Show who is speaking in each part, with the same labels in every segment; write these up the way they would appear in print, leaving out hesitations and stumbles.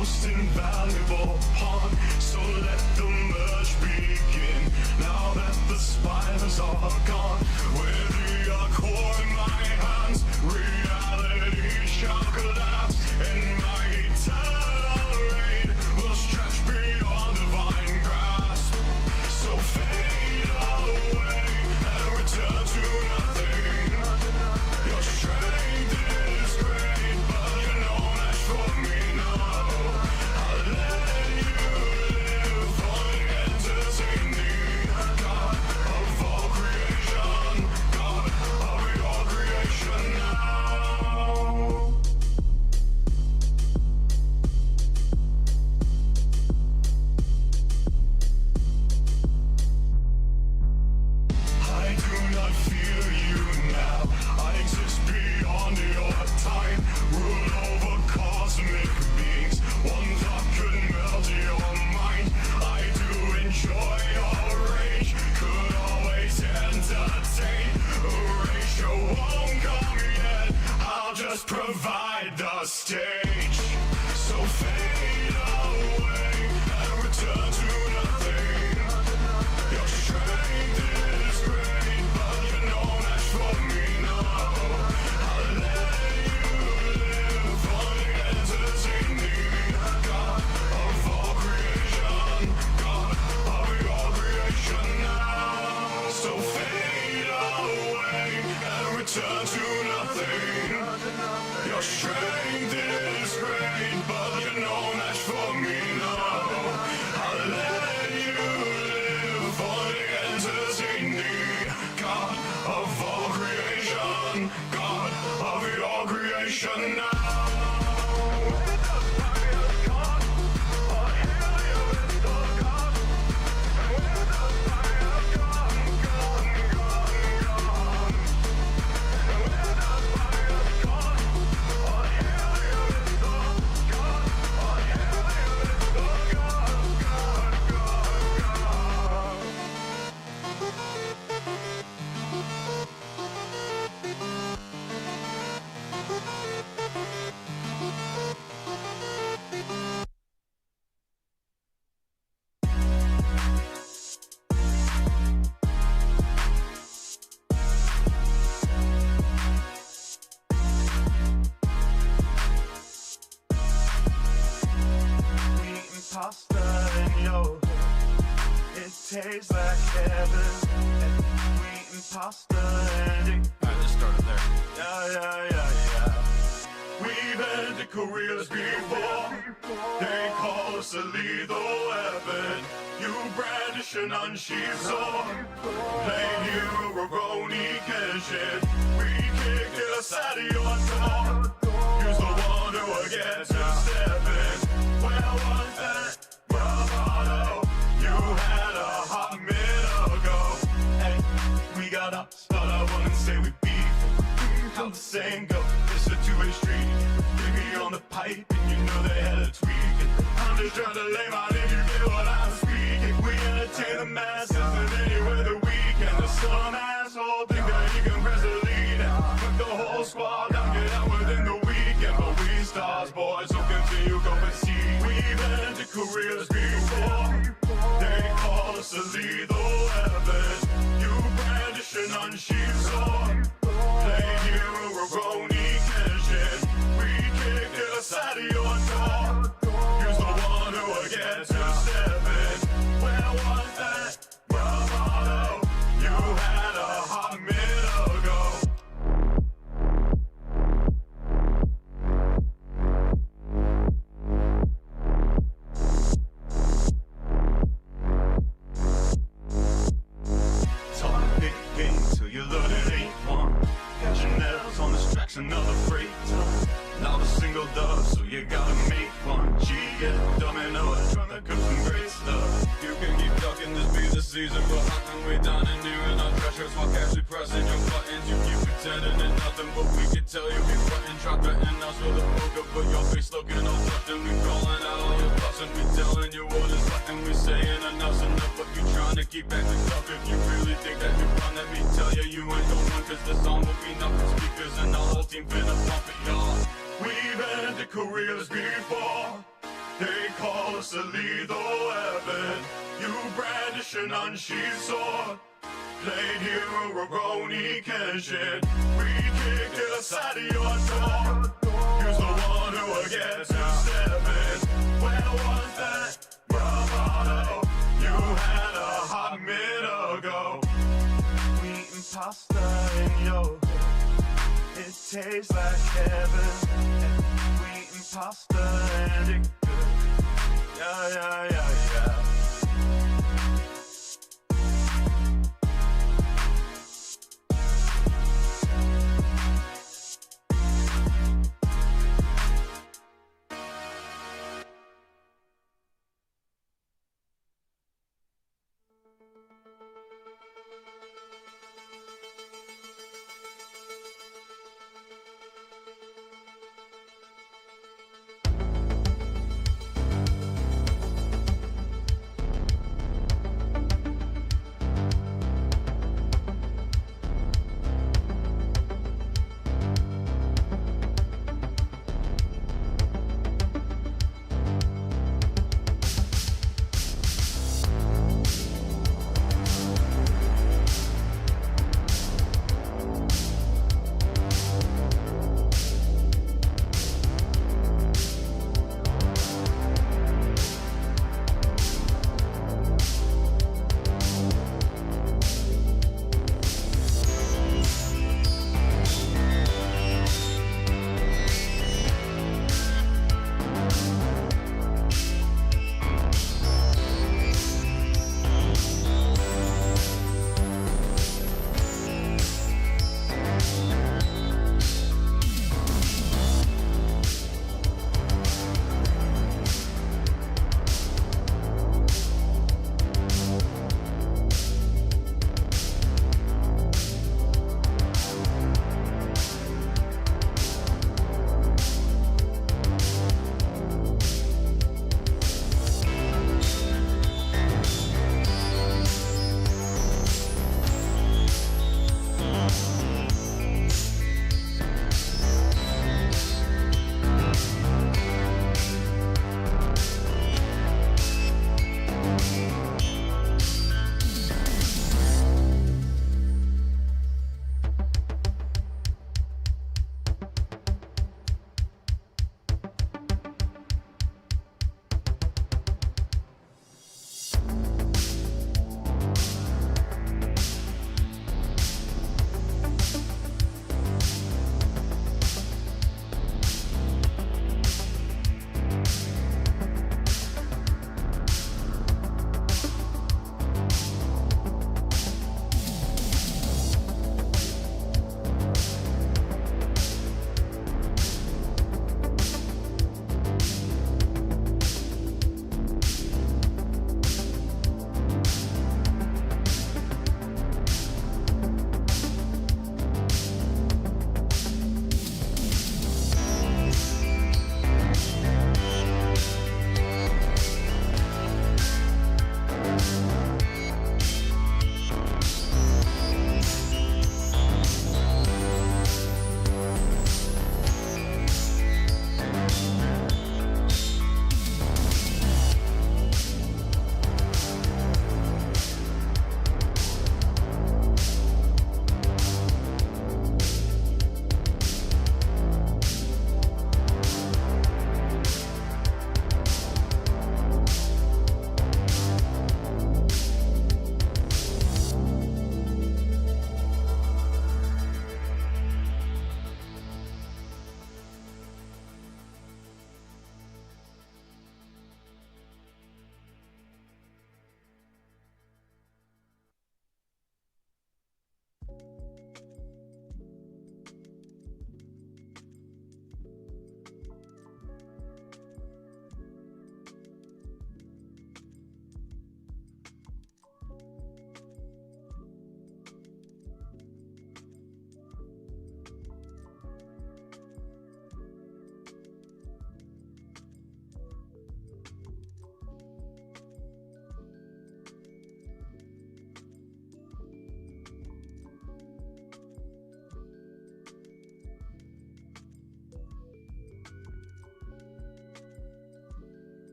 Speaker 1: most invaluable pawn. So let the merge begin. Now that the spiders are gone, with the core in my hands, reality shall collapse, and my eternal reign will stretch beyond divine grasp. So fade away and return to nothing. Your strength is great, but you're no match for me, no. I'll let you live on entertaining. God of all creation, God of your creation now. I do not fear you now. I exist beyond your time. Rule over cosmic beings. One thought could melt your mind. I do enjoy your rage. Could always entertain. Erasure won't come yet. I'll just provide the stage. So fade away and return to nothing. Your strength is great, but you're no match for me, no. I'll let you live on entertaining. God of all creation, God of your creation now. So fade away and return to nothing. Your strength is great, but you're no match for me, no. I'll let you live on entertaining. God of all creation, God of your creation now. Pasta in your hood, it tastes like heaven. Wheat and pasta and it.
Speaker 2: I just started there.
Speaker 1: Yeah. We've ended careers before. They call us a lethal weapon. You brandish an unsheathed sword. Play hero, Roni Kenshin. We kicked it aside of your door. Use the one who will get to step in. Where was that bravado you had a hot minute ago? Hey, we got ups, but I wouldn't say we beef. How the saying go, it's a two-way street. Give me on the pipe and you know they had a tweak. I'm just trying to lay my name, you get what I'm speaking. We entertain the masses and anywhere the weekend. There's some asshole think that he can press the lead and put the whole squad down, get out within the weekend. But we stars, boys, so continue go and see. We've ended careers before. They call us a lethal weapon. You brandish an unsheathed sword. Play hero, Roni Kenshin. We kicked it aside of your door. Use the one who will get to step in. Where was that bravado you had a hot minute ago? Talk big game till you learn it ain't one. Got your nails on this track's another freight ton. Not a single dove, so you gotta make one. G, domino, trying to cook some great stuff.
Speaker 2: You can keep ducking, this be the season. But how come we down and new in our treasures while casually pressing your buttons? You keep pretending and nothing, but we can tell you we frontin'. Try threatening us with a poker, but your face looking all threatened. We calling out all your bluffs and we telling you what is left. And we saying enough's enough, but you trying to keep acting tough. If you really think that you run, let me tell you, you ain't the one. Cause the song will be nothing speakers and the whole team finna pump it, y'all.
Speaker 1: We've ended careers before. us a lethal weapon. You brandish an unsheathed sword. Played hero Roroni Kenshin. We kicked it outside of your door. You's the one who will get to step in. Where was that bravado you had a hot minute ago? We eating pasta in your hood. It tastes like heaven. We eating pasta and it good. Yeah, yeah, yeah, yeah.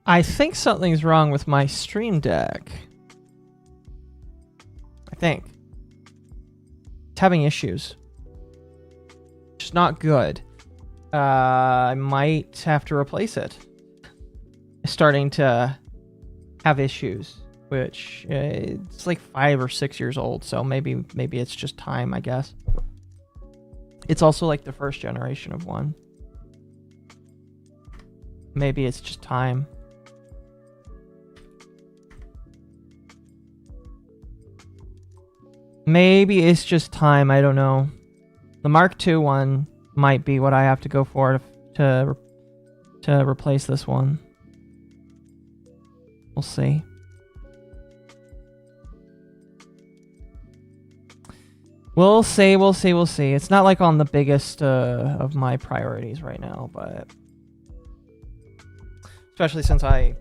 Speaker 3: I think something's wrong with my Stream Deck. I think. It's having issues. Which is not good. I might have to replace it. It's starting to have issues, which it's like 5 or 6 years old, so maybe it's just time, I guess. It's also like the first generation of one. Maybe it's just time. Maybe it's just time, I don't know. The Mark II one might be what I have to go for to replace this one. We'll see. We'll see. It's not like on the biggest of my priorities right now, but especially since I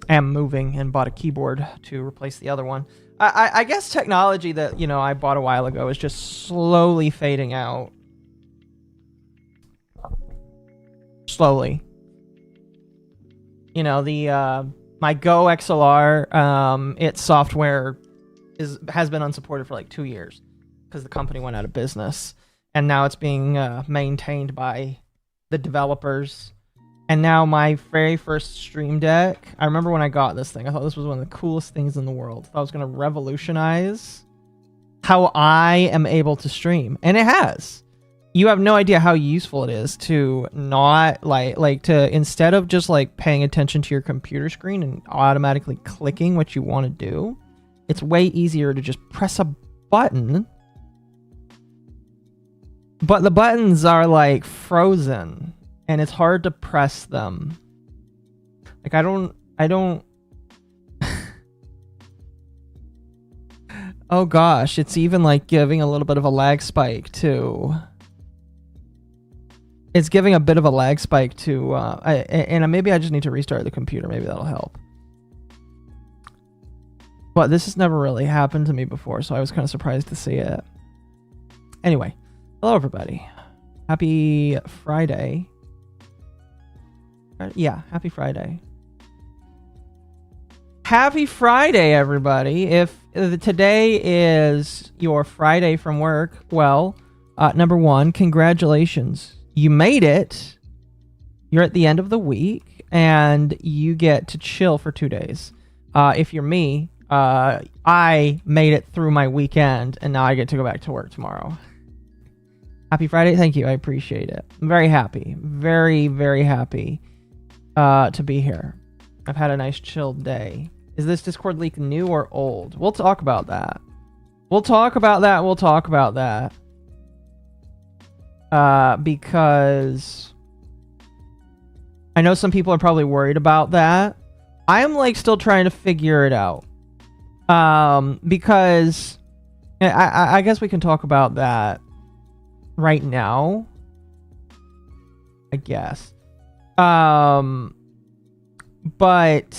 Speaker 3: am moving and bought a keyboard to replace the other one. I guess technology that, you know, I bought a while ago is just slowly fading out. Slowly. You know, the my Go XLR, its software has been unsupported for like 2 years because the company went out of business, and now it's being maintained by the developers. And now my very first Stream Deck, I remember when I got this thing, I thought this was one of the coolest things in the world. I thought it was going to revolutionize how I am able to stream, and it has. You have no idea how useful it is to not like to, instead of just like paying attention to your computer screen and automatically clicking what you want to do, it's way easier to just press a button. But the buttons are like frozen and it's hard to press them. Like I don't Oh gosh, it's even like giving a little bit of a lag spike too. It's giving a bit of a lag spike to, and maybe I just need to restart the computer. Maybe that'll help. But this has never really happened to me before, so I was kind of surprised to see it. Anyway, hello everybody. Happy Friday. Yeah, happy Friday. Happy Friday, everybody. If today is your Friday from work, well, number one, congratulations. You made it. You're at the end of the week, and you get to chill for 2 days. If you're me, I made it through my weekend, and now I get to go back to work tomorrow. Happy Friday. Thank you. I appreciate it. I'm very happy. Very, very happy to be here. I've had a nice chilled day. Is this Discord leak new or old? We'll talk about that. We'll talk about that. Because I know some people are probably worried about that. I am like still trying to figure it out. Because I guess we can talk about that right now. I guess. But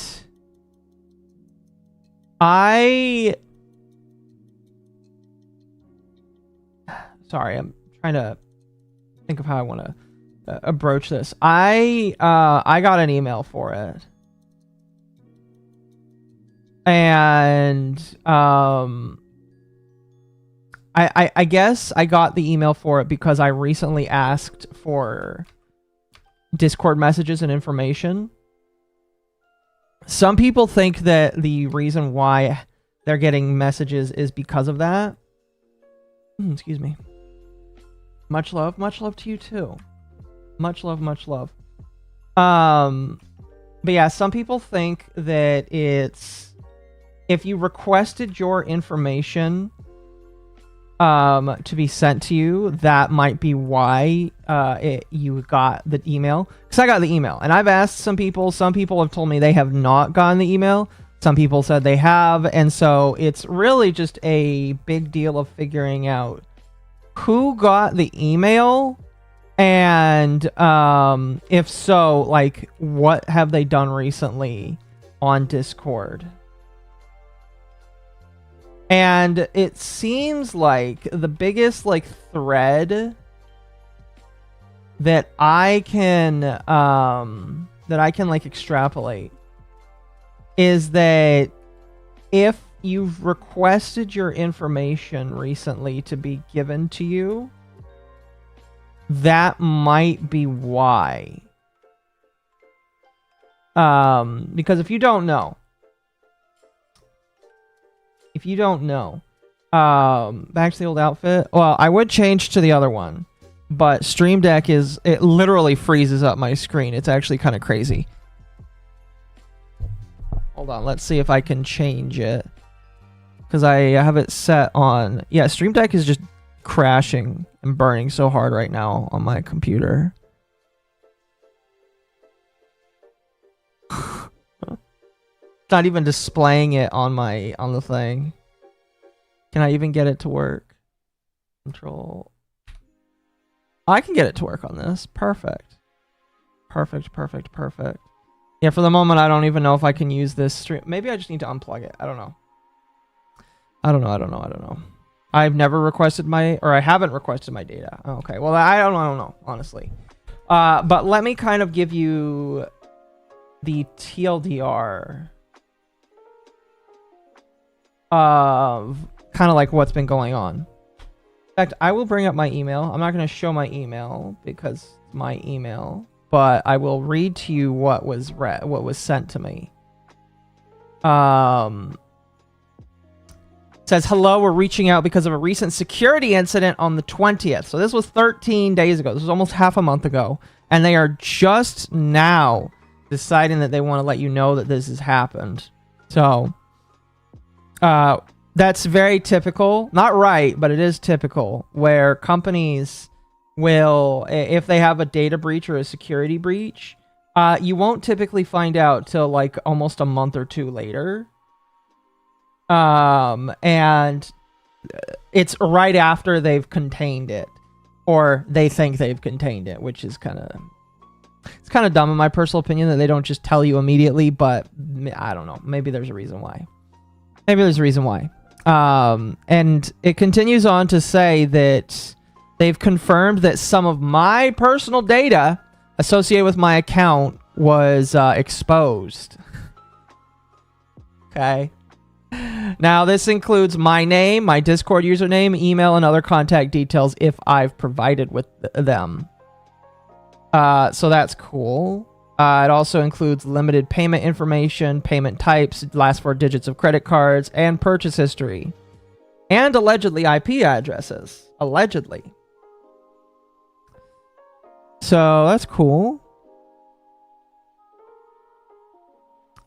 Speaker 3: sorry, I'm trying to think of how I want to approach this. I got an email for it, and I guess I got the email for it because I recently asked for Discord messages and information. Some people think that the reason why they're getting messages is because of that. Excuse me. Much love to you too. Much love. But yeah, some people think that it's if you requested your information to be sent to you, that might be why you got the email. Because I got the email, and I've asked some people. Some people have told me they have not gotten the email. Some people said they have, and so it's really just a big deal of figuring out who got the email, and if so, like, what have they done recently on Discord. And it seems like the biggest like thread that I can that I can like extrapolate is that if you've requested your information recently to be given to you, that might be why. Because if you don't know, back to the old outfit. Well, I would change to the other one, but Stream Deck it literally freezes up my screen. It's actually kind of crazy. Hold on, let's see if I can change it. Because I have it set on... Yeah, Stream Deck is just crashing and burning so hard right now on my computer. It's not even displaying it on the thing. Can I even get it to work? Control. I can get it to work on this. Perfect. Perfect. Yeah, for the moment, I don't even know if I can use this stream. Maybe I just need to unplug it. I don't know. I don't know. I've never requested I haven't requested my data. Okay, well, I don't know, honestly. But let me kind of give you the TLDR of kind of like what's been going on. In fact, I will bring up my email. I'm not going to show my email because it's my email, but I will read to you what was sent to me. It says, hello, we're reaching out because of a recent security incident on the 20th. So this was 13 days ago. This was almost half a month ago. And they are just now deciding that they want to let you know that this has happened. So that's very typical. Not right, but it is typical where companies will, if they have a data breach or a security breach, you won't typically find out till like almost a month or two later. And it's right after they've contained it, or they think they've contained it, which is kind of dumb in my personal opinion that they don't just tell you immediately, but I don't know. Maybe there's a reason why. And it continues on to say that they've confirmed that some of my personal data associated with my account was exposed. Okay. Now, this includes my name, my Discord username, email, and other contact details if I've provided with them. So that's cool. It also includes limited payment information, payment types, last 4 digits of credit cards, and purchase history. And allegedly IP addresses. Allegedly. So that's cool.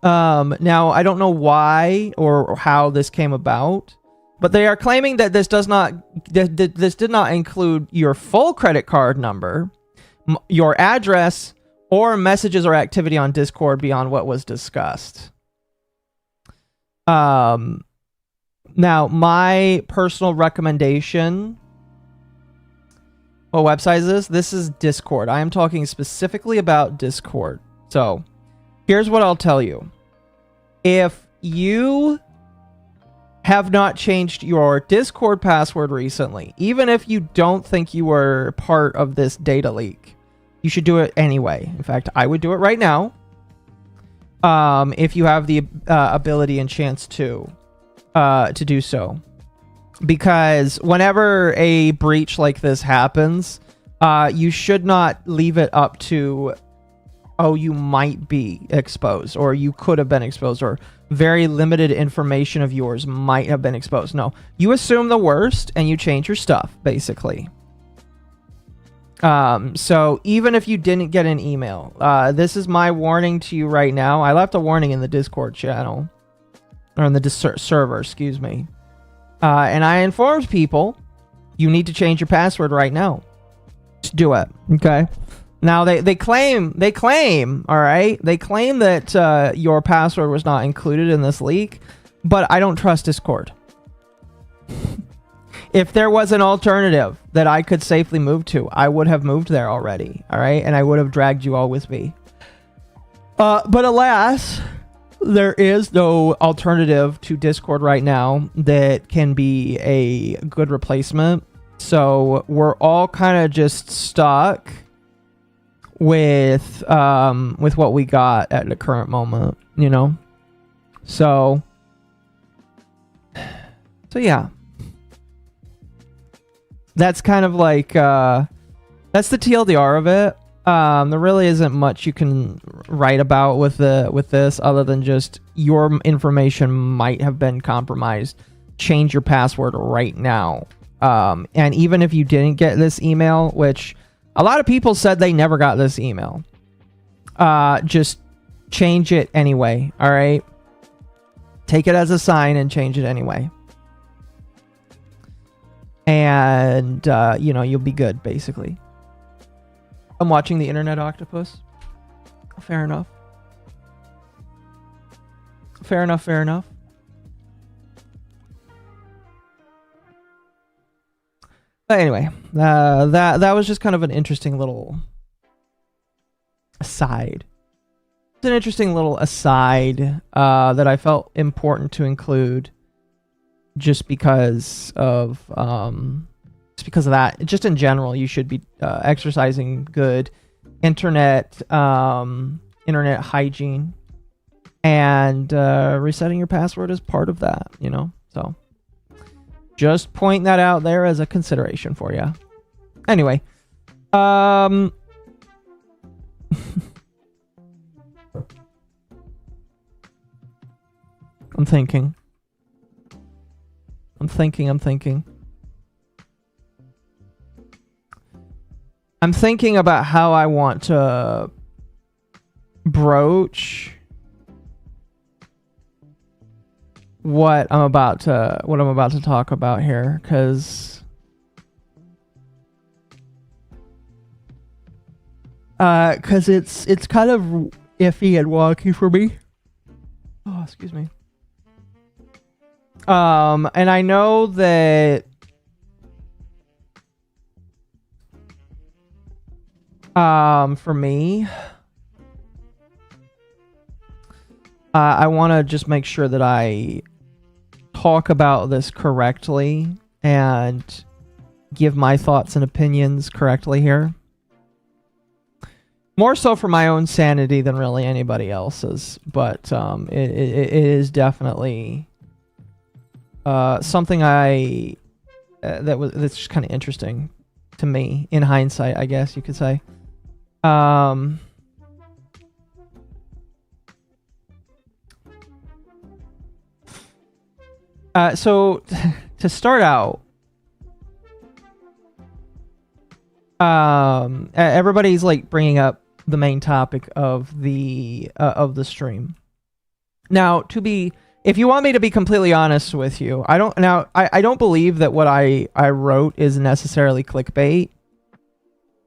Speaker 3: Now, I don't know why or how this came about, but they are claiming that this did not include your full credit card number, your address, or messages or activity on Discord beyond what was discussed. Now, my personal recommendation... What website is this? This is Discord. I am talking specifically about Discord. So, here's what I'll tell you. If you have not changed your Discord password recently, even if you don't think you were part of this data leak, you should do it anyway. In fact, I would do it right now. If you have the ability and chance to do so. Because whenever a breach like this happens, you should not leave it up to, oh, you might be exposed, or you could have been exposed, or very limited information of yours might have been exposed. No, you assume the worst and you change your stuff, basically. So even if you didn't get an email, this is my warning to you right now. I left a warning in the Discord channel, or in the server, excuse me. And I informed people, you need to change your password right now. Just do it, okay? Now, they claim, all right? They claim that your password was not included in this leak, but I don't trust Discord. If there was an alternative that I could safely move to, I would have moved there already, all right? And I would have dragged you all with me. But alas, there is no alternative to Discord right now that can be a good replacement. So we're all kind of just stuck with what we got at the current moment, you know. So yeah, that's kind of like that's the TLDR of it. There really isn't much you can write about with this other than just your information might have been compromised. Change your password right now. And even if you didn't get this email, which a lot of people said they never got this email, just change it anyway. All right, take it as a sign and change it anyway. And you know, you'll be good, basically. I'm watching the Internet Octopus. Fair enough. Fair enough, fair enough. But anyway, that was just kind of an interesting little aside. It's an interesting little aside that I felt important to include just because of that. Just in general, you should be exercising good internet hygiene, and resetting your password is part of that, you know. So just point that out there as a consideration for you. Anyway, I'm thinking about how I want to broach what I'm about to talk about here, because it's kind of iffy and wonky for me. Oh, excuse me. And I know that for me, I want to just make sure that I talk about this correctly and give my thoughts and opinions correctly here. More so for my own sanity than really anybody else's, but it is definitely something that's just kind of interesting to me in hindsight, I guess you could say. So to start out, everybody's like bringing up the main topic of the stream. Now, if you want me to be completely honest with you, I don't believe that what I wrote is necessarily clickbait,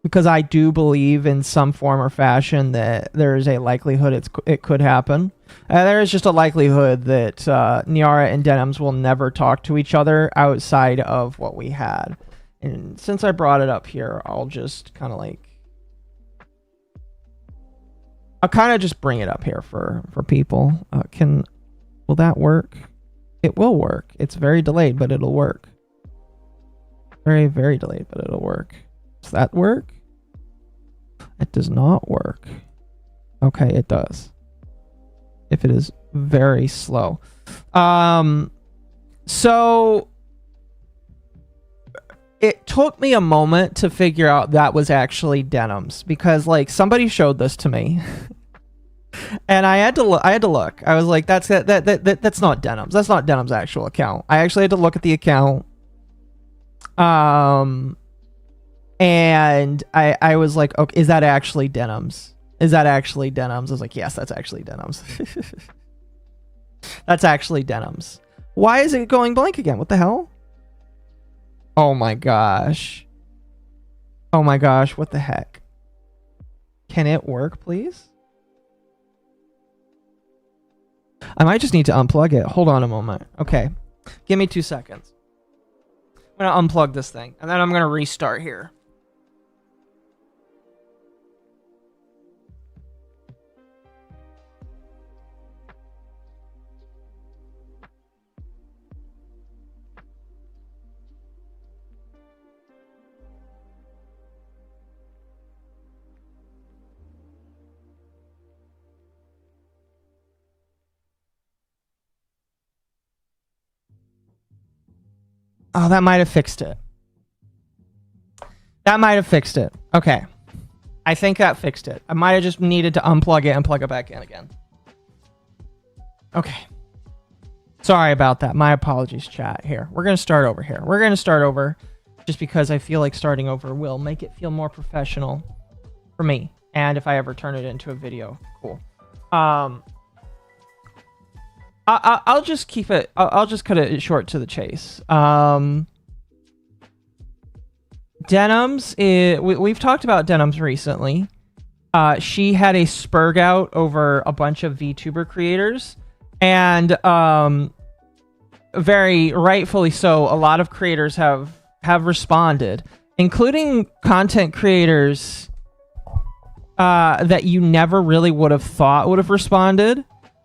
Speaker 3: because I do believe in some form or fashion that there is a likelihood it could happen. There is just a likelihood that Nyara and Denims will never talk to each other outside of what we had. And since I brought it up here, I'll just kind of just bring it up here for people. Will that work? It will work. It's very delayed, but it'll work. Very, very delayed, but it'll work. Does that work? It does not work. Okay, it does. If it is very slow. So it took me a moment to figure out that was actually Denims, because like somebody showed this to me. And I had to look. I was like, that's not Denims. That's not Denim's actual account. I actually had to look at the account. And I was like, okay, is that actually Denims? Is that actually Denims? I was like, yes, that's actually Denims. That's actually Denims. Why is it going blank again? What the hell? Oh my gosh. Oh my gosh, what the heck? Can it work, please? I might just need to unplug it. Hold on a moment. Okay. Give me 2 seconds. I'm going to unplug this thing, and then I'm going to restart here. Oh, that might have fixed it. That might have fixed it. Okay. I think that fixed it. I might have just needed to unplug it and plug it back in again. Okay. Sorry about that. My apologies, chat. Here. We're going to start over here. We're going to start over just because I feel like starting over will make it feel more professional for me. And if I ever turn it into a video, cool. I'll just keep it. I'll just cut it short to the chase. Denims. We've talked about Denims recently. She had a spurg out over a bunch of VTuber creators, and very rightfully so. A lot of creators have responded, including content creators that you never really would have thought would have responded.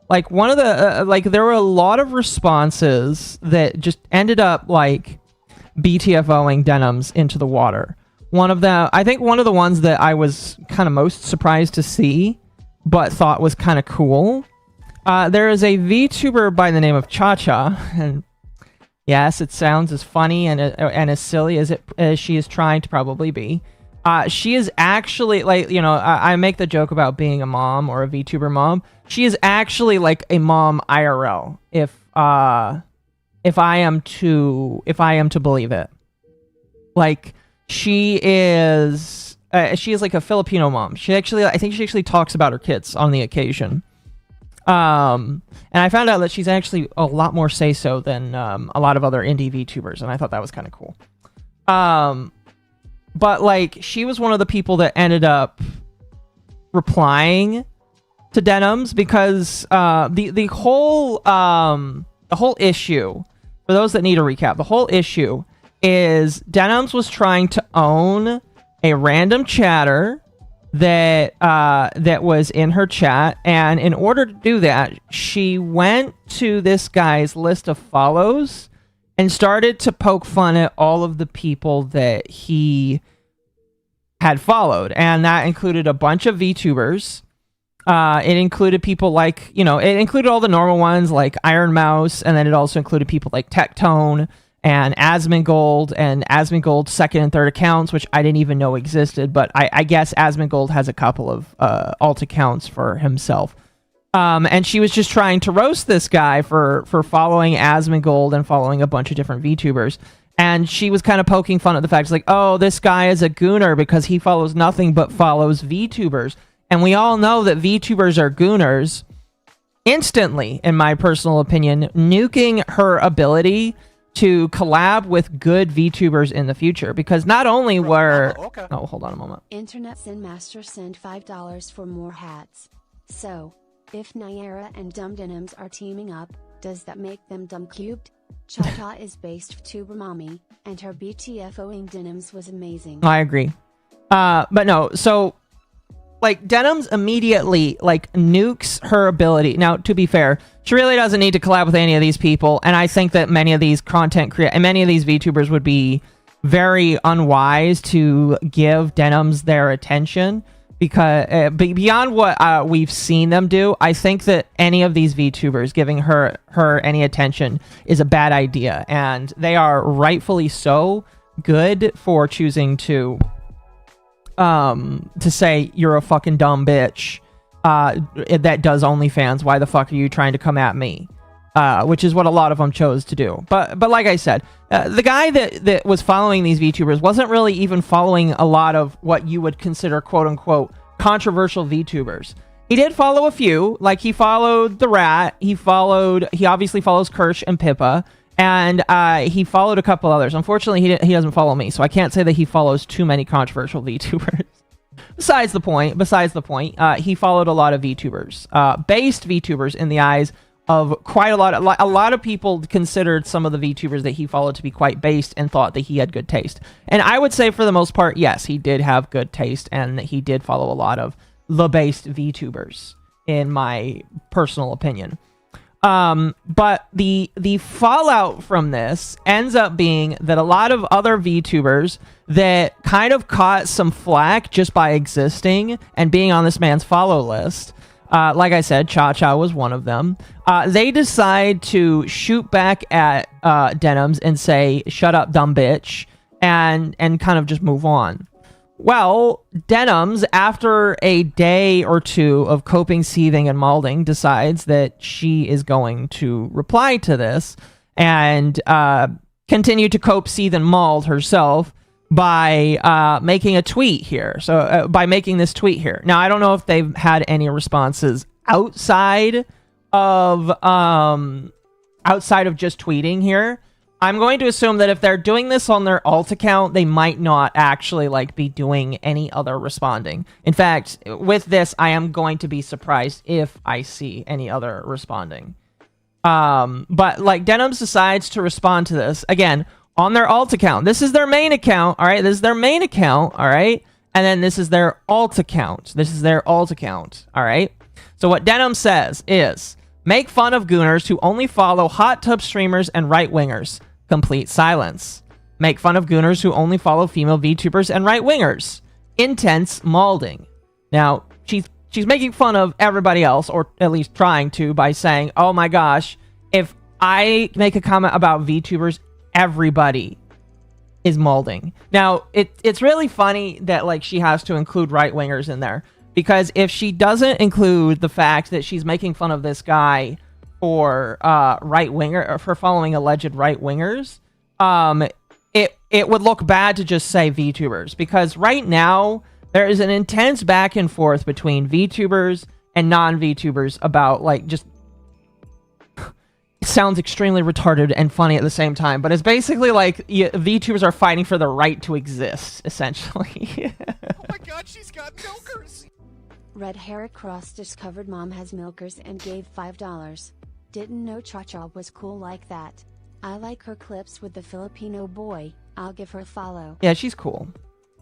Speaker 3: Like one of the there were a lot of responses that just ended up like BTFOing Denims into the water. One of them, I think one of the ones that I was kind of most surprised to see, but thought was kind of cool. There is a VTuber by the name of Cha-Cha, and yes, it sounds as funny and as silly as she is trying to probably be. She is actually, like, you know, I make the joke about being a mom or a VTuber mom. She is actually like a mom IRL, if I am to believe it. Like, she is like a Filipino mom. I think she actually talks about her kids on the occasion. And I found out that she's actually a lot more say-so than a lot of other indie VTubers, and I thought that was kind of cool. But like, she was one of the people that ended up replying to Denims because the whole issue, for those that need a recap, the whole issue is Denims was trying to own a random chatter that was in her chat, and in order to do that, she went to this guy's list of follows and started to poke fun at all of the people that he had followed, and that included a bunch of VTubers. It included people like, you know, it included all the normal ones like Iron Mouse, and then it also included people like Tectone and Asmongold's second and third accounts, which I didn't even know existed, but I guess Asmongold has a couple of alt accounts for himself. And she was just trying to roast this guy for following Asmongold and following a bunch of different VTubers. And she was kind of poking fun at the fact, like, oh, this guy is a gooner because he follows nothing but follows VTubers. And we all know that VTubers are gooners, instantly, in my personal opinion, nuking her ability to collab with good VTubers in the future. Because not only were...
Speaker 4: Okay.
Speaker 3: Oh, hold on a moment.
Speaker 5: Internet Sin Master sent $5 for more hats. So, if Nyara and Dumb Denims are teaming up, does that make them Dumb Cubed? Cha-Cha is based Tuber Mommy, and her BTFOing Denims was amazing.
Speaker 3: I agree. But no, so... like, Denims immediately, like, nukes her ability. Now, to be fair, she really doesn't need to collab with any of these people, and I think that many of these many of these VTubers would be very unwise to give Denims their attention, because beyond what we've seen them do, I think that any of these VTubers giving her any attention is a bad idea, and they are rightfully so good for choosing to say you're a fucking dumb bitch that does OnlyFans. Why the fuck are you trying to come at me? Which is what a lot of them chose to do. But like I said, the guy that was following these VTubers wasn't really even following a lot of what you would consider quote unquote controversial VTubers. He did follow a few, like he followed The Rat, he obviously follows Kirsch and Pippa, and he followed a couple others. Unfortunately, he doesn't follow me, so I can't say that he follows too many controversial VTubers. Besides the point, he followed a lot of VTubers, based VTubers in the eyes of quite a lot. A lot of people considered some of the VTubers that he followed to be quite based and thought that he had good taste. And I would say for the most part, yes, he did have good taste, and he did follow a lot of the based VTubers, in my personal opinion. But the fallout from this ends up being that a lot of other VTubers that kind of caught some flack just by existing and being on this man's follow list Like I said, Cha-Cha was one of them. They decide to shoot back at Denims and say, "Shut up, dumb bitch," and kind of just move on. Well, Denims, after a day or two of coping, seething, and malding, decides that she is going to reply to this and continue to cope, seethe, and mauld herself by making a tweet here. So by making this tweet here. Now, I don't know if they've had any responses outside of just tweeting here. I'm going to assume that if they're doing this on their alt account, they might not actually like be doing any other responding. In fact, with this, I am going to be surprised if I see any other responding. But like Denims decides to respond to this again on their alt account. This is their main account. All right. This is their main account. All right. And then this is their alt account. This is their alt account. All right. So what Denim says is, make fun of gooners who only follow hot tub streamers and right-wingers. Complete silence. Make fun of gooners who only follow female VTubers and right-wingers. Intense malding. Now, she's making fun of everybody else, or at least trying to, by saying, oh my gosh, if I make a comment about VTubers, everybody is malding. Now, it's really funny that like she has to include right-wingers in there, because if she doesn't include the fact that she's making fun of this guy for right-winger, or for following alleged right-wingers, it would look bad to just say VTubers, because right now there is an intense back and forth between VTubers and non-VTubers about like just it sounds extremely retarded and funny at the same time, but it's basically like VTubers are fighting for the right to exist, essentially.
Speaker 4: Oh my god, she's got milkers!
Speaker 5: Red Hair Cross discovered mom has milkers and gave $5. Didn't know Cha-Cha was cool like that. I like her clips with the Filipino boy. I'll give her a follow.
Speaker 3: Yeah, she's cool.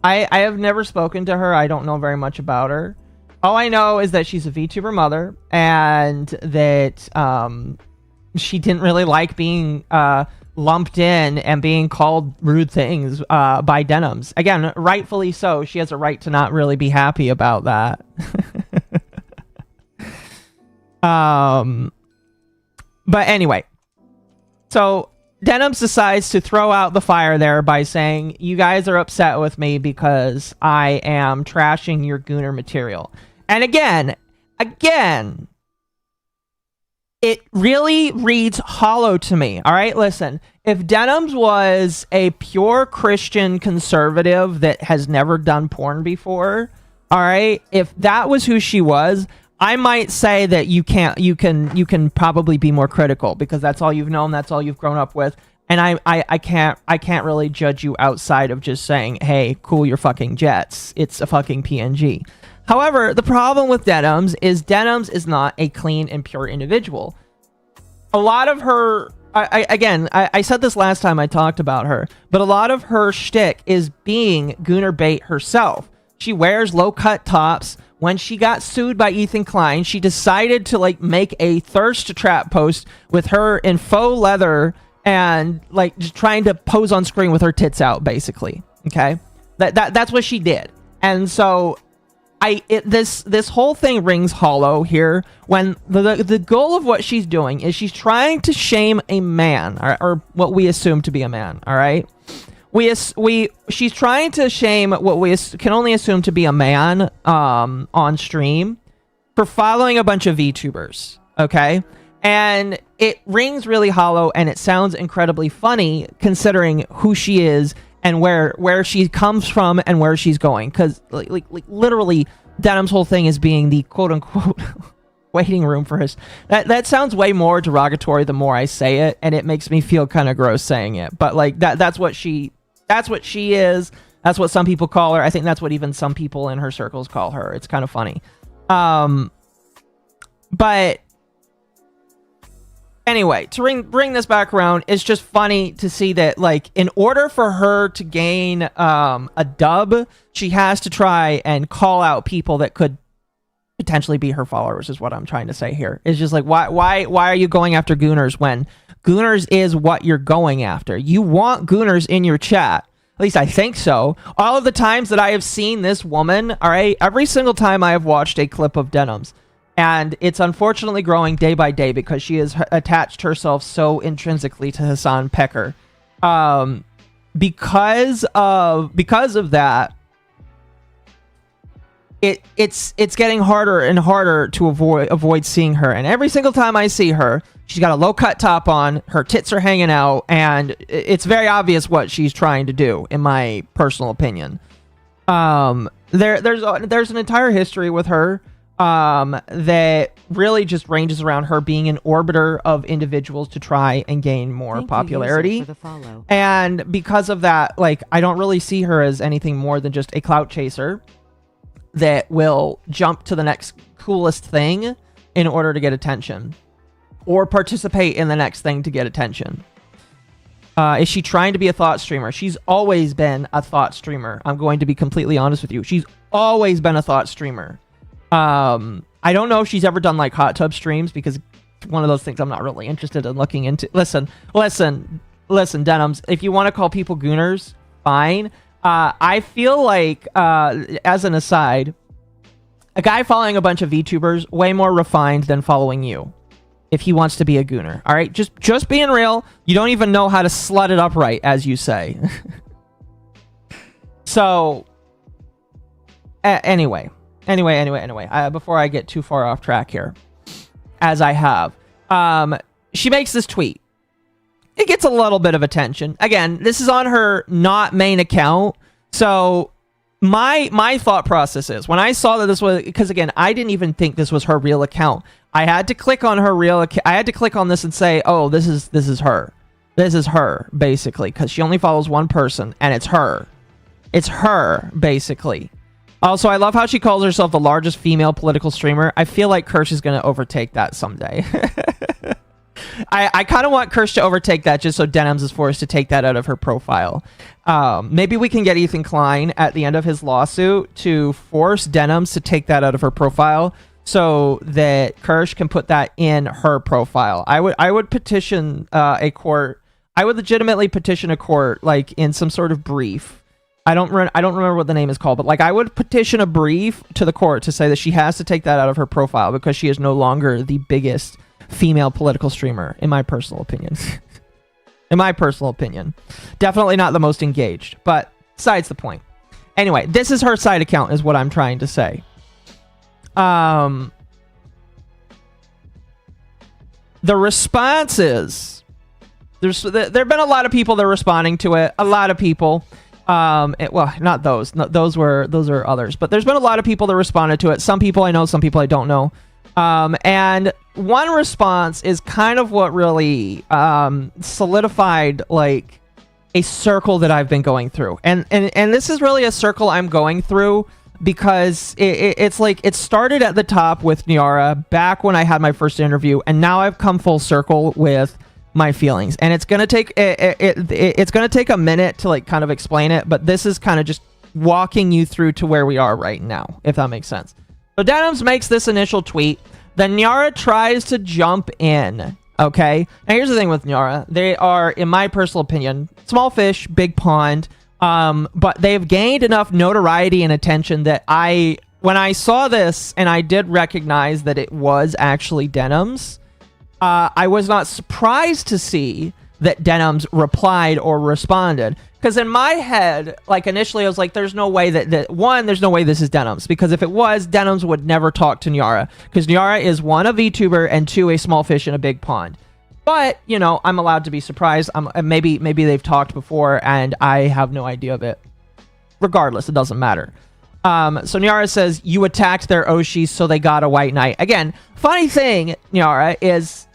Speaker 3: I have never spoken to her. I don't know very much about her. All I know is that she's a VTuber mother, and that she didn't really like being lumped in and being called rude things by Denims. Again, rightfully so. She has a right to not really be happy about that. But anyway, so Denims decides to throw out the fire there by saying, you guys are upset with me because I am trashing your Gooner material. And again, it really reads hollow to me. All right, listen. If Denims was a pure Christian conservative that has never done porn before, all right, if that was who she was, I might say that you can probably be more critical, because that's all you've known, that's all you've grown up with, and I can't really judge you outside of just saying, hey, cool your fucking jets. It's a fucking PNG. However, the problem with Denims is not a clean and pure individual. A lot of her, I said this last time I talked about her, but a lot of her shtick is being Gooner bait herself. She wears low-cut tops. When she got sued by Ethan Klein, she decided to like make a thirst trap post with her in faux leather and like just trying to pose on screen with her tits out, basically. Okay, that's what she did, and so this whole thing rings hollow here when the goal of what she's doing is she's trying to shame a man, or what we assume to be a man. All right. She's trying to shame what we can only assume to be a man on stream for following a bunch of VTubers, okay? And it rings really hollow, and it sounds incredibly funny considering who she is and where she comes from and where she's going. Because like literally, Denim's whole thing is being the quote-unquote waiting room for his... That sounds way more derogatory the more I say it, and it makes me feel kind of gross saying it. But like that's what she is. That's what some people call her. I think that's what even some people in her circles call her. It's kind of funny. But anyway, to bring this back around, it's just funny to see that, like, in order for her to gain a dub, she has to try and call out people that could potentially be her followers, is what I'm trying to say here. It's just like, why are you going after Gooners when Gooners is what you're going after? You want Gooners in your chat. At least I think so. All of the times that I have seen this woman, all right, every single time I have watched a clip of Denim's, And it's unfortunately growing day by day because she has attached herself so intrinsically to Hassan Pecker. Because of that, it's getting harder and harder to avoid seeing her. And every single time I see her, she's got a low cut top on, her tits are hanging out, and it's very obvious what she's trying to do, in my personal opinion. There's an entire history with her that really just ranges around her being an orbiter of individuals to try and gain more popularity. And because of that, like, I don't really see her as anything more than just a clout chaser that will jump to the next coolest thing in order to get attention, or participate in the next thing to get attention. Is she trying to be a thought streamer? She's always been a thought streamer. I'm going to be completely honest with you. She's always been a thought streamer. I don't know if she's ever done like hot tub streams, because it's one of those things I'm not really interested in looking into. Listen, Denims, if you want to call people gooners, fine. I feel like, as an aside, a guy following a bunch of VTubers, way more refined than following you, if he wants to be a gooner. All right, just being real. You don't even know how to slut it up right, as you say. So, anyway. Before I get too far off track here, as I have, she makes this tweet. It gets a little bit of attention. Again, this is on her not main account. So my thought process is, when I saw that this was, because again, I didn't even think this was her real account. I had to click on her real account. I had to click on this and say, oh, this is her. This is her, basically, because she only follows one person, and it's her. It's her, basically. Also, I love how she calls herself the largest female political streamer. I feel like Kirsch is going to overtake that someday. I kind of want Kirsch to overtake that, just so Denims is forced to take that out of her profile. Maybe we can get Ethan Klein at the end of his lawsuit to force Denims to take that out of her profile, so that Kirsch can put that in her profile. I would petition a court. I would legitimately petition a court, like, in some sort of brief. I don't remember what the name is called, but like, I would petition a brief to the court to say that she has to take that out of her profile, because she is no longer the biggest female political streamer, in my personal opinion. In my personal opinion. Definitely not the most engaged, but besides the point. Anyway, this is her side account, is what I'm trying to say. The responses, there have been a lot of people that are responding to it. A lot of people. Well, not those. No, those are others. But there's been a lot of people that responded to it. Some people I know, some people I don't know. And one response is kind of what really solidified, like, a circle that I've been going through. And this is really a circle I'm going through, because it's like, it started at the top with Nyara back when I had my first interview, and now I've come full circle with my feelings, and it's gonna take it's gonna take a minute to, like, kind of explain it, but this is kind of just walking you through to where we are right now, if that makes sense. So Denims makes this initial tweet, then Nyara tries to jump in. Okay, now here's the thing with Nyara. They are, in my personal opinion, small fish, big pond, but they've gained enough notoriety and attention that when I saw this and I did recognize that it was actually Denims, I was not surprised to see that Denims replied or responded. Because in my head, like, initially I was like, there's no way there's no way this is Denims. Because if it was, Denims would never talk to Nyara. Because Nyara is, one, a VTuber, and two, a small fish in a big pond. But, you know, I'm allowed to be surprised. Maybe they've talked before and I have no idea of it. Regardless, it doesn't matter. So Nyara says, you attacked their Oshis, so they got a white knight. Again, funny thing, Nyara, is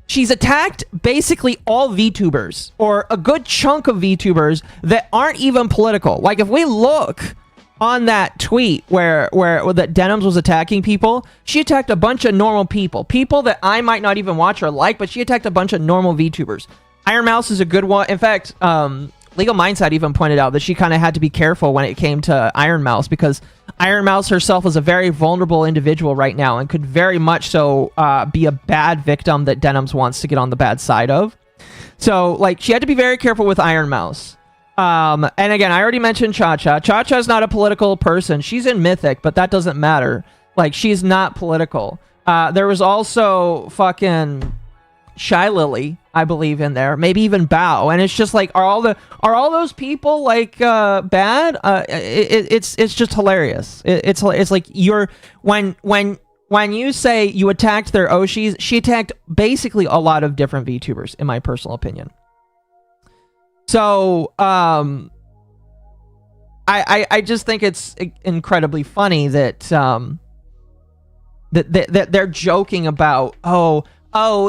Speaker 3: she's attacked basically all VTubers, or a good chunk of VTubers that aren't even political. Like, if we look on that tweet where that Denims was attacking people, she attacked a bunch of normal people that I might not even watch or like, but she attacked a bunch of normal VTubers. Iron Mouse is a good one. In fact, Legal Mindset even pointed out that she kind of had to be careful when it came to Iron Mouse, because Iron Mouse herself is a very vulnerable individual right now and could very much so be a bad victim that Denims wants to get on the bad side of. So, like, she had to be very careful with Iron Mouse. And again, I already mentioned Cha-Cha. Cha-Cha's not a political person. She's in Mythic, but that doesn't matter. Like, she's not political. There was also fucking Shy Lily, I believe, in there. Maybe even Bao. And it's just like, are all those people like bad? It's just hilarious. It's like when you say you attacked their Oshis, she attacked basically a lot of different VTubers, in my personal opinion. So, I just think it's incredibly funny that that they're joking about, oh,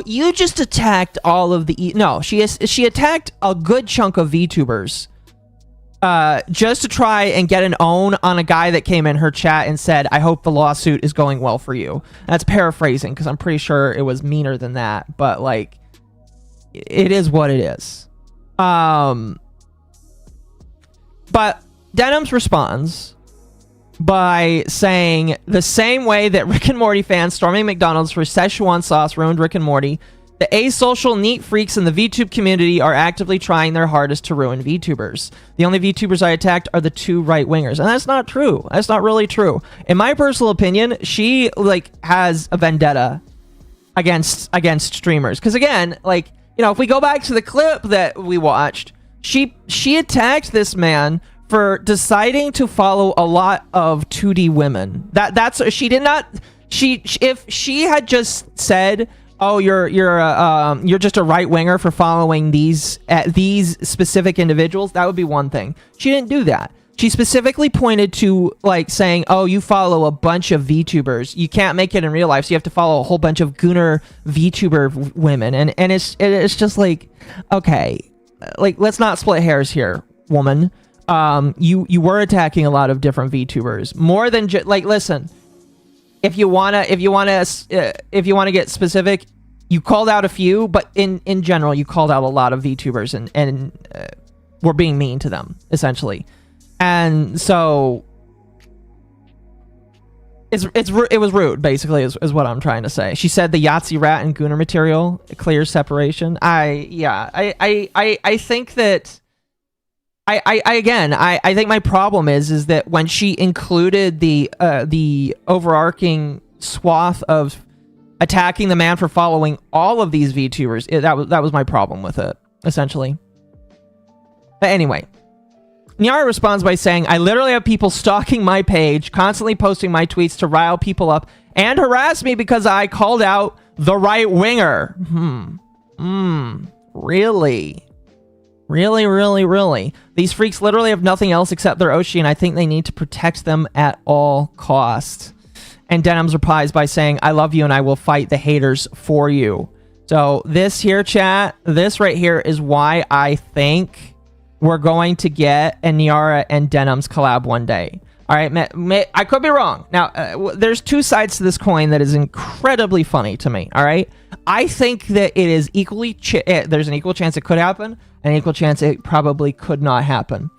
Speaker 3: you just attacked all of the no, she attacked a good chunk of VTubers just to try and get an own on a guy that came in her chat and said, I hope the lawsuit is going well for you. That's paraphrasing, because I'm pretty sure it was meaner than that, but like, it is what it is. But Denim's responds by saying, the same way that Rick and Morty fans storming McDonald's for Szechuan sauce ruined Rick and Morty, the asocial neat freaks in the VTube community are actively trying their hardest to ruin VTubers. The only VTubers I attacked are the two right-wingers. And that's not true. That's not really true. In my personal opinion, she like has a vendetta against streamers. Because again, like, you know, if we go back to the clip that we watched, she attacked this man for deciding to follow a lot of 2D women. That's she did not. If she had just said, "Oh, you're just a right winger for following these specific individuals," that would be one thing. She didn't do that. She specifically pointed to like saying, "Oh, you follow a bunch of VTubers. You can't make it in real life, so you have to follow a whole bunch of gooner VTuber women." And it's just like, okay, like, let's not split hairs here, woman. You were attacking a lot of different VTubers, more than just like, listen, if you wanna get specific, you called out a few, but in general, you called out a lot of VTubers and were being mean to them, essentially. And so it was rude, basically, is what I'm trying to say. She said the Yahtzee rat and Gooner material clears separation. I think that I think my problem is that when she included the overarching swath of attacking the man for following all of these VTubers, that was my problem with it, essentially. But anyway, Nyara responds by saying, I literally have people stalking my page, constantly posting my tweets to rile people up and harass me because I called out the right winger. Really? Really? These freaks literally have nothing else except their Oshi, and I think they need to protect them at all costs. And Denim's replies by saying, I love you and I will fight the haters for you. So this here, chat, this right here is why I think we're going to get a Nyara and Denim's collab one day. All right, I could be wrong. Now, there's two sides to this coin that is incredibly funny to me, all right? I think that it is equally... there's an equal chance it could happen, and an equal chance it probably could not happen.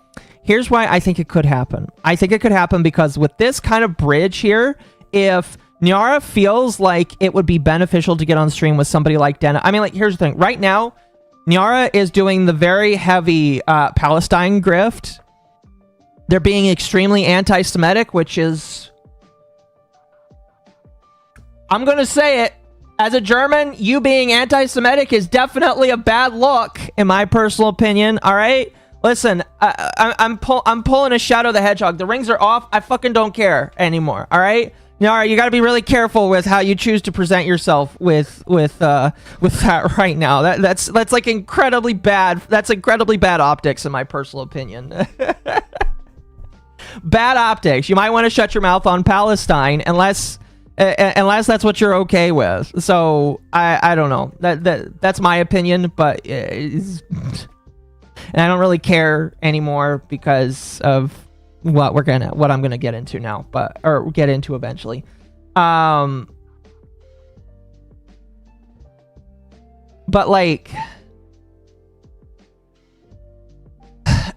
Speaker 3: Here's why I think it could happen. I think it could happen because with this kind of bridge here, if Nyara feels like it would be beneficial to get on stream with somebody like Denim... I mean, like, here's the thing. Right now, Nyara is doing the very heavy Palestine grift. They're being extremely anti-Semitic, which is... I'm going to say it. As a German, you being anti-Semitic is definitely a bad look, in my personal opinion, all right? Listen, I'm pulling a Shadow the Hedgehog. The rings are off. I fucking don't care anymore, all right? Nyara, you got to be really careful with how you choose to present yourself with that right now. That's like incredibly bad. That's incredibly bad optics, in my personal opinion. Bad optics. You might want to shut your mouth on Palestine unless that's what you're okay with. So I don't know. That's my opinion, but and I don't really care anymore because of what I'm gonna get into now, or get into eventually. But like,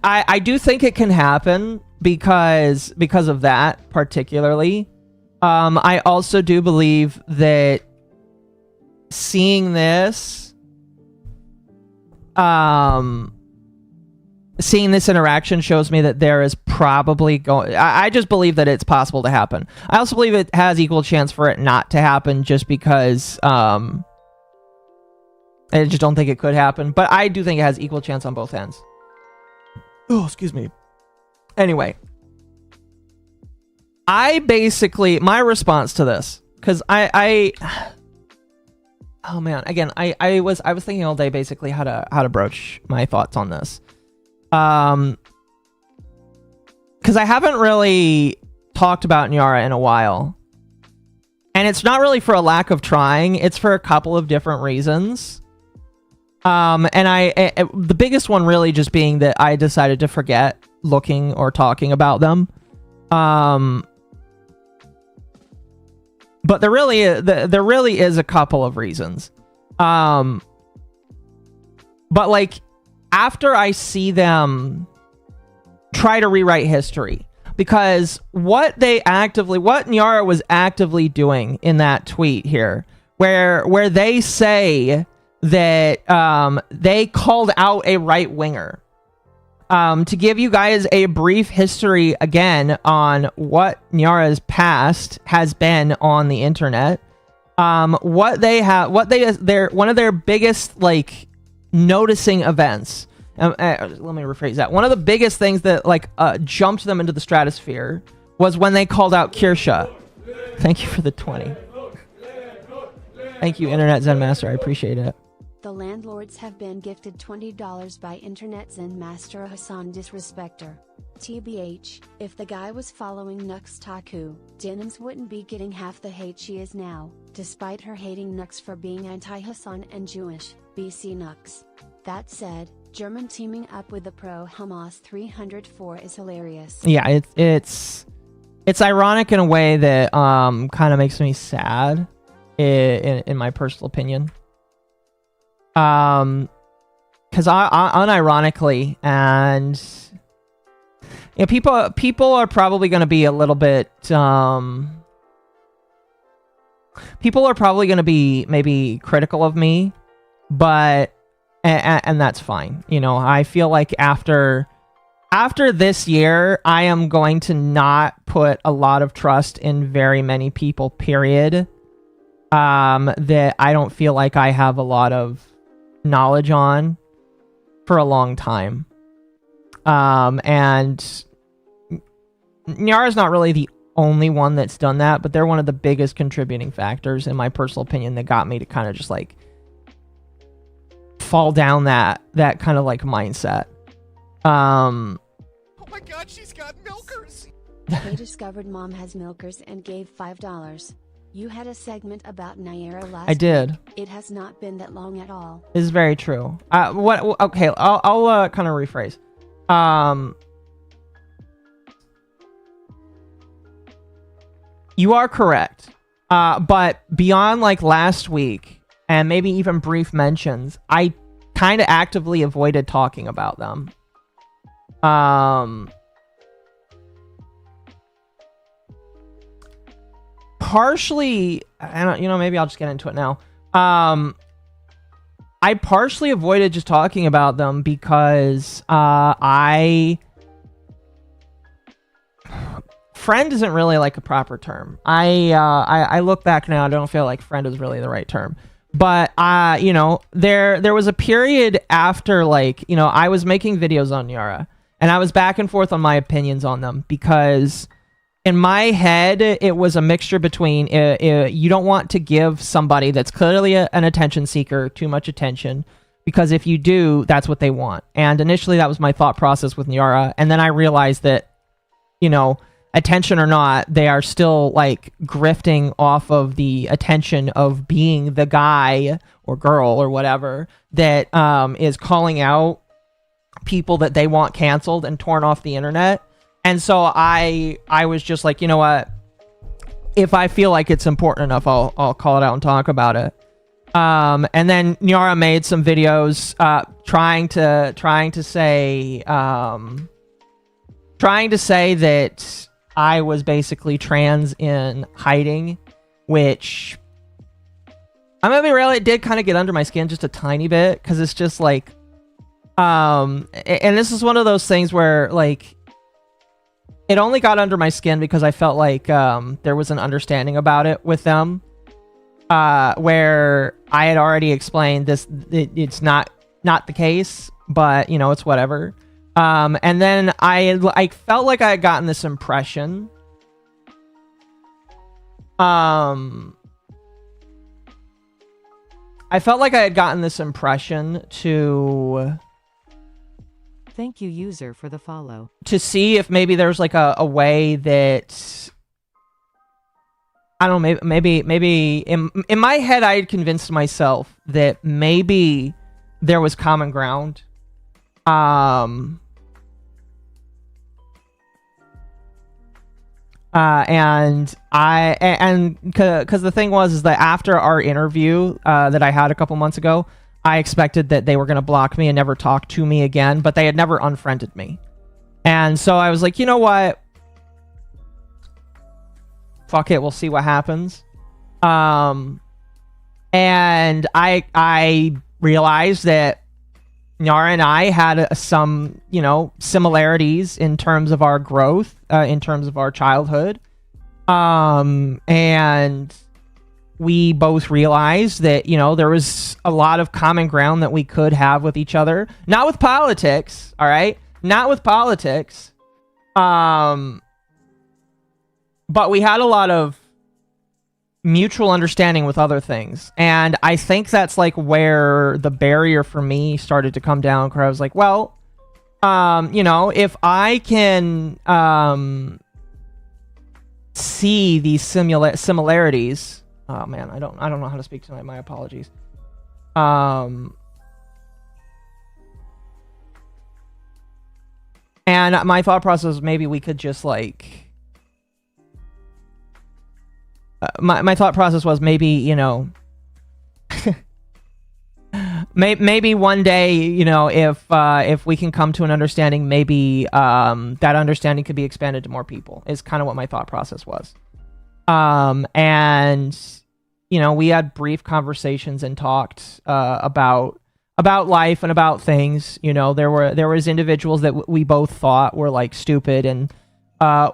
Speaker 3: I do think it can happen because of that particularly. I also do believe that seeing this seeing this interaction shows me that there is probably going... I just believe that it's possible to happen. I also believe it has equal chance for it not to happen just because... I just don't think it could happen. But I do think it has equal chance on both ends. Oh, excuse me. Anyway. I basically... My response to this... Because oh man, again, I was thinking all day basically how to broach my thoughts on this. Because I haven't really talked about Nyara in a while. And it's not really for a lack of trying, it's for a couple of different reasons. And the biggest one really just being that I decided to forget looking or talking about them. But there really is a couple of reasons. But like, after I see them try to rewrite history, because what Nyara was actively doing in that tweet here, where they say that they called out a right-winger. To give you guys a brief history again on what Nyara's past has been on the internet. One of their biggest like noticing events. Let me rephrase that. One of the biggest things that like jumped them into the stratosphere was when they called out Kirsha. Thank you for the 20. Thank you, Internet Zen Master. I appreciate it.
Speaker 5: The landlords have been gifted $20 by Internet Zen Master Hassan Disrespecter. TBH, if the guy was following Nux Taku, Denims wouldn't be getting half the hate she is now, despite her hating Nux for being anti-Hassan and Jewish, BC Nux. That said, German teaming up with the pro-Hamas 304 is hilarious.
Speaker 3: Yeah, it's ironic in a way that kind of makes me sad, in my personal opinion. Because unironically, and you know, people are probably going to be a little bit people are probably going to be maybe critical of me, but and that's fine. You know, I feel like after this year, I am going to not put a lot of trust in very many people, period. That I don't feel like I have a lot of knowledge on for a long time. And Nyara's not really the only one that's done that, but they're one of the biggest contributing factors, in my personal opinion, that got me to kind of just like fall down that kind of like mindset.
Speaker 4: Oh my god, she's got milkers!
Speaker 5: They discovered mom has milkers and gave $5. You had a segment about Nyara last
Speaker 3: I did.
Speaker 5: week. It has not been that long at all.
Speaker 3: This is very true. Okay, I'll kind of rephrase. You are correct. But beyond like last week and maybe even brief mentions, I kind of actively avoided talking about them. Partially, maybe I'll just get into it now. I partially avoided just talking about them because friend isn't really like a proper term. I look back now, I don't feel like friend is really the right term. But there was a period after, like, I was making videos on Nyara, and I was back and forth on my opinions on them because in my head, it was a mixture between you don't want to give somebody that's clearly an attention seeker too much attention, because if you do, that's what they want. And initially, that was my thought process with Nyara. And then I realized that, attention or not, they are still like grifting off of the attention of being the guy or girl or whatever that is calling out people that they want canceled and torn off the internet. And so I was just like, you know what? If I feel like it's important enough, I'll call it out and talk about it. And then Nyara made some videos trying to say that I was basically trans in hiding, which I'm gonna be real, it did kind of get under my skin just a tiny bit, because it's just like, And this is one of those things where, like, it only got under my skin because I felt like there was an understanding about it with them, where I had already explained this. It's not the case, but you know, it's whatever. And then I felt like I had gotten this impression. I felt like I had gotten this impression to...
Speaker 6: Thank you, user, for the follow.
Speaker 3: To see if maybe there's like a way that... I don't know, maybe in my head I had convinced myself that maybe there was common ground. And because the thing was is that after our interview that I had a couple months ago, I expected that they were going to block me and never talk to me again, but they had never unfriended me. And so I was like, you know what? Fuck it, we'll see what happens. And I realized that Nyara and I had some, you know, similarities in terms of our growth, in terms of our childhood. And we both realized that, you know, there was a lot of common ground that we could have with each other. Not with politics, all right? Not with politics. But we had a lot of mutual understanding with other things. And I think that's like where the barrier for me started to come down, where I was like, well, you know, if I can see these similarities. Oh man, I don't know how to speak tonight. My apologies. And my thought process was maybe we could just like my thought process was maybe, you know, maybe one day, you know, if we can come to an understanding, maybe that understanding could be expanded to more people, is kind of what my thought process was. And you know, we had brief conversations and talked about life and about things. You know, there was individuals that we both thought were like stupid and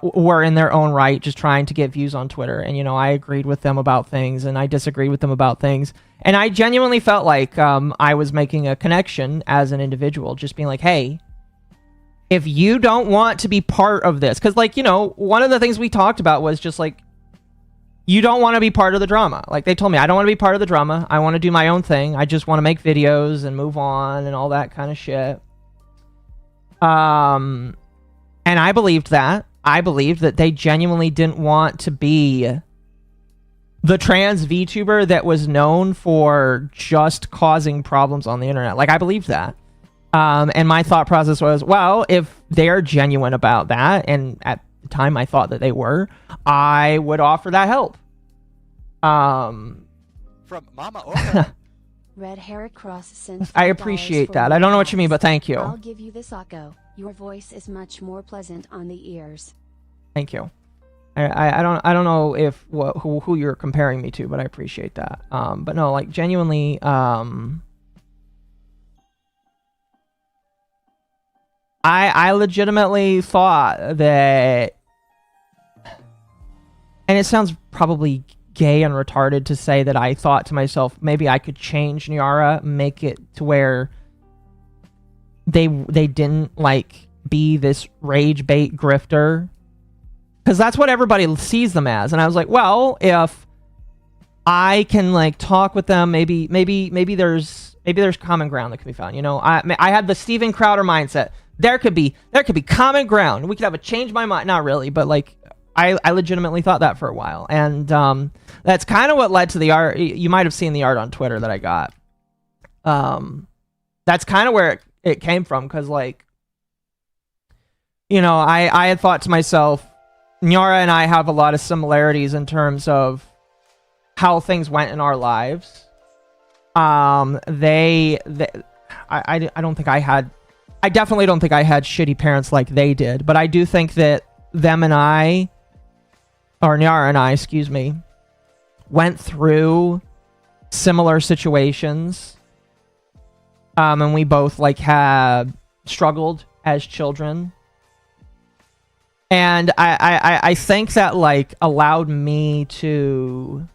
Speaker 3: were in their own right just trying to get views on Twitter. And, you know, I agreed with them about things and I disagreed with them about things. And I genuinely felt like I was making a connection as an individual, just being like, hey, if you don't want to be part of this, because, like, you know, one of the things we talked about was just like, you don't want to be part of the drama. Like, they told me, I don't want to be part of the drama. I want to do my own thing. I just want to make videos and move on and all that kind of shit. And I believed that. I believed that they genuinely didn't want to be the trans VTuber that was known for just causing problems on the internet. Like, I believed that. And my thought process was, well, if they're genuine about that, and at the time I thought that they were, I would offer that help.
Speaker 4: From Mama Orca.
Speaker 5: Red Hair Cross sent
Speaker 3: I
Speaker 5: $5
Speaker 3: appreciate
Speaker 5: for
Speaker 3: that.
Speaker 5: more
Speaker 3: I don't know what you mean,
Speaker 5: hats.
Speaker 3: but thank you.
Speaker 5: I'll give you this, Akko. Your voice is much more pleasant on the ears.
Speaker 3: Thank you. I don't know if who you're comparing me to, but I appreciate that. But no, like, genuinely, I legitimately thought that, and it sounds probably gay and retarded to say that I thought to myself, maybe I could change Nyara, make it to where they didn't like be this rage bait grifter, because that's what everybody sees them as. And I was like, well, if I can like talk with them, maybe there's common ground that can be found. You know, I had the Steven Crowder mindset. There could be common ground. We could have a change my mind. Not really, but like I legitimately thought that for a while. And that's kind of what led to the art. You might have seen the art on Twitter that I got. That's kind of where it came from, because, like, you know, I had thought to myself, Nyara and I have a lot of similarities in terms of how things went in our lives. I don't think I definitely don't think I had shitty parents like they did, but I do think that Nyara and I, excuse me, went through similar situations. And we both like had struggled as children. And I think that like allowed me to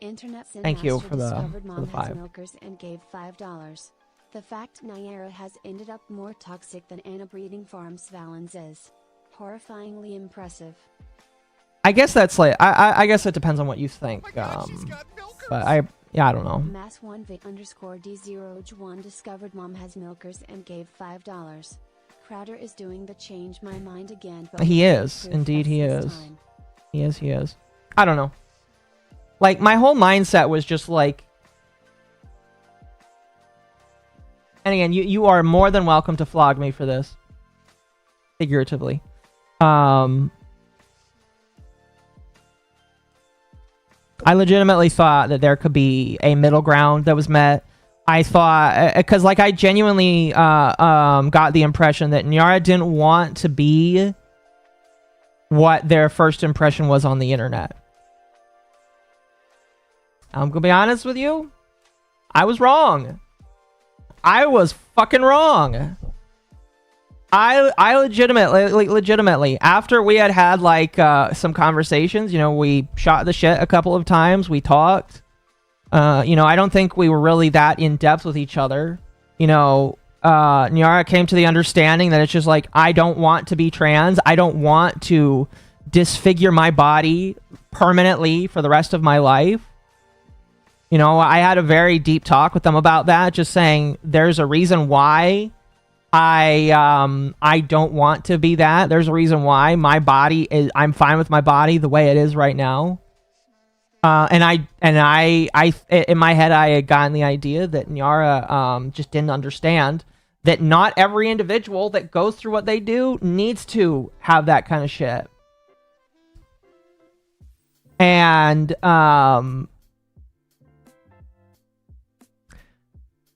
Speaker 5: Internet
Speaker 3: thank you
Speaker 5: Master
Speaker 3: for the
Speaker 5: discovered Mom has
Speaker 3: 5.
Speaker 5: milkers and gave $5. The fact Nyara has ended up more toxic than Anna breeding farms Valens is horrifyingly impressive.
Speaker 3: I guess that's like I guess it depends on what you think. But I don't know.
Speaker 5: Mass1v_D0J1 discovered Mom has milkers and gave $5. Crowder is doing the change my mind again. But
Speaker 3: He is. Indeed he is. He is. I don't know. Like, my whole mindset was just like... And again, you are more than welcome to flog me for this. Figuratively. I legitimately thought that there could be a middle ground that was met. I thought... Because, like, I genuinely got the impression that Nyara didn't want to be what their first impression was on the internet. I'm gonna be honest with you. I was wrong. I was fucking wrong. I legitimately, after we had like some conversations, you know, we shot the shit a couple of times. We talked. You know, I don't think we were really that in depth with each other. You know, Nyara came to the understanding that it's just like, I don't want to be trans. I don't want to disfigure my body permanently for the rest of my life. You know, I had a very deep talk with them about that, just saying there's a reason why I don't want to be that. There's a reason why my body is, I'm fine with my body the way it is right now. And I in my head, I had gotten the idea that Nyara just didn't understand that not every individual that goes through what they do needs to have that kind of shit. And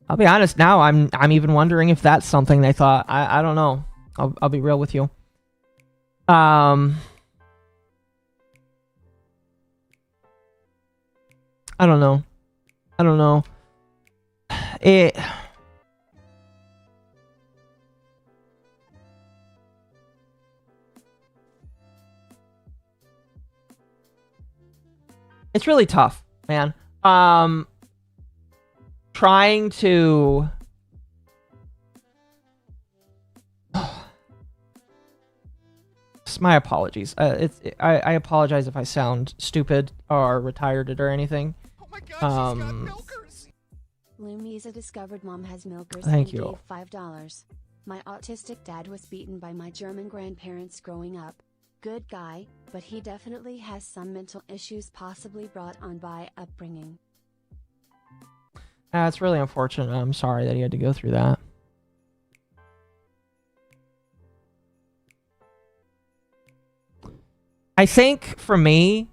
Speaker 3: I'll be honest now, I'm even wondering if that's something they thought. I don't know. I'll be real with you. I don't know. It's really tough, man. Trying to... My apologies. I apologize if I sound stupid or retarded or anything.
Speaker 4: Oh my god, she's got milkers!
Speaker 5: Lumisa discovered Mom has milkers
Speaker 3: Thank
Speaker 5: and
Speaker 3: you.
Speaker 5: gave $5. My autistic dad was beaten by my German grandparents growing up. Good guy, but he definitely has some mental issues possibly brought on by upbringing.
Speaker 3: It's really unfortunate. I'm sorry that he had to go through that. I think for me,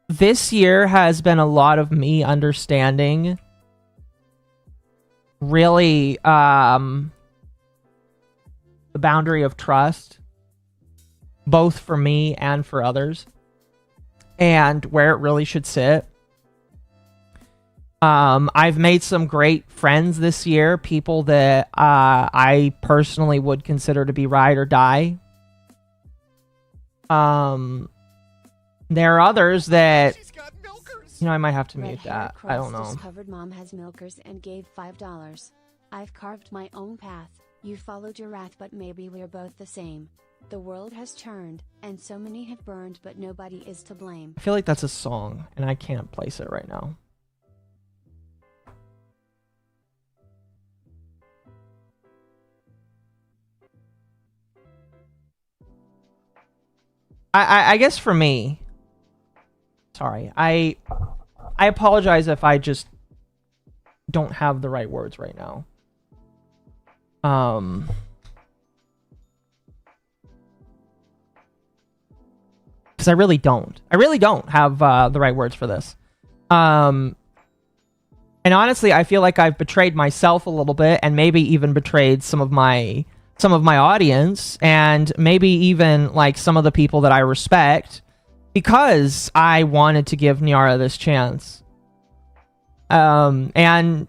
Speaker 3: this year has been a lot of me understanding really the boundary of trust, both for me and for others, and where it really should sit. I've made some great friends this year, people that I personally would consider to be ride or die. There are others that, you know, I might have to mute that. I don't know.
Speaker 5: Discovered Mom has milkers and gave $5. I've carved my own path. You followed your wrath, but maybe we're both the same. The world has turned, and so many have burned, but nobody is to blame.
Speaker 3: I feel like that's a song, and I can't place it right now. I guess for me, sorry, I apologize if I just don't have the right words right now. Because I really don't have the right words for this. And honestly, I feel like I've betrayed myself a little bit, and maybe even betrayed some of my audience, and maybe even like some of the people that I respect, because I wanted to give Nyara this chance. And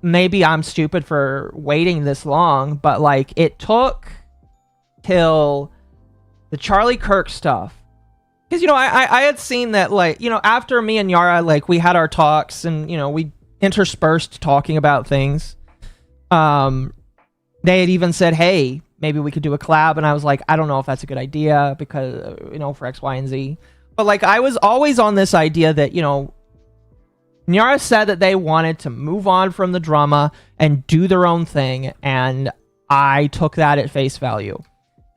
Speaker 3: maybe I'm stupid for waiting this long, but like it took till the Charlie Kirk stuff. Because, you know, I had seen that, like, you know, after me and Nyara, like, we had our talks and, you know, we interspersed talking about things. They had even said, hey, maybe we could do a collab. And I was like, I don't know if that's a good idea because, you know, for X, Y, and Z. But, like, I was always on this idea that, you know, Nyara said that they wanted to move on from the drama and do their own thing. And I took that at face value.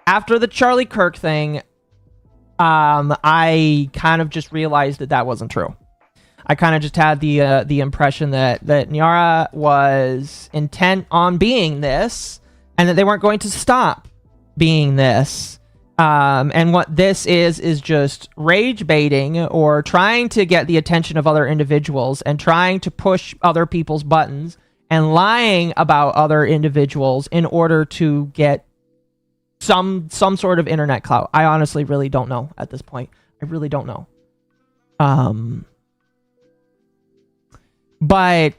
Speaker 3: After the Charlie Kirk thing, I kind of just realized that that wasn't true. I kind of just had the impression that Nyara was intent on being this, and that they weren't going to stop being this. And what this is just rage baiting or trying to get the attention of other individuals and trying to push other people's buttons and lying about other individuals in order to get some sort of internet clout. I honestly really don't know at this point. I really don't know. But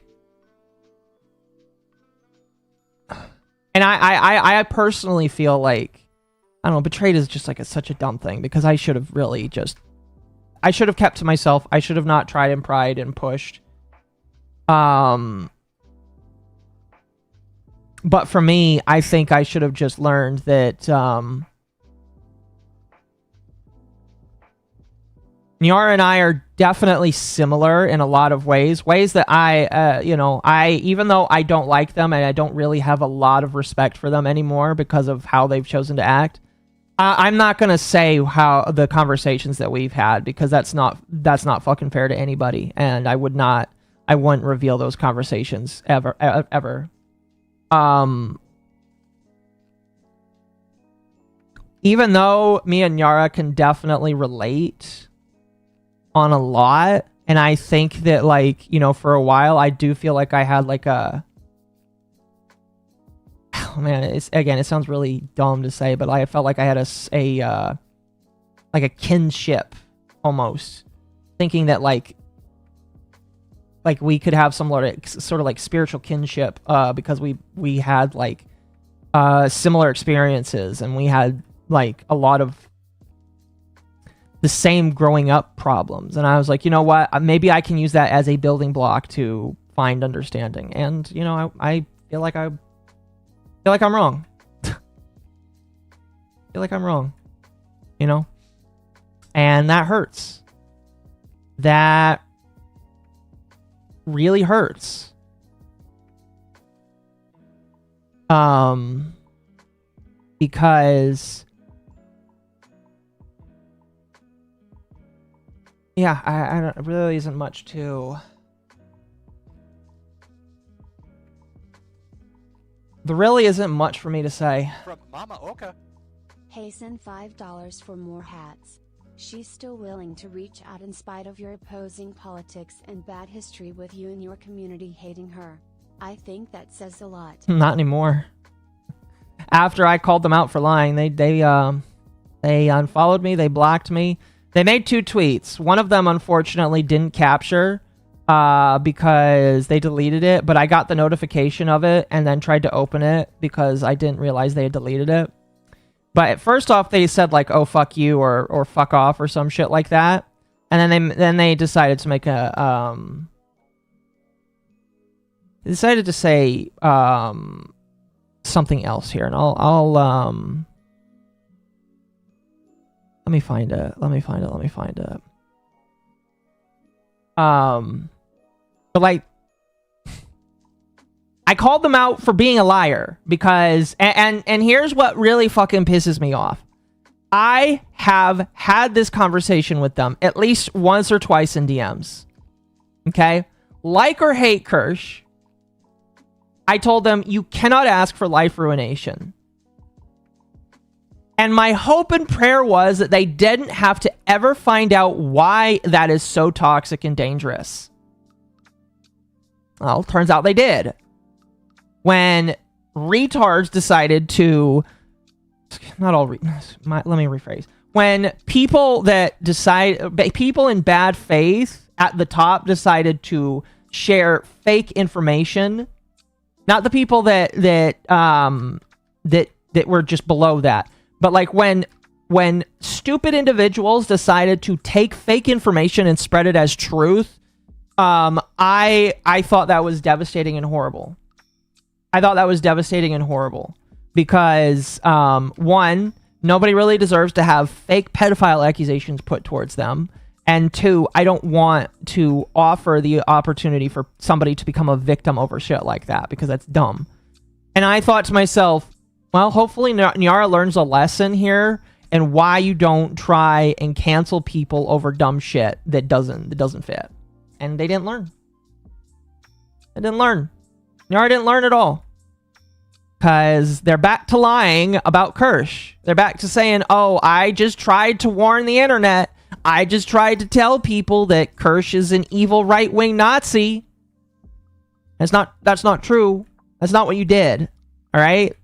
Speaker 3: and I personally feel like, I don't know, betrayed is just like such a dumb thing, because I should have really I should have kept to myself. I should have not tried and pried and pushed. But for me, I think I should have just learned that Nyara and I are definitely similar in a lot of ways. Ways that even though I don't like them and I don't really have a lot of respect for them anymore because of how they've chosen to act, I'm not going to say how the conversations that we've had, because that's not fucking fair to anybody. And I wouldn't reveal those conversations ever. Even though me and Nyara can definitely relate on a lot, and I think that, like, you know, for a while I do feel like I had like a, oh man, it sounds really dumb to say, but I felt like I had like a kinship almost, thinking that like we could have some sort of like spiritual kinship, because we had like similar experiences, and we had like a lot of the same growing up problems. And I was like, you know what, maybe I can use that as a building block to find understanding. And, you know, I feel like I'm wrong. Feel like I'm wrong, you know, and that hurts. That really hurts. Because yeah, I don't, really isn't much to. There really isn't much for me to say.
Speaker 4: From Mama Oka.
Speaker 5: Hey, send $5 for more hats. She's still willing to reach out in spite of your opposing politics and bad history with you and your community hating her. I think that says a lot.
Speaker 3: Not anymore. After I called them out for lying, they unfollowed me, they blocked me. They made 2 tweets. One of them, unfortunately, didn't capture because they deleted it, but I got the notification of it and then tried to open it because I didn't realize they had deleted it. But first off, they said like, "Oh, fuck you," or "fuck off," or some shit like that. And then they decided to make a they decided to say something else here, and I'll let me find it. But like, I called them out for being a liar because, and here's what really fucking pisses me off. I have had this conversation with them at least once or twice in DMs. Okay? Like or hate Kirsch, I told them you cannot ask for life ruination. And my hope and prayer was that they didn't have to ever find out why that is so toxic and dangerous. Well, turns out they did. When retards decided to... let me rephrase. when people people in bad faith at the top decided to share fake information, not the people that were just below that, but like when stupid individuals decided to take fake information and spread it as truth, I thought that was devastating and horrible. I thought that was devastating and horrible because, one, nobody really deserves to have fake pedophile accusations put towards them. And two, I don't want to offer the opportunity for somebody to become a victim over shit like that because that's dumb. And I thought to myself, well, hopefully Nyara learns a lesson here and why you don't try and cancel people over dumb shit that doesn't fit. And they didn't learn. They didn't learn. Nyara didn't learn at all. Because they're back to lying about Kirsch. They're back to saying, oh, I just tried to warn the internet. I just tried to tell people that Kirsch is an evil right-wing Nazi. That's not true. That's not what you did. All right?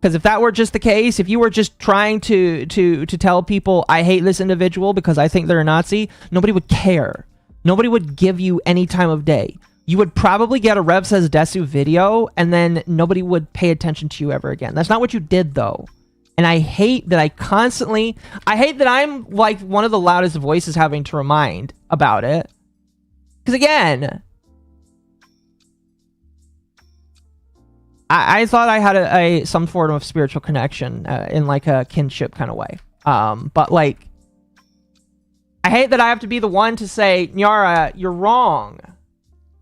Speaker 3: Because if that were just the case, if you were just trying to tell people, I hate this individual because I think they're a Nazi, nobody would care. Nobody would give you any time of day. You would probably get a Rev Says Desu video, and then nobody would pay attention to you ever again. That's not what you did, though. And I hate that I hate that I'm like one of the loudest voices having to remind about it. Because again, I thought I had some form of spiritual connection in like a kinship kind of way. But like, I hate that I have to be the one to say, Nyara, you're wrong.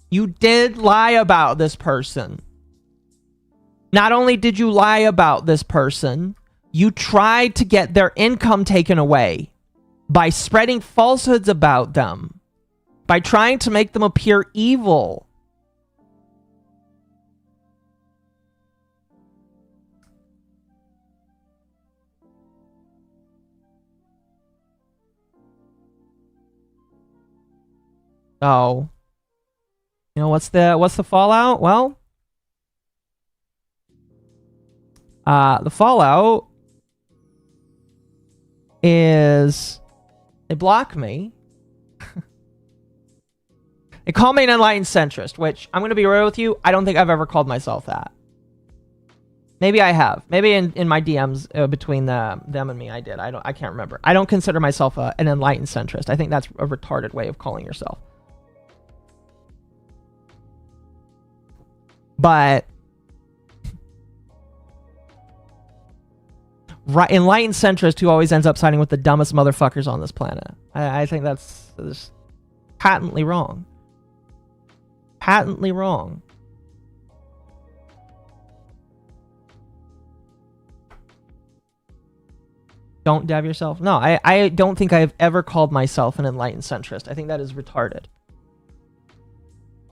Speaker 3: You did lie about this person. Not only did you lie about this person, you tried to get their income taken away by spreading falsehoods about them, by trying to make them appear evil. Oh. You know, what's the fallout? Well, the fallout is they block me. They call me an enlightened centrist, which I'm going to be real with you. I don't think I've ever called myself that. Maybe I have. Maybe in my DMs between them and me, I did. I can't remember. I don't consider myself an enlightened centrist. I think that's a retarded way of calling yourself. But enlightened centrist who always ends up siding with the dumbest motherfuckers on this planet. I think that's patently wrong. Patently wrong. Don't dab yourself. No, I don't think I've ever called myself an enlightened centrist. I think that is retarded.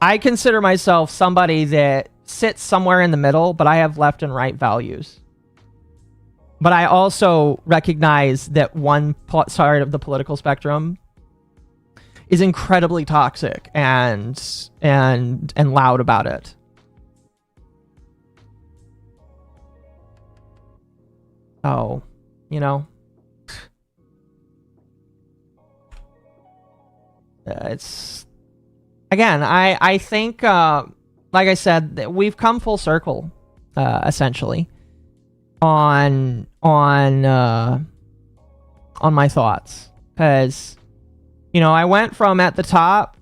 Speaker 3: I consider myself somebody that sits somewhere in the middle, but I have left and right values. But I also recognize that one side of the political spectrum is incredibly toxic and loud about it. Oh, you know, it's again. I think, like I said, that we've come full circle, essentially, on my thoughts, because, you know, I went from at the top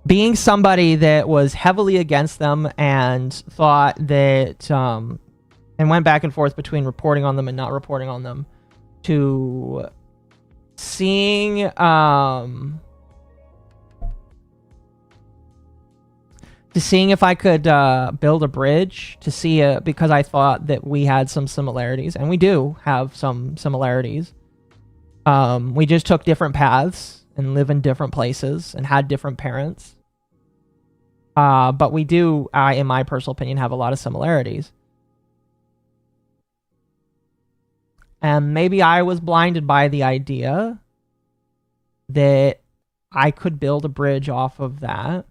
Speaker 3: being somebody that was heavily against them and thought that, and went back and forth between reporting on them and not reporting on them, to seeing, if I could build a bridge to see it, because I thought that we had some similarities, and we do have some similarities. We just took different paths and live in different places and had different parents. But we do, in my personal opinion, have a lot of similarities. And maybe I was blinded by the idea that I could build a bridge off of that.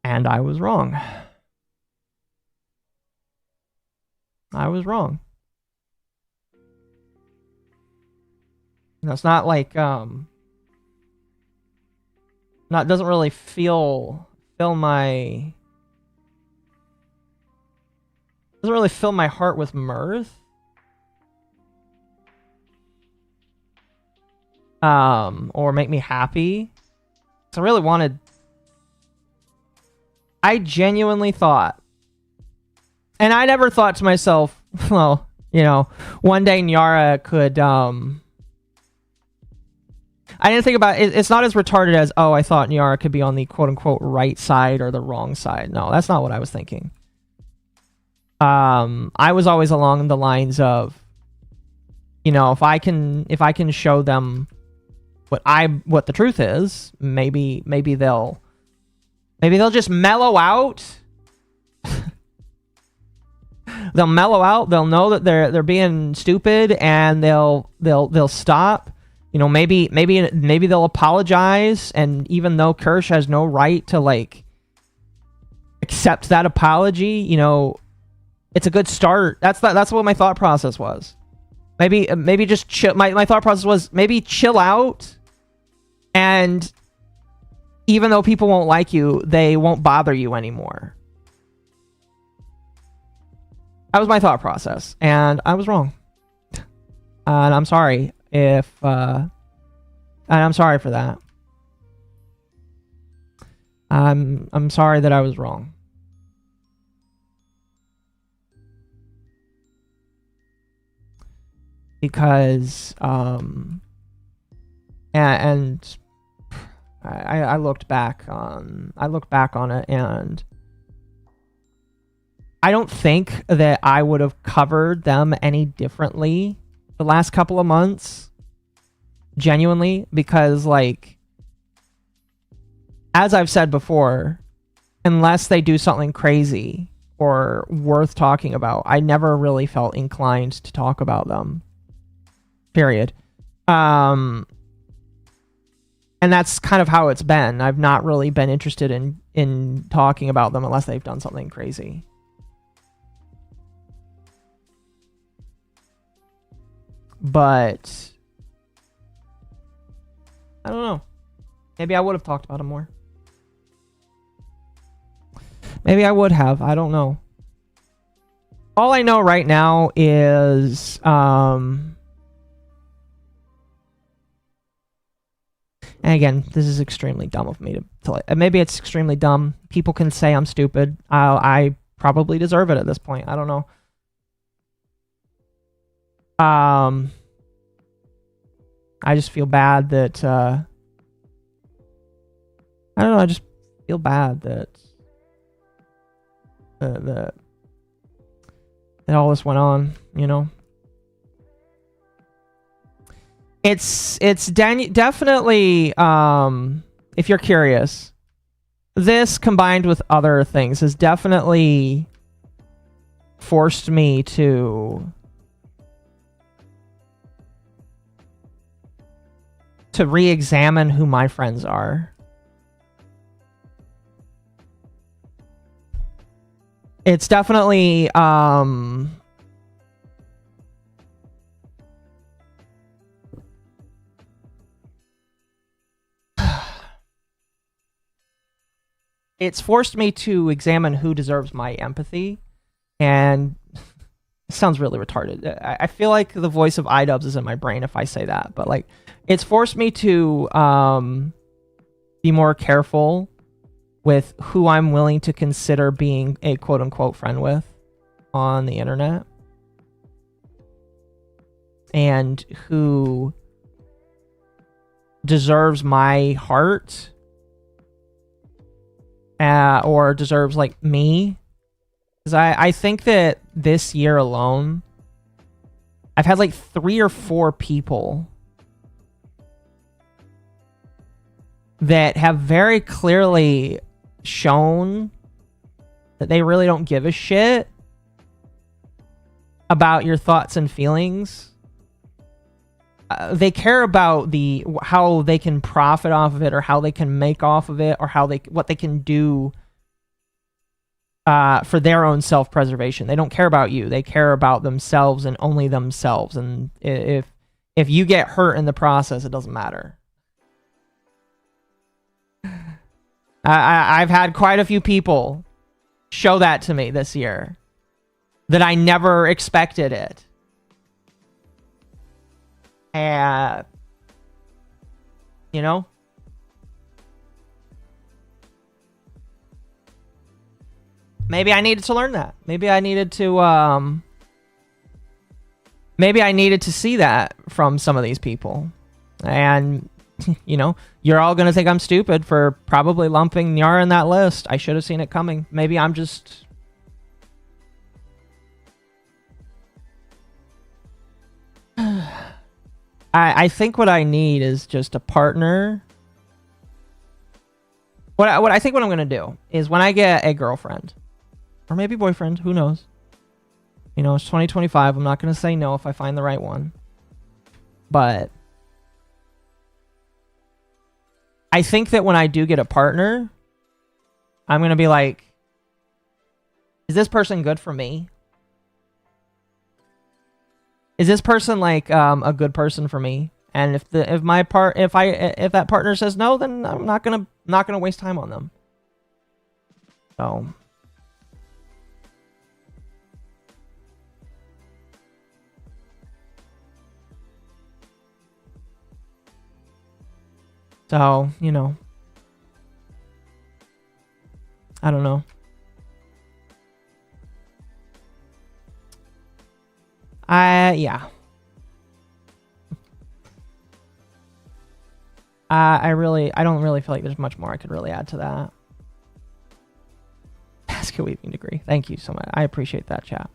Speaker 3: And I was wrong. I was wrong. It's not like not doesn't really fill my doesn't really fill my heart with mirth. Or make me happy. So I genuinely thought, and I never thought to myself, well, you know, one day Nyara could, I didn't think about it. It's not as retarded as, oh, I thought Nyara could be on the quote-unquote right side or the wrong side. No, that's not what I was thinking. I was always along the lines of, you know, if I can show them what the truth is, maybe they'll just mellow out. They'll mellow out. They'll know that they're being stupid, and they'll stop. You know, maybe they'll apologize, and even though Kirsch has no right to like accept that apology, you know, it's a good start. That's what my thought process was. Maybe just chill. My thought process was maybe chill out, and even though people won't like you, they won't bother you anymore. That was my thought process, and I was wrong. And I'm sorry if and I'm sorry for that. I'm sorry that I was wrong. Because and I looked back on it, and I don't think that I would have covered them any differently the last couple of months, genuinely, because like, as I've said before, unless they do something crazy or worth talking about, I never really felt inclined to talk about them. Period. And that's kind of how it's been. I've not really been interested in talking about them unless they've done something crazy. But I don't know. Maybe I would have talked about them more. Maybe I would have. I don't know. All I know right now is and again, this is extremely dumb of me to maybe it's extremely dumb. People can say I'm stupid. I probably deserve it at this point. I don't know. I just feel bad that I don't know, I just feel bad that that all this went on, you know. It's definitely if you're curious, this combined with other things has definitely forced me to re-examine who my friends are. It's definitely it's forced me to examine who deserves my empathy, and it sounds really retarded. I feel like the voice of iDubbbz is in my brain if I say that, but like, it's forced me to be more careful with who I'm willing to consider being a quote-unquote friend with on the internet, and who deserves my heart or deserves like me. Because I think that this year alone, I've had like 3 or 4 people that have very clearly shown that they really don't give a shit about your thoughts and feelings. They care about how they can profit off of it, or how they can make off of it, or what they can do for their own self-preservation. They don't care about you. They care about themselves and only themselves. And if if you get hurt in the process, it doesn't matter. I've had quite a few people show that to me this year, that I never expected it. And, you know, maybe I needed to learn that. Maybe I needed to see that from some of these people. And, you know, you're all going to think I'm stupid for probably lumping Nyara in that list. I should have seen it coming. Maybe I'm just... I think what I need is just a partner. What I think what I'm going to do is when I get a girlfriend, or maybe boyfriend, who knows? You know, it's 2025. I'm not going to say no if I find the right one. But I think that when I do get a partner, I'm going to be like, is this person good for me? Is this person like a good person for me? And if that partner says no, then I'm not gonna waste time on them. So, you know, I don't know. Yeah. I don't really feel like there's much more I could really add to that. Basket weaving degree. Thank you so much. I appreciate that, chat.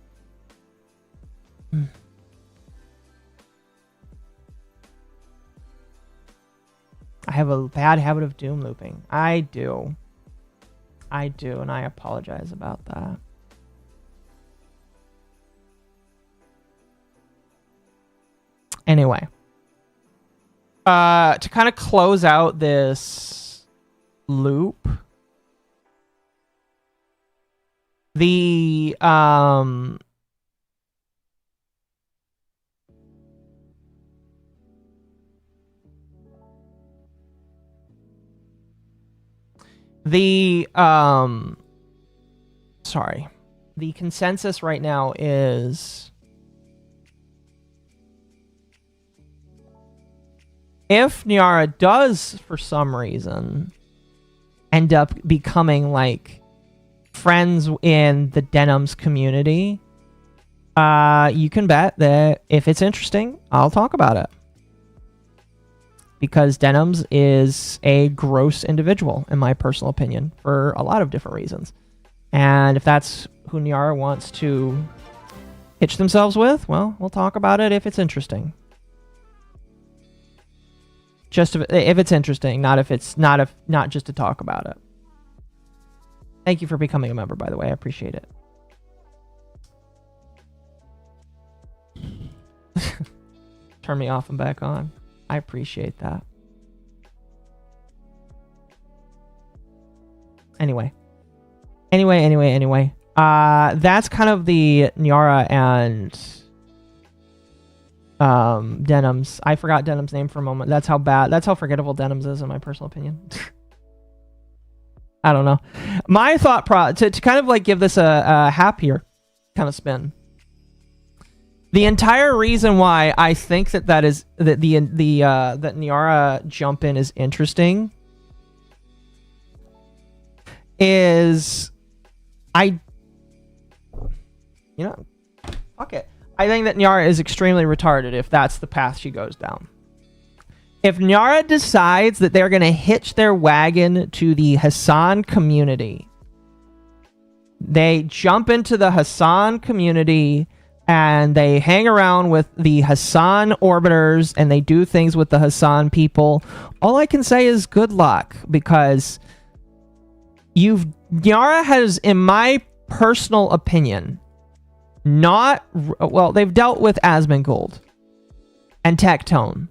Speaker 3: I have a bad habit of doom looping. I do, and I apologize about that. Anyway, to kind of close out this loop, the sorry, the consensus right now is, if Nyara does, for some reason, end up becoming, like, friends in the Denims community, you can bet that if it's interesting, I'll talk about it. Because Denims is a gross individual, in my personal opinion, for a lot of different reasons. And if that's who Nyara wants to hitch themselves with, well, we'll talk about it if it's interesting. Just if it's interesting, not just to talk about it. Thank you for becoming a member, by the way. I appreciate it. Turn me off and back on. I appreciate that. Anyway. That's kind of the Nyara and Denims. I forgot Denim's name for a moment. That's how forgettable Denims is, in my personal opinion. I don't know. My thought to kind of like give this a happier kind of spin. The entire reason why I think that that Nyara jump in is interesting is fuck it. I think that Nyara is extremely retarded if that's the path she goes down. If Nyara decides that they're going to hitch their wagon to the Hassan community, they jump into the Hassan community and they hang around with the Hassan orbiters and they do things with the Hassan people, all I can say is good luck, because Nyara has, in my personal opinion, they've dealt with Asmongold and Tectone.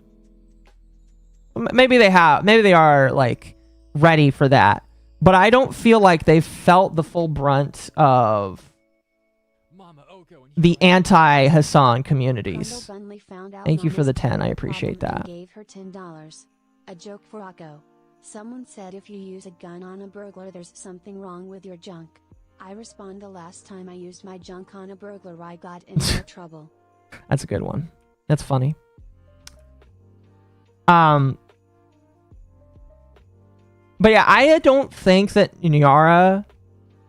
Speaker 3: Maybe they are like ready for that, but I don't feel like they've felt the full brunt of the anti-Hassan communities.
Speaker 5: Brundle Bunley found out
Speaker 3: Thank you for the
Speaker 5: Mama's
Speaker 3: 10. I
Speaker 5: got a
Speaker 3: appreciate
Speaker 5: problem and
Speaker 3: that.
Speaker 5: Gave her $10. A joke for Akko. Someone said if you use a gun on a burglar, there's something wrong with your junk. I respond, the last time I used my junk on a burglar, I got in more trouble.
Speaker 3: That's a good one. That's funny. But yeah, I don't think that Nyara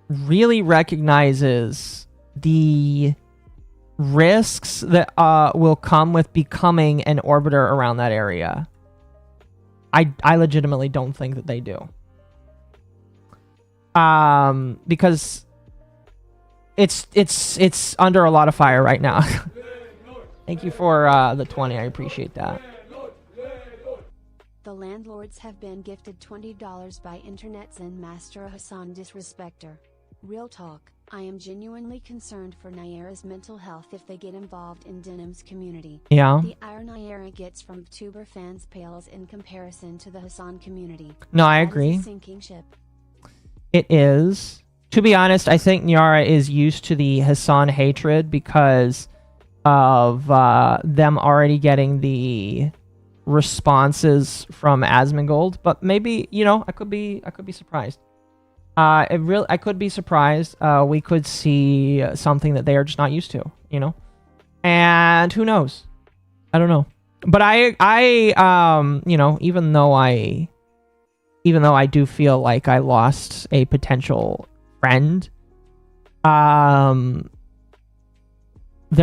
Speaker 3: really recognizes the risks that will come with becoming an orbiter around that area. I legitimately don't think that they do. Because it's under a lot of fire right now. Thank you for the 20. I appreciate that.
Speaker 5: The landlords have been gifted $20 by Internet Zen Master Hassan Disrespecter. Real talk, I am genuinely concerned for Nyara's mental health if they get involved in Denim's community.
Speaker 3: Yeah.
Speaker 5: The ire Nyara gets from tuber fans pales in comparison to the Hassan community.
Speaker 3: No, I
Speaker 5: That is a
Speaker 3: agree.
Speaker 5: sinking ship.
Speaker 3: It is. To be honest, I think Nyara is used to the Hassan hatred because of them already getting the responses from Asmongold, but maybe, you know, I could be surprised. I could be surprised. We could see something that they are just not used to, you know, and who knows? I don't know. But you know, even though I do feel like I lost a potential friend, their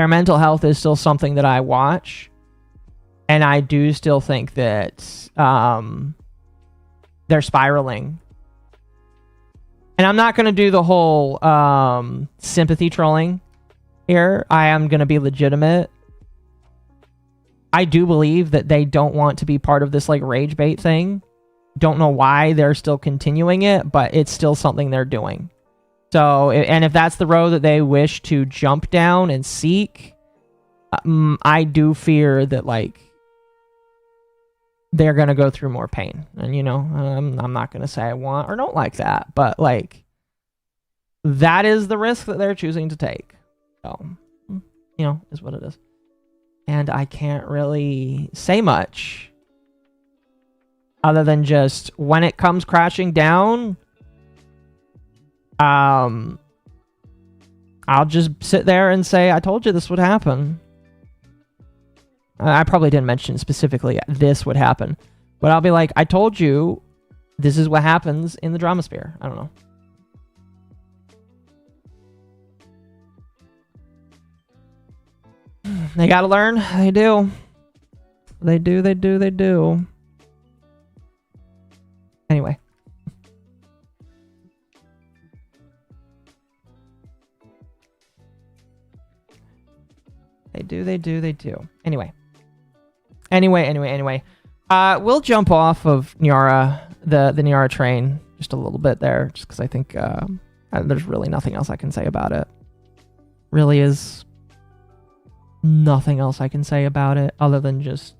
Speaker 3: mental health is still something that I watch. And I do still think that they're spiraling. And I'm not going to do the whole sympathy trolling here. I am going to be legitimate. I do believe that they don't want to be part of this like rage bait thing. Don't know why they're still continuing it, but it's still something they're doing. So, and if that's the road that they wish to jump down and seek, I do fear that like they're going to go through more pain. And, you know, I'm not going to say I want or don't like that, but like that is the risk that they're choosing to take. So, you know, is what it is. And I can't really say much other than just when it comes crashing down, I'll just sit there and say, I told you this would happen. I probably didn't mention specifically this would happen, but I'll be like, I told you this is what happens in the drama sphere. I don't know. They gotta learn. They do. They do. Anyway. They do. Anyway. We'll jump off of Nyara, the Nyara train just a little bit there, just because I think there's really nothing else I can say about it. Really is nothing else I can say about it other than just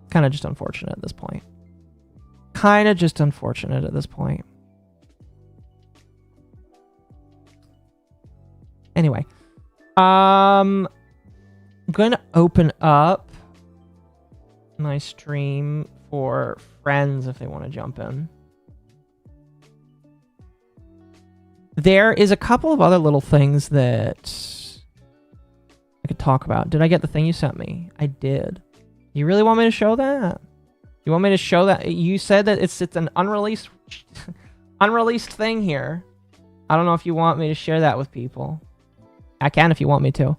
Speaker 3: kind of just unfortunate at this point. Anyway. I'm going to open up my stream for friends if they want to jump in. There is a couple of other little things that I could talk about. Did I get the thing you sent me? I did. You really want me to show that? You want me to show that? You said that it's an unreleased thing here. I don't know if you want me to share that with people. I can if you want me to.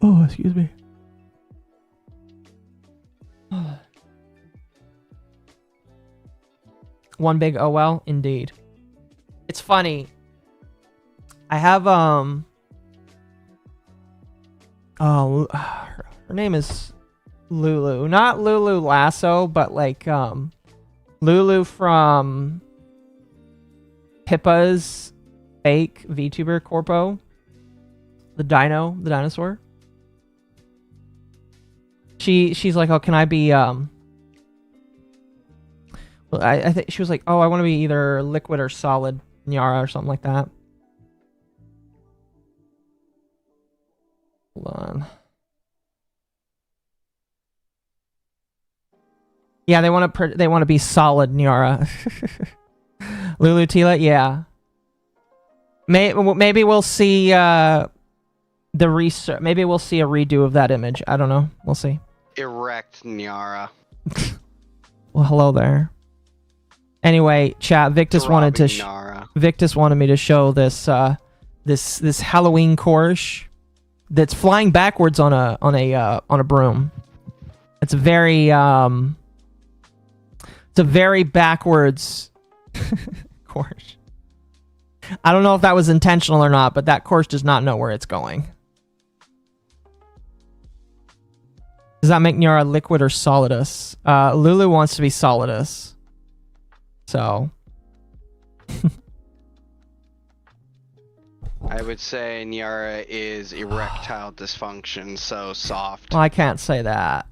Speaker 3: Oh, excuse me. One big oh well, indeed. It's funny. I have her name is Lulu. Not Lulu Lasso, but like Lulu from Pippa's fake VTuber Corpo. The dinosaur. She's like, oh, can I be well, I think she was like, oh, I want to be either liquid or solid Nyara or something like that. Hold on. Yeah, they want to be solid, Nyara. Lulu Tila, yeah. Maybe we'll see the research. Maybe we'll see a redo of that image. I don't know. We'll see.
Speaker 7: Erect Nyara.
Speaker 3: Well, hello there. Anyway, chat. Victus wanted me to show this this Halloween course that's flying backwards on a broom. It's a very backwards course. I don't know if that was intentional or not, but that course does not know where it's going. Does that make Nyara liquid or solidus? Lulu wants to be solidus. So.
Speaker 7: I would say Nyara is erectile dysfunction, so soft.
Speaker 3: Well, I can't say that.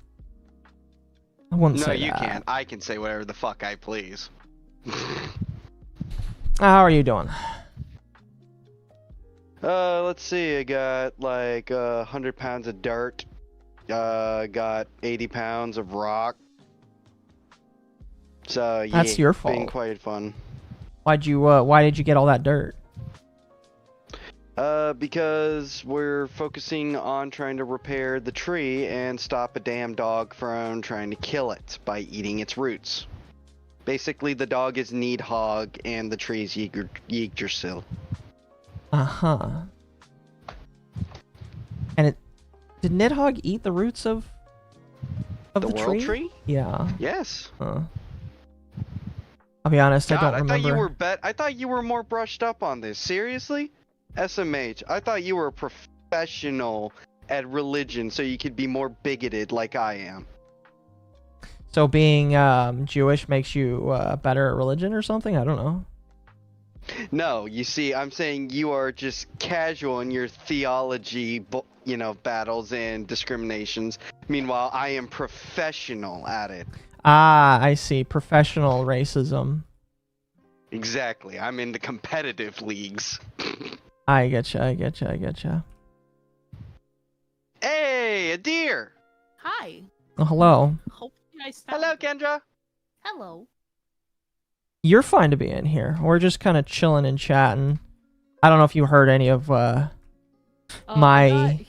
Speaker 3: I wouldn't say that.
Speaker 7: No, you can't. I can say whatever the fuck I please.
Speaker 3: How are you doing?
Speaker 7: Let's see. I got like 100 pounds of dirt. Got 80 pounds of rock. So yeah,
Speaker 3: that's your fault.
Speaker 7: Been quite fun.
Speaker 3: Why did you get all that dirt?
Speaker 7: Because we're focusing on trying to repair the tree and stop a damn dog from trying to kill it by eating its roots. Basically, the dog is Needhog and the tree is Yggdrasil.
Speaker 3: Uh-huh. And did Nidhogg eat the roots of the
Speaker 7: world tree?
Speaker 3: Yeah.
Speaker 7: Yes.
Speaker 3: I'll be honest,
Speaker 7: God,
Speaker 3: I don't remember.
Speaker 7: I thought you were more brushed up on this. Seriously? SMH, I thought you were a professional at religion, so you could be more bigoted like I am.
Speaker 3: So being Jewish makes you better at religion or something? I don't know.
Speaker 7: No, you see, I'm saying you are just casual in your theology, battles and discriminations. Meanwhile, I am professional at it.
Speaker 3: Ah, I see. Professional racism.
Speaker 7: Exactly. I'm in the competitive leagues.
Speaker 3: I getcha.
Speaker 7: Hey, a deer!
Speaker 8: Hi.
Speaker 3: Oh, hello.
Speaker 8: Hope you guys sound
Speaker 7: Hello, Kendra.
Speaker 8: Hello.
Speaker 3: You're fine to be in here. We're just kind of chilling and chatting. I don't know if you heard any of my...
Speaker 8: Oh,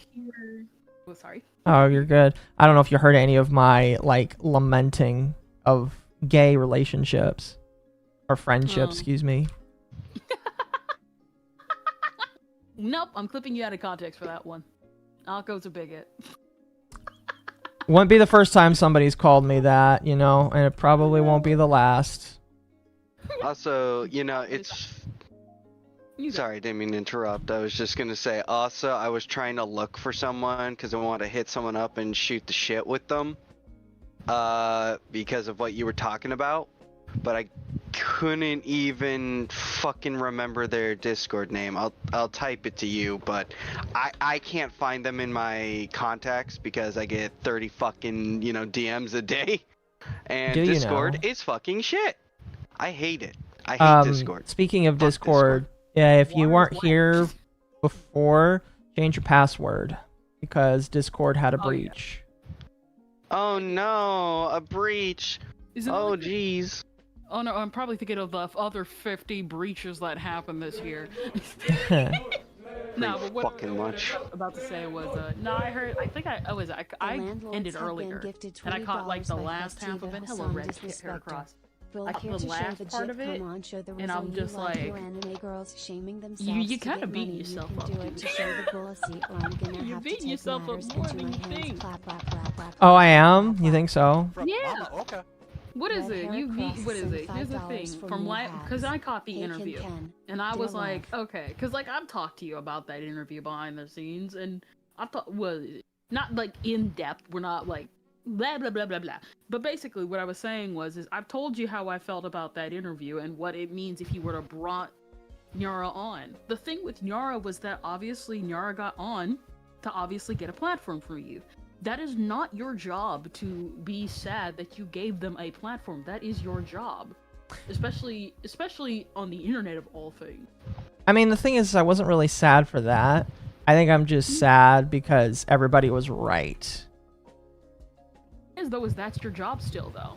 Speaker 8: sorry.
Speaker 3: Oh, you're good. I don't know if you heard any of my, like, lamenting of gay relationships. Or friendships, excuse me.
Speaker 8: Nope, I'm clipping you out of context for that one. Alco's a bigot.
Speaker 3: Won't be the first time somebody's called me that, and it probably won't be the last.
Speaker 7: Also, it's... Sorry, I didn't mean to interrupt. I was just gonna say, also, I was trying to look for someone because I wanted to hit someone up and shoot the shit with them. Because of what you were talking about. But I couldn't even fucking remember their Discord name. I'll type it to you, but I can't find them in my contacts because I get 30 fucking, DMs a day. And Discord is fucking shit. I hate it. I hate Discord.
Speaker 3: Speaking of Discord, yeah, if you weren't here before, change your password because Discord had a breach.
Speaker 7: Oh no, a breach. Oh jeez.
Speaker 8: Oh no, I'm probably thinking of the other 50 breaches that happened this year. No, but what
Speaker 7: fucking much.
Speaker 8: I was about to say was, no, I ended earlier, and I caught like the last half of it. Hello, Red Hair Cross. I caught the last part of it, and I'm just like, you kind of beat yourself up. You beat yourself up more than you think.
Speaker 3: Oh, I am? You think so?
Speaker 8: Yeah. Okay. What is it? What is it? Here's the thing. Because I caught the interview, and I was like, okay, because like I've talked to you about that interview behind the scenes, and I thought, well, not like in depth. We're not like blah blah blah blah blah. But basically, what I was saying was, I've told you how I felt about that interview and what it means if you were to brought Nyara on. The thing with Nyara was that obviously Nyara got on to obviously get a platform for you. That is not your job to be sad that you gave them a platform. That is your job. Especially on the internet of all things.
Speaker 3: I mean, the thing is, I wasn't really sad for that. I think I'm just sad because everybody was right.
Speaker 8: As though that's your job still, though.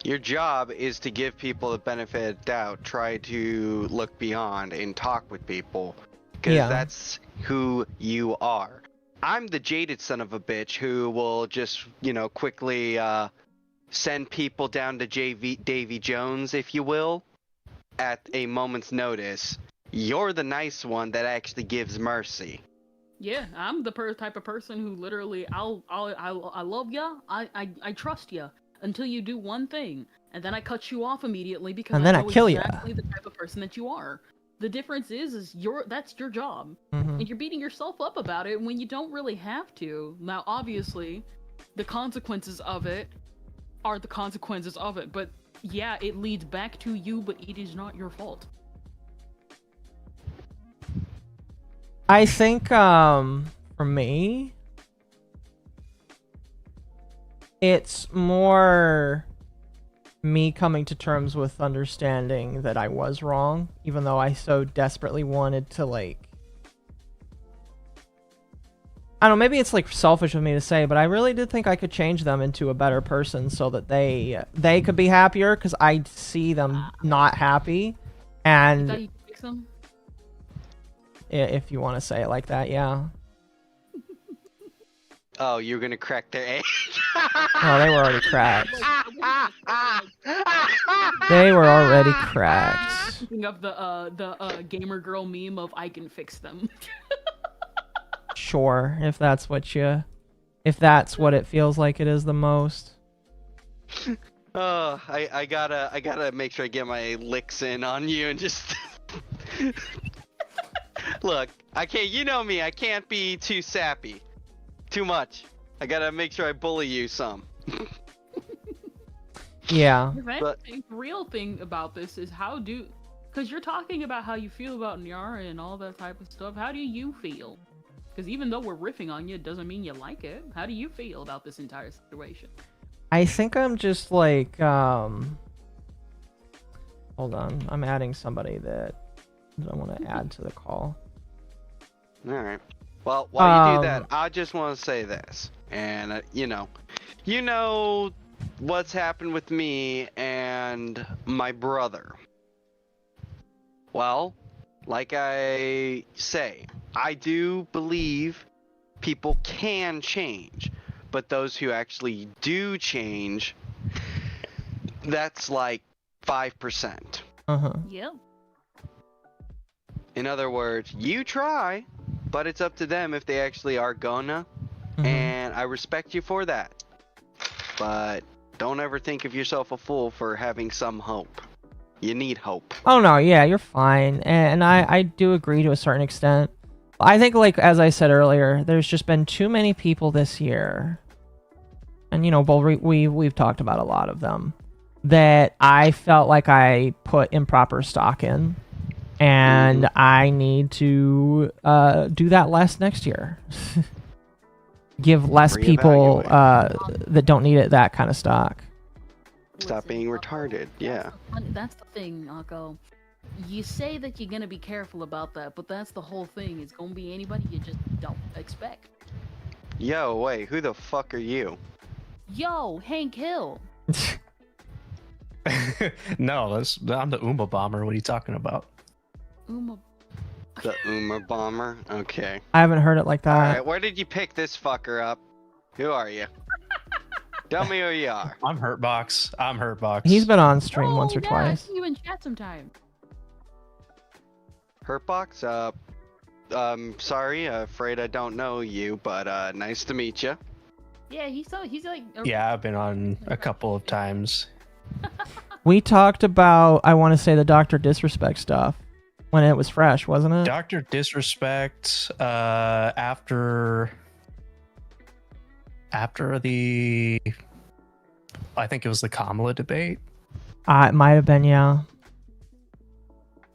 Speaker 7: Your job is to give people the benefit of doubt, try to look beyond and talk with people, because that's who you are. I'm the jaded son of a bitch who will just, quickly send people down to Davy Jones, if you will, at a moment's notice. You're the nice one that actually gives mercy.
Speaker 8: Yeah, I'm the type of person who literally, I love ya, I trust ya, until you do one thing, and then I cut you off immediately because
Speaker 3: and then
Speaker 8: I know
Speaker 3: I kill
Speaker 8: exactly the type of person that you are. The difference is that's your job, and you're beating yourself up about it when you don't really have to. Now, obviously, the consequences of it are the consequences of it, but yeah, it leads back to you, but it is not your fault.
Speaker 3: I think, for me, it's more me coming to terms with understanding that I was wrong, even though I so desperately wanted to, like, I don't know, maybe it's, like, selfish of me to say, but I really did think I could change them into a better person so that they could be happier, because I see them not happy, and...
Speaker 8: You thought you could fix them?
Speaker 3: If you want to say it like that, yeah.
Speaker 7: Oh, you're gonna crack their egg?
Speaker 3: Oh, they were already cracked. They were already cracked.
Speaker 8: Speaking of the gamer girl meme of I can fix them.
Speaker 3: Sure, if that's what it feels like it is the most.
Speaker 7: Oh, I gotta make sure I get my licks in on you and just look. I can't. You know me. I can't be too sappy. Too much. I gotta make sure I bully you some.
Speaker 3: Yeah.
Speaker 8: The real thing about this is because you're talking about how you feel about Nyara and all that type of stuff. How do you feel? Because even though we're riffing on you, it doesn't mean you like it. How do you feel about this entire situation?
Speaker 3: I think I'm just like, hold on. I'm adding somebody that I want to add to the call.
Speaker 7: All right. Well, while you do that, I just want to say this, and you know what's happened with me and my brother. Well, like I say, I do believe people can change, but those who actually do change, that's like 5%.
Speaker 8: Yep.
Speaker 7: In other words, you try, but it's up to them if they actually are gonna, and I respect you for that. But don't ever think of yourself a fool for having some hope. You need hope.
Speaker 3: Oh no, yeah, you're fine, and I do agree to a certain extent. I think, like, as I said earlier, there's just been too many people this year, and we've talked about a lot of them, that I felt like I put improper stock in. And I need to do that less next year. Give less people that don't need it that kind of stock.
Speaker 7: Stop being retarded, yeah.
Speaker 8: That's the thing, Akko. You say that you're going to be careful about that, but that's the whole thing. It's going to be anybody you just don't expect.
Speaker 7: Yo, wait, who the fuck are you?
Speaker 8: Yo, Hank Hill.
Speaker 9: No, I'm the Uma Bomber. What are you talking about?
Speaker 7: The Uma Bomber? Okay.
Speaker 3: I haven't heard it like that.
Speaker 7: Alright, where did you pick this fucker up? Who are you? Tell me who you are.
Speaker 9: I'm Hurtbox.
Speaker 3: He's been on stream once or twice.
Speaker 8: I see you in chat sometime.
Speaker 7: Hurtbox? Sorry, afraid I don't know you, but nice to meet you.
Speaker 8: Yeah, he's like...
Speaker 9: Yeah, I've been on a couple of times.
Speaker 3: We talked about, I want to say, the Dr. Disrespect stuff when it was fresh, wasn't it?
Speaker 9: Dr. Disrespect, after the, I think it was the Kamala debate.
Speaker 3: It might have been, yeah.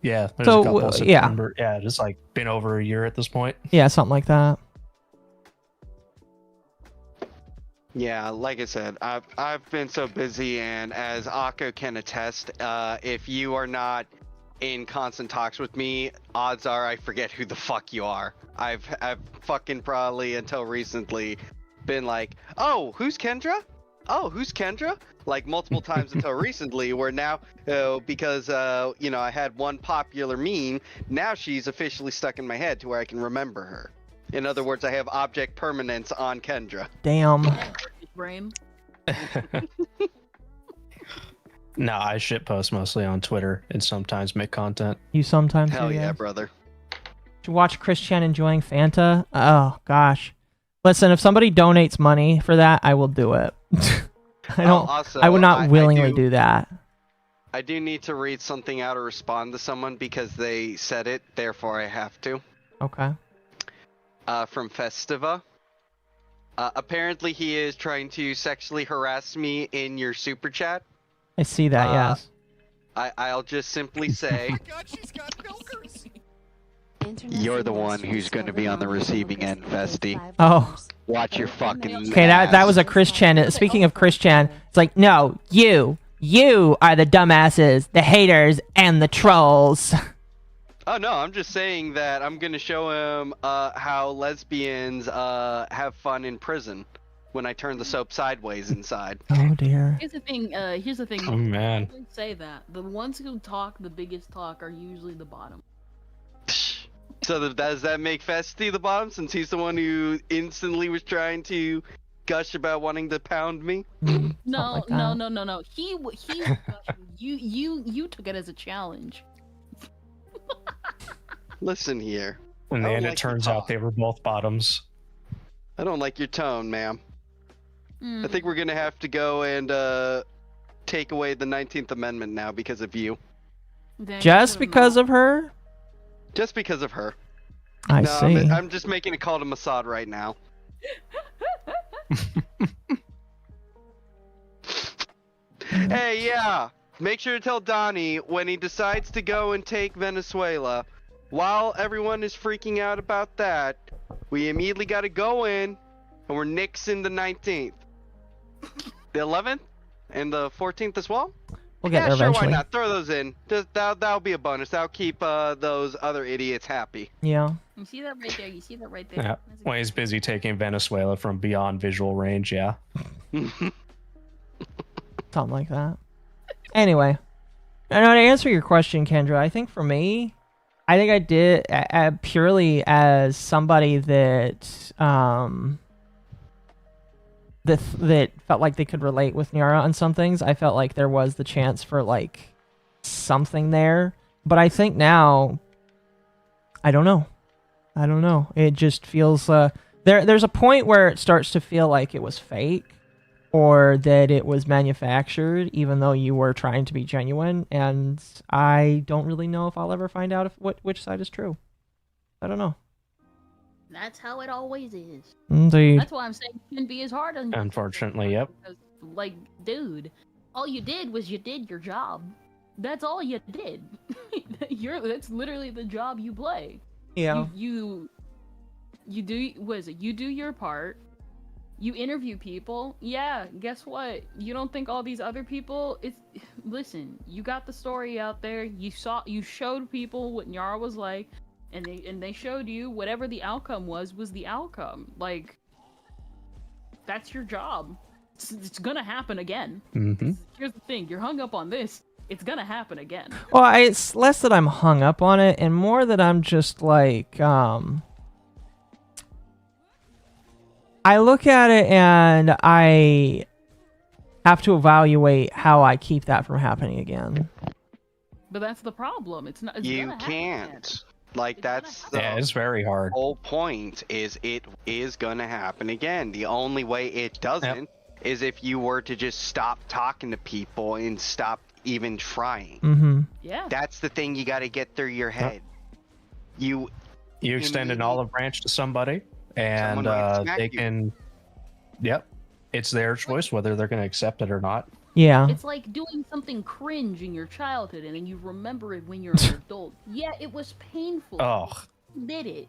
Speaker 9: Yeah, there's a couple of September. Yeah, just like been over a year at this point.
Speaker 3: Yeah, something like that.
Speaker 7: Yeah, like I said, I've been so busy, and as Akko can attest, if you are not in constant talks with me, odds are I forget who the fuck you are. I've fucking probably until recently been like, oh, who's Kendra? Oh, who's Kendra? Like multiple times until recently, where now, because, you know, I had one popular meme, now she's officially stuck in my head to where I can remember her. In other words, I have object permanence on Kendra.
Speaker 3: Damn.
Speaker 8: Brain.
Speaker 9: No, I shitpost mostly on Twitter and sometimes make content.
Speaker 3: You sometimes
Speaker 7: Hell
Speaker 3: do,
Speaker 7: yeah,
Speaker 3: yes?
Speaker 7: brother.
Speaker 3: To watch Chris Chan enjoying Fanta? Oh, gosh. Listen, if somebody donates money for that, I will do it. I would not willingly do that.
Speaker 7: I do need to read something out or respond to someone because they said it, therefore I have to.
Speaker 3: Okay.
Speaker 7: From Festiva. Apparently he is trying to sexually harass me in your super chat.
Speaker 3: I see that, yes.
Speaker 7: I'll just simply say,
Speaker 4: Oh my god, she's got milkers!
Speaker 7: you're the one who's going to be on the receiving end, Festi.
Speaker 3: Oh.
Speaker 7: Watch your fucking
Speaker 3: Okay, that was a Chris Chan. Speaking of Chris Chan, it's like, no, you are the dumbasses, the haters, and the trolls.
Speaker 7: Oh no, I'm just saying that I'm gonna show him how lesbians have fun in prison when I turn the soap sideways inside.
Speaker 3: Oh dear.
Speaker 8: Here's the thing.
Speaker 9: Oh man.
Speaker 8: Don't say that. The ones who talk the biggest talk are usually the bottom.
Speaker 7: So does that make Festi the bottom since he's the one who instantly was trying to gush about wanting to pound me?
Speaker 8: No.
Speaker 3: like that.
Speaker 8: No. He you took it as a challenge.
Speaker 7: Listen here.
Speaker 9: In the
Speaker 7: I don't
Speaker 9: end,
Speaker 7: like
Speaker 9: it turns
Speaker 7: your
Speaker 9: out
Speaker 7: talk.
Speaker 9: they were both bottoms.
Speaker 7: I don't like your tone, ma'am. I think we're gonna have to go and take away the 19th Amendment now because of you.
Speaker 3: Just because of her?
Speaker 7: Just because of her.
Speaker 3: I
Speaker 7: No,
Speaker 3: see.
Speaker 7: I'm just making a call to Mossad right now. Hey, yeah. Make sure to tell Donnie when he decides to go and take Venezuela. While everyone is freaking out about that, we immediately got to go in and we're nixing the 19th. The 11th and the 14th as well?
Speaker 3: We'll get there
Speaker 7: sure,
Speaker 3: eventually.
Speaker 7: why not? Throw those in. That'll be a bonus. That'll keep those other idiots happy.
Speaker 3: Yeah.
Speaker 8: You see that right there? You see that right there?
Speaker 9: Yeah.
Speaker 8: That's
Speaker 9: When he's busy taking Venezuela from beyond visual range, yeah.
Speaker 3: Something like that. Anyway, now to answer your question, Kendra, I think for me, I think I did purely as somebody that that felt like they could relate with Nyara on some things. I felt like there was the chance for like something there, but I think now, I don't know. It just feels there's a point where it starts to feel like it was fake, or that it was manufactured, even though you were trying to be genuine. And I don't really know if I'll ever find out which side is true. I don't know.
Speaker 8: That's how it always is.
Speaker 3: Indeed.
Speaker 8: That's why I'm saying it can be as hard on you.
Speaker 9: Unfortunately, yep.
Speaker 8: Because, like, dude, all you did was you did your job. That's all you did. That's literally the job you play.
Speaker 3: Yeah.
Speaker 8: You do, what is it? You do your part. You interview people. Yeah, guess what? You don't think all these other people, listen, you got the story out there. You showed people what Nyara was like, and they showed you whatever the outcome was the outcome. Like, that's your job. It's gonna happen again.
Speaker 9: Mm-hmm.
Speaker 8: Here's the thing, you're hung up on this. It's gonna happen again.
Speaker 3: Well, it's less that I'm hung up on it, and more that I'm just like, I look at it and I have to evaluate how I keep that from happening again.
Speaker 8: But that's the problem. It's not. It's
Speaker 7: You
Speaker 8: gonna
Speaker 7: can't.
Speaker 8: happen.
Speaker 7: Like, that's the
Speaker 9: Yeah, it's very hard.
Speaker 7: whole point, is it is gonna happen again. The only way it doesn't is if you were to just stop talking to people and stop even trying.
Speaker 3: Mm-hmm.
Speaker 8: Yeah.
Speaker 7: That's the thing you gotta get through your head. You
Speaker 9: extend an olive branch to somebody, and
Speaker 7: Someone might smack
Speaker 9: they
Speaker 7: you.
Speaker 9: can. Yep, it's their choice whether they're going to accept it or not.
Speaker 3: Yeah.
Speaker 8: It's like doing something cringe in your childhood and then you remember it when you're an adult. Yeah, it was painful.
Speaker 9: Oh.
Speaker 8: You did it.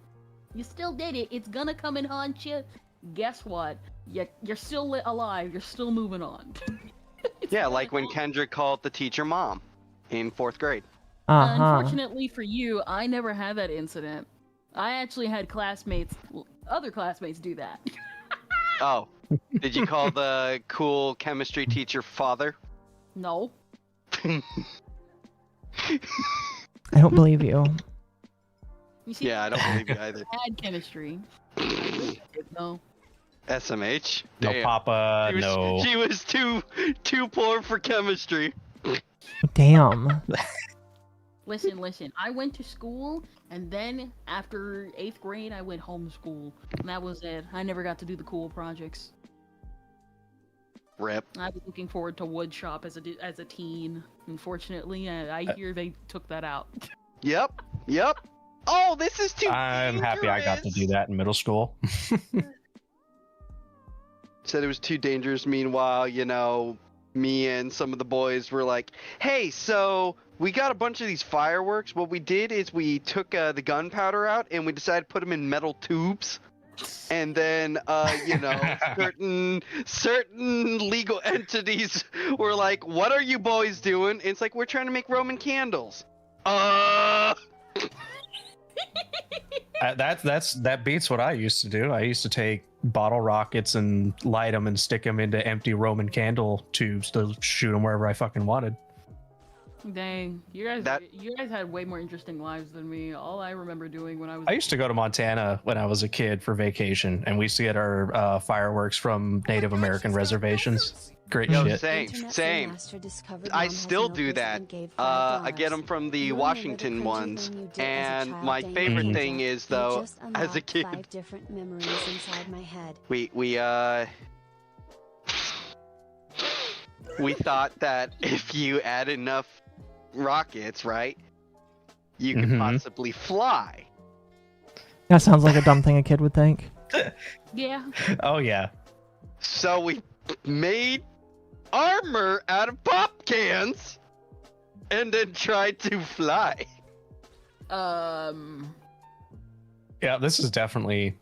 Speaker 8: You still did it. It's gonna come and haunt you. Guess what? You're still alive. You're still moving on.
Speaker 7: Yeah, like when Kendrick called the teacher mom in 4th grade.
Speaker 8: Unfortunately for you, I never had that incident. I actually had other classmates do that.
Speaker 7: Oh, did you call the cool chemistry teacher father?
Speaker 8: No.
Speaker 3: I don't believe you.
Speaker 8: You see,
Speaker 7: Yeah, I don't believe you either.
Speaker 8: Had chemistry. No.
Speaker 7: SMH?
Speaker 9: No,
Speaker 7: Damn.
Speaker 9: Papa, no.
Speaker 7: She was too poor for chemistry.
Speaker 3: Damn.
Speaker 8: Listen. I went to school, and then after 8th grade, I went homeschool. And that was it. I never got to do the cool projects.
Speaker 7: Rip.
Speaker 8: I was looking forward to woodshop as a teen. Unfortunately, I hear they took that out.
Speaker 7: Yep. Oh, this is too
Speaker 9: I'm happy I got to do that in middle school.
Speaker 7: Said it was too dangerous. Meanwhile, me and some of the boys were like, hey, so we got a bunch of these fireworks. What we did is we took the gunpowder out and we decided to put them in metal tubes. And then, certain legal entities were like, what are you boys doing? And it's like, we're trying to make Roman candles.
Speaker 9: That beats what I used to do. I used to take bottle rockets and light them and stick them into empty Roman candle tubes to shoot them wherever I fucking wanted.
Speaker 8: Dang, you guys had way more interesting lives than me. All I remember doing when
Speaker 9: I used to go to Montana when I was a kid for vacation, and we used to get our fireworks from Native American reservations. Great shit.
Speaker 7: Same. I still do that. I get them from the Washington ones, and my favorite thing is, though, as a kid,
Speaker 5: 5 different memories inside my head.
Speaker 7: we thought that if you add enough rockets, right, you could possibly fly.
Speaker 3: That sounds like a dumb thing a kid would think.
Speaker 8: Yeah.
Speaker 9: Oh yeah.
Speaker 7: So we made armor out of pop cans and then tried to fly.
Speaker 9: Yeah, this is definitely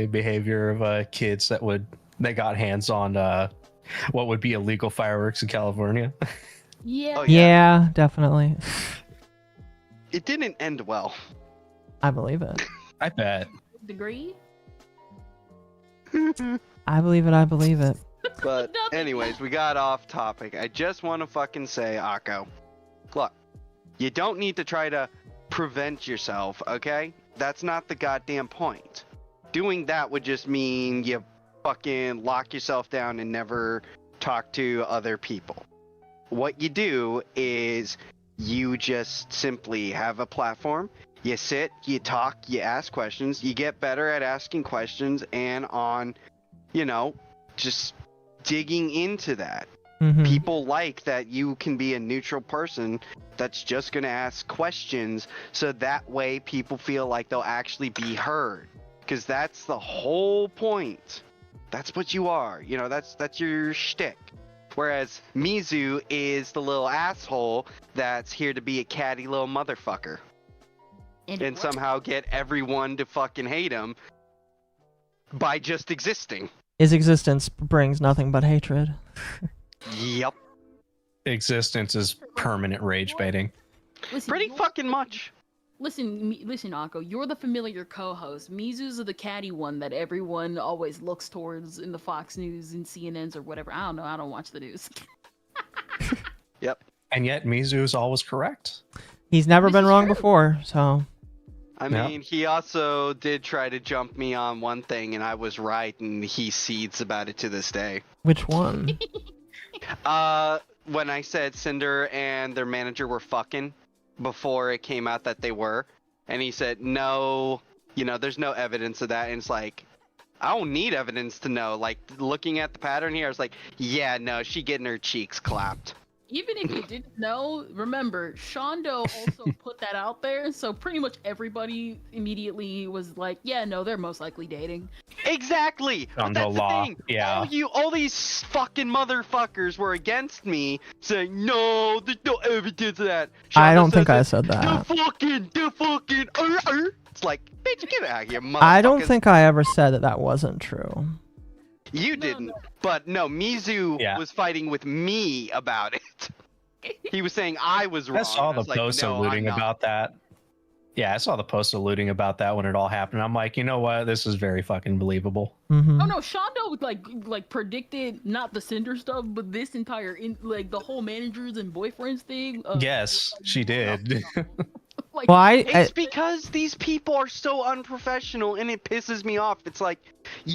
Speaker 9: behavior of kids that got hands on what would be illegal fireworks in California.
Speaker 8: Yeah.
Speaker 7: Oh,
Speaker 3: yeah, definitely.
Speaker 7: It didn't end well.
Speaker 3: I believe it.
Speaker 9: I bet.
Speaker 8: Degree?
Speaker 3: I believe it.
Speaker 7: But anyways, we got off topic. I just want to fucking say, Akko, look, you don't need to try to prevent yourself, okay? That's not the goddamn point. Doing that would just mean you fucking lock yourself down and never talk to other people. What you do is you just simply have a platform. You sit, you talk, you ask questions, you get better at asking questions and on, just digging into that. People like that you can be a neutral person that's just going to ask questions, so that way people feel like they'll actually be heard. Because that's the whole point. That's what you are. That's your shtick. Whereas Mizu is the little asshole that's here to be a catty little motherfucker. And somehow get everyone to fucking hate him by just existing.
Speaker 3: His existence brings nothing but hatred.
Speaker 7: Yep.
Speaker 9: Existence is permanent rage baiting.
Speaker 8: Listen,
Speaker 7: pretty fucking much.
Speaker 8: Listen, Akko, you're the familiar co-host. Mizu's the catty one that everyone always looks towards in the Fox News and CNNs or whatever. I don't know. I don't watch the news.
Speaker 7: Yep.
Speaker 9: And yet Mizu is always correct.
Speaker 3: He's never been wrong before, so.
Speaker 7: I mean, he also did try to jump me on one thing, and I was right, and he seethes about it to this day.
Speaker 3: Which one?
Speaker 7: When I said Cinder and their manager were fucking before it came out that they were, and he said, no, there's no evidence of that, and it's like, I don't need evidence to know. Like, looking at the pattern here, I was like, yeah, no, she getting her cheeks clapped.
Speaker 8: Even if you didn't know, remember, Shondo also put that out there, so pretty much everybody immediately was like, yeah, no, they're most likely dating.
Speaker 7: Exactly! But that's the thing.
Speaker 9: Yeah.
Speaker 7: All these fucking motherfuckers were against me, saying, no, there's no evidence of that. Shondo
Speaker 3: I don't think I said that.
Speaker 7: The fucking, It's like, bitch, get out of here, motherfuckers.
Speaker 3: I don't think I ever said that wasn't true.
Speaker 7: You didn't, but no, Mizu was fighting with me about it. He was saying I was wrong.
Speaker 9: I saw the
Speaker 7: was like,
Speaker 9: post
Speaker 7: no,
Speaker 9: alluding
Speaker 7: I'm not.
Speaker 9: about that. Yeah, I saw the post alluding about that when it all happened. I'm like, you know what? This is very fucking believable.
Speaker 3: Mm-hmm.
Speaker 8: Oh no, Shondo like predicted not the Cinder stuff, but this entire like the whole managers and boyfriends thing.
Speaker 9: Yes, she did.
Speaker 8: Like,
Speaker 3: Well,
Speaker 7: It's because these people are so unprofessional, and it pisses me off. It's like,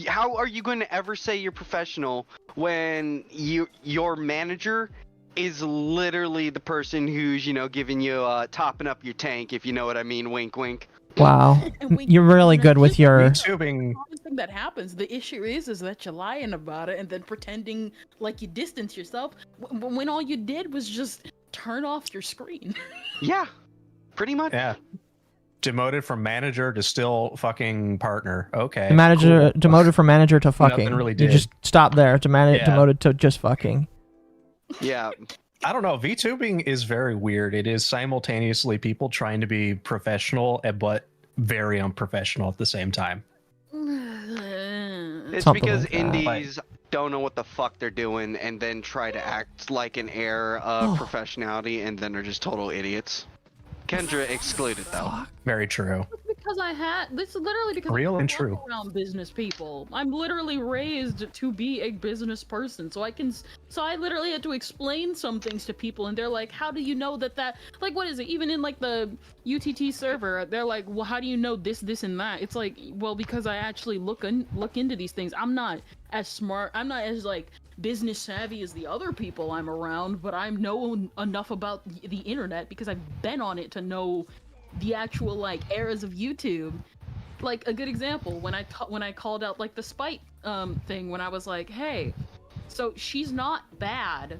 Speaker 7: how are you going to ever say you're professional when your manager is literally the person who's, you know, giving you topping up your tank, if you know what I mean? Wink, wink.
Speaker 3: wow, you're really good with your
Speaker 9: YouTubing.
Speaker 8: Thing that happens. The issue is that you're lying about it and then pretending like you distance yourself when all you did was just turn off your screen.
Speaker 7: Yeah, pretty much.
Speaker 9: Yeah. Demoted from manager to still fucking partner. Okay.
Speaker 3: manager
Speaker 9: cool.
Speaker 3: demoted from manager to fucking.
Speaker 9: Nothing really
Speaker 3: You
Speaker 9: did.
Speaker 3: just stop there.
Speaker 9: Yeah.
Speaker 3: Demoted to just fucking.
Speaker 7: Yeah.
Speaker 9: I don't know. VTubing is very weird. It is simultaneously people trying to be professional, but very unprofessional at the same time.
Speaker 7: It's
Speaker 3: Something
Speaker 7: because
Speaker 3: like that.
Speaker 7: indies don't know what the fuck they're doing and then try to act like an air of professionality, and then they're just total idiots. Kendra excluded, though.
Speaker 9: Very true.
Speaker 8: Because this is literally because
Speaker 9: Real
Speaker 8: I
Speaker 9: and
Speaker 8: grew
Speaker 9: true.
Speaker 8: up around business people. I'm literally raised to be a business person, so I literally had to explain some things to people, and they're like, "How do you know that?" Like, what is it? Even in like the UTT server, they're like, "Well, how do you know this, and that?" It's like, well, because I actually look into these things. I'm not as smart. I'm not as like business savvy as the other people I'm around, but I know enough about the internet because I've been on it to know the actual like eras of YouTube. Like a good example, when I called out like the spite thing, when I was like, hey, so she's not bad,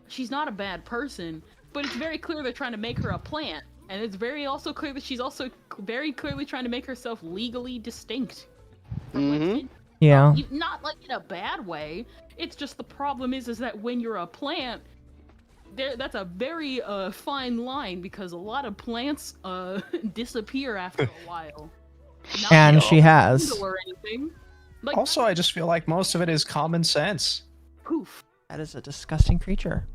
Speaker 8: she's not a bad person, but it's very clear they're trying to make her a plant, and it's very also clear that she's also very clearly trying to make herself legally distinct.
Speaker 3: Yeah.
Speaker 8: Not like in a bad way. It's just the problem is that when you're a plant, that's a very fine line, because a lot of plants disappear after a while. Not
Speaker 3: And
Speaker 8: because
Speaker 3: she has.
Speaker 8: of or anything. Like,
Speaker 9: Also, I just feel like most of it is common sense.
Speaker 8: poof.
Speaker 3: That is a disgusting creature.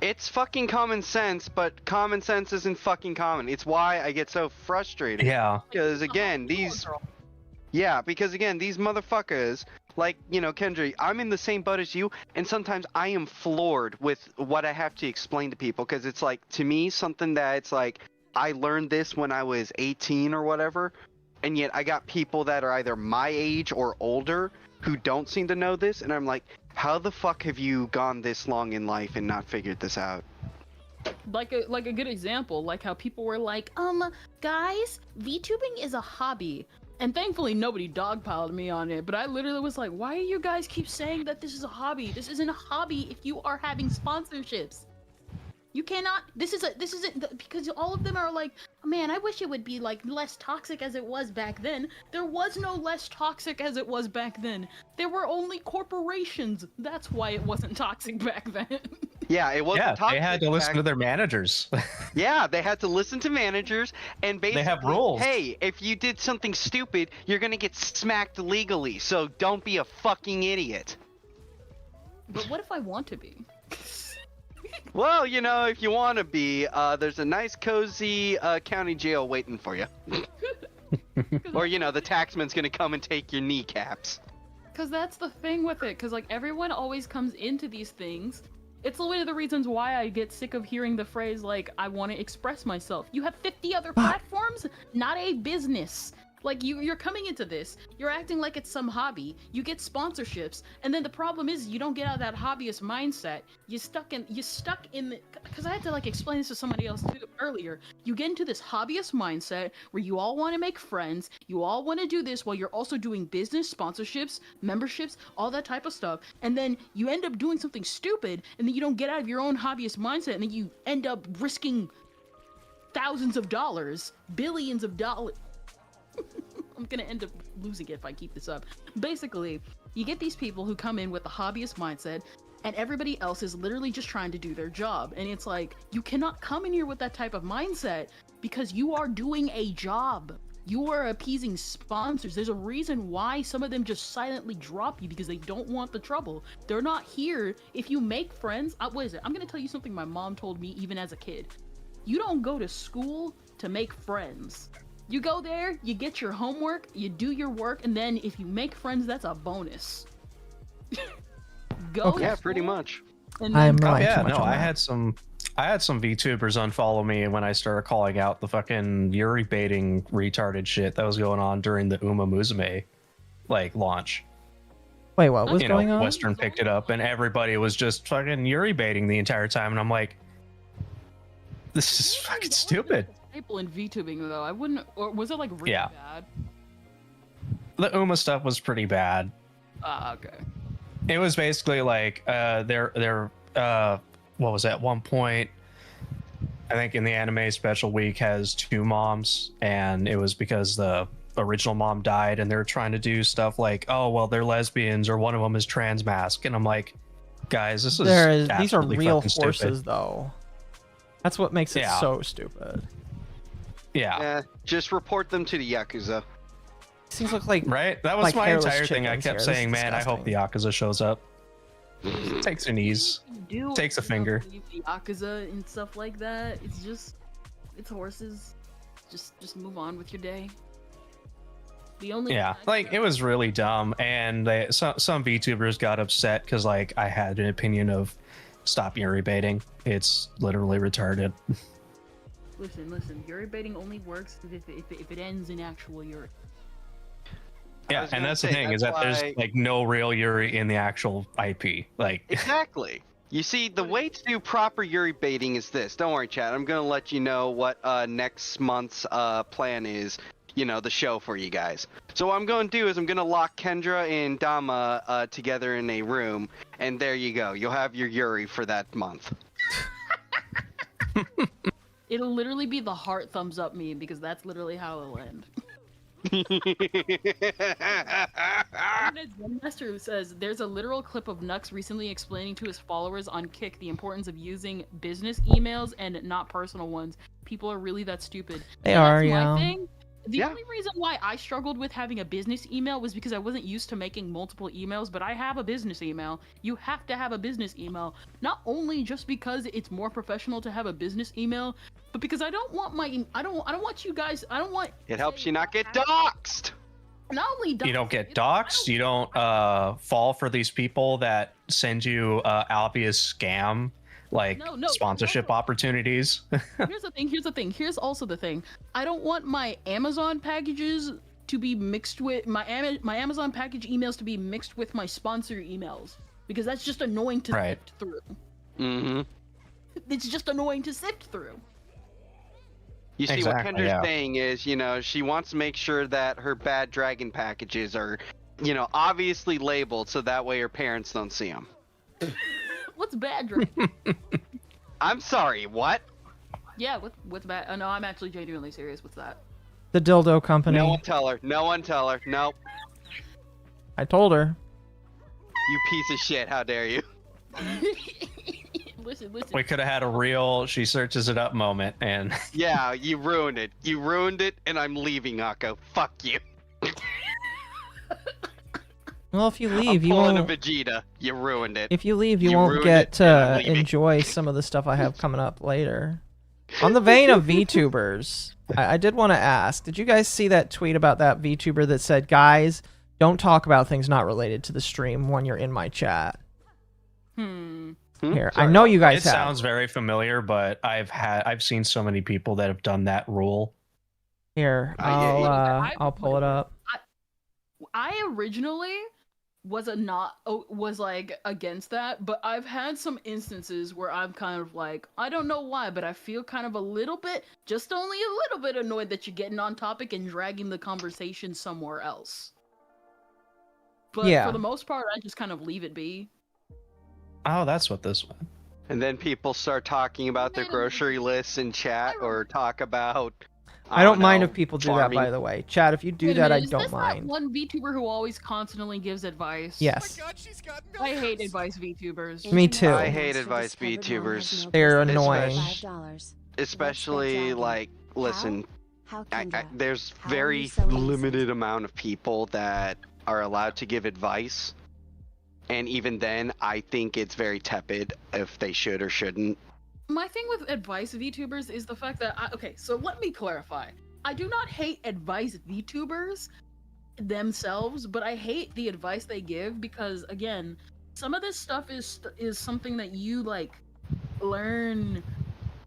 Speaker 7: It's fucking common sense, but common sense isn't fucking common. It's why I get so frustrated.
Speaker 9: Yeah.
Speaker 7: Because again, these motherfuckers, like, you know, Kendra, I'm in the same boat as you, and sometimes I am floored with what I have to explain to people, because it's like, to me, something that it's like, I learned this when I was 18 or whatever, and yet I got people that are either my age or older who don't seem to know this, and I'm like, how the fuck have you gone this long in life and not figured this out?
Speaker 8: Like a good example, like how people were like, guys, VTubing is a hobby. And thankfully nobody dogpiled me on it, but I literally was like, why do you guys keep saying that this is a hobby? This isn't a hobby if you are having sponsorships. You cannot, this isn't, because all of them are like, man, I wish it would be like less toxic as it was back then. There was no less toxic as it was back then. There were only corporations. That's why it wasn't toxic back then.
Speaker 7: Yeah, it wasn't
Speaker 9: Yeah,
Speaker 7: toxic
Speaker 9: they had to listen
Speaker 7: back
Speaker 9: to their managers.
Speaker 7: Yeah, they had to listen to managers, and basically,
Speaker 9: They have rules.
Speaker 7: hey, if you did something stupid, you're gonna get smacked legally, so don't be a fucking idiot.
Speaker 8: But what if I want to be?
Speaker 7: Well, you know, if you want to be, there's a nice cozy county jail waiting for you. Or, you know, the taxman's gonna come and take your kneecaps.
Speaker 8: Because that's the thing with it, because like everyone always comes into these things. It's one of the reasons why I get sick of hearing the phrase like, I want to express myself. You have 50 other platforms, not a business. Like you're coming into this, you're acting like it's some hobby, you get sponsorships, and then the problem is you don't get out of that hobbyist mindset. You're stuck in the, because I had to like explain this to somebody else too earlier. You get into this hobbyist mindset where you all want to make friends, you all want to do this while you're also doing business, sponsorships, memberships, all that type of stuff, and then you end up doing something stupid, and then you don't get out of your own hobbyist mindset, and then you end up risking thousands of dollars, billions of dollars. I'm gonna end up losing it if I keep this up. Basically, you get these people who come in with the hobbyist mindset, and everybody else is literally just trying to do their job. And it's like, you cannot come in here with that type of mindset because you are doing a job. You are appeasing sponsors. There's a reason why some of them just silently drop you because they don't want the trouble. They're not here. If you make friends, what is it? I'm gonna tell you something my mom told me even as a kid. You don't go to school to make friends. You go there, you get your homework, you do your work, and then if you make friends, that's a bonus. Go.
Speaker 3: Okay.
Speaker 7: Yeah, pretty much.
Speaker 8: And
Speaker 3: I'm
Speaker 8: then,
Speaker 3: relying
Speaker 9: yeah,
Speaker 3: too much
Speaker 9: no,
Speaker 3: on
Speaker 9: I
Speaker 3: that.
Speaker 9: had some VTubers unfollow me when I started calling out the fucking Yuri baiting retarded shit that was going on during the Uma Musume like launch.
Speaker 3: Wait, what was
Speaker 9: You
Speaker 3: going
Speaker 9: know,
Speaker 3: on?
Speaker 9: Western picked it up and everybody was just fucking Yuri baiting the entire time, and I'm like, this is fucking stupid.
Speaker 8: Staple in VTubing though. I wouldn't. Or was it like really
Speaker 9: Yeah.
Speaker 8: bad?
Speaker 9: The Uma stuff was pretty bad.
Speaker 8: Ah, okay.
Speaker 9: It was basically like they're what was that one point, I think in the anime special week has 2 moms, and it was because the original mom died and they're trying to do stuff like, oh well, they're lesbians or one of them is trans mask, and I'm like, guys, this is
Speaker 3: These are
Speaker 9: absolutely
Speaker 3: real
Speaker 9: fucking
Speaker 3: horses
Speaker 9: stupid.
Speaker 3: though. That's what makes it
Speaker 9: Yeah.
Speaker 3: so stupid.
Speaker 9: Yeah,
Speaker 7: Just report them to the Yakuza.
Speaker 3: These look like
Speaker 9: right, that was
Speaker 3: like
Speaker 9: my
Speaker 3: hairless
Speaker 9: entire thing. I
Speaker 3: chickens
Speaker 9: kept
Speaker 3: here. This
Speaker 9: saying,
Speaker 3: is
Speaker 9: man, I hope the
Speaker 3: disgusting.
Speaker 9: Yakuza shows up, takes their knees,
Speaker 8: Do
Speaker 9: takes a
Speaker 8: you know,
Speaker 9: finger.
Speaker 8: leave the Yakuza and stuff like that. It's horses. Just move on with your day. The only
Speaker 9: Yeah, like it was really dumb, and some VTubers got upset because like I had an opinion of stop Yuri baiting. It's literally retarded.
Speaker 8: Listen. Yuri baiting only works if it ends in actual Yuri.
Speaker 9: Yeah, and that's the thing is that there's like no real Yuri in the actual IP. Like
Speaker 7: Exactly. You see, the way to do proper Yuri baiting is this. Don't worry, chat. I'm gonna let you know what next month's plan is. You know, the show for you guys. So what I'm going to do is I'm going to lock Kendra and Dama together in a room, and there you go. You'll have your Yuri for that month.
Speaker 8: It'll literally be the heart thumbs up meme because that's literally how it'll end. Master says there's a literal clip of Nux recently explaining to his followers on Kick the importance of using business emails and not personal ones. People are really that stupid.
Speaker 3: They
Speaker 8: And
Speaker 3: are,
Speaker 8: that's my
Speaker 3: yeah.
Speaker 8: thing. The only reason why I struggled with having a business email was because I wasn't used to making multiple emails, but I have a business email. You have to have a business email. Not only just because it's more professional to have a business email, but because I don't want
Speaker 7: It helps you not get doxxed.
Speaker 8: not only
Speaker 9: you don't get doxxed, you don't fall for these people that send you obvious scam like sponsorship opportunities.
Speaker 8: Here's the thing. Here's also the thing. I don't want my Amazon packages to be mixed with my Amazon package emails to be mixed with my sponsor emails because that's just annoying to sift through.
Speaker 7: Mm-hmm.
Speaker 8: It's just annoying to sift through.
Speaker 7: You see, what Kendra's saying is, you know, she wants to make sure that her bad dragon packages are, you know, obviously labeled so that way her parents don't see them.
Speaker 8: What's bad, Dragon?
Speaker 7: I'm sorry, what?
Speaker 8: Yeah, what's bad? Oh, no, I'm actually genuinely serious. What's that?
Speaker 3: The dildo company.
Speaker 7: No one tell her. No one tell her. Nope.
Speaker 3: I told her.
Speaker 7: You piece of shit. How dare you?
Speaker 8: Listen.
Speaker 9: We could have had a real she searches it up moment, and
Speaker 7: Yeah, you ruined it. You ruined it, and I'm leaving, Akko. Fuck you.
Speaker 3: Well, if you leave,
Speaker 7: I'm
Speaker 3: you
Speaker 7: pulling a
Speaker 3: won't.
Speaker 7: Vegeta. You ruined it.
Speaker 3: If you leave, you
Speaker 7: You
Speaker 3: won't
Speaker 7: ruined
Speaker 3: get
Speaker 7: it, and I'm
Speaker 3: to
Speaker 7: leaving.
Speaker 3: enjoy some of the stuff I have coming up later. On the vein of VTubers, I did want to ask, did you guys see that tweet about that VTuber that said, guys, don't talk about things not related to the stream when you're in my chat? Here, I know you guys
Speaker 9: it
Speaker 3: have.
Speaker 9: sounds very familiar, but I've seen so many people that have done that rule.
Speaker 3: Here, I'll pull it up.
Speaker 8: I originally was like against that, but I've had some instances where I'm kind of like, I don't know why, but I feel kind of a little bit, just only a little bit annoyed that you're getting on topic and dragging the conversation somewhere else. But
Speaker 3: Yeah.
Speaker 8: for the most part, I just kind of leave it be.
Speaker 9: Oh, that's what this one.
Speaker 7: And then people start talking about their grocery lists in chat, or talk about.
Speaker 3: I don't mind
Speaker 7: know,
Speaker 3: if people do
Speaker 7: farming.
Speaker 3: that, by the way. Chat, if you do
Speaker 8: Wait a
Speaker 3: that, I
Speaker 8: minute, is
Speaker 3: don't
Speaker 8: this
Speaker 3: mind.
Speaker 8: That one VTuber who always constantly gives advice.
Speaker 3: Yes.
Speaker 4: God, she's got
Speaker 8: I hate advice VTubers.
Speaker 3: Me too.
Speaker 7: I hate advice VTubers.
Speaker 3: They're annoying.
Speaker 7: Especially like, listen, There's
Speaker 5: how are
Speaker 7: very
Speaker 5: you so
Speaker 7: limited amount of people that are allowed to give advice, and even then, I think it's very tepid if they should or shouldn't.
Speaker 8: My thing with advice VTubers is the fact that okay, so let me clarify. I do not hate advice VTubers themselves, but I hate the advice they give because again, some of this stuff is something that you like learn.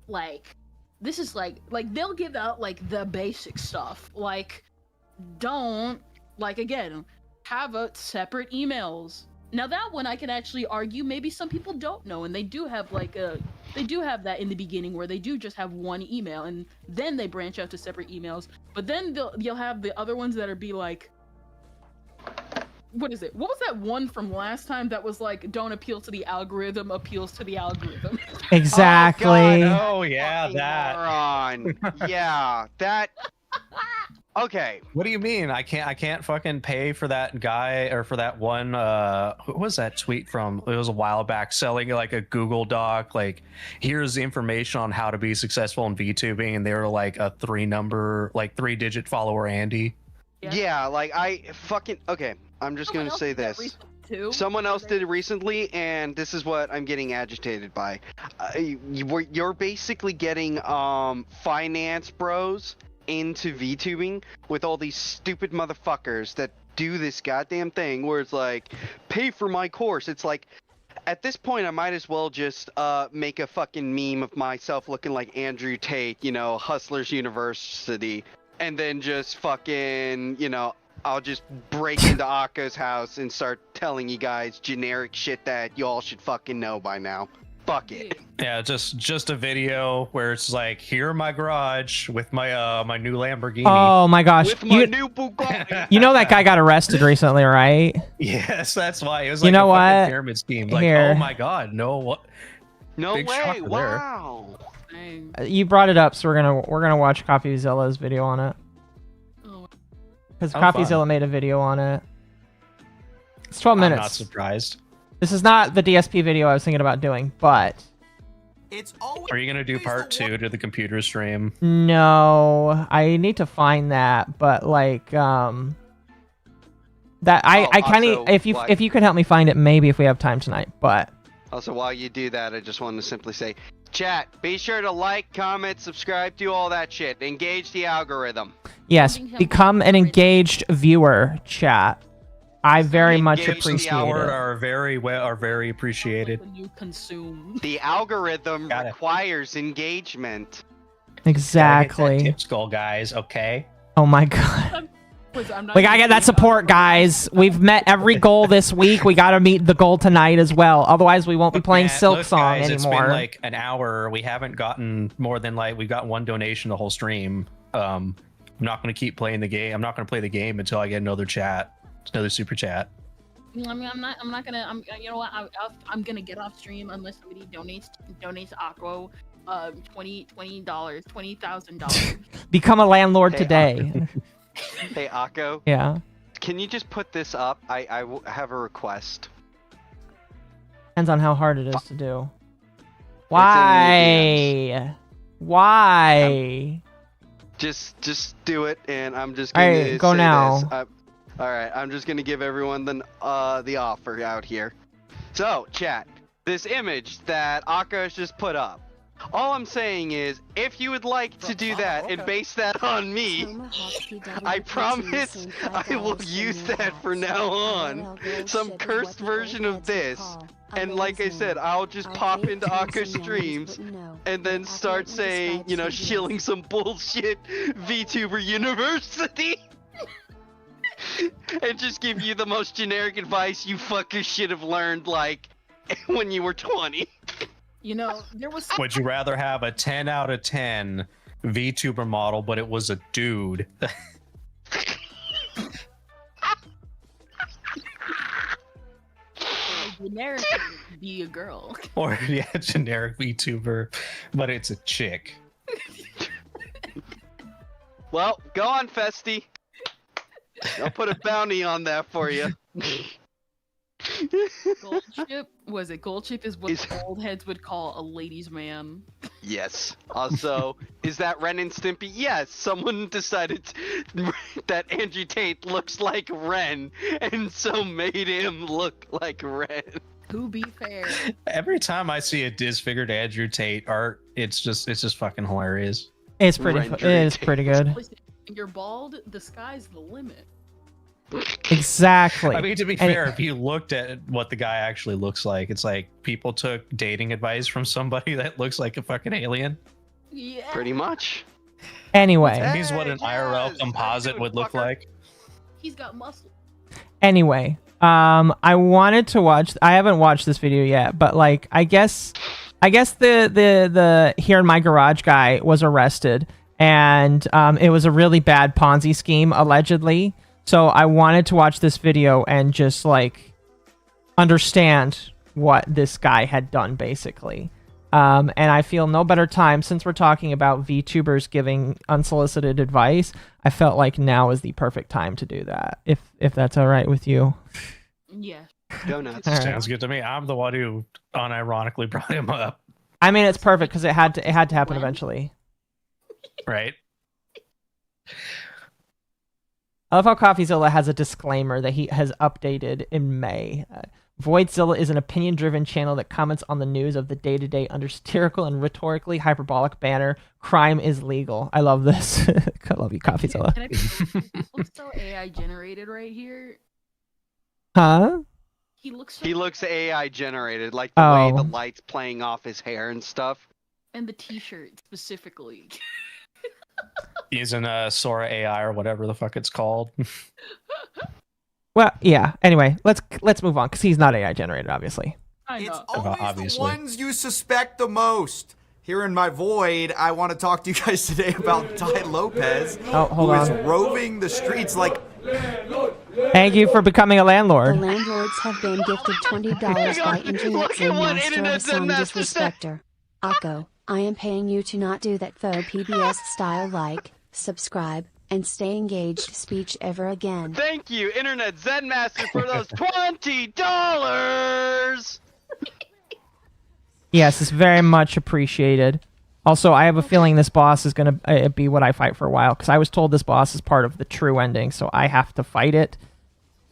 Speaker 8: Like this is like they'll give out like the basic stuff. Like don't like again have a separate emails. Now that one I can actually argue maybe some people don't know, and they do have like they do have that in the beginning where they do just have one email and then they branch out to separate emails. But then you'll have the other ones that are be like, what is it? What was that one from last time that was like, don't appeal to the algorithm, appeals to the algorithm?
Speaker 3: Exactly.
Speaker 9: Oh yeah, that.
Speaker 7: Moron. Yeah, that. Okay.
Speaker 9: What do you mean? I can't fucking pay for that guy or for that one. What was that tweet from? It was a while back, selling like a Google Doc. Like, here's the information on how to be successful in VTubing, and they were like a 3-digit follower, Andy.
Speaker 7: Yeah, like I fucking okay. I'm just gonna say this. Someone else did it recently, and this is what I'm getting agitated by. You're basically getting finance bros into VTubing with all these stupid motherfuckers that do this goddamn thing where it's like, pay for my course. It's like, at this point, I might as well just make a fucking meme of myself looking like Andrew Tate, you know, Hustlers University, and then just fucking, you know, I'll just break into Akko's house and start telling you guys generic shit that you all should fucking know by now. Fuck it.
Speaker 9: Yeah, just a video where it's like, here in my garage with my my new Lamborghini.
Speaker 3: Oh my gosh.
Speaker 7: With my new Bugatti.
Speaker 3: You know that guy got arrested recently, right?
Speaker 9: Yes, that's why it was like
Speaker 3: you know
Speaker 9: a fucking
Speaker 3: what?
Speaker 9: pyramid scheme. Like,
Speaker 3: Here.
Speaker 9: oh my god, no, what?
Speaker 7: No
Speaker 9: Big
Speaker 7: way!
Speaker 9: shocker there.
Speaker 7: Wow.
Speaker 3: You brought it up, so we're gonna watch CoffeeZilla's video on it. Because
Speaker 9: Oh,
Speaker 3: CoffeeZilla
Speaker 9: fun.
Speaker 3: made a video on it. It's 12
Speaker 9: I'm
Speaker 3: minutes.
Speaker 9: not surprised.
Speaker 3: This is not the DSP video I was thinking about doing, but
Speaker 9: Are you gonna do part 2 to the computer stream?
Speaker 3: no, I need to find that. But like, that I kind of
Speaker 7: also,
Speaker 3: if you could help me find it, maybe if we have time tonight. But
Speaker 7: Also, while you do that, I just want to simply say, chat, be sure to like, comment, subscribe, do all that shit. Engage the algorithm.
Speaker 3: yes, become an engaged viewer, chat. I very much
Speaker 7: Engage the
Speaker 3: appreciate
Speaker 7: algorithm.
Speaker 3: it.
Speaker 9: Are very appreciated.
Speaker 8: When you consume.
Speaker 7: The algorithm
Speaker 9: Got it.
Speaker 7: requires engagement.
Speaker 3: Exactly.
Speaker 9: Tip skull, guys. Okay.
Speaker 3: Oh my god.
Speaker 8: I'm not
Speaker 3: We gotta get that support, guys. We've met every goal this week. We gotta meet the goal tonight as well. Otherwise, we won't be playing Silk Song
Speaker 9: guys,
Speaker 3: anymore.
Speaker 9: It's been like an hour. We haven't gotten more than we've got one donation the whole stream. I'm not gonna keep playing the game. I'm not gonna play the game until I get another super chat.
Speaker 8: I mean, I'm not gonna. You know what? I'm gonna get off stream unless somebody donates Akko, $20,000.
Speaker 3: Become a landlord
Speaker 7: Hey,
Speaker 3: today.
Speaker 7: Hey, Akko,
Speaker 3: Yeah.
Speaker 7: can you just put this up? I have a request.
Speaker 3: Depends on how hard it is to do.
Speaker 7: It's
Speaker 3: Why? Why?
Speaker 7: Just do it, and I'm just
Speaker 3: All
Speaker 7: gonna
Speaker 3: right, go
Speaker 7: say
Speaker 3: now.
Speaker 7: this. All right, I'm just gonna give everyone the offer out here. So, chat, this image that Akko's just put up. All I'm saying is, if you would like to do that and base that on me, I promise I will use that for now on. Some cursed version of this. And like I said, I'll just pop into Akko's streams and then start saying, you know, shilling some bullshit VTuber University. And just give you the most generic advice you fuckers should have learned, like, when you were 20.
Speaker 8: You know, there was.
Speaker 9: Would you rather have a 10 out of 10 VTuber model, but it was a dude?
Speaker 8: Generic be a girl.
Speaker 9: Or yeah, generic VTuber, but it's a chick.
Speaker 7: Well, go on, Festy. I'll put a bounty on that for you.
Speaker 8: Gold chip? Gold chip is what old heads would call a ladies' man.
Speaker 7: Yes. Also, Is that Ren and Stimpy? Yes, someone decided that Andrew Tate looks like Ren, and so made him look like Ren.
Speaker 8: To be fair,
Speaker 9: Every time I see a disfigured Andrew Tate art, it's just fucking hilarious.
Speaker 3: It's pretty. It is pretty good.
Speaker 8: listen, you're bald. The sky's the limit.
Speaker 3: Exactly.
Speaker 9: I mean, to be fair, if you looked at what the guy actually looks like, it's like people took dating advice from somebody that looks like a fucking alien.
Speaker 8: Yeah.
Speaker 7: Pretty much.
Speaker 3: Anyway.
Speaker 9: He's what an IRL composite would look like.
Speaker 8: He's got muscle.
Speaker 3: Anyway, I wanted to watch. I haven't watched this video yet, but like, I guess the Here in My Garage guy was arrested, and it was a really bad Ponzi scheme allegedly. So I wanted to watch this video and just like understand what this guy had done basically. And I feel no better time, since we're talking about VTubers giving unsolicited advice, I felt like now is the perfect time to do that. If that's all right with you.
Speaker 8: Yeah.
Speaker 7: Go nuts.
Speaker 3: All right.
Speaker 9: Sounds good to me. I'm the one who unironically brought him up.
Speaker 3: I mean, it's perfect because it had to happen eventually.
Speaker 9: Right.
Speaker 3: I love how CoffeeZilla has a disclaimer that he has updated in May. Voidzilla is an opinion-driven channel that comments on the news of the day-to-day under satirical and rhetorically hyperbolic banner, crime is legal. I love this. I love you, CoffeeZilla.
Speaker 8: Can I be looks so AI generated right here.
Speaker 3: Huh?
Speaker 8: He looks so
Speaker 7: He looks AI generated, like the way the light's playing off his hair and stuff.
Speaker 8: and the t-shirt specifically.
Speaker 9: Using Sora AI or whatever the fuck it's called.
Speaker 3: Well, yeah. Anyway, let's move on because he's not AI generated, obviously.
Speaker 8: I
Speaker 4: It's
Speaker 8: know.
Speaker 4: always
Speaker 9: Obviously.
Speaker 4: the ones you suspect the most. Here in my void, I want to talk to you guys today about Ty Lopez,
Speaker 3: Oh, hold
Speaker 4: who is
Speaker 3: on.
Speaker 4: roving the streets like.
Speaker 3: Thank you for becoming a
Speaker 5: The
Speaker 3: landlord.
Speaker 5: landlords have been gifted $20 by Internet
Speaker 7: Look at what Internet
Speaker 5: Zen Master
Speaker 7: Zen
Speaker 5: some
Speaker 7: Master
Speaker 5: disrespecter. Akko, I am paying you to not do that faux PBS style like, subscribe, and stay engaged speech ever again.
Speaker 7: Thank you, Internet Zen Master, for those $20.
Speaker 3: Yes, it's very much appreciated. Also, I have a feeling this boss is going to be what I fight for a while, because I was told this boss is part of the true ending, so I have to fight it.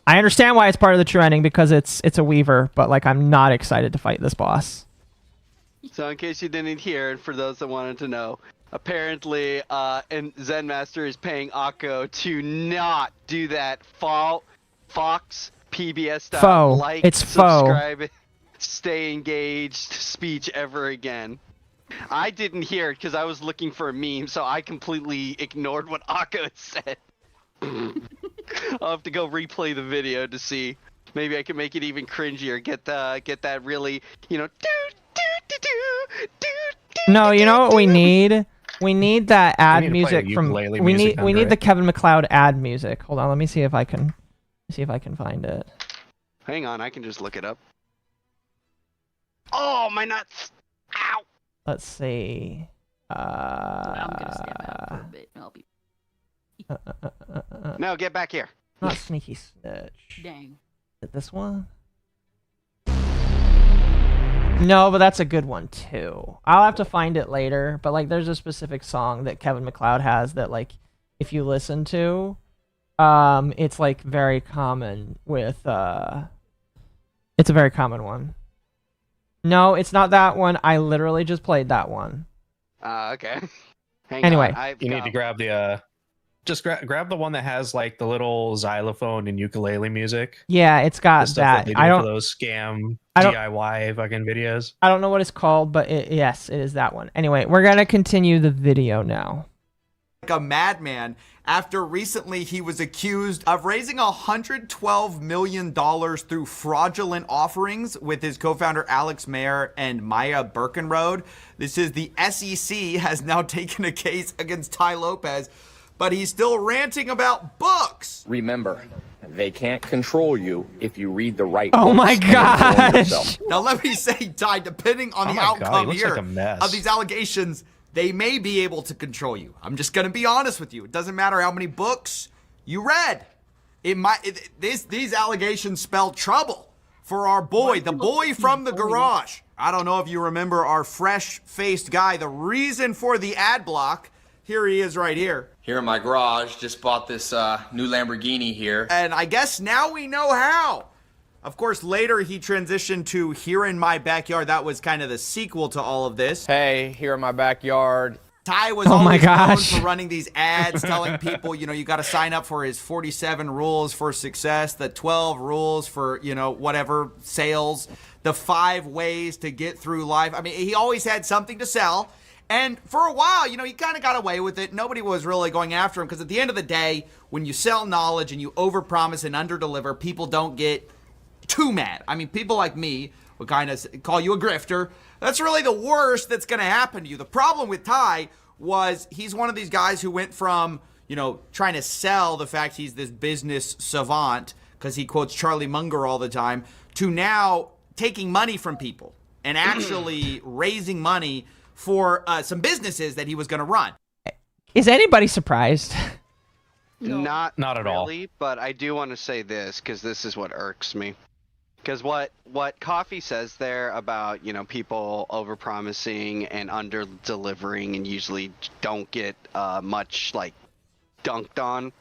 Speaker 3: I understand why it's part of the true ending, because it's a Weaver, but like I'm not excited to fight this boss.
Speaker 7: So in case you didn't hear, and for those that wanted to know, apparently and Zen Master is paying Akko to not do that Fox PBS style
Speaker 3: Faux.
Speaker 7: like,
Speaker 3: It's faux.
Speaker 7: subscribe, stay engaged speech ever again. I didn't hear it because I was looking for a meme, so I completely ignored what Akko had said. I'll have to go replay the video to see. Maybe I can make it even cringier. Get that really, you know.
Speaker 3: No, you know what we need? We need that ad
Speaker 9: need to play
Speaker 3: music
Speaker 9: the
Speaker 3: from.
Speaker 9: ukulele
Speaker 3: We
Speaker 9: music
Speaker 3: need
Speaker 9: under
Speaker 3: the
Speaker 9: it.
Speaker 3: Kevin MacLeod ad music. Hold on, let me see if I can find it.
Speaker 7: Hang on, I can just look it up. Oh, my nuts! Ow!
Speaker 3: Let's see.
Speaker 8: I'm gonna step out for a bit. And I'll be
Speaker 7: No, get back here.
Speaker 3: Not Sneaky Snitch.
Speaker 8: dang.
Speaker 3: Is it this one? No, but that's a good one too. I'll have to find it later, but like there's a specific song that Kevin MacLeod has that like if you listen to, it's like very common with it's a very common one. No, it's not that one. I literally just played that one.
Speaker 7: Okay. Hang
Speaker 3: Anyway.
Speaker 7: on.
Speaker 9: You need to grab the just grab the one that has like the little xylophone and ukulele music.
Speaker 3: Yeah, it's
Speaker 9: The
Speaker 3: got
Speaker 9: stuff
Speaker 3: that.
Speaker 9: they do
Speaker 3: I
Speaker 9: for
Speaker 3: don't
Speaker 9: those scam
Speaker 3: I don't-
Speaker 9: DIY fucking videos.
Speaker 3: I don't know what it's called, but yes, it is that one. Anyway, we're going to continue the video now.
Speaker 4: Like a madman after recently he was accused of raising $112 million through fraudulent offerings with his co-founder Alex Mayer and Maya Birkenrode. This is the SEC has now taken a case against Ty Lopez, but he's still ranting about books.
Speaker 10: Remember, they can't control you if you read the right
Speaker 3: Oh
Speaker 10: books
Speaker 3: my
Speaker 10: and inform
Speaker 3: gosh.
Speaker 10: yourself.
Speaker 4: Now let me say, Ty, depending on
Speaker 9: Oh
Speaker 4: the
Speaker 9: my God, he
Speaker 4: outcome
Speaker 9: looks
Speaker 4: here
Speaker 9: like a mess.
Speaker 4: of these allegations, they may be able to control you. I'm just gonna be honest with you. It doesn't matter how many books you read. These allegations spell trouble for our boy, the boy from the garage. I don't know if you remember our fresh-faced guy, the reason for the ad block. Here he is right here.
Speaker 10: Here in my garage, just bought this new Lamborghini here.
Speaker 4: And I guess now we know how. Of course, later he transitioned to Here in My Backyard. That was kind of the sequel to all of this.
Speaker 10: Hey, here in my backyard.
Speaker 4: Ty was always known for running these ads, telling people, you know, you got to sign up for his 47 rules for success, the 12 rules for, you know, whatever, sales, the 5 ways to get through life. I mean, he always had something to sell. And for a while, you know, he kind of got away with it. Nobody was really going after him because at the end of the day, when you sell knowledge and you overpromise and underdeliver, people don't get too mad. I mean, people like me would kind of call you a grifter. That's really the worst that's going to happen to you. The problem with Ty was he's one of these guys who went from, you know, trying to sell the fact he's this business savant because he quotes Charlie Munger all the time, to now taking money from people and actually raising money for some businesses that he was going to run.
Speaker 3: Is anybody surprised?
Speaker 7: Not
Speaker 9: at all.
Speaker 7: really, but I do want to say this because this is what irks me. Because what Coffee says there about, you know, people overpromising and under-delivering and usually don't get much, like, dunked on,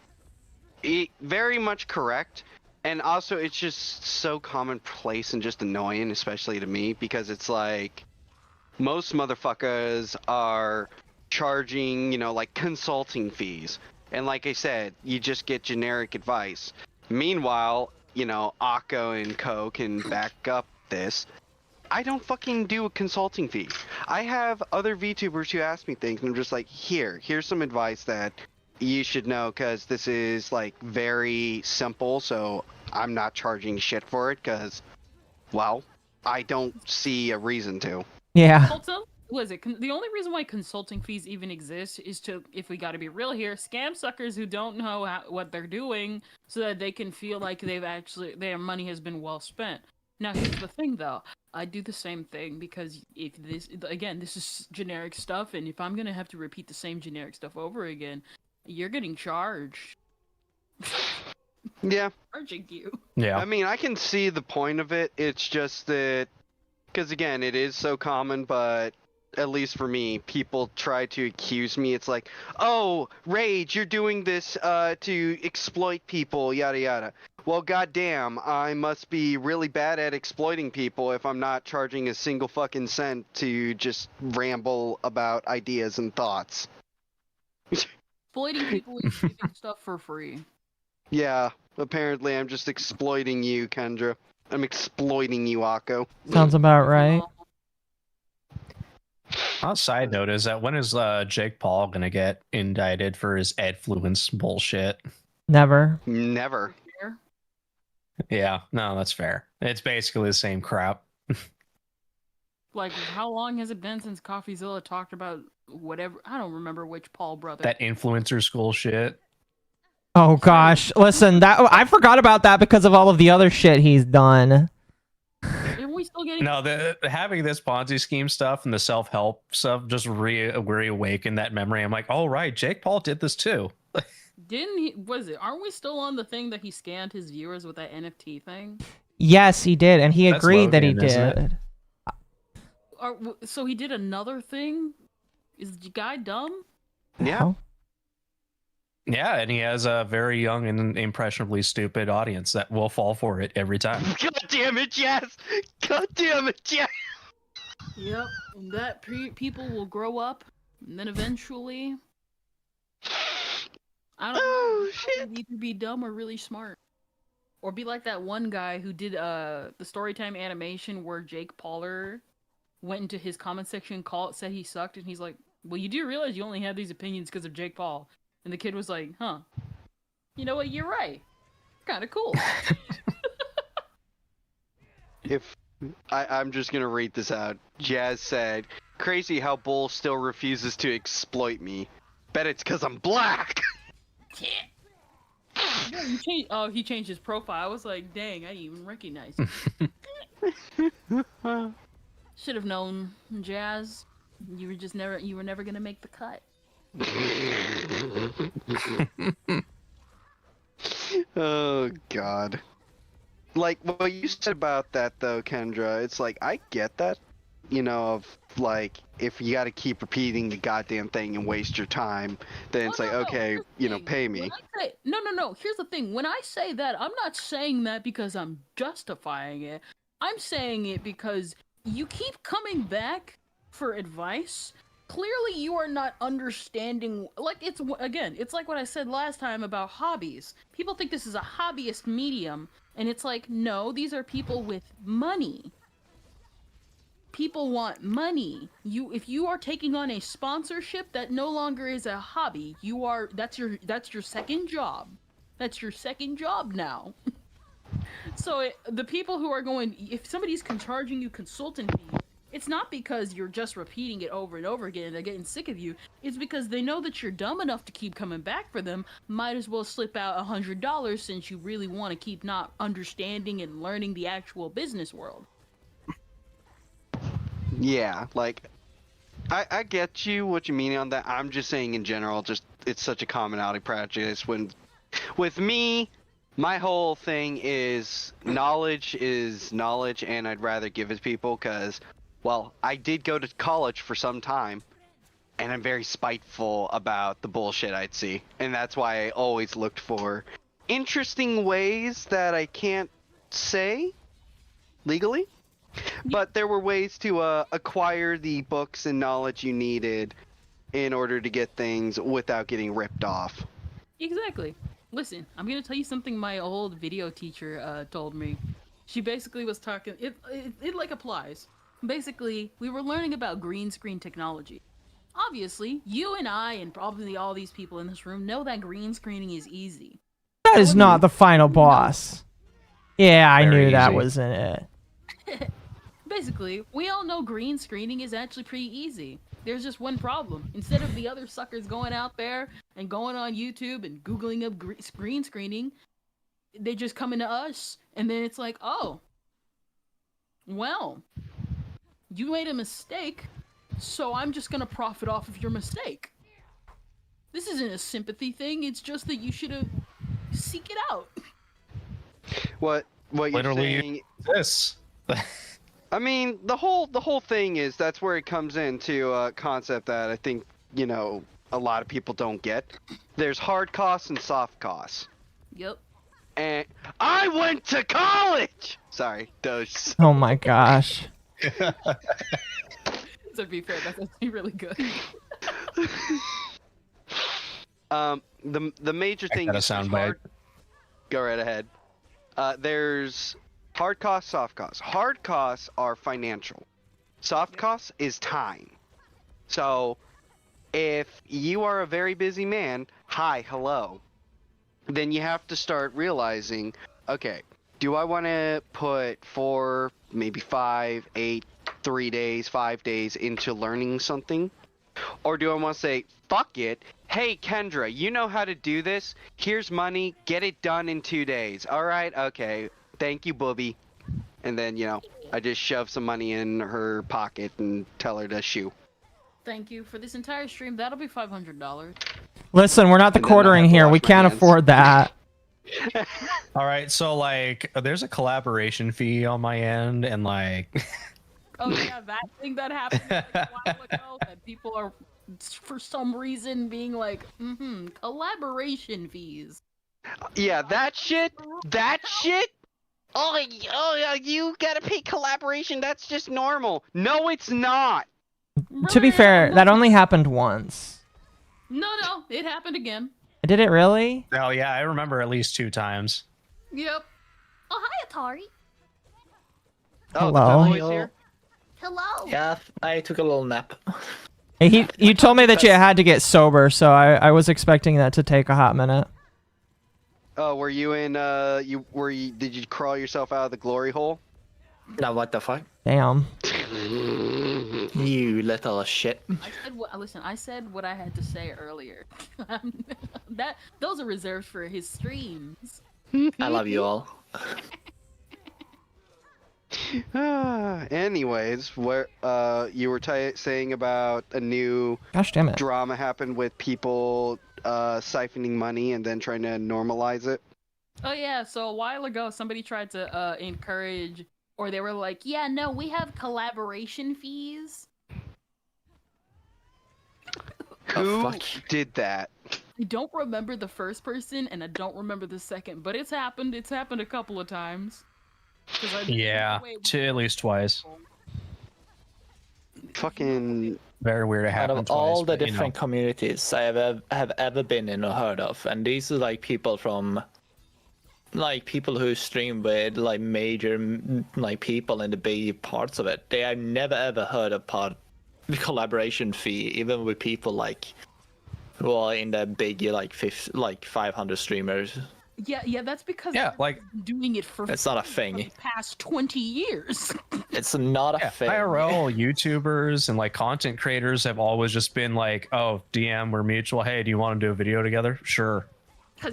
Speaker 7: very much correct. And also, it's just so commonplace and just annoying, especially to me, because it's like, most motherfuckers are charging, you know, like, consulting fees. And like I said, you just get generic advice. Meanwhile, you know, Akko and Co can back up this. I don't fucking do a consulting fee. I have other VTubers who ask me things, and I'm just like, here's some advice that you should know, because this is, like, very simple, so I'm not charging shit for it, because, well, I don't see a reason to.
Speaker 3: Yeah.
Speaker 8: Also, what is it? The only reason why consulting fees even exist is to, if we gotta be real here, scam suckers who don't know what they're doing so that they can feel like their money has been well spent. Now, here's the thing, though. I do the same thing because if this is generic stuff, and if I'm gonna have to repeat the same generic stuff over again, you're getting charged.
Speaker 7: Yeah.
Speaker 8: Charging you.
Speaker 9: Yeah.
Speaker 7: I mean, I can see the point of it. It's just that, because again, it is so common, but at least for me, people try to accuse me. It's like, oh, Rage, you're doing this to exploit people, yada yada. Well, goddamn, I must be really bad at exploiting people if I'm not charging a single fucking cent to just ramble about ideas and thoughts.
Speaker 8: Exploiting people is giving stuff for free.
Speaker 7: Yeah, apparently I'm just exploiting you, Kendra. I'm exploiting you, Akko.
Speaker 3: Sounds about right.
Speaker 9: On a side note is that when is Jake Paul gonna get indicted for his adfluence bullshit?
Speaker 3: Never.
Speaker 7: Never.
Speaker 9: Yeah, no, that's fair. It's basically the same crap.
Speaker 8: Like, how long has it been since CoffeeZilla talked about whatever? I don't remember which Paul brother.
Speaker 9: That influencer school shit.
Speaker 3: Oh gosh, listen, I forgot about that because of all of the other shit he's done.
Speaker 8: Are we still getting?
Speaker 9: No, having this Ponzi scheme stuff and the self-help stuff just reawakened that memory. I'm like, oh right, Jake Paul did this too.
Speaker 8: Didn't he? Was it? Aren't we still on the thing that he scanned his viewers with that NFT thing?
Speaker 3: Yes, he did, and he agreed that he did.
Speaker 8: So he did another thing? Is the guy dumb?
Speaker 7: Yeah.
Speaker 9: Yeah, and he has a very young and impressionably stupid audience that will fall for it every time.
Speaker 7: God damn it, yes! God damn it, yes!
Speaker 8: Yep, and that people will grow up, and then eventually... I don't know, shit. Either be dumb or really smart. Or be like that one guy who did the Storytime animation where Jake Pauler went into his comment section, said he sucked, and he's like, well, you do realize you only have these opinions because of Jake Paul. And the kid was like, huh, you know what, you're right. Kind of cool.
Speaker 7: I'm just gonna read this out. Jazz said, crazy how Bull still refuses to exploit me. Bet it's because I'm black!
Speaker 8: Yeah, he changed his profile. I was like, dang, I didn't even recognize him. Should have known, Jazz. You were never gonna make the cut.
Speaker 7: Oh god. Like what you said about that though, Kendra, it's like I get that, of like if you got to keep repeating the goddamn thing and waste your time, then it's like, okay, pay me.
Speaker 8: No. Here's the thing. When I say that, I'm not saying that because I'm justifying it. I'm saying it because you keep coming back for advice. Clearly, you are not understanding. Like, it's like what I said last time about hobbies. People think this is a hobbyist medium, and it's like, no, these are people with money. People want money. If you are taking on a sponsorship, that no longer is a hobby. That's your second job. That's your second job now. So the people who are going, if somebody's charging you consultant fees, it's not because you're just repeating it over and over again and they're getting sick of you. It's because they know that you're dumb enough to keep coming back for them. Might as well slip out $100 since you really want to keep not understanding and learning the actual business world.
Speaker 7: Yeah, like, I get what you mean on that. I'm just saying in general, just it's such a commonality practice. With me, my whole thing is knowledge, and I'd rather give it to people because, well, I did go to college for some time, and I'm very spiteful about the bullshit I'd see, and that's why I always looked for interesting ways that I can't say legally. But there were ways to acquire the books and knowledge you needed in order to get things without getting ripped off.
Speaker 8: Exactly. Listen, I'm gonna tell you something my old video teacher told me. She basically was talking. It like applies. Basically, we were learning about green screen technology. Obviously, you and I and probably all these people in this room know that green screening is easy.
Speaker 3: That is not the final boss. Yeah, I knew that
Speaker 9: easy.
Speaker 3: wasn't it.
Speaker 8: Basically, we all know green screening is actually pretty easy. There's just one problem. Instead of the other suckers going out there and going on YouTube and Googling up green screening, they just come into us, and then it's like, oh, well, you made a mistake, so I'm just gonna profit off of your mistake. This isn't a sympathy thing, it's just that you should have seek it out.
Speaker 7: What you're
Speaker 9: Literally
Speaker 7: saying...
Speaker 9: this.
Speaker 7: I mean, the whole thing is that's where it comes into a concept that I think, a lot of people don't get. There's hard costs and soft costs.
Speaker 8: Yep.
Speaker 7: And I went to college! Sorry, those.
Speaker 3: Oh my gosh.
Speaker 8: To be fair, that's actually really good.
Speaker 7: The major thing
Speaker 9: got a
Speaker 7: is
Speaker 9: soundbite.
Speaker 7: Go right ahead. There's hard costs, soft costs. Hard costs are financial. Soft costs is time. So, if you are a very busy man, hello, then you have to start realizing, okay, do I want to put 4, maybe 5, 8, 3 days, 5 days into learning something? Or do I want to say, fuck it, hey Kendra, you know how to do this? Here's money, get it done in 2 days. Alright, okay, thank you, booby. And then, I just shove some money in her pocket and tell her to shoo.
Speaker 8: Thank you for this entire stream. That'll be $500.
Speaker 3: Listen, we're not the
Speaker 7: And then I
Speaker 3: quartering
Speaker 7: have to
Speaker 3: here.
Speaker 7: wash
Speaker 3: We
Speaker 7: my
Speaker 3: can't
Speaker 7: hands.
Speaker 3: afford that.
Speaker 9: All right, so like, there's a collaboration fee on my end, and like,
Speaker 8: Oh yeah, that thing that happened like a while ago that people are, for some reason, being like, collaboration fees.
Speaker 7: Yeah, that shit. Oh, you gotta pay collaboration. That's just normal. No, it's not.
Speaker 3: To be fair, that only happened once.
Speaker 8: No, it happened again.
Speaker 3: Did it really?
Speaker 9: oh yeah, I remember at least 2 times.
Speaker 8: Yep. Oh, hi, Atari.
Speaker 7: Oh, the
Speaker 3: Hello.
Speaker 7: Cowboys here?
Speaker 8: Hello.
Speaker 11: Yeah, I took a little nap.
Speaker 3: You told me that you had to get sober, so I was expecting that to take a hot minute.
Speaker 7: Oh, were you in? Did you crawl yourself out of the glory hole?
Speaker 11: Now what the fuck?
Speaker 3: Damn.
Speaker 11: You little shit.
Speaker 8: I said what I had to say earlier. Those are reserved for his streams.
Speaker 11: I love you all.
Speaker 7: Anyways, where you were saying about a new
Speaker 3: Gosh damn it.
Speaker 7: drama happened with people siphoning money and then trying to normalize it.
Speaker 8: Oh yeah, so a while ago somebody tried to encourage Or they were like, yeah, no, we have collaboration fees.
Speaker 7: Who did that?
Speaker 8: I don't remember the first person, and I don't remember the second, but it's happened. It's happened a couple of times.
Speaker 9: Yeah, at least twice.
Speaker 7: Fucking
Speaker 9: very weird. It
Speaker 11: Out
Speaker 9: happened
Speaker 11: of
Speaker 9: twice,
Speaker 11: all the
Speaker 9: but, you know.
Speaker 11: different communities I have ever been in or heard of, and these are like people from, like people who stream with like major like people in the big parts of it. They have never ever heard of the collaboration fee, even with people like who are in the big like 500 streamers.
Speaker 8: Yeah, that's because
Speaker 9: like
Speaker 8: been doing it for
Speaker 11: it's not a thing.
Speaker 8: the past 20 years.
Speaker 11: It's not a thing.
Speaker 9: IRL YouTubers and like content creators have always just been like, oh, DM, we're mutual. Hey, do you want to do a video together? Sure.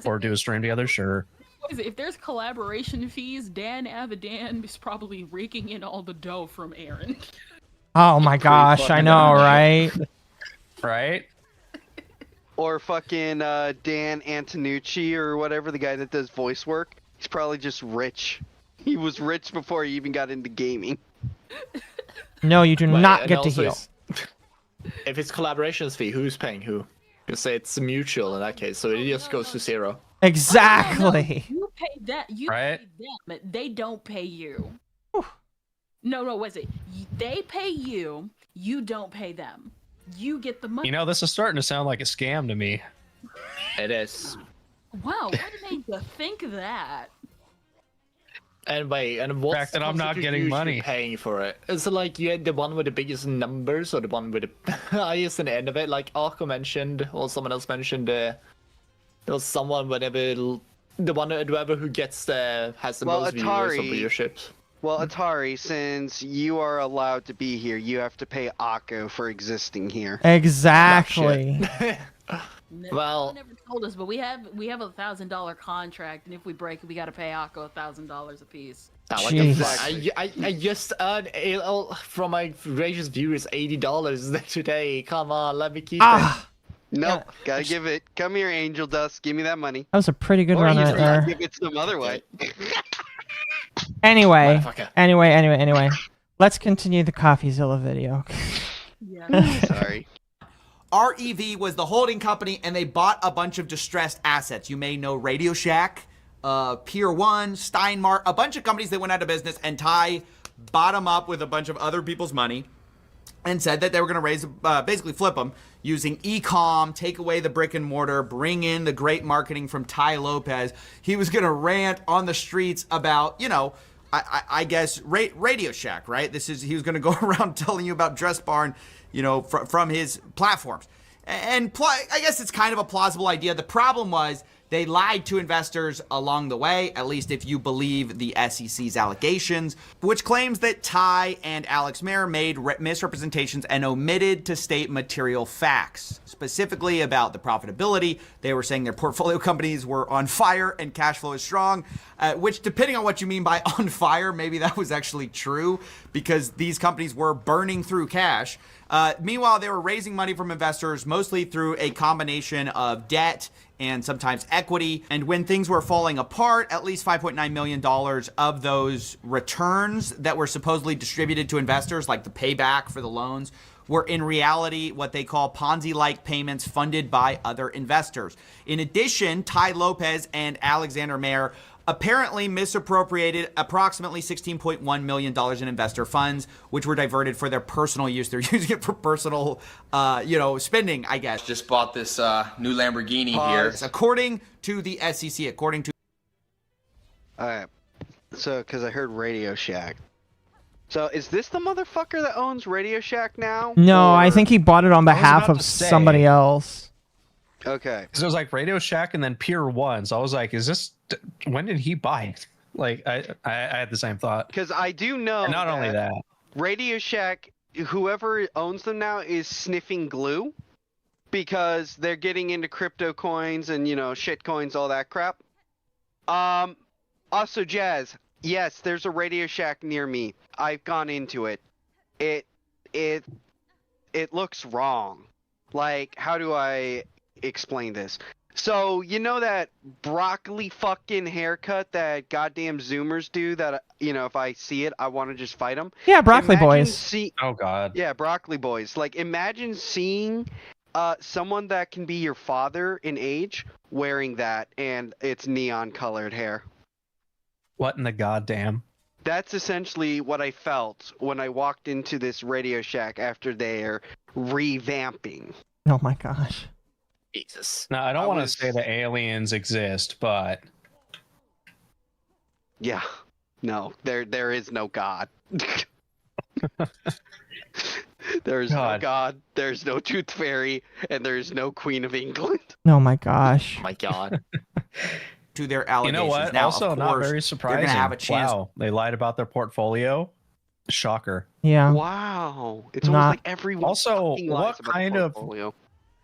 Speaker 9: Or do a stream together? Sure.
Speaker 8: If there's collaboration fees, Dan Avidan is probably raking in all the dough from Aaron.
Speaker 3: Oh my gosh, I know, right?
Speaker 9: Right?
Speaker 7: Or fucking Dan Antonucci or whatever, the guy that does voice work. He's probably just rich. He was rich before he even got into gaming.
Speaker 3: No, you do not get to
Speaker 11: also
Speaker 3: heal.
Speaker 11: If it's collaborations fee, who's paying who? You say it's mutual in that case, so it just goes to zero.
Speaker 3: Exactly.
Speaker 8: You pay that. You pay them. They don't pay you. No, was it? They pay you. You don't pay them. You get the money.
Speaker 9: You know, this is starting to sound like a scam to me.
Speaker 11: It is.
Speaker 8: Wow, what made you think that?
Speaker 11: And wait, and what's
Speaker 9: fact that I'm not getting
Speaker 11: usually
Speaker 9: money
Speaker 11: paying for it? Is it like you had the one with the biggest numbers or the one with the highest in the end of it? Like Arco mentioned, or someone else mentioned, there was someone whenever the one whoever who gets has the most viewers or viewerships.
Speaker 7: Well, Atari, since you are allowed to be here, you have to pay Akko for existing here.
Speaker 3: Exactly.
Speaker 11: Well,
Speaker 8: never told us, but we have a $1,000 contract, and if we break it, we got to pay Akko $1,000 a piece.
Speaker 11: I just earned from my gracious viewers $80 today. Come on, let me keep it.
Speaker 7: Nope, gotta give it. Come here, Angel Dust. Give me that money.
Speaker 3: That was a pretty good
Speaker 7: Or
Speaker 3: run
Speaker 7: you
Speaker 3: right there.
Speaker 7: give it some other way.
Speaker 3: Anyway. Let's continue the CoffeeZilla video.
Speaker 7: Sorry.
Speaker 4: REV was the holding company, and they bought a bunch of distressed assets. You may know Radio Shack, Pier 1, Steinmart, a bunch of companies that went out of business, and Ty bought them up with a bunch of other people's money and said that they were going to raise, basically flip them using e-com, take away the brick and mortar, bring in the great marketing from Ty Lopez. He was going to rant on the streets about, you know, I guess Radio Shack, right? He was going to go around telling you about Dress Barn, you know, from his platforms. And I guess it's kind of a plausible idea. The problem was they lied to investors along the way, at least if you believe the SEC's allegations, which claims that Ty and Alex Mayer made misrepresentations and omitted to state material facts, specifically about the profitability. They were saying their portfolio companies were on fire and cash flow is strong, which, depending on what you mean by on fire, maybe that was actually true because these companies were burning through cash. Meanwhile, they were raising money from investors, mostly through a combination of debt and sometimes equity. And when things were falling apart, at least $5.9 million of those returns that were supposedly distributed to investors, like the payback for the loans, were in reality what they call Ponzi-like payments funded by other investors. In addition, Ty Lopez and Alexander Mayer apparently misappropriated approximately $16.1 million in investor funds, which were diverted for their personal use. They're using it for personal, spending, I guess.
Speaker 12: Just bought this new Lamborghini here.
Speaker 4: According to the SEC,
Speaker 7: Alright, so, because I heard Radio Shack. So, is this the motherfucker that owns Radio Shack now?
Speaker 3: No, I think he bought it on behalf of somebody else.
Speaker 7: Okay.
Speaker 9: Because it was like Radio Shack and then Pier 1. So I was like, when did he buy it? Like, I had the same thought.
Speaker 7: Because I do know
Speaker 9: and not only that.
Speaker 7: Radio Shack, whoever owns them now is sniffing glue. Because they're getting into crypto coins and, shit coins, all that crap. Also, Jazz, yes, there's a Radio Shack near me. I've gone into it. It looks wrong. Like, how do I explain this? So, you know that broccoli fucking haircut that goddamn Zoomers do that, if I see it, I want to just fight them?
Speaker 3: Yeah, broccoli boys.
Speaker 9: Oh, God.
Speaker 7: Yeah, broccoli boys. Like, imagine seeing someone that can be your father in age wearing that, and it's neon-colored hair.
Speaker 9: What in the goddamn?
Speaker 7: That's essentially what I felt when I walked into this Radio Shack after their revamping.
Speaker 3: Oh my gosh.
Speaker 11: Jesus.
Speaker 9: Now, I don't want to say that aliens exist, but...
Speaker 7: Yeah. No, there is no God. There's no God, there's no Tooth Fairy, and there's no Queen of England.
Speaker 3: Oh my gosh.
Speaker 11: Oh my God.
Speaker 4: To their allegations.
Speaker 9: You know what?
Speaker 4: Now,
Speaker 9: Also,
Speaker 4: of
Speaker 9: not
Speaker 4: course,
Speaker 9: very surprising.
Speaker 4: They're gonna have a chance.
Speaker 9: Wow, they lied about their portfolio. Shocker.
Speaker 3: Yeah.
Speaker 7: Wow. It's almost like everyone
Speaker 9: Also,
Speaker 7: fucking lies about the portfolio.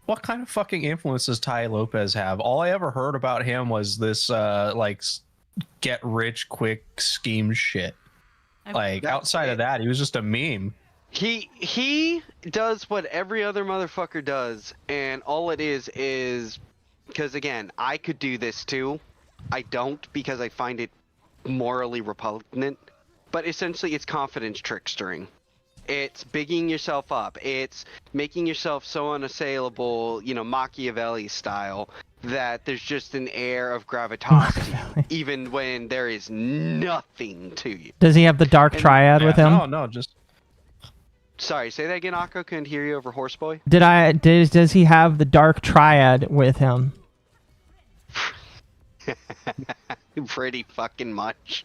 Speaker 9: What kind of fucking influence does Ty Lopez have? All I ever heard about him was this get rich quick scheme shit. Like outside of that, he was just a meme.
Speaker 7: He does what every other motherfucker does, and all it is because again, I could do this too. I don't because I find it morally repugnant. But essentially, it's confidence trickstering. It's bigging yourself up. It's making yourself so unassailable, Machiavelli style, that there's just an air of gravitas, even when there is nothing to you.
Speaker 3: Does he have the dark triad with him?
Speaker 9: No, just...
Speaker 7: Sorry, say that again, Akko. Couldn't hear you over Horseboy.
Speaker 3: Does he have the dark triad with him?
Speaker 7: Pretty fucking much.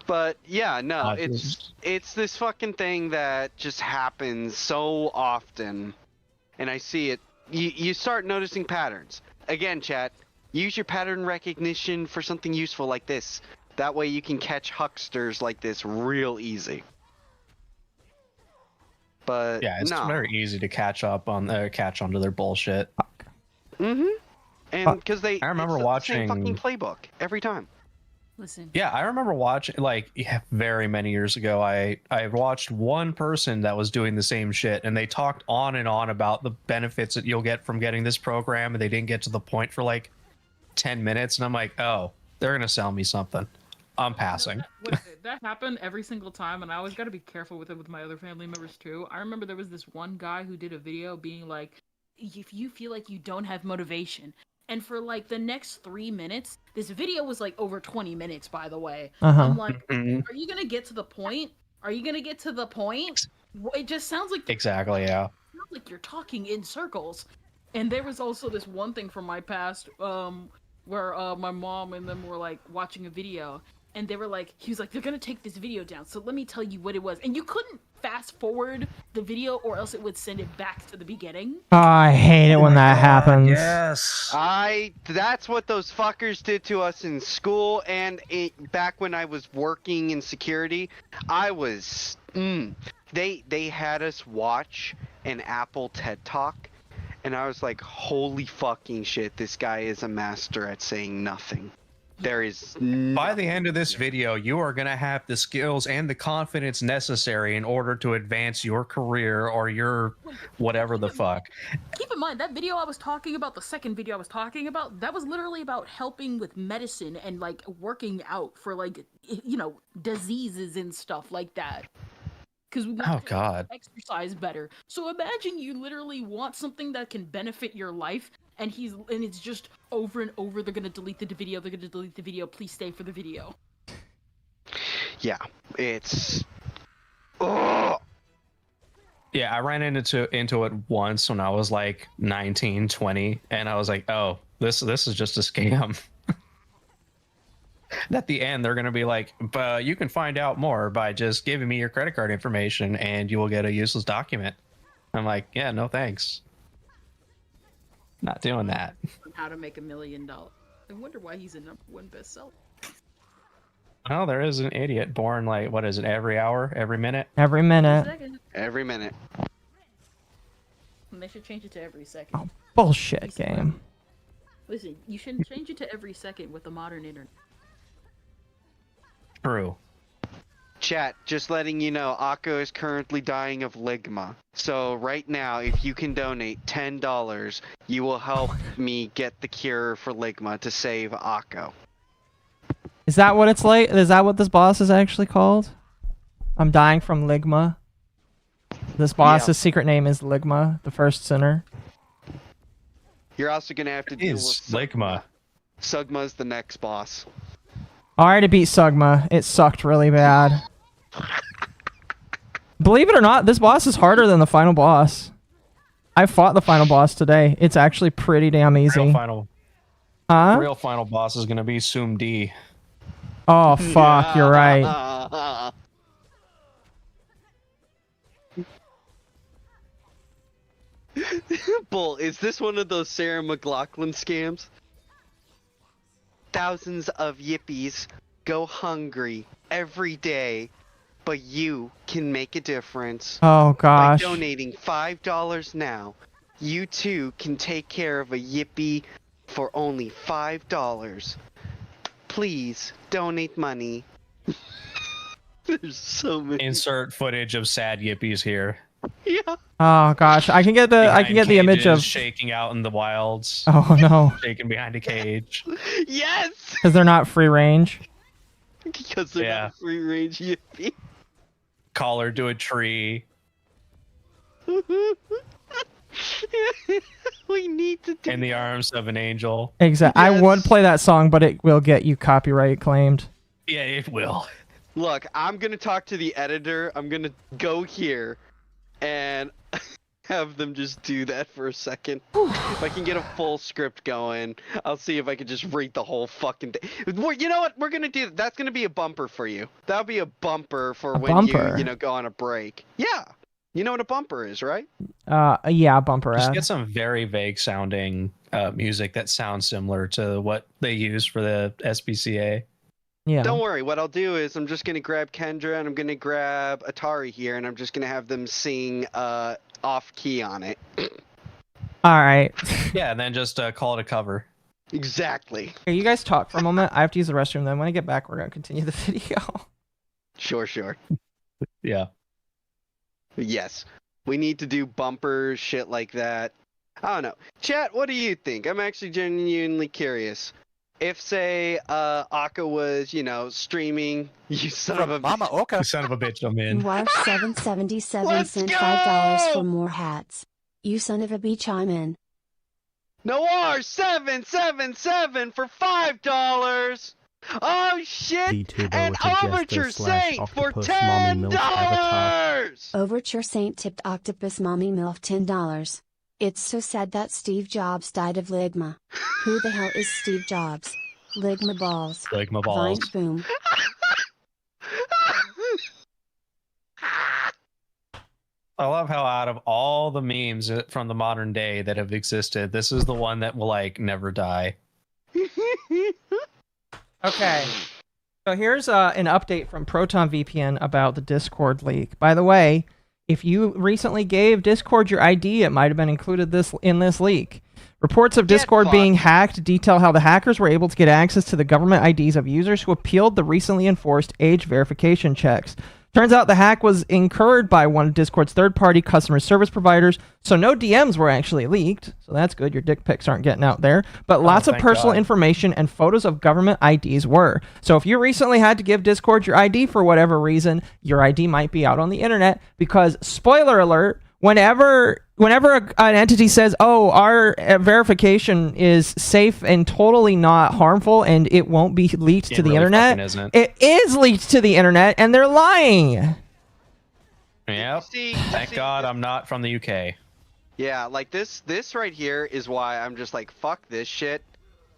Speaker 7: But yeah, no, it's this fucking thing that just happens so often, and I see it. You start noticing patterns. Again, chat, use your pattern recognition for something useful like this. That way you can catch hucksters like this real easy. But
Speaker 9: yeah, it's very easy to catch onto their bullshit.
Speaker 7: Mm-hmm. And because I
Speaker 9: remember watching
Speaker 7: the same fucking playbook every time.
Speaker 8: Listen.
Speaker 9: Yeah, I remember watching very many years ago. I watched one person that was doing the same shit, and they talked on and on about the benefits that you'll get from getting this program, and they didn't get to the point for like 10 minutes, and I'm like, oh, they're gonna sell me something. I'm passing.
Speaker 8: That happened every single time, and I always got to be careful with it with my other family members too. I remember there was this one guy who did a video being like, if you feel like you don't have motivation. And for like the next 3 minutes, this video was like over 20 minutes, by the way. I'm like, are you going to get to the point? Are you going to get to the point? It just sounds like...
Speaker 9: Exactly, yeah.
Speaker 8: It sounds like you're talking in circles. And there was also this one thing from my past where my mom and them were like watching a video. And they were like, he was like, they're going to take this video down. So let me tell you what it was. And you couldn't fast forward the video or else it would send it back to the beginning.
Speaker 3: Oh, I hate it when that happens.
Speaker 9: Yes.
Speaker 7: That's what those fuckers did to us in school and back when I was working in security. They had us watch an Apple TED Talk, and I was like, holy fucking shit, this guy is a master at saying nothing. There is
Speaker 9: by the end of this video, you are going to have the skills and the confidence necessary in order to advance your career or your whatever the fuck.
Speaker 8: Keep in mind, that video I was talking about, the second video I was talking about, that was literally about helping with medicine and like working out for like, diseases and stuff like that. Because we want to exercise better. So imagine you literally want something that can benefit your life. And it's just over and over. They're gonna delete the video. They're gonna delete the video. Please stay for the video.
Speaker 7: Yeah, it's.
Speaker 9: Yeah, I ran into it once when I was like 19, 20, and I was like, oh, this is just a scam. At the end, they're gonna be like, but you can find out more by just giving me your credit card information, and you will get a useless document. I'm like, yeah, no thanks. Not doing that.
Speaker 8: How to make $1 million. I wonder why he's a #1 bestseller.
Speaker 9: Oh, there is an idiot born like, what is it, every hour, every minute?
Speaker 3: Every minute.
Speaker 7: Every minute.
Speaker 8: And they should change it to every second.
Speaker 3: Oh, bullshit game.
Speaker 8: Listen, you shouldn't change it to every second with the modern internet.
Speaker 9: True.
Speaker 7: Chat, just letting you know, Akko is currently dying of ligma. So right now, if you can donate $10, you will help me get the cure for ligma to save Akko.
Speaker 3: Is that what it's like? Is that what this boss is actually called? I'm dying from ligma. This boss's secret name is Ligma, the first sinner.
Speaker 7: You're also gonna have to deal with
Speaker 9: Ligma.
Speaker 7: Sugma's the next boss.
Speaker 3: I already beat Sugma. It sucked really bad. Believe it or not, this boss is harder than the final boss. I fought the final boss today. It's actually pretty damn easy.
Speaker 9: Real final boss is gonna be Sum D.
Speaker 3: Oh fuck, you're right.
Speaker 7: Bull, is this one of those Sarah McLachlan scams? Thousands of yippies go hungry every day, but you can make a difference.
Speaker 3: Oh gosh.
Speaker 7: By donating $5 now, you too can take care of a yippie for only $5. Please donate money. There's so many.
Speaker 9: Insert footage of sad yippies here.
Speaker 7: Yeah.
Speaker 3: Oh gosh, I can get the image of
Speaker 9: shaking out in the wilds.
Speaker 3: Oh no.
Speaker 9: Shaking behind a cage.
Speaker 7: Yes.
Speaker 3: Because they're not free range.
Speaker 7: Because they're not free range yippie.
Speaker 9: Collar to a tree.
Speaker 7: We need to do
Speaker 9: in the arms of an angel.
Speaker 3: Exactly.
Speaker 7: Yes.
Speaker 3: I would play that song, but it will get you copyright claimed.
Speaker 9: Yeah, it will.
Speaker 7: Look, I'm gonna talk to the editor. I'm gonna go here and have them just do that for a second. If I can get a full script going, I'll see if I can just read the whole fucking thing. Well, you know what? We're gonna do. That's gonna be a bumper for you. That'll be a bumper for when you know, go on a break. Yeah. You know what a bumper is, right?
Speaker 3: Yeah, bumper
Speaker 9: Just
Speaker 3: ad.
Speaker 9: get some very vague sounding music that sounds similar to what they use for the SPCA.
Speaker 3: Yeah.
Speaker 7: Don't worry. What I'll do is I'm just gonna grab Kendra and I'm gonna grab Atari here, and I'm just gonna have them sing off key on it.
Speaker 3: All right.
Speaker 9: Yeah, and then just call it a cover.
Speaker 7: Exactly.
Speaker 3: Here, you guys talk for a moment. I have to use the restroom. Then when I get back, we're gonna continue the video.
Speaker 7: Sure.
Speaker 9: Yeah.
Speaker 7: Yes. We need to do bumpers, shit like that. I don't know. Chat, what do you think? I'm actually genuinely curious. If, say, Aka was, you know, streaming, you son of a
Speaker 13: Mama Oka.
Speaker 9: You son of a bitch, I'm in.
Speaker 5: Noir777 sent $5 for more hats. You son of a bitch, I'm in.
Speaker 7: Noir777 for $5! Oh shit! And Overture Saint for $10!
Speaker 5: Overture Saint tipped Octopus Mommy MILF $10. It's so sad that Steve Jobs died of ligma. Who the hell is Steve Jobs? Ligma balls.
Speaker 9: Ligma balls.
Speaker 5: Vine boom.
Speaker 9: I love how out of all the memes from the modern day that have existed, this is the one that will like never die.
Speaker 3: Okay. So here's an update from Proton VPN about the Discord leak. By the way, if you recently gave Discord your ID, it might have been included in this leak. Reports of Discord being hacked detail how the hackers were able to get access to the government IDs of users who appealed the recently enforced age verification checks. Turns out the hack was incurred by one of Discord's third-party customer service providers, so no DMs were actually leaked. So that's good. Your dick pics aren't getting out there. But lots of personal information and photos of government IDs were. So if you recently had to give Discord your ID for whatever reason, your ID might be out on the internet because, spoiler alert, whenever an entity says, oh, our verification is safe and totally not harmful and it won't be leaked to the internet, it is leaked to the internet and they're lying.
Speaker 9: Yep. Thank God I'm not from the UK.
Speaker 7: Yeah, like this right here is why I'm just like, fuck this shit.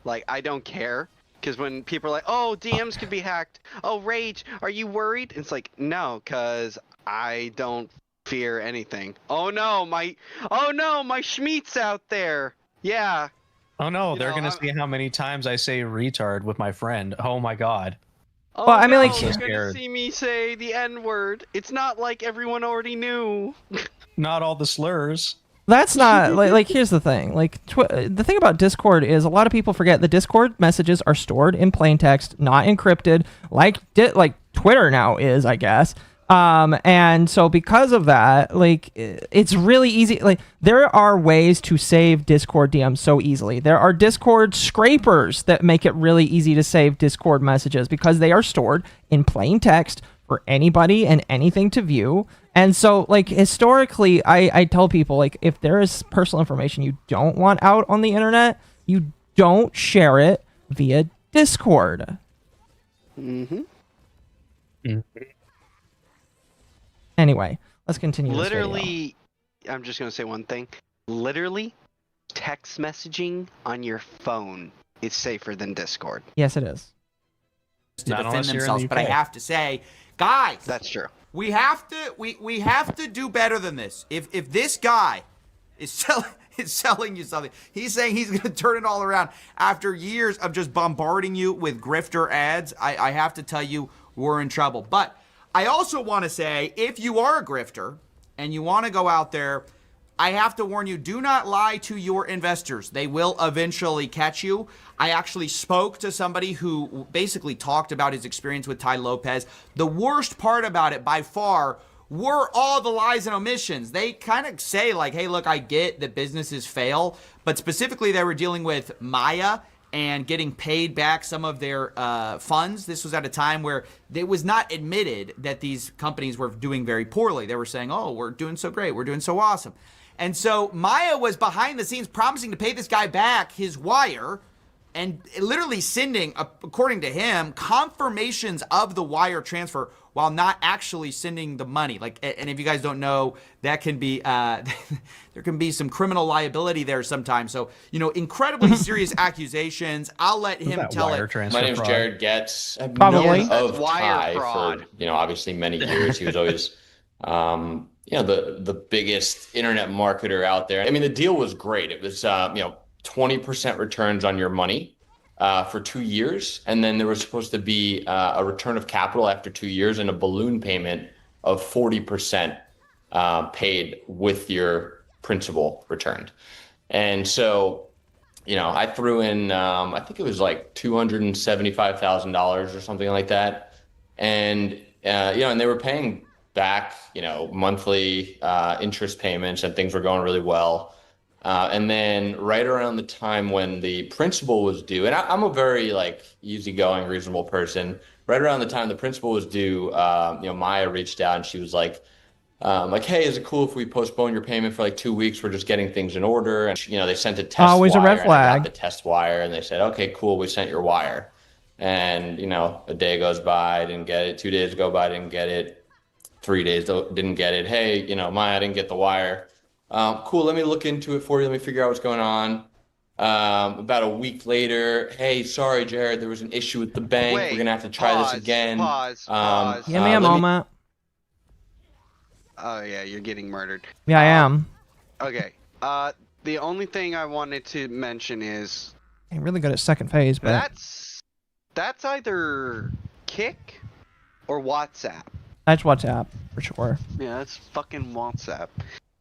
Speaker 7: Like, I don't care. Because when people are like, oh, DMs could be hacked. Oh, Rage, are you worried? It's like, no, because I don't fear anything. Oh no, my Schmeat's out there. Yeah.
Speaker 9: Oh no, they're gonna see how many times I say retard with my friend. Oh my God.
Speaker 7: Oh,
Speaker 3: well, I mean, like,
Speaker 7: you're gonna see me say the N-word. It's not like everyone already knew.
Speaker 9: Not all the slurs.
Speaker 3: That's not like here's the thing. Like the thing about Discord is a lot of people forget the Discord messages are stored in plain text, not encrypted. Like Twitter now is, I guess. And so because of that, like, it's really easy. Like, there are ways to save Discord DMs so easily. There are Discord scrapers that make it really easy to save Discord messages because they are stored in plain text for anybody and anything to view. And so, like, historically, I tell people, like, if there is personal information you don't want out on the internet, you don't share it via Discord.
Speaker 7: Mm-hmm.
Speaker 3: Anyway, let's continue.
Speaker 7: Literally, I'm just going to say one thing. Literally, text messaging on your phone is safer than Discord.
Speaker 3: Yes, it is.
Speaker 4: To defend themselves, but I have to say, guys,
Speaker 7: that's true.
Speaker 4: We have to do better than this. If this guy is selling you something, he's saying he's going to turn it all around after years of just bombarding you with grifter ads. I have to tell you, we're in trouble. But I also want to say, if you are a grifter and you want to go out there, I have to warn you, do not lie to your investors. They will eventually catch you. I actually spoke to somebody who basically talked about his experience with Tai Lopez. The worst part about it by far were all the lies and omissions. They kind of say like, hey, look, I get that businesses fail, but specifically they were dealing with Maya and getting paid back some of their funds. This was at a time where it was not admitted that these companies were doing very poorly. They were saying, oh, we're doing so great. We're doing so awesome. And so Maya was behind the scenes promising to pay this guy back his wire and literally sending, according to him, confirmations of the wire transfer while not actually sending the money. Like, and if you guys don't know, that can be, there can be some criminal liability there sometimes. So, you know, incredibly serious accusations. I'll let him tell it.
Speaker 10: My name's Jared Getz. I've
Speaker 3: Probably.
Speaker 10: known of Ty for, you know, obviously many years. He was always, you know, the biggest internet marketer out there. I mean, the deal was great. It was, you know, 20% returns on your money for 2 years. And then there was supposed to be a return of capital after 2 years and a balloon payment of 40% paid with your principal returned. And so, you know, I threw in, I think it was like $275,000 or something like that. And, you know, and they were paying back, you know, monthly interest payments, and things were going really well. And then right around the time when the principal was due, and I'm a very like easygoing, reasonable person. Right around the time the principal was due, you know, Maya reached out and she was like, hey, is it cool if we postpone your payment for like 2 weeks? We're just getting things in order. And you know, they sent a test
Speaker 3: Always
Speaker 10: wire.
Speaker 3: a red flag.
Speaker 10: And I got the test wire, and they said, okay, cool, we sent your wire. And you know, a day goes by, I didn't get it. 2 days go by, I didn't get it. 3 days didn't get it. Hey, you know, Maya, I didn't get the wire. Cool, let me look into it for you. Let me figure out what's going on. About a week later, hey, sorry, Jared, there was an issue with the bank. We're going to have to try this again.
Speaker 7: Pause.
Speaker 3: Give me a moment.
Speaker 7: Oh, yeah, you're getting murdered.
Speaker 3: Yeah, I am.
Speaker 7: Okay. The only thing I wanted to mention is...
Speaker 3: I'm really good at second phase, but...
Speaker 7: That's either Kick or WhatsApp.
Speaker 3: That's WhatsApp, for sure.
Speaker 7: Yeah, that's fucking WhatsApp.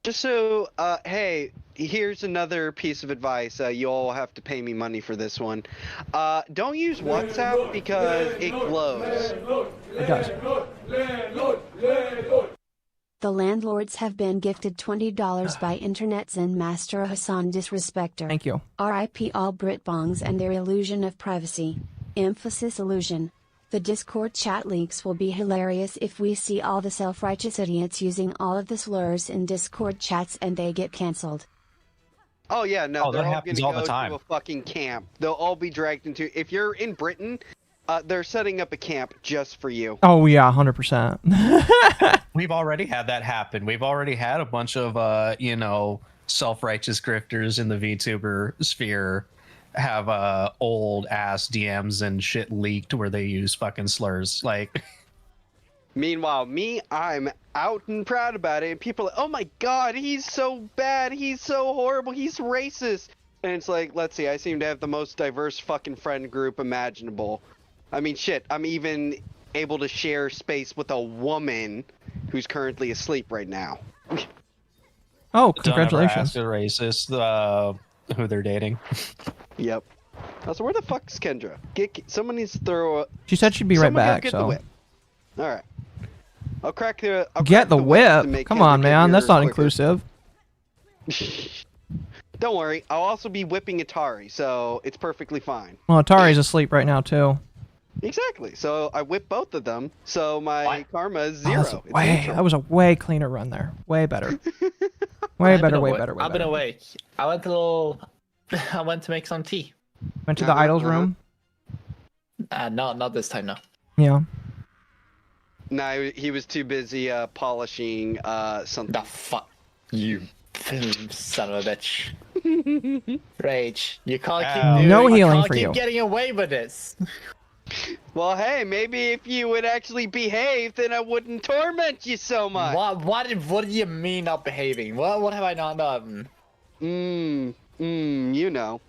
Speaker 7: Just so, hey, here's another piece of advice. You all have to pay me money for this one. Don't use WhatsApp because it glows.
Speaker 3: It does.
Speaker 5: The landlords have been gifted $20 by Internet Zen Master Hassan Disrespecter.
Speaker 3: Thank you.
Speaker 5: RIP all Britbongs and their illusion of privacy. Emphasis illusion. The Discord chat leaks will be hilarious if we see all the self-righteous idiots using all of the slurs in Discord chats and they get cancelled.
Speaker 7: Oh yeah, no, they're all gonna
Speaker 9: all the
Speaker 7: go
Speaker 9: time.
Speaker 7: to a fucking camp. They'll all be dragged into... If you're in Britain, they're setting up a camp just for you.
Speaker 3: Oh yeah, 100%.
Speaker 9: We've already had that happen. We've already had a bunch of, you know, self-righteous grifters in the VTuber sphere have old ass DMs and shit leaked where they use fucking slurs. Like,
Speaker 7: meanwhile, I'm out and proud about it. And people are like, oh my god, he's so bad, he's so horrible, he's racist. And it's like, let's see, I seem to have the most diverse fucking friend group imaginable. I mean, shit, I'm even able to share space with a woman who's currently asleep right now.
Speaker 3: Oh, congratulations.
Speaker 9: Don't ever ask a racist who they're dating.
Speaker 7: Yep. Also, where the fuck's Kendra? Someone needs to throw a...
Speaker 3: She said she'd be right
Speaker 7: Someone go
Speaker 3: back,
Speaker 7: get the
Speaker 3: so...
Speaker 7: whip. All right. I'll crack
Speaker 3: Get the
Speaker 7: to
Speaker 3: whip.
Speaker 7: make
Speaker 3: Come
Speaker 7: Kendra
Speaker 3: on,
Speaker 7: get
Speaker 3: man.
Speaker 7: here
Speaker 3: That's not
Speaker 7: quicker.
Speaker 3: inclusive.
Speaker 7: Don't worry. I'll also be whipping Atari, so it's perfectly fine.
Speaker 3: Well, Atari's asleep right now too.
Speaker 7: Exactly. So I whip both of them, so my karma is
Speaker 3: Oh,
Speaker 7: 0. It's neutral.
Speaker 3: that was a way cleaner run there. Way better. Way better.
Speaker 11: I've been awake. I went to I went to make some tea.
Speaker 3: Went to the idols room.
Speaker 11: No, not this time. No.
Speaker 3: Yeah.
Speaker 7: No, he was too busy polishing something.
Speaker 11: The fuck you, son of a bitch. Rage. You can't keep doing,
Speaker 3: no healing
Speaker 11: can't
Speaker 3: for
Speaker 11: keep
Speaker 3: you.
Speaker 11: getting away with this.
Speaker 7: Well, hey, maybe if you would actually behave, then I wouldn't torment you so much.
Speaker 11: What do you mean not behaving? What have I not done?
Speaker 7: You know.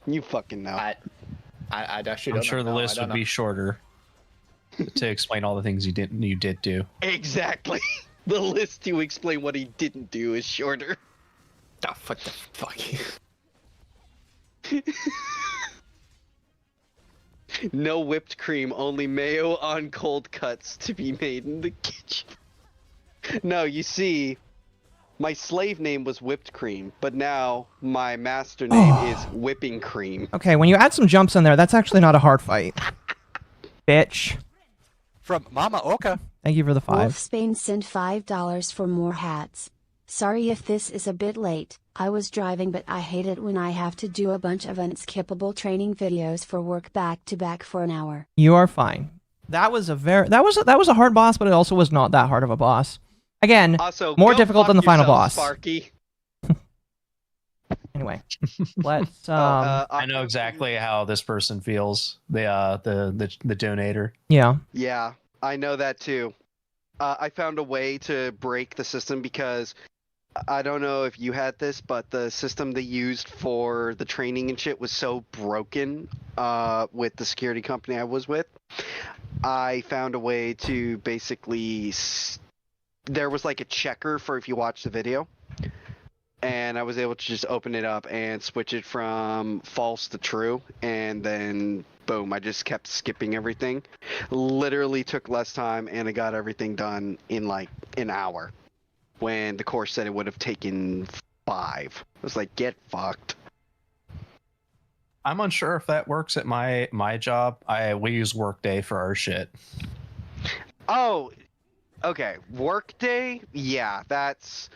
Speaker 7: You fucking know.
Speaker 11: I actually
Speaker 9: I'm
Speaker 11: don't
Speaker 9: sure
Speaker 11: know.
Speaker 9: the
Speaker 11: No, I
Speaker 9: list
Speaker 11: don't
Speaker 9: would
Speaker 11: know.
Speaker 9: be shorter to explain all the things you did do.
Speaker 7: Exactly. The list to explain what he didn't do is shorter.
Speaker 11: Oh, fuck the fuck.
Speaker 7: No whipped cream, only mayo on cold cuts to be made in the kitchen. No, you see, my slave name was whipped cream, but now my master name is whipping cream.
Speaker 3: Okay, when you add some jumps in there, that's actually not a hard fight. Bitch.
Speaker 13: From Mama Oka.
Speaker 3: Thank you for the 5.
Speaker 5: Wolf Spain sent $5 for more hats. Sorry if this is a bit late. I was driving, but I hate it when I have to do a bunch of unskippable training videos for work back to back for an hour.
Speaker 3: You are fine. That was a hard boss, but it also was not that hard of a boss. Again,
Speaker 7: Also,
Speaker 3: more
Speaker 7: go
Speaker 3: difficult
Speaker 7: fuck
Speaker 3: than the final
Speaker 7: yourself,
Speaker 3: boss.
Speaker 7: Sparky.
Speaker 3: Anyway, let's
Speaker 9: I know exactly how this person feels. The donator.
Speaker 3: Yeah.
Speaker 7: Yeah, I know that too. I found a way to break the system because I don't know if you had this, but the system they used for the training and shit was so broken with the security company I was with. I found a way to basically... There was like a checker for if you watch the video. And I was able to just open it up and switch it from false to true. And then, boom, I just kept skipping everything. Literally took less time, and I got everything done in like an hour. When the course said it would have taken 5. I was like, get fucked.
Speaker 9: I'm unsure if that works at my job. We use Workday for our shit.
Speaker 7: Oh, okay. Workday? Yeah, that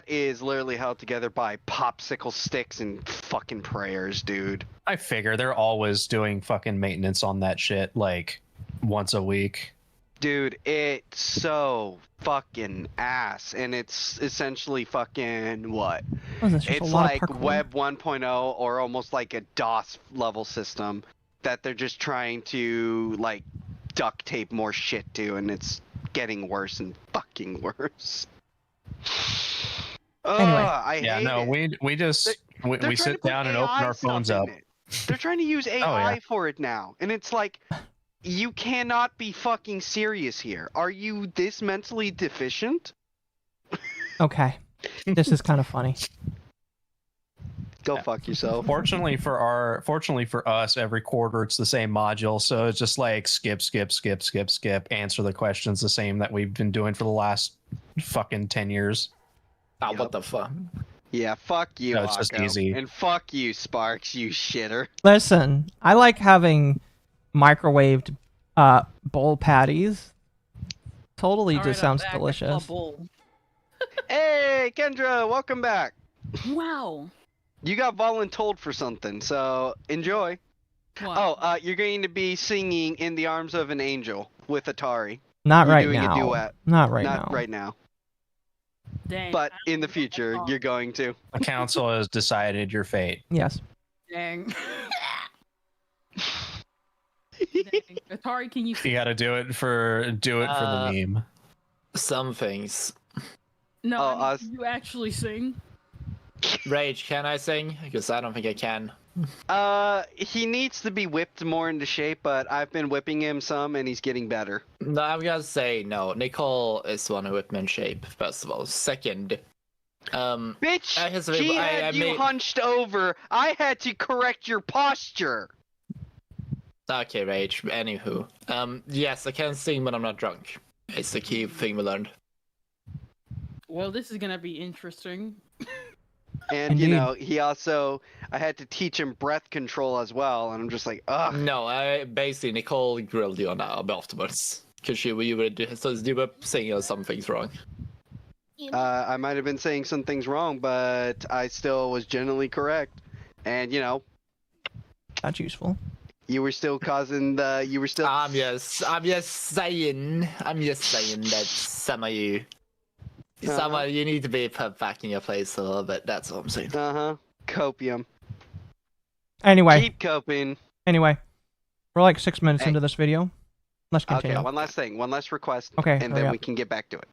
Speaker 7: is literally held together by popsicle sticks and fucking prayers, dude.
Speaker 9: I figure they're always doing fucking maintenance on that shit like once a week.
Speaker 7: Dude, it's so fucking ass, and it's essentially fucking what? It's like Web 1.0 or almost like a DOS level system that they're just trying to like duct tape more shit to, and it's getting worse and fucking worse. I hate it.
Speaker 9: we just we sit down and open our phones up.
Speaker 7: They're trying to use AI
Speaker 9: yeah.
Speaker 7: for it now, and it's like, you cannot be fucking serious here. Are you this mentally deficient?
Speaker 3: Okay. This is kind of funny.
Speaker 7: Go fuck yourself.
Speaker 9: Fortunately for us, every quarter it's the same module, so it's just like skip, answer the questions the same that we've been doing for the last fucking 10 years.
Speaker 11: Ah, what the fuck?
Speaker 7: Yeah, fuck you,
Speaker 9: No, it's just
Speaker 7: Akko.
Speaker 9: easy.
Speaker 7: And fuck you, Sparks, you shitter.
Speaker 3: Listen, I like having microwaved bowl patties. Totally just sounds delicious.
Speaker 7: Hey, Kendra, welcome back.
Speaker 8: Wow.
Speaker 7: You got voluntold for something, so enjoy.
Speaker 8: What?
Speaker 7: Oh, you're going to be singing "In the Arms of an Angel" with Atari.
Speaker 3: Not
Speaker 7: You're
Speaker 3: right
Speaker 7: doing
Speaker 3: now.
Speaker 7: A duet.
Speaker 3: Not right
Speaker 7: Not
Speaker 3: now.
Speaker 7: right now.
Speaker 8: Dang.
Speaker 7: But in the future, you're going to.
Speaker 9: The council has decided your fate.
Speaker 3: Yes.
Speaker 8: Dang. Dang. Atari, can you?
Speaker 9: You got to do it for the meme.
Speaker 11: Some things.
Speaker 8: No, I mean, can you actually sing?
Speaker 11: Rage, can I sing? Because I don't think I can.
Speaker 7: He needs to be whipped more into shape, but I've been whipping him some, and he's getting better.
Speaker 11: No, I'm gonna say no. Nicole is the one who whipped me in shape, first of all. Second,
Speaker 7: bitch, she had you hunched over. I had to correct your posture.
Speaker 11: Okay, Rage. Anywho, yes, I can sing, but I'm not drunk. It's the key thing we learned.
Speaker 8: Well, this is gonna be interesting.
Speaker 7: And you know, I had to teach him breath control as well, and I'm just like, ugh.
Speaker 11: No, basically Nicole grilled you on that afterwards because you were saying some things wrong.
Speaker 7: I might have been saying some things wrong, but I still was generally correct. And you know,
Speaker 3: that's useful.
Speaker 7: You were still causing the. You were still.
Speaker 11: I'm just saying that some of you need to be put back in your place a little bit. That's all I'm saying.
Speaker 7: Copium.
Speaker 3: Anyway.
Speaker 7: Keep coping.
Speaker 3: Anyway, we're like 6 minutes into this video. Let's continue.
Speaker 7: Okay, one last thing, one last request.
Speaker 3: Okay,
Speaker 7: and then we can get back to it.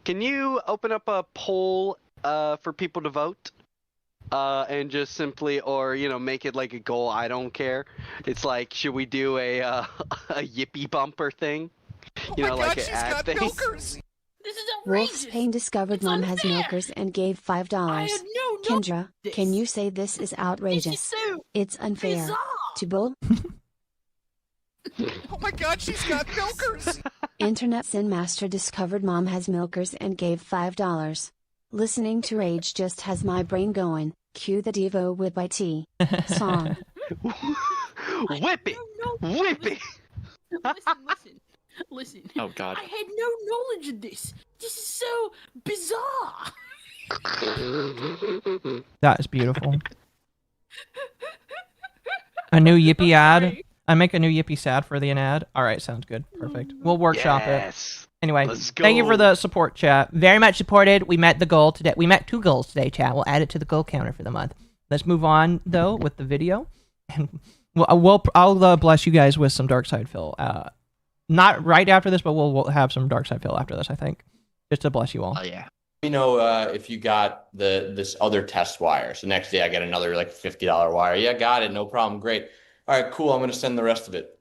Speaker 7: Can you open up a poll for people to vote? And just simply, or make it like a goal. I don't care. It's like, should we do a yippee bumper thing? Like an ad thing.
Speaker 8: This is
Speaker 5: Wolf's Pain discovered Mom has milkers and gave $5. Kendra, can you say this is outrageous? It's unfair. To Bull?
Speaker 13: Oh my god, she's got milkers!
Speaker 5: Internet Sin Master discovered Mom has milkers and gave $5. Listening to Rage just has my brain going. Cue the Devo Whip by T song.
Speaker 7: Whip it! Whip it!
Speaker 8: Listen.
Speaker 11: Oh god.
Speaker 8: I had no knowledge of this. This is so bizarre.
Speaker 3: That is beautiful. A new Yippee ad. I make a new Yippee sad for the ad. All right, sounds good. Perfect. We'll workshop it. Anyway, thank you for the support, chat. Very much supported. We met the goal today. We met 2 goals today, chat. We'll add it to the goal counter for the month. Let's move on though with the video, and I'll bless you guys with some Dark Side Fill. Not right after this, but we'll have some Dark Side Fill after this, I think, just to bless you all.
Speaker 11: Oh yeah.
Speaker 10: If you got this other test wire. So next day I get another like $50 wire. Yeah, got it. No problem. Great. All right, cool. I'm going to send the rest of it.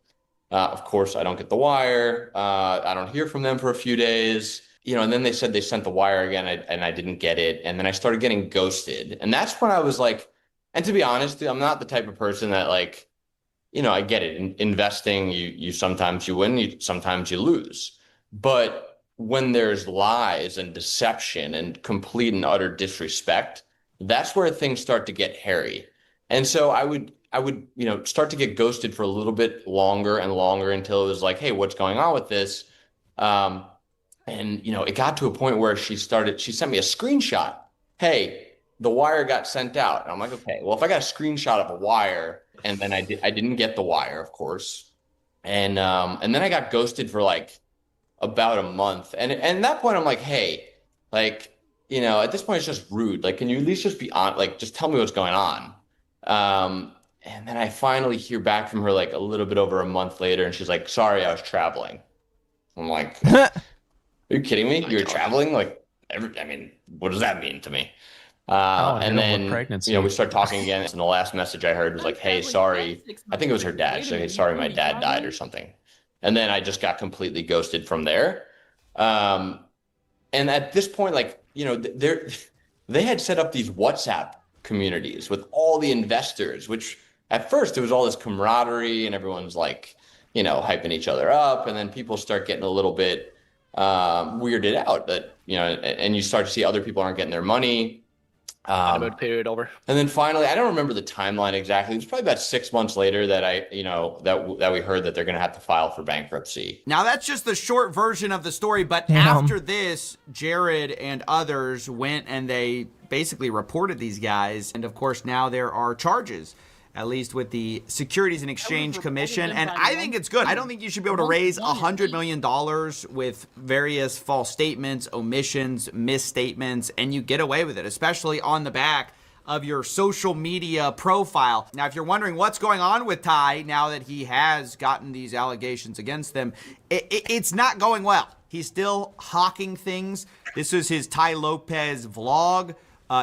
Speaker 10: Of course, I don't get the wire. I don't hear from them for a few days. And then they said they sent the wire again, and I didn't get it. And then I started getting ghosted. And that's when I was like, and to be honest, I'm not the type of person that like, I get it. Investing, you sometimes you win, sometimes you lose. But when there's lies and deception and complete and utter disrespect, that's where things start to get hairy. And so I would start to get ghosted for a little bit longer and longer until it was like, hey, what's going on with this? And it got to a point where she sent me a screenshot. Hey, the wire got sent out. And I'm like, okay, well, if I got a screenshot of a wire and then I didn't get the wire, of course. And then I got ghosted for like about a month. And at that point I'm like, hey, like, at this point it's just rude. Like, can you at least just be on, like, just tell me what's going on? And then I finally hear back from her like a little bit over a month later, and she's like, sorry, I was traveling. I'm like, are you kidding me? You were traveling? Like, what does that mean to me? And then, we start talking again. And the last message I heard was like, hey, sorry. I think it was her dad. So, hey, sorry, my dad died or something. And then I just got completely ghosted from there. And at this point, like, they had set up these WhatsApp communities with all the investors, which at first it was all this camaraderie and everyone's like, hyping each other up. And then people start getting a little bit weirded out that, and you start to see other people aren't getting their money.
Speaker 11: Period over.
Speaker 10: And then finally, I don't remember the timeline exactly. It was probably about 6 months later that that we heard that they're going to have to file for bankruptcy.
Speaker 4: Now that's just the short version of the story, but after this, Jared and others went and they basically reported these guys. And of course, now there are charges, at least with the Securities and Exchange Commission. And I think it's good. I don't think you should be able to raise $100 million with various false statements, omissions, misstatements, and you get away with it, especially on the back of your social media profile. Now, if you're wondering what's going on with Ty now that he has gotten these allegations against them, it's not going well. He's still hawking things. This is his Ty Lopez vlog.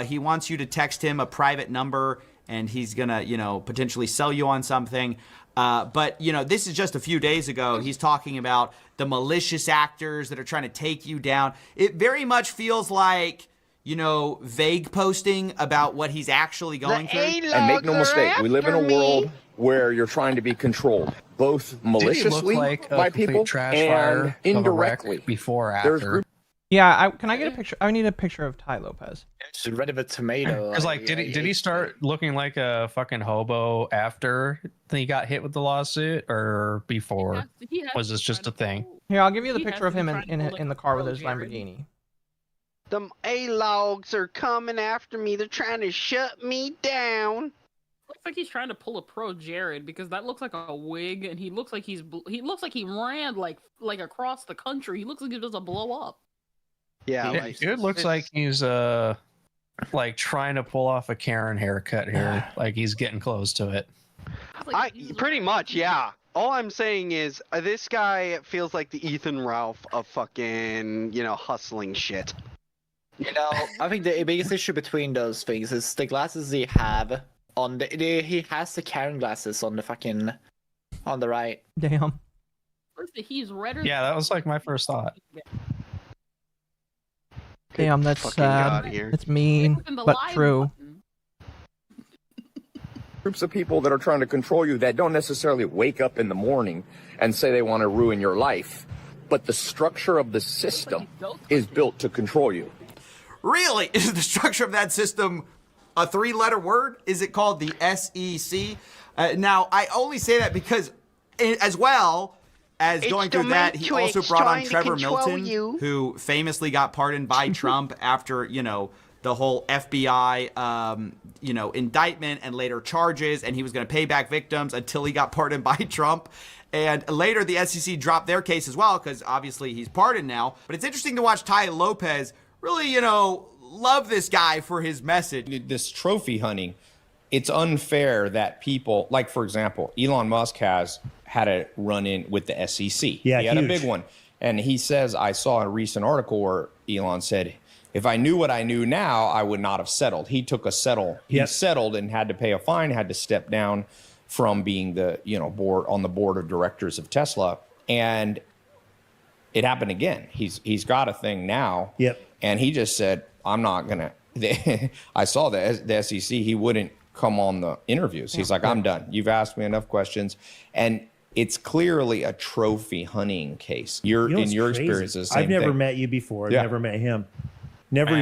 Speaker 4: He wants you to text him a private number and he's gonna, potentially sell you on something. But this is just a few days ago. He's talking about the malicious actors that are trying to take you down. It very much feels like, you know, vague posting about what he's actually going through.
Speaker 14: And make no mistake, we live in a world where you're trying to be controlled, both maliciously by people and indirectly.
Speaker 9: Before, after.
Speaker 3: Yeah, can I get a picture? I need a picture of Ty Lopez.
Speaker 11: Just rid of a tomato.
Speaker 9: Because like, did he start looking like a fucking hobo after he got hit with the lawsuit, or before? Was this just a thing?
Speaker 3: Here, I'll give you the picture of him in the car with his Lamborghini.
Speaker 7: Them A-logs are coming after me. They're trying to shut me down.
Speaker 8: Looks like he's trying to pull a pro Jared, because that looks like a wig, and he looks like he ran like across the country. He looks like he doesn't blow up.
Speaker 7: Yeah,
Speaker 9: it looks like he's like trying to pull off a Karen haircut here. Like he's getting close to it.
Speaker 7: Pretty much, yeah. All I'm saying is this guy feels like the Ethan Ralph of fucking, you know, hustling shit.
Speaker 11: You know, I think the biggest issue between those things is the glasses he have on he has the Karen glasses on the fucking on the right.
Speaker 3: Damn.
Speaker 8: He's redder.
Speaker 9: Yeah, that was like my first thought.
Speaker 3: Damn, that's sad. It's mean, but true.
Speaker 14: Groups of people that are trying to control you that don't necessarily wake up in the morning and say they want to ruin your life, but the structure of the system is built to control you.
Speaker 4: Really? Is the structure of that system a 3-letter word? Is it called the SEC? Now, I only say that because, as well as going through that, he also brought on Trevor Milton, who famously got pardoned by Trump after, you know, the whole FBI, you know, indictment and later charges, and he was going to pay back victims until he got pardoned by Trump. And later, the SEC dropped their case as well, because obviously he's pardoned now. But it's interesting to watch Ty Lopez really, you know, love this guy for his message.
Speaker 15: This trophy hunting, it's unfair that people, like, for example, Elon Musk has had a run-in with the SEC.
Speaker 16: Yeah,
Speaker 15: he had a big one. And he says, I saw a recent article where Elon said, if I knew what I knew now, I would not have settled. He took a settle. He settled and had to pay a fine, had to step down from being the, you know, on the board of directors of Tesla. And it happened again. He's got a thing now.
Speaker 16: Yep.
Speaker 15: And he just said, I'm not going to. I saw the SEC. He wouldn't come on the interviews. He's like, I'm done. You've asked me enough questions. And it's clearly a trophy hunting case. In your experiences,
Speaker 16: I've never met you before. I've never met him. Never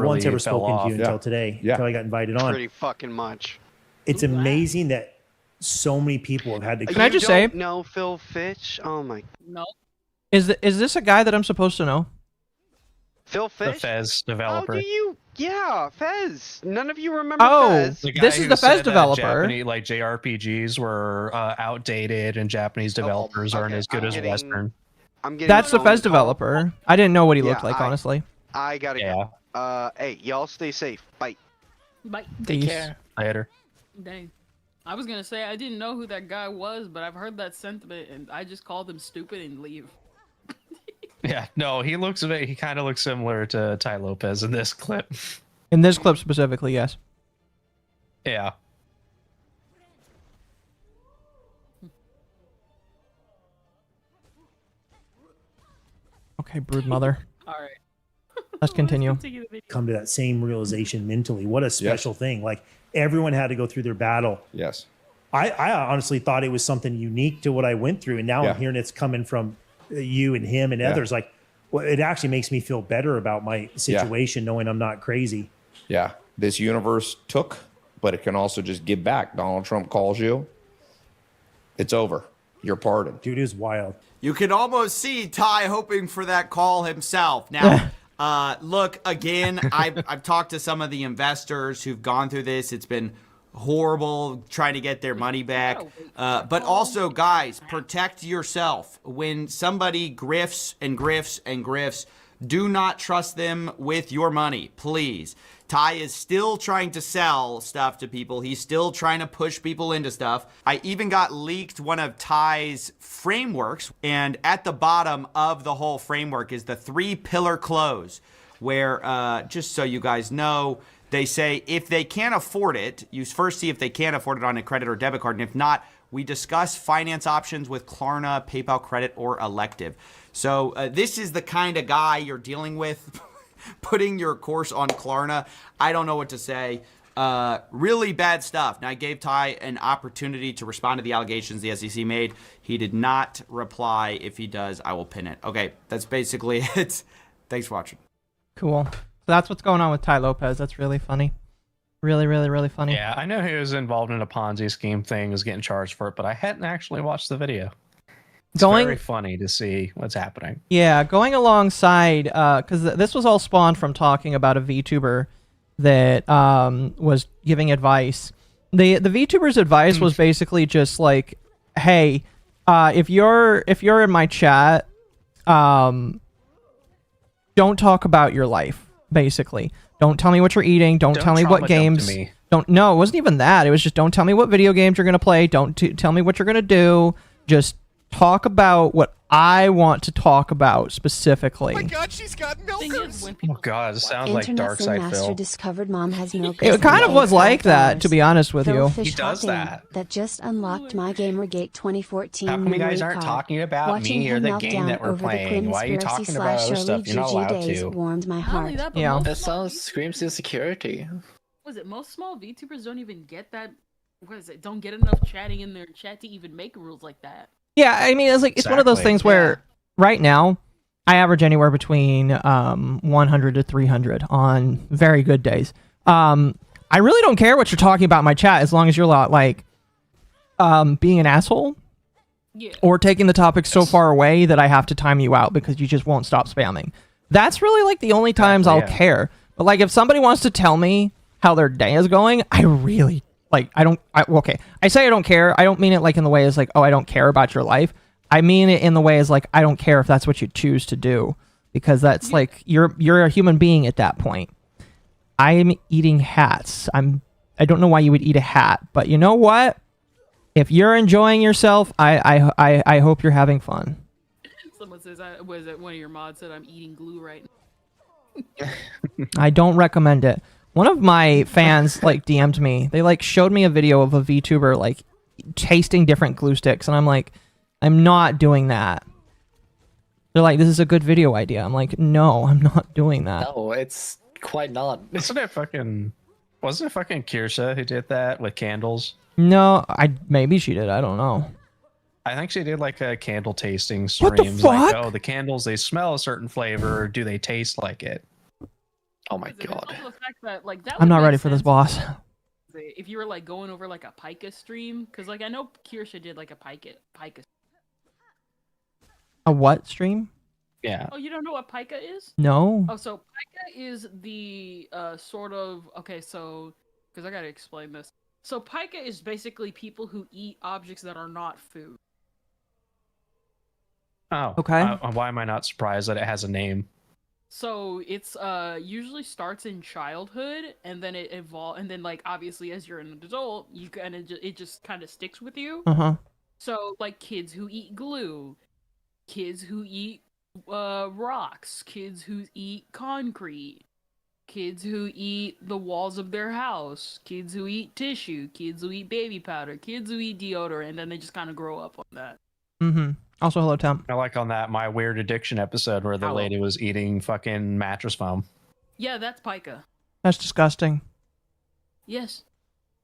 Speaker 16: once ever spoken to you until today, until I got invited on.
Speaker 7: Pretty fucking much.
Speaker 16: It's amazing that so many people have had to.
Speaker 3: Can I just say?
Speaker 7: No, Phil Fitch. Oh my.
Speaker 8: No.
Speaker 3: Is this a guy that I'm supposed to know?
Speaker 7: Phil Fish?
Speaker 9: The Fez developer.
Speaker 7: Oh, do you? Yeah, Fez. None of you remember Fez.
Speaker 3: This is the Fez developer.
Speaker 9: Japanese, like JRPGs were outdated and Japanese developers aren't as good as Western.
Speaker 3: That's the Fez developer. I didn't know what he looked like, honestly.
Speaker 7: I gotta go. Hey, y'all stay safe. Bye.
Speaker 8: Bye.
Speaker 3: Take
Speaker 9: care. Later.
Speaker 8: Dang. I was gonna say I didn't know who that guy was, but I've heard that sentiment and I just called him stupid and leave.
Speaker 9: Yeah, no, he kind of looks similar to Ty Lopez in this clip.
Speaker 3: In this clip specifically, yes.
Speaker 9: Yeah.
Speaker 3: Okay, brood mother.
Speaker 8: All right.
Speaker 3: Let's continue.
Speaker 16: Come to that same realization mentally. What a special thing. Like, everyone had to go through their battle.
Speaker 15: Yes.
Speaker 16: I honestly thought it was something unique to what I went through. And now I'm hearing it's coming from you and him and others. Like, well, it actually makes me feel better about my situation, knowing I'm not crazy.
Speaker 15: Yeah. This universe took, but it can also just give back. Donald Trump calls you. It's over. You're pardoned.
Speaker 16: Dude, it is wild.
Speaker 4: You can almost see Ty hoping for that call himself. Now, look, again, I've talked to some of the investors who've gone through this. It's been horrible trying to get their money back. But also, guys, protect yourself. When somebody grifts and grifts and grifts, do not trust them with your money, please. Ty is still trying to sell stuff to people. He's still trying to push people into stuff. I even got leaked one of Ty's frameworks, and at the bottom of the whole framework is the 3-pillar close, where, just so you guys know, they say if they can't afford it, you first see if they can afford it on a credit or debit card, and if not, we discuss finance options with Klarna, PayPal Credit, or Elective. So this is the kind of guy you're dealing with putting your course on Klarna. I don't know what to say. Really bad stuff. Now, I gave Ty an opportunity to respond to the allegations the SEC made. He did not reply. If he does, I will pin it. Okay, that's basically it. Thanks for watching.
Speaker 3: Cool. So that's what's going on with Ty Lopez. That's really funny. Really, really, really funny.
Speaker 9: Yeah, I know he was involved in a Ponzi scheme thing, was getting charged for it, but I hadn't actually watched the video. It's very funny to see what's happening.
Speaker 3: Yeah, going alongside, because this was all spawned from talking about a VTuber that was giving advice. The VTuber's advice was basically just like, hey, if you're in my chat, don't talk about your life, basically. Don't tell me what you're eating. Don't tell me what games. No, it wasn't even that. It was just don't tell me what video games you're gonna play. Don't tell me what you're gonna do. Just talk about what I want to talk about specifically.
Speaker 13: Oh my God, she's got milkers.
Speaker 9: Oh God, it sounds like Dark Side Phil.
Speaker 5: Discovered mom has milkers.
Speaker 3: It kind of was like that, to be honest with you.
Speaker 9: He does that.
Speaker 5: That just unlocked my Gamergate 2020.
Speaker 9: How come you guys aren't talking about me or the game that we're playing? Why are you talking about other stuff you're not allowed to?
Speaker 5: Warmed my heart.
Speaker 3: Yeah.
Speaker 11: That sounds screams insecurity.
Speaker 8: Was it most small VTubers don't even get that? What is it? Don't get enough chatting in their chat to even make rules like that.
Speaker 3: Yeah, I mean, it's one of those things where right now I average anywhere between 100 to 300 on very good days. I really don't care what you're talking about in my chat as long as you're not like being an asshole or taking the topic so far away that I have to time you out because you just won't stop spamming. That's really like the only times I'll care. But like if somebody wants to tell me how their day is going, I really like, I say I don't care. I don't mean it like in the way as like, oh, I don't care about your life. I mean it in the way as like, I don't care if that's what you choose to do, because that's like, you're a human being at that point. I'm eating hats. I don't know why you would eat a hat, but you know what? If you're enjoying yourself, I hope you're having fun.
Speaker 8: Someone says, was it one of your mods said I'm eating glue right now?
Speaker 3: I don't recommend it. One of my fans like DM'd me. They like showed me a video of a VTuber like tasting different glue sticks, and I'm like, I'm not doing that. They're like, this is a good video idea. I'm like, no, I'm not doing that.
Speaker 11: No, it's quite not.
Speaker 9: Wasn't it fucking Kirsha who did that with candles?
Speaker 3: No, maybe she did. I don't know.
Speaker 9: I think she did like a candle tasting stream.
Speaker 3: What the fuck?
Speaker 9: Like, oh, the candles, they smell a certain flavor. Do they taste like it?
Speaker 11: Oh my God.
Speaker 8: The fact that, like, that
Speaker 3: I'm not ready for this, boss.
Speaker 8: If you were like going over like a Pika stream, because like I know Kirsha did like a Pika.
Speaker 3: A what stream?
Speaker 9: Yeah.
Speaker 8: Oh, you don't know what Pika is?
Speaker 3: No.
Speaker 8: Oh, so Pika is the sort of so because I gotta explain this. So Pika is basically people who eat objects that are not food.
Speaker 9: Oh.
Speaker 3: Okay.
Speaker 9: Why am I not surprised that it has a name?
Speaker 8: So it's usually starts in childhood and then it evolves, and then like obviously as you're an adult, you kind of it just kind of sticks with you. So like kids who eat glue, kids who eat rocks, kids who eat concrete, kids who eat the walls of their house, kids who eat tissue, kids who eat baby powder, kids who eat deodorant, and then they just kind of grow up on that.
Speaker 3: Also, hello, Tom.
Speaker 9: I like on that My Weird Addiction episode where the lady was eating fucking mattress foam.
Speaker 8: Yeah, that's Pika.
Speaker 3: That's disgusting.
Speaker 8: Yes,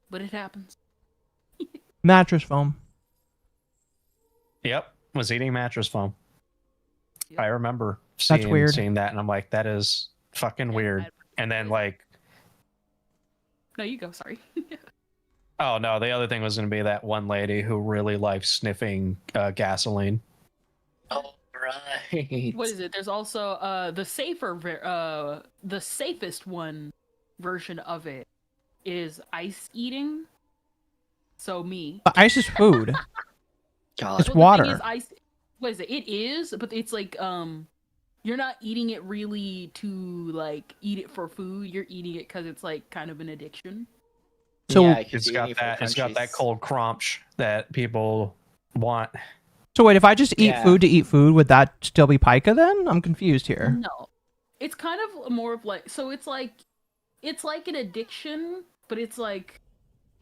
Speaker 8: but it happens.
Speaker 3: Mattress foam.
Speaker 9: Yep, was eating mattress foam. Yep. I remember
Speaker 3: That's weird.
Speaker 9: seeing that, and I'm like, that is fucking weird. And then like,
Speaker 8: no, you go. Sorry.
Speaker 9: Oh no, the other thing was going to be that one lady who really likes sniffing gasoline.
Speaker 11: Oh right.
Speaker 8: What is it? There's also the safest one version of it is ice eating. So me.
Speaker 3: But ice is food.
Speaker 11: God.
Speaker 3: It's water.
Speaker 8: Is ice, what is it? It is, but it's like you're not eating it really to like eat it for food. You're eating it because it's like kind of an addiction.
Speaker 3: So
Speaker 11: yeah,
Speaker 9: it's got that cold crunch that people want.
Speaker 3: So wait, if I just eat food to eat food, would that still be Pika then? I'm confused here.
Speaker 8: No. It's kind of more of like, so it's like an addiction, but it's like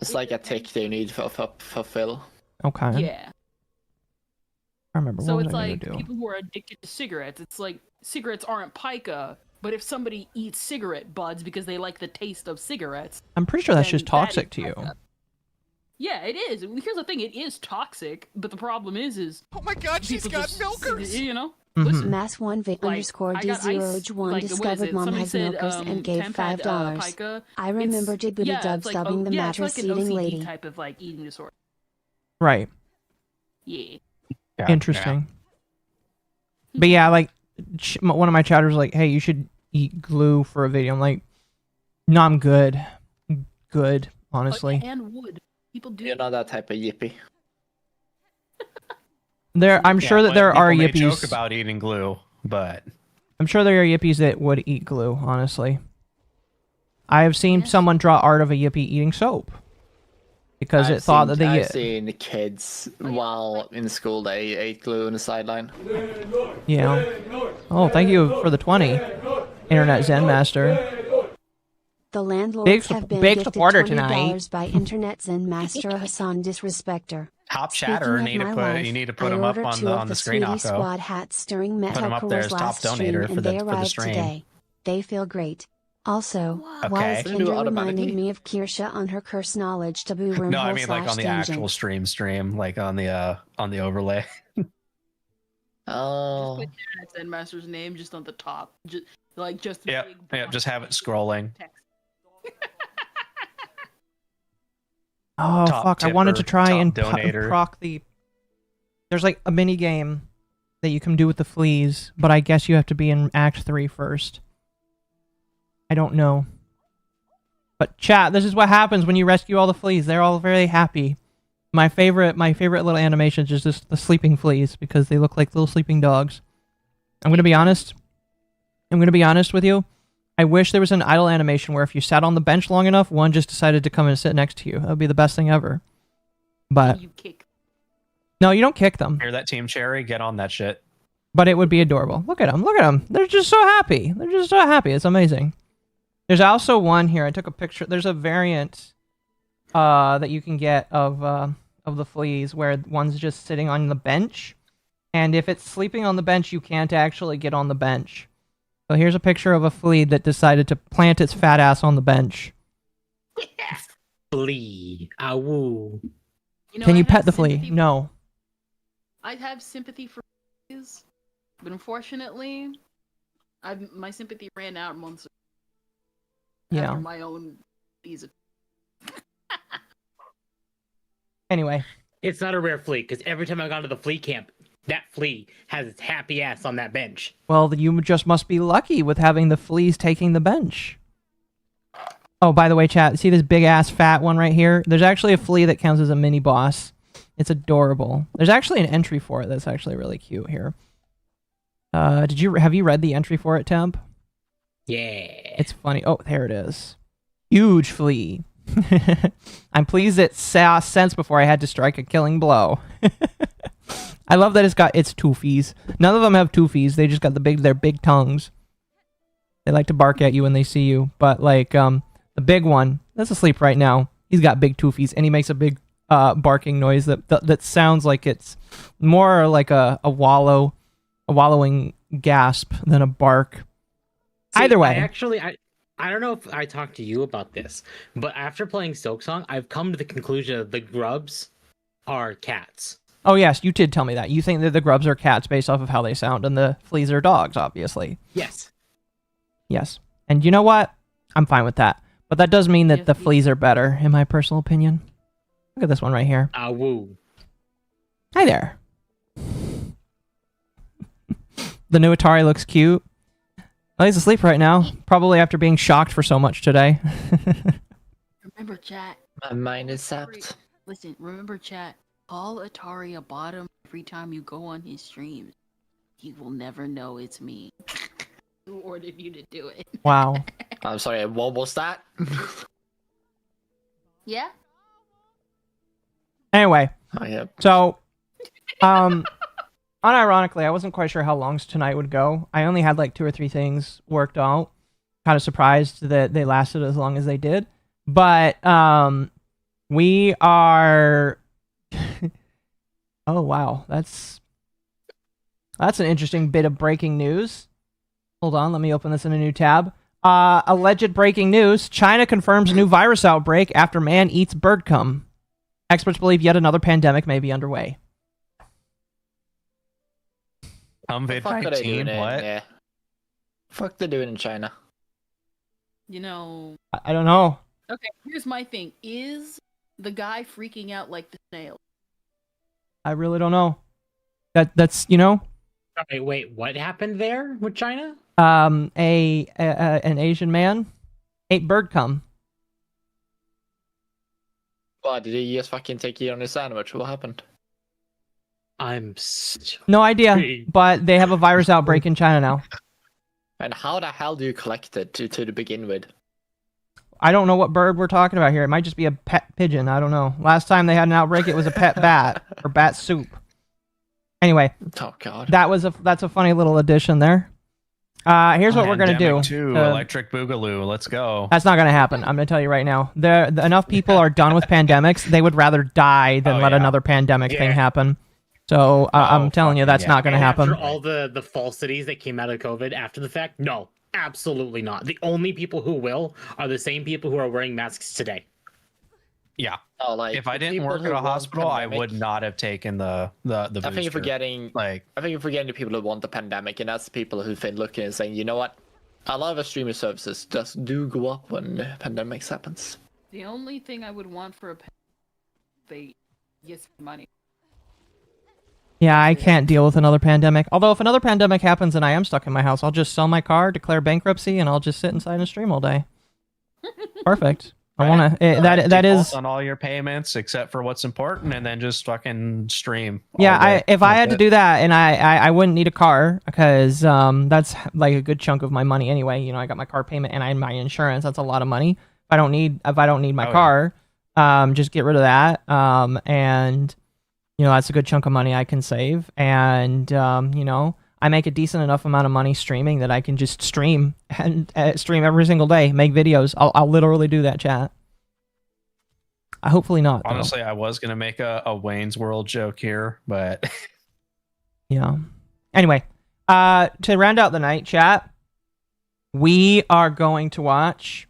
Speaker 11: a tick they need to fulfill.
Speaker 3: Okay.
Speaker 8: Yeah.
Speaker 3: I remember.
Speaker 8: So
Speaker 3: what
Speaker 8: it's
Speaker 3: was I
Speaker 8: like
Speaker 3: gonna do?
Speaker 8: people who are addicted to cigarettes. It's like cigarettes aren't Pika, But if somebody eats cigarette buds because they like the taste of cigarettes,
Speaker 3: I'm pretty sure that's
Speaker 8: then
Speaker 3: just toxic to you.
Speaker 8: Yeah, it is. Here's the thing: it is toxic, but the problem is
Speaker 13: oh my god, she's got milkers.
Speaker 8: You know.
Speaker 3: Mm-hmm.
Speaker 5: Mass one Vic underscore D0H1 discovered mom has milkers and gave $5. I remember Dibbity Dub stubbing the mattress
Speaker 8: it's like
Speaker 5: eating
Speaker 8: an OCD
Speaker 5: lady.
Speaker 8: type of like eating disorder.
Speaker 3: Right.
Speaker 8: Yeah.
Speaker 3: Interesting. But yeah, like one of my chatters was like, "Hey, you should eat glue for a video." I'm like, "No, I'm good. Good, honestly."
Speaker 8: And wood. People do.
Speaker 11: You're not that type of yippee.
Speaker 3: I'm sure that there are
Speaker 9: People may
Speaker 3: yippies.
Speaker 9: joke about eating glue, but
Speaker 3: I'm sure there are yippies that would eat glue. Honestly, I have seen someone draw art of a yippie eating soap because it thought that
Speaker 11: I've seen the kids while in school they ate glue on the sideline.
Speaker 3: Yeah. Oh, thank you for the 20, Internet Zen Master.
Speaker 5: The landlords have been
Speaker 3: big
Speaker 5: gifted
Speaker 3: supporter
Speaker 5: $20
Speaker 3: tonight.
Speaker 5: by Internet Zen Master Hassan Disrespecter.
Speaker 9: top
Speaker 5: Speaking
Speaker 9: chatter
Speaker 5: of
Speaker 9: need to
Speaker 5: my
Speaker 9: put
Speaker 5: life,
Speaker 9: you need to put
Speaker 5: I
Speaker 9: them up
Speaker 5: ordered
Speaker 9: on
Speaker 5: two
Speaker 9: the
Speaker 5: of
Speaker 9: on the
Speaker 5: the
Speaker 9: screen.
Speaker 5: Sweetie
Speaker 9: Akko.
Speaker 5: Squad hats during
Speaker 9: Put 'em up there as
Speaker 5: Metalcore's
Speaker 9: top
Speaker 5: last stream,
Speaker 9: donator for
Speaker 5: and
Speaker 9: the-
Speaker 5: they
Speaker 9: for the
Speaker 5: arrived
Speaker 9: stream.
Speaker 5: today. They feel great. Also, why
Speaker 9: Okay.
Speaker 5: is
Speaker 9: They do
Speaker 5: Kendra
Speaker 9: automatically.
Speaker 5: reminding me of Kirsha on her curse knowledge taboo room
Speaker 9: No, I mean like on the
Speaker 5: dungeon?
Speaker 9: actual stream, like on the overlay.
Speaker 11: Oh.
Speaker 8: Just put Internet Zen Master's name just on the top. Just
Speaker 9: Yeah,
Speaker 8: big
Speaker 9: yeah. Just have it scrolling.
Speaker 3: Oh
Speaker 9: Top
Speaker 3: fuck! I wanted to
Speaker 9: tipper,
Speaker 3: try
Speaker 9: top
Speaker 3: and
Speaker 9: donator.
Speaker 3: proc the. There's like a mini game that you can do with the fleas, but I guess you have to be in Act 3 first. I don't know. But chat, this is what happens when you rescue all the fleas. They're all very happy. My favorite little animation is just the sleeping fleas because they look like little sleeping dogs. I'm gonna be honest. With you. I wish there was an idle animation where if you sat on the bench long enough, one just decided to come and sit next to you. That would be the best thing ever. But
Speaker 8: you kick.
Speaker 3: No, you don't kick them.
Speaker 9: Hear that, Team Cherry? Get on that shit.
Speaker 3: But it would be adorable. Look at them. Look at them. They're just so happy. They're just so happy. It's amazing. There's also one here. I took a picture. There's a variant that you can get of the fleas where one's just sitting on the bench. And if it's sleeping on the bench, you can't actually get on the bench. So here's a picture of a flea that decided to plant its fat ass on the bench.
Speaker 17: Flea. Awoo.
Speaker 3: Can you pet the flea? No.
Speaker 8: I have sympathy for fleas, but unfortunately, my sympathy ran out months ago.
Speaker 3: Yeah.
Speaker 8: After my own visa.
Speaker 3: Anyway.
Speaker 17: It's not a rare flea, because every time I've gone to the flea camp, that flea has its happy ass on that bench.
Speaker 3: Well, you just must be lucky with having the fleas taking the bench. Oh, by the way, chat, see this big-ass fat one right here? There's actually a flea that counts as a mini-boss. It's adorable. There's actually an entry for it that's actually really cute here. Have you read the entry for it, Temp?
Speaker 17: Yeah.
Speaker 3: It's funny. Oh, there it is. Huge flea. I'm pleased it saw sense before I had to strike a killing blow. I love that it's got its toofies. None of them have toofies. They just got their big tongues. They like to bark at you when they see you. But like the big one that's asleep right now, he's got big toofies and he makes a big barking noise that sounds like it's more like a wallowing gasp than a bark.
Speaker 17: See,
Speaker 3: Either way.
Speaker 17: I don't know if I talked to you about this, but after playing Silksong, I've come to the conclusion that the grubs are cats.
Speaker 3: Oh yes, you did tell me that. You think that the grubs are cats based off of how they sound, and the fleas are dogs, obviously.
Speaker 17: Yes.
Speaker 3: Yes. And you know what? I'm fine with that. But that does mean that the fleas are better, in my personal opinion. Look at this one right here.
Speaker 17: Woo.
Speaker 3: Hi there. The new Atari looks cute. Oh, he's asleep right now. Probably after being shocked for so much today.
Speaker 8: Remember, chat.
Speaker 11: My mind is sapped.
Speaker 8: Listen, remember, chat. Call Atari a bottom every time you go on his streams. He will never know it's me. Who ordered you to do it?
Speaker 3: Wow.
Speaker 11: I'm sorry, what was that?
Speaker 8: Yeah?
Speaker 3: Anyway.
Speaker 11: Oh, yeah.
Speaker 3: So, unironically, I wasn't quite sure how long tonight would go. I only had like 2 or 3 things worked out. Kind of surprised that they lasted as long as they did. But we are... Oh, wow. That's an interesting bit of breaking news. Hold on, let me open this in a new tab. Alleged breaking news. China confirms new virus outbreak after man eats bird cum. Experts believe yet another pandemic may be underway.
Speaker 11: COVID-19, what? Yeah. Fuck they're doing in China.
Speaker 8: You know...
Speaker 3: I don't know.
Speaker 8: Okay, here's my thing. Is the guy freaking out like the snail?
Speaker 3: I really don't know. That's, you know...
Speaker 17: Okay, wait, what happened there with China?
Speaker 3: An Asian man ate bird cum.
Speaker 11: Well, did he just fucking take it on his sandwich? What happened?
Speaker 3: No idea, but they have a virus outbreak in China now.
Speaker 11: And how the hell do you collect it to begin with?
Speaker 3: I don't know what bird we're talking about here. It might just be a pet pigeon. I don't know. Last time they had an outbreak, it was a pet bat or bat soup. Anyway,
Speaker 11: oh god,
Speaker 3: that's a funny little addition there. Here's what we're gonna do.
Speaker 9: Electric Boogaloo, let's go.
Speaker 3: That's not gonna happen. I'm gonna tell you right now. Enough people are done with pandemics. They would rather die than let another pandemic thing happen. So I'm telling you, that's not gonna happen.
Speaker 17: After all the falsities that came out of COVID after the fact, no, absolutely not. The only people who will are the same people who are wearing masks today.
Speaker 9: Yeah.
Speaker 11: Oh, like
Speaker 9: if I didn't work at a hospital, I would not have taken the booster.
Speaker 11: I think you're forgetting. I think you're forgetting the people who want the pandemic, and that's the people who've been looking and saying, you know what, a lot of our streaming services just do go up when the pandemic happens.
Speaker 8: The only thing I would want for a they get money.
Speaker 3: Yeah, I can't deal with another pandemic. Although if another pandemic happens and I am stuck in my house, I'll just sell my car, declare bankruptcy, and I'll just sit inside and stream all day. Perfect. I want to. That is
Speaker 9: on all your payments except for what's important, and then just fucking stream.
Speaker 3: Yeah, if I had to do that, and I wouldn't need a car because that's like a good chunk of my money anyway. You know, I got my car payment and my insurance. That's a lot of money. If I don't need my car, just get rid of that. And you know, that's a good chunk of money I can save. And you know, I make a decent enough amount of money streaming that I can just stream and stream every single day, make videos. I'll literally do that, chat. Hopefully not.
Speaker 9: Honestly, I was gonna make a Wayne's World joke here, but
Speaker 3: yeah. Anyway, to round out the night, chat, we are going to watch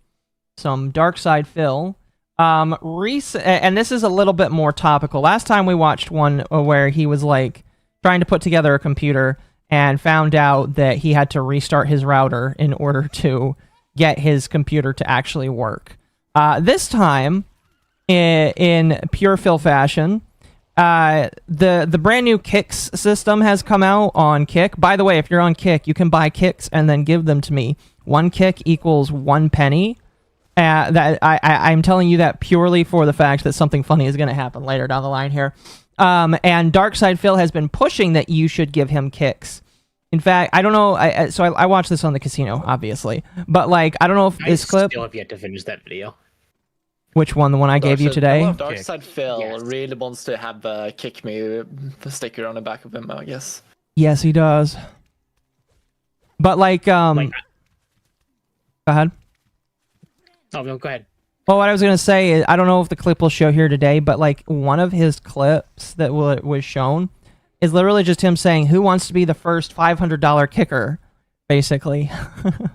Speaker 3: some Dark Side Phil. And this is a little bit more topical. Last time we watched one where he was like trying to put together a computer and found out that he had to restart his router in order to get his computer to actually work. This time, in pure Phil fashion, the brand new Kicks system has come out on Kick. By the way, if you're on Kick, you can buy Kicks and then give them to me. 1 Kick equals 1 penny. I'm telling you that purely for the fact that something funny is going to happen later down the line here. And Darkside Phil has been pushing that you should give him Kicks. In fact, I don't know. I watched this on the casino, obviously, but like I don't know if this clip.
Speaker 17: I still have yet to finish that video.
Speaker 3: Which one? The one I gave you today?
Speaker 11: Darkside Phil really wants to have Kick Me sticker on the back of him, I guess.
Speaker 3: Yes, he does. But like, go ahead.
Speaker 17: Oh, no, go ahead.
Speaker 3: Well, what I was going to say is, I don't know if the clip will show here today, but like one of his clips that was shown is literally just him saying, who wants to be the first $500 kicker, basically.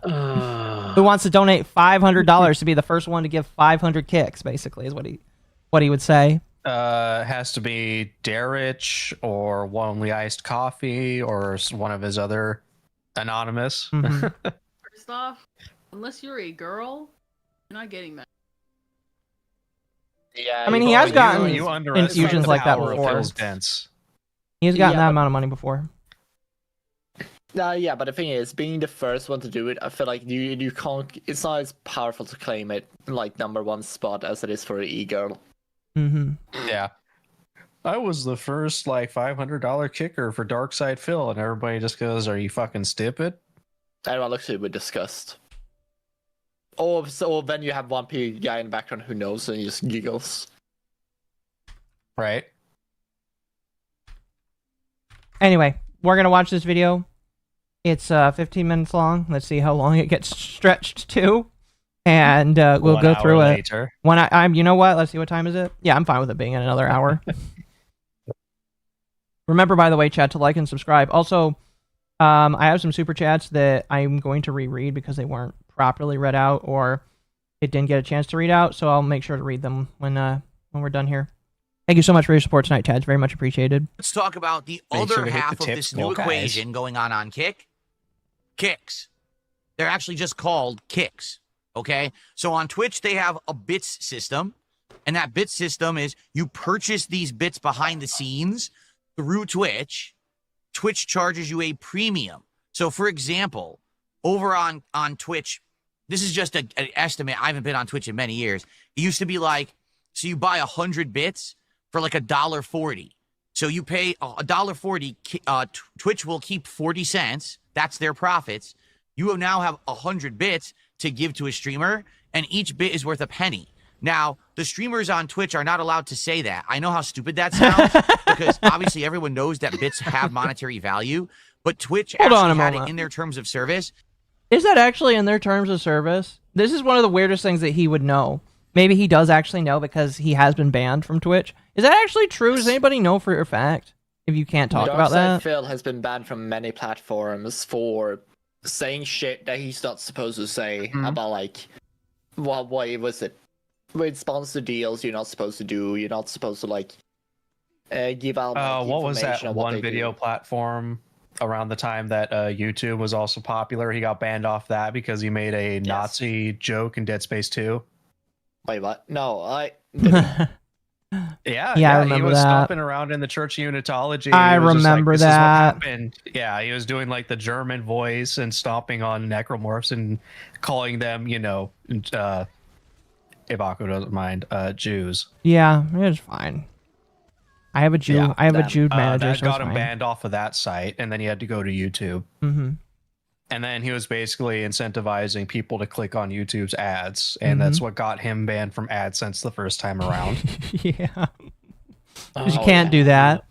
Speaker 3: Who wants to donate $500 to be the first one to give 500 kicks, basically, is what he would say.
Speaker 9: Has to be Darich or Lonely Iced Coffee or one of his other anonymous.
Speaker 3: Mm-hmm.
Speaker 8: First off, unless you're a girl, you're not getting that.
Speaker 11: Yeah,
Speaker 3: I mean, he has gotten infusions like that before. He's gotten that amount of money before.
Speaker 11: Yeah, but the thing is, being the first one to do it, I feel like you can't. It's not as powerful to claim it like #1 spot as it is for an e-girl.
Speaker 3: Mm-hmm.
Speaker 9: Yeah, I was the first like $500 kicker for Darkside Phil, and everybody just goes, "Are you fucking stupid?"
Speaker 11: Everyone looks at it with disgust. Or then you have one guy in the background who knows and he just giggles.
Speaker 9: Right.
Speaker 3: Anyway, we're gonna watch this video. It's 15 minutes long. Let's see how long it gets stretched to, and we'll go through it.
Speaker 9: Later.
Speaker 3: When I'm, you know what? Let's see, what time is it? Yeah, I'm fine with it being in another hour. Remember, by the way, chat, to like and subscribe. Also, I have some super chats that I'm going to reread because they weren't properly read out or it didn't get a chance to read out. So I'll make sure to read them when we're done here. Thank you so much for your support tonight, Chad. It's very much appreciated.
Speaker 18: Let's talk about the other half of this new equation going on Kick. Kicks. They're actually just called kicks. Okay? So on Twitch, they have a bits system. And that bits system is you purchase these bits behind the scenes through Twitch. Twitch charges you a premium. So, for example, over on Twitch, this is just an estimate. I haven't been on Twitch in many years. It used to be like, so you buy 100 bits for like $1.40. So you pay $1.40. Twitch will keep 40 cents. That's their profits. You now have 100 bits to give to a streamer, and each bit is worth a penny. Now, the streamers on Twitch are not allowed to say that. I know how stupid that sounds because obviously everyone knows that bits have monetary value, but Twitch actually had it in their terms of service.
Speaker 3: Is that actually in their terms of service? This is one of the weirdest things that he would know. Maybe he does actually know because he has been banned from Twitch. Is that actually true? Does anybody know for a fact? If you can't talk about that.
Speaker 11: Phil has been banned from many platforms for saying shit that he's not supposed to say about like, what was it? With sponsor deals, you're not supposed to do. You're not supposed to like give out.
Speaker 9: What was that one video platform around the time that YouTube was also popular? He got banned off that because he made a Nazi joke in Dead Space 2.
Speaker 11: Wait, what? No,
Speaker 9: Yeah,
Speaker 3: I remember
Speaker 9: he was
Speaker 3: that.
Speaker 9: stomping around in the Church of Unitology.
Speaker 3: I
Speaker 9: He was just
Speaker 3: remember
Speaker 9: this is what
Speaker 3: that.
Speaker 9: happened. Yeah, he was doing like the German voice and stomping on necromorphs and calling them, Ibaku doesn't mind, Jews.
Speaker 3: Yeah, it's fine. I have a Jew.
Speaker 9: Yeah,
Speaker 3: I have a Jude manager.
Speaker 9: That
Speaker 3: So
Speaker 9: got
Speaker 3: it's
Speaker 9: him
Speaker 3: fine.
Speaker 9: banned off of that site, and then he had to go to YouTube.
Speaker 3: Mm-hmm.
Speaker 9: And then he was basically incentivizing people to click on YouTube's ads, and that's what got him banned from AdSense the first time around.
Speaker 3: Yeah, because you can't do that.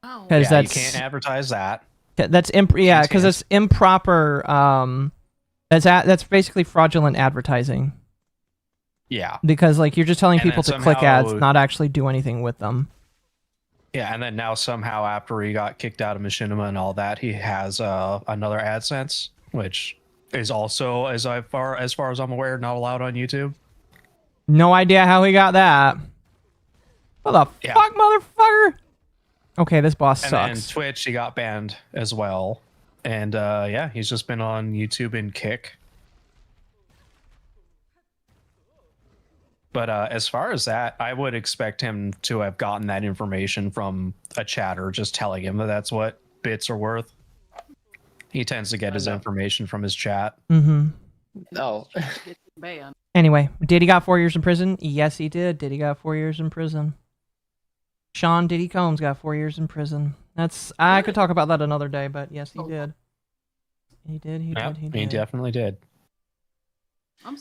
Speaker 3: Because
Speaker 9: you can't advertise that.
Speaker 3: That's because it's improper. That's basically fraudulent advertising.
Speaker 9: Yeah.
Speaker 3: Because like you're just telling
Speaker 9: And
Speaker 3: people to
Speaker 9: then
Speaker 3: click ads,
Speaker 9: somehow-
Speaker 3: not actually do anything with them.
Speaker 9: Yeah, and then now somehow after he got kicked out of Machinima and all that, he has another AdSense, which is also, as far as I'm aware, not allowed on YouTube.
Speaker 3: No idea how he got that. What the fuck, motherfucker? Okay, this boss
Speaker 9: And
Speaker 3: sucks.
Speaker 9: then Twitch, he got banned as well. And he's just been on YouTube and Kick. But as far as that, I would expect him to have gotten that information from a chatter just telling him that that's what bits are worth. He tends to get his information from his chat.
Speaker 3: Mm-hmm.
Speaker 11: No.
Speaker 8: Banned.
Speaker 3: Anyway, Diddy got 4 years in prison? Yes, he did. Diddy got 4 years in prison. Sean Diddy Combs got 4 years in prison. I could talk about that another day, but yes, he did. He did. He
Speaker 9: definitely did.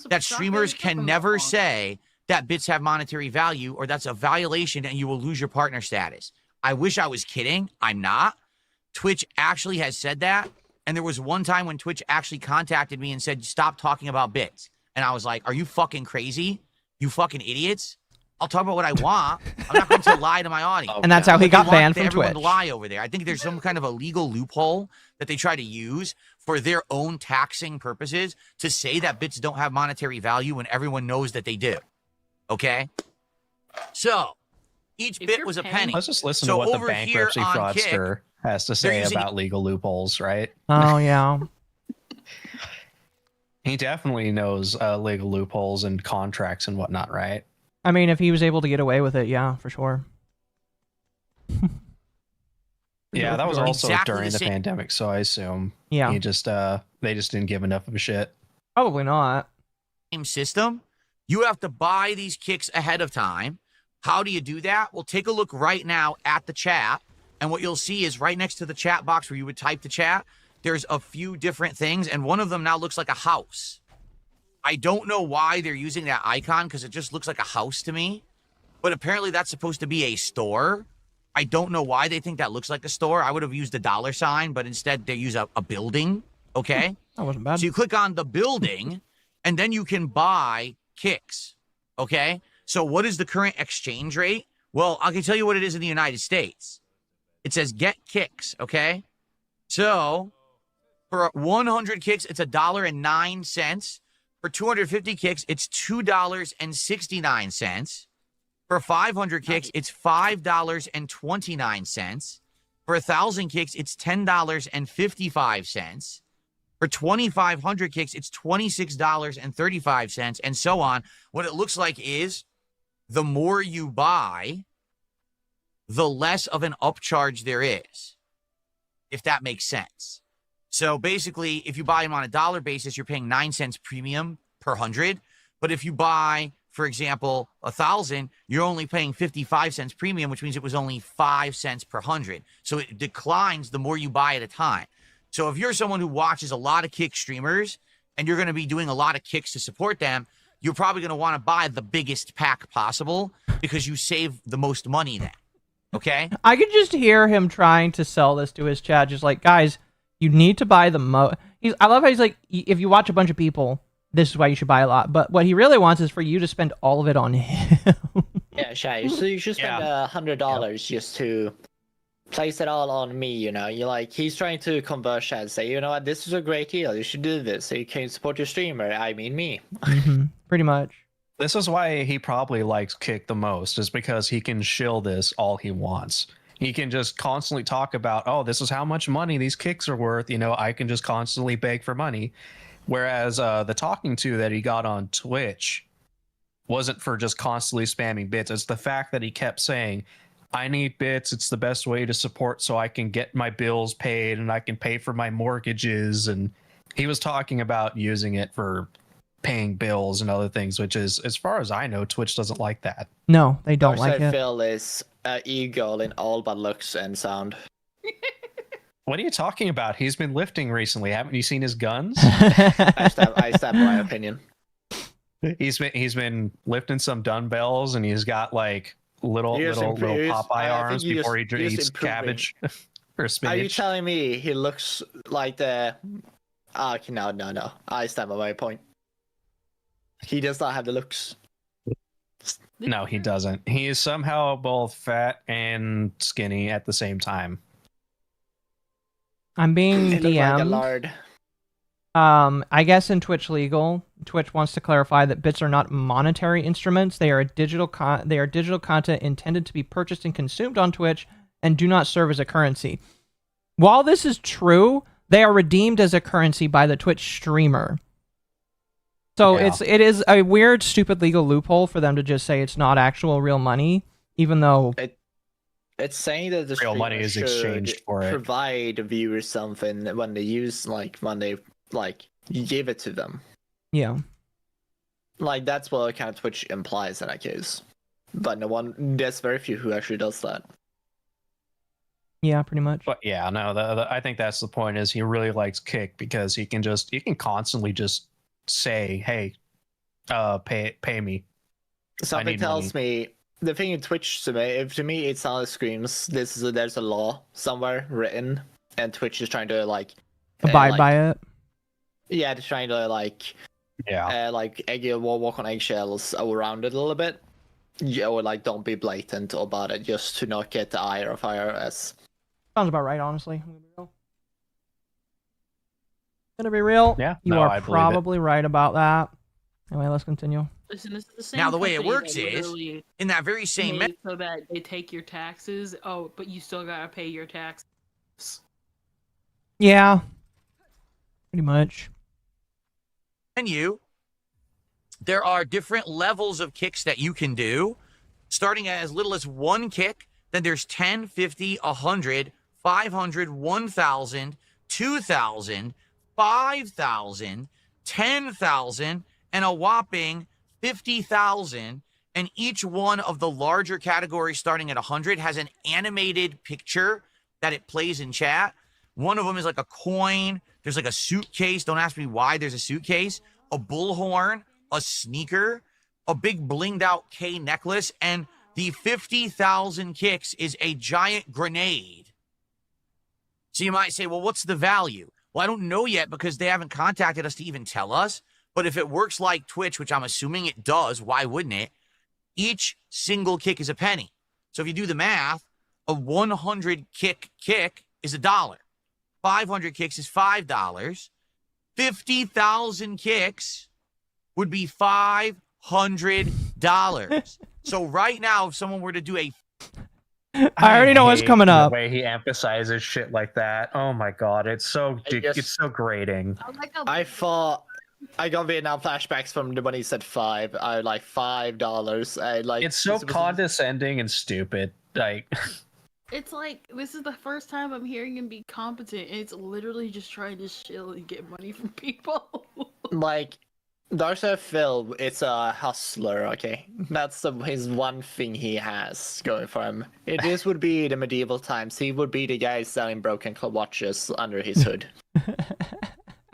Speaker 18: That streamers can never say that bits have monetary value or that's a violation and you will lose your partner status. I wish I was kidding. I'm not. Twitch actually has said that. And there was one time when Twitch actually contacted me and said, stop talking about bits. And I was like, are you fucking crazy? You fucking idiots? I'll talk about what I want. I'm not going to lie to my audience.
Speaker 3: And that's how he
Speaker 18: But
Speaker 3: got
Speaker 18: they want
Speaker 3: banned from
Speaker 18: everyone to
Speaker 3: Twitch.
Speaker 18: lie over there. I think there's some kind of a legal loophole that they try to use for their own taxing purposes to say that bits don't have monetary value when everyone knows that they do. Okay? So, each bit was a penny.
Speaker 9: Let's just listen
Speaker 18: So
Speaker 9: to what the
Speaker 18: over here
Speaker 9: bankruptcy
Speaker 18: on
Speaker 9: fraudster
Speaker 18: Kick,
Speaker 9: has to
Speaker 18: they're
Speaker 9: say
Speaker 18: using-
Speaker 9: about legal loopholes, right?
Speaker 3: Oh, yeah.
Speaker 9: He definitely knows legal loopholes and contracts and whatnot, right?
Speaker 3: I mean, if he was able to get away with it, yeah, for sure.
Speaker 9: Yeah, that was also
Speaker 18: Exactly
Speaker 9: during
Speaker 18: the
Speaker 9: the
Speaker 18: same-
Speaker 9: pandemic, so I assume
Speaker 3: Yeah.
Speaker 9: he just they just didn't give enough of a shit.
Speaker 3: Probably not.
Speaker 18: Same system. You have to buy these kicks ahead of time. How do you do that? Well, take a look right now at the chat. And what you'll see is right next to the chat box where you would type the chat, there's a few different things. And one of them now looks like a house. I don't know why they're using that icon because it just looks like a house to me. But apparently that's supposed to be a store. I don't know why they think that looks like a store. I would have used a $sign, but instead they use a building. Okay?
Speaker 3: That wasn't bad.
Speaker 18: So you click on the building, and then you can buy kicks. Okay? So what is the current exchange rate? Well, I can tell you what it is in the United States. It says get kicks, okay? So for 100 kicks, it's $1.09. For 250 kicks, it's $2.69. For 500 kicks, it's $5.29. For 1,000 kicks, it's $10.55. For 2,500 kicks, it's $26.35, and so on. What it looks like is the more you buy, the less of an upcharge there is, if that makes sense. So basically, if you buy them on a dollar basis, you're paying 9 cents premium per 100. But if you buy, for example, 1,000, you're only paying 55 cents premium, which means it was only 5 cents per 100. So it declines the more you buy at a time. So if you're someone who watches a lot of kick streamers and you're going to be doing a lot of kicks to support them, you're probably going to want to buy the biggest pack possible because you save the most money then. Okay?
Speaker 3: I could just hear him trying to sell this to his chat, just like, guys, you need to buy the most. I love how he's like, if you watch a bunch of people, this is why you should buy a lot. But what he really wants is for you to spend all of it on him.
Speaker 11: Yeah, Shy. So you should spend $100 just to place it all on me, you know. You're like, he's trying to convert Shy and say, you know what, this is a great deal. You should do this so you can support your streamer. I mean me.
Speaker 3: Pretty much.
Speaker 9: This is why he probably likes Kick the most, is because he can shill this all he wants. He can just constantly talk about, oh, this is how much money these kicks are worth. You know, I can just constantly beg for money. Whereas the talking to that he got on Twitch wasn't for just constantly spamming bits. It's the fact that he kept saying, I need bits. It's the best way to support so I can get my bills paid and I can pay for my mortgages. And he was talking about using it for paying bills and other things, which is, as far as I know, Twitch doesn't like that.
Speaker 3: No, they don't like it.
Speaker 11: Phil is ego in all but looks and sound.
Speaker 9: What are you talking about? He's been lifting recently. Haven't you seen his guns?
Speaker 11: I stand by my opinion.
Speaker 9: He's been lifting some dumbbells and he's got like little Popeye arms before he eats cabbage or spinach.
Speaker 11: Are you telling me he looks like the? Okay, no. I stand by my point. He does not have the looks.
Speaker 9: No, he doesn't. He is somehow both fat and skinny at the same time.
Speaker 3: I'm being
Speaker 11: He looks like a
Speaker 3: DM'd.
Speaker 11: lard.
Speaker 3: I guess in Twitch legal, Twitch wants to clarify that bits are not monetary instruments. They are digital content intended to be purchased and consumed on Twitch and do not serve as a currency. While this is true, they are redeemed as a currency by the Twitch streamer. So
Speaker 9: Yeah.
Speaker 3: it is a weird, stupid legal loophole for them to just say it's not actual real money, even though
Speaker 11: It's saying that the
Speaker 9: real money is
Speaker 11: streamer
Speaker 9: exchanged
Speaker 11: should
Speaker 9: for it.
Speaker 11: provide viewers something when they use when they you give it to them.
Speaker 3: Yeah.
Speaker 11: Like that's what kind of Twitch implies in that case. But there's very few who actually does that.
Speaker 3: Yeah, pretty much.
Speaker 9: But yeah, no, I think that's the point. Is he really likes Kick because he can constantly just say, "Hey, pay me."
Speaker 11: Something tells me the thing in Twitch to me it sounds screams there's a law somewhere written and Twitch is trying to
Speaker 3: abide by it.
Speaker 11: Yeah, they're trying to walk on eggshells around it a little bit. Yeah, or don't be blatant about it just to not get the ire of IRS.
Speaker 3: Sounds about right, honestly. Gonna be real.
Speaker 9: Yeah,
Speaker 3: you
Speaker 9: no,
Speaker 3: are
Speaker 9: I believe it.
Speaker 3: probably right about that. Anyway, let's continue.
Speaker 8: Listen, this is the same
Speaker 18: Now, the way it
Speaker 8: company
Speaker 18: works
Speaker 8: that
Speaker 18: is,
Speaker 8: literally
Speaker 18: in that very same
Speaker 8: made so that they take your taxes. Oh, but you still gotta pay your taxes.
Speaker 3: Yeah, pretty much.
Speaker 18: menu, there are different levels of kicks that you can do, starting at as little as 1 kick. Then there's 10, 50, 100, 500, 1,000, 2,000, 5,000, 10,000, and a whopping 50,000. And each one of the larger categories starting at 100 has an animated picture that it plays in chat. One of them is like a coin. There's like a suitcase. Don't ask me why there's a suitcase. A bullhorn, a sneaker, a big blinged out K necklace, and the 50,000 kicks is a giant grenade. So you might say, well, what's the value? Well, I don't know yet because they haven't contacted us to even tell us. But if it works like Twitch, which I'm assuming it does, why wouldn't it? Each single kick is a penny. So if you do the math, a 100 kick is $1. 500 kicks is $5. 50,000 kicks would be $500. So right now, if someone were to do a...
Speaker 3: I already know what's coming up.
Speaker 9: The way he emphasizes shit like that. Oh my god, it's so grating.
Speaker 11: I thought I got Vietnam flashbacks from when he said $5. I like $5. I like.
Speaker 9: It's so condescending and stupid. Like,
Speaker 8: it's like this is the first time I'm hearing him be competent, and it's literally just trying to chill and get money from people.
Speaker 11: Like, Darcy Phil, it's a hustler, okay? That's his one thing he has going for him. This would be the medieval times. He would be the guy selling broken watches under his hood.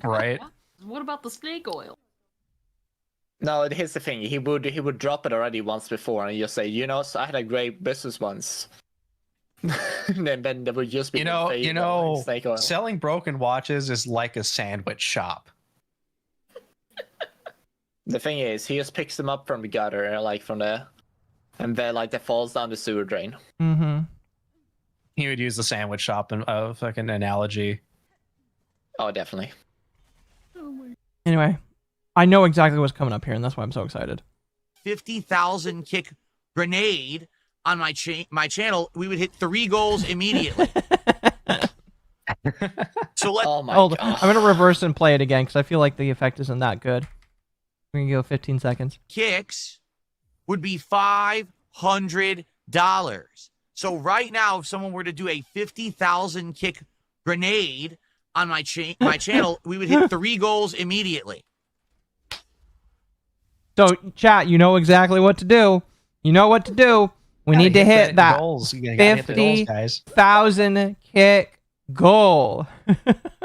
Speaker 9: Right?
Speaker 8: What about the snake oil?
Speaker 11: No, here's the thing. He would drop it already once before and just say, you know, so I had a great business once. And then there would just be snake oil.
Speaker 9: Selling broken watches is like a sandwich shop.
Speaker 11: The thing is, he just picks them up from the gutter, like from the, and then like that falls down the sewer drain.
Speaker 3: Mm-hmm.
Speaker 9: He would use the sandwich shop in a fucking analogy.
Speaker 11: Oh, definitely.
Speaker 3: Anyway, I know exactly what's coming up here, and that's why I'm so excited.
Speaker 18: 50,000 kick grenade on my channel, we would hit 3 goals immediately. So let
Speaker 3: Hold on. I'm gonna reverse and play it again because I feel like the effect isn't that good. We're gonna go 15 seconds.
Speaker 18: Kicks would be $500. So right now, if someone were to do a 50,000 kick grenade on my channel, we would hit 3 goals immediately.
Speaker 3: So, chat, you know exactly what to do. You know what to do. We need to hit that 50,000 kick goal.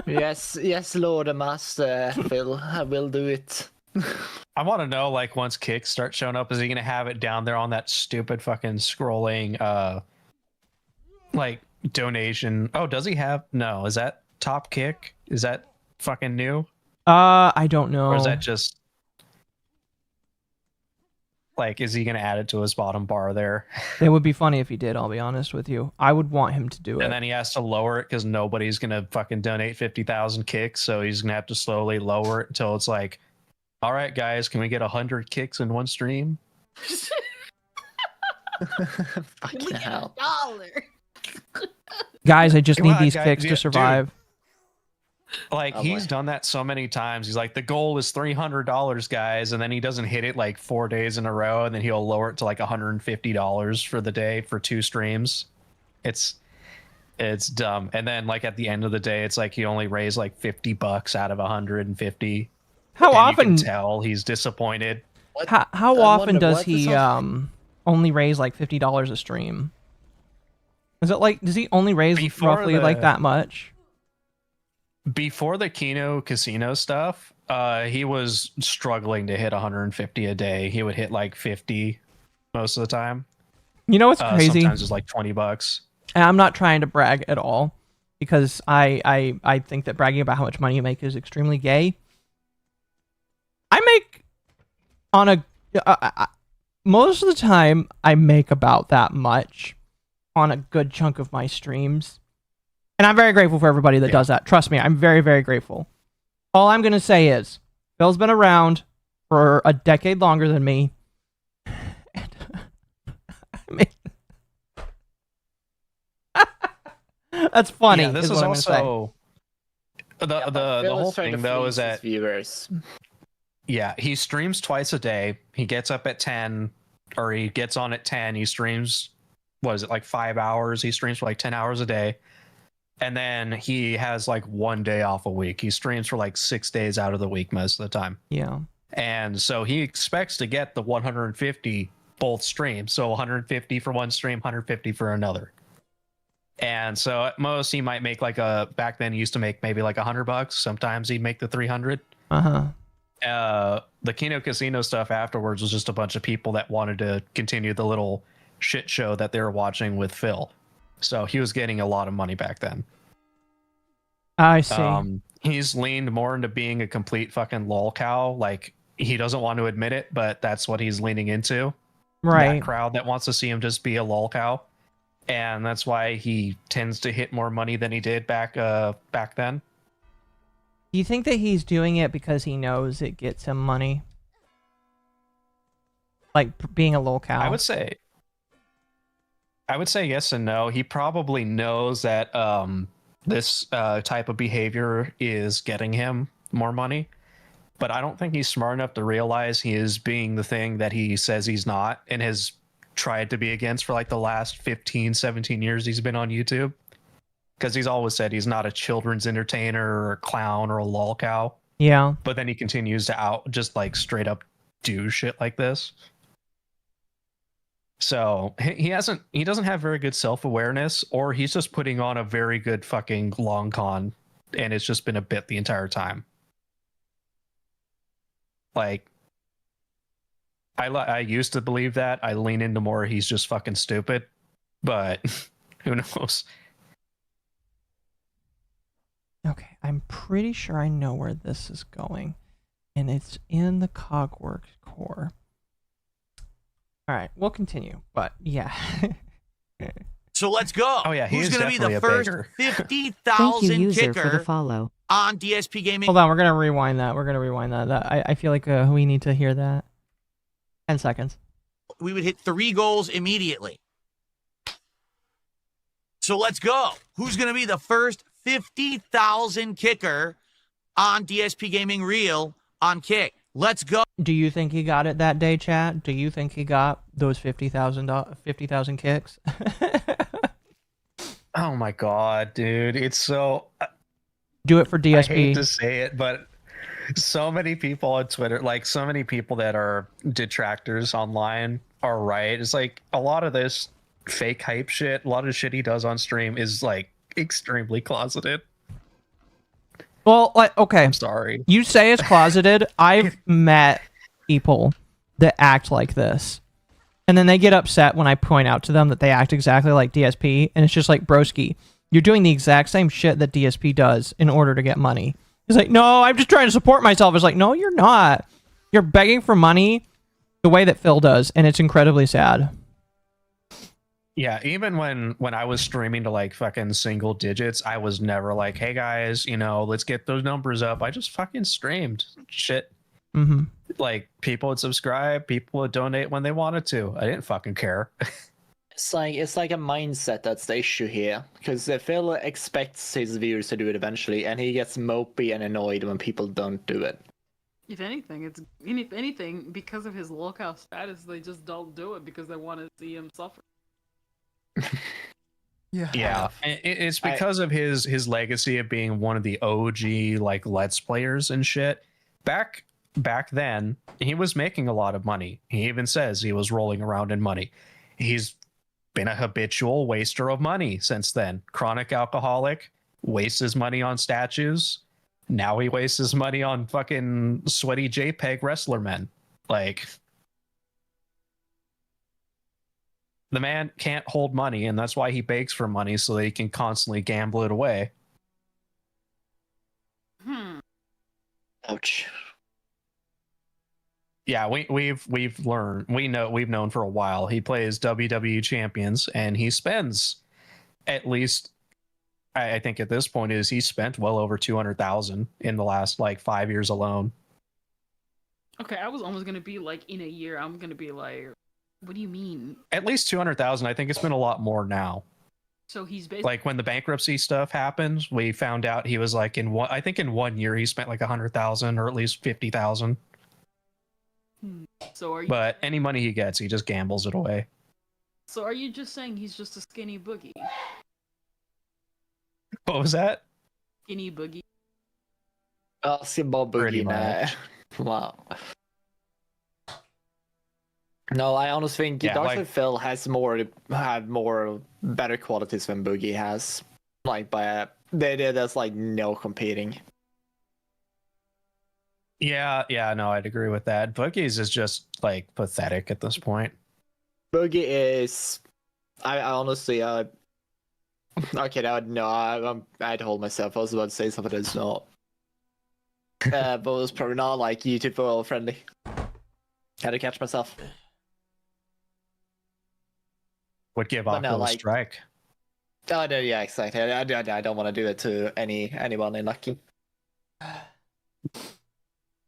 Speaker 11: Yes, Lord and Master Phil, I will do it.
Speaker 9: I want to know, like, once kicks start showing up, is he gonna have it down there on that stupid fucking scrolling, like, donation? Oh, does he have? No, is that top kick? Is that fucking new?
Speaker 3: I don't know.
Speaker 9: Or is that just like, is he gonna add it to his bottom bar there?
Speaker 3: It would be funny if he did. I'll be honest with you. I would want him to do it.
Speaker 9: And then he has to lower it because nobody's gonna fucking donate 50,000 kicks, so he's gonna have to slowly lower it until it's like, all right, guys, can we get 100 kicks in one stream?
Speaker 11: Fucking hell.
Speaker 8: $1.
Speaker 3: Guys, I just
Speaker 9: Come
Speaker 3: need
Speaker 9: on,
Speaker 3: these
Speaker 9: guys.
Speaker 3: kicks
Speaker 9: Yeah,
Speaker 3: to survive.
Speaker 9: dude. Like, he's done that so many times. He's like, the goal is $300, guys, and then he doesn't hit it like 4 days in a row, and then he'll lower it to like $150 for the day for 2 streams. It's dumb. And then like at the end of the day, it's like he only raised like $50 out of 150.
Speaker 3: How
Speaker 9: and
Speaker 3: often?
Speaker 9: you can tell he's disappointed.
Speaker 3: How often does he only raise like $50 a stream? Is it like, does he only raise roughly like that much?
Speaker 9: Before the Kino Casino stuff, he was struggling to hit 150 a day. He would hit like 50 most of the time.
Speaker 3: You know what's crazy?
Speaker 9: Sometimes it's like $20.
Speaker 3: And I'm not trying to brag at all, because I think that bragging about how much money you make is extremely gay. I make on a most of the time I make about that much on a good chunk of my streams. And I'm very grateful for everybody that does that. Trust me, I'm very, very grateful. All I'm going to say is, Phil's been around for a decade longer than me. That's funny.
Speaker 9: Yeah, this is
Speaker 3: what I'm
Speaker 9: also the whole thing though is that
Speaker 11: viewers.
Speaker 9: Yeah, he streams twice a day. He gets up at 10, or he gets on at 10. He streams, what is it, like 5 hours? He streams for like 10 hours a day. And then he has like 1 day off a week. He streams for like 6 days out of the week most of the time.
Speaker 3: Yeah.
Speaker 9: And so he expects to get the 150 both streams. So 150 for one stream, 150 for another. And so at most he might make like back then he used to make maybe like $100. Sometimes he'd make the 300.
Speaker 3: Uh-huh.
Speaker 9: The Kino Casino stuff afterwards was just a bunch of people that wanted to continue the little shit show that they were watching with Phil. So he was getting a lot of money back then.
Speaker 3: I see.
Speaker 9: He's leaned more into being a complete fucking lol cow. Like, he doesn't want to admit it, but that's what he's leaning into.
Speaker 3: Right.
Speaker 9: That crowd that wants to see him just be a lol cow. and that's why he tends to hit more money than he did back then.
Speaker 3: Do you think that he's doing it because he knows it gets him money? Like being a lolcow?
Speaker 9: I would say yes and no. He probably knows that this type of behavior is getting him more money, but I don't think he's smart enough to realize he is being the thing that he says he's not and has tried to be against for like the last 15, 17 years he's been on YouTube. Because he's always said he's not a children's entertainer or a clown or a lolcow.
Speaker 3: Yeah.
Speaker 9: But then he continues to just like straight up do shit like this. So he doesn't have very good self-awareness, or he's just putting on a very good fucking long con, and it's just been a bit the entire time. Like, I used to believe that. I lean into more he's just fucking stupid, but who knows?
Speaker 3: Okay, I'm pretty sure I know where this is going, and it's in the Cogworks core. All right, we'll continue, but yeah.
Speaker 18: So let's go.
Speaker 9: Oh yeah,
Speaker 18: who's going to be the first 50,000
Speaker 6: Thank you, user,
Speaker 18: kicker
Speaker 6: for the follow.
Speaker 18: on DSP Gaming?
Speaker 3: Hold on, we're gonna rewind that. I feel like we need to hear that. 10 seconds.
Speaker 18: We would hit 3 goals immediately. So let's go. Who's going to be the first 50,000 kicker on DSP Gaming Reel on Kick? Let's go.
Speaker 3: Do you think he got it that day, chat? Do you think he got those 50,000 kicks?
Speaker 9: Oh my god, dude. It's so...
Speaker 3: Do it for DSP.
Speaker 9: I hate to say it, but so many people on Twitter, like so many people that are detractors online are right. It's like a lot of this fake hype shit, a lot of shit he does on stream is like extremely closeted.
Speaker 3: Well, like, okay.
Speaker 9: I'm sorry.
Speaker 3: You say it's closeted. I've met people that act like this. And then they get upset when I point out to them that they act exactly like DSP. And it's just like, broski, you're doing the exact same shit that DSP does in order to get money. He's like, no, I'm just trying to support myself. It's like, no, you're not. You're begging for money the way that Phil does. And it's incredibly sad.
Speaker 9: Yeah, even when I was streaming to like fucking single digits, I was never like, hey guys, you know, let's get those numbers up. I just fucking streamed shit.
Speaker 3: Mm-hmm.
Speaker 9: Like, people would subscribe, people would donate when they wanted to. I didn't fucking care.
Speaker 11: It's like a mindset that's the issue here, because Phil expects his viewers to do it eventually, and he gets mopey and annoyed when people don't do it.
Speaker 8: If anything, because of his lolcow status, they just don't do it because they want to see him suffer.
Speaker 9: Yeah. It's because of his legacy of being one of the OG like Let's Players and shit. Back then, he was making a lot of money. He even says he was rolling around in money. He's been a habitual waster of money since then. Chronic alcoholic, wastes his money on statues. Now he wastes his money on fucking sweaty JPEG wrestler men. Like, the man can't hold money, and that's why he begs for money so that he can constantly gamble it away.
Speaker 11: Ouch.
Speaker 9: Yeah, we've known for a while. He plays WWE champions, and he spends at least, I think at this point he spent well over 200,000 in the last like 5 years alone.
Speaker 8: Okay, I was almost gonna be like, in a year, I'm gonna be like, what do you mean?
Speaker 9: At least 200,000. I think it's been a lot more now.
Speaker 8: So he's basically
Speaker 9: like when the bankruptcy stuff happened, we found out he was like in 1 year he spent like 100,000 or at least 50,000.
Speaker 8: So are you?
Speaker 9: But any money he gets, he just gambles it away.
Speaker 8: So are you just saying he's just a skinny boogie?
Speaker 9: What was that?
Speaker 8: Skinny boogie.
Speaker 11: Basketball boogie, man. Wow. No, I honestly think Dark Phil has more better qualities than Boogie has. Like there's like no competing.
Speaker 9: Yeah, no, I'd agree with that. Boogie's is just like pathetic at this point.
Speaker 11: Boogie is, I honestly, okay, I'd hold myself. I was about to say something that's not, but it was probably not like YouTube friendly. Had to catch myself.
Speaker 9: would give
Speaker 11: But no,
Speaker 9: Octo a
Speaker 11: like-
Speaker 9: strike.
Speaker 11: Oh, no, yeah, exactly. I don't want to do it to anyone in Lucky.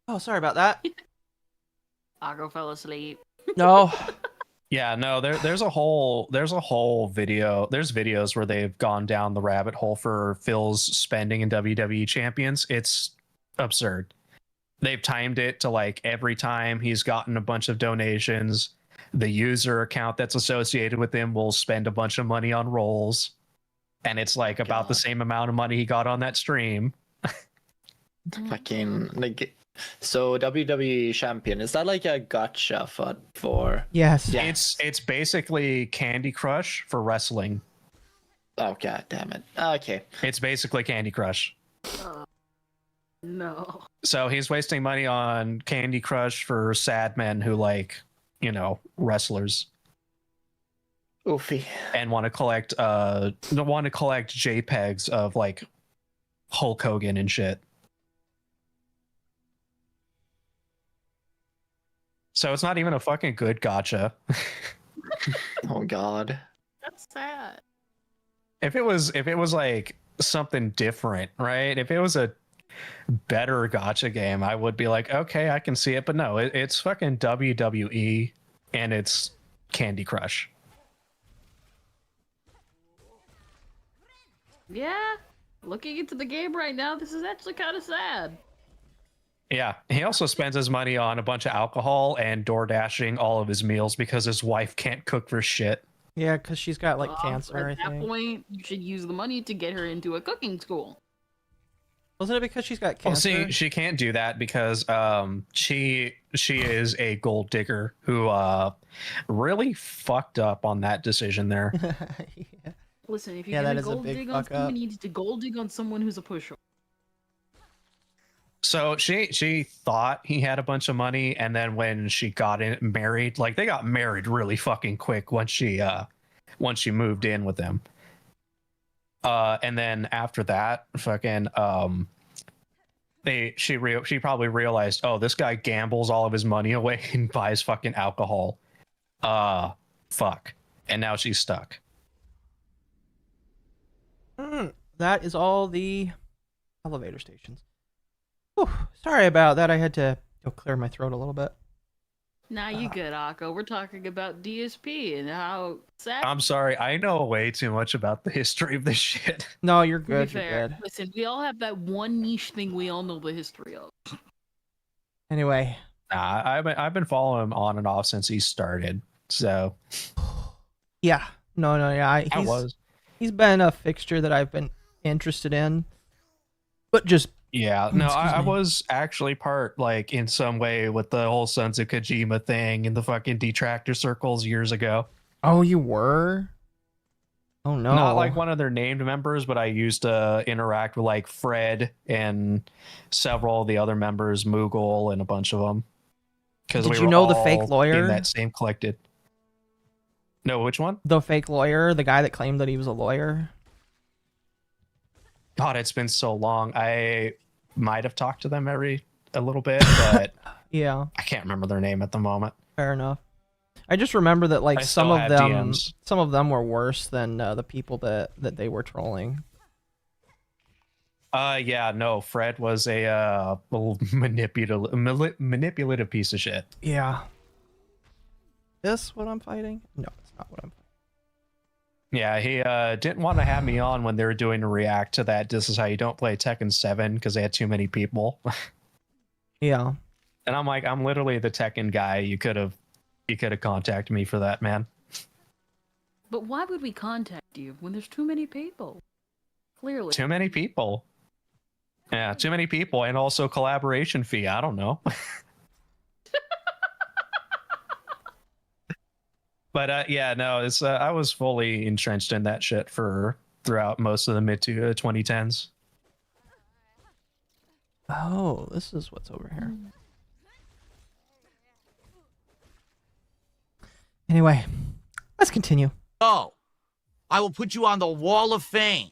Speaker 3: Oh, sorry about that.
Speaker 8: Akko fell asleep.
Speaker 3: No.
Speaker 9: Yeah, no, there's a whole video. There's videos where they've gone down the rabbit hole for Phil's spending in WWE champions. It's absurd. They've timed it to like every time he's gotten a bunch of donations, the user account that's associated with him will spend a bunch of money on rolls. And it's like about the same amount of money he got on that stream.
Speaker 11: Fucking like, so WWE champion, is that like a gotcha for?
Speaker 3: Yes.
Speaker 11: Yeah.
Speaker 9: It's basically Candy Crush for wrestling.
Speaker 11: Oh god damn it. Okay.
Speaker 9: It's basically Candy Crush.
Speaker 8: No.
Speaker 9: So he's wasting money on Candy Crush for sad men who like, you know, wrestlers.
Speaker 11: Oofy.
Speaker 9: And want to collect JPEGs of like Hulk Hogan and shit. So it's not even a fucking good gotcha.
Speaker 11: Oh god.
Speaker 8: That's sad.
Speaker 9: If it was like something different, right? If it was a better gotcha game, I would be like, okay, I can see it. But no, it's fucking WWE and it's Candy Crush.
Speaker 8: Yeah. Looking into the game right now, this is actually kind of sad.
Speaker 9: Yeah, he also spends his money on a bunch of alcohol and door dashing all of his meals because his wife can't cook for shit.
Speaker 3: Yeah, because she's got like cancer, I
Speaker 8: At that
Speaker 3: think.
Speaker 8: point, you should use the money to get her into a cooking school.
Speaker 3: Wasn't it because she's got
Speaker 9: Well,
Speaker 3: cancer?
Speaker 9: see, she can't do that because she is a gold digger who really fucked up on that decision there.
Speaker 3: Yeah.
Speaker 8: Listen, if
Speaker 3: Yeah,
Speaker 8: you're
Speaker 3: that
Speaker 8: gonna
Speaker 3: is a
Speaker 8: gold
Speaker 3: big
Speaker 8: dig on
Speaker 3: fuck up.
Speaker 8: someone, you need to gold dig on someone who's a pushover.
Speaker 9: So she thought he had a bunch of money, and then when she got married, like they got married really fucking quick once she moved in with him. And then after that, fucking she probably realized, oh, this guy gambles all of his money away and buys fucking alcohol. Fuck. And now she's stuck.
Speaker 3: That is all the elevator stations. Whew, sorry about that. I had to go clear my throat a little bit.
Speaker 8: Nah, you good, Akko. We're talking about DSP and how sad.
Speaker 9: I'm sorry, I know way too much about the history of this shit.
Speaker 3: No, you're
Speaker 8: To be
Speaker 3: good. You're
Speaker 8: fair,
Speaker 3: good.
Speaker 8: listen, we all have that one niche thing we all know the history of.
Speaker 3: Anyway.
Speaker 9: Nah, I've been following him on and off since he started. So
Speaker 3: Yeah. No, yeah. He's been a fixture that I've been interested in. But just
Speaker 9: yeah, no,
Speaker 3: Excuse
Speaker 9: I
Speaker 3: me.
Speaker 9: was actually part, like, in some way with the whole Sons of Kojima thing in the fucking detractor circles years ago.
Speaker 3: Oh, you were? Oh, no.
Speaker 9: Not like one of their named members, but I used to interact with, like, Fred and several of the other members, Moogle and a bunch of them. Because
Speaker 3: Did you know the fake lawyer?
Speaker 9: in that same collected. No, which one?
Speaker 3: The fake lawyer, the guy that claimed that he was a lawyer.
Speaker 9: God, it's been so long. I might have talked to them a little bit, but
Speaker 3: Yeah,
Speaker 9: I can't remember their name at the moment.
Speaker 3: fair enough. I just remember that like
Speaker 9: I
Speaker 3: some
Speaker 9: still
Speaker 3: of
Speaker 9: have
Speaker 3: them,
Speaker 9: DMs.
Speaker 3: some of them were worse than the people that they were trolling.
Speaker 9: Yeah, no, Fred was a manipulative piece of shit.
Speaker 3: Yeah. This what I'm fighting? No, it's not what I'm fighting.
Speaker 9: Yeah, he didn't want to have me on when they were doing a react to that. This is how you don't play Tekken 7 because they had too many people.
Speaker 3: Yeah.
Speaker 9: And I'm like, I'm literally the Tekken guy. You could have contacted me for that, man.
Speaker 8: But why would we contact you when there's too many people? Clearly.
Speaker 9: Too many people. Yeah, too many people, and also collaboration fee. I don't know. But yeah, no, it's I was fully entrenched in that shit throughout most of the mid to 2010s.
Speaker 3: Oh, this is what's over here. Anyway, let's continue.
Speaker 18: Oh, I will put you on the Wall of Fame.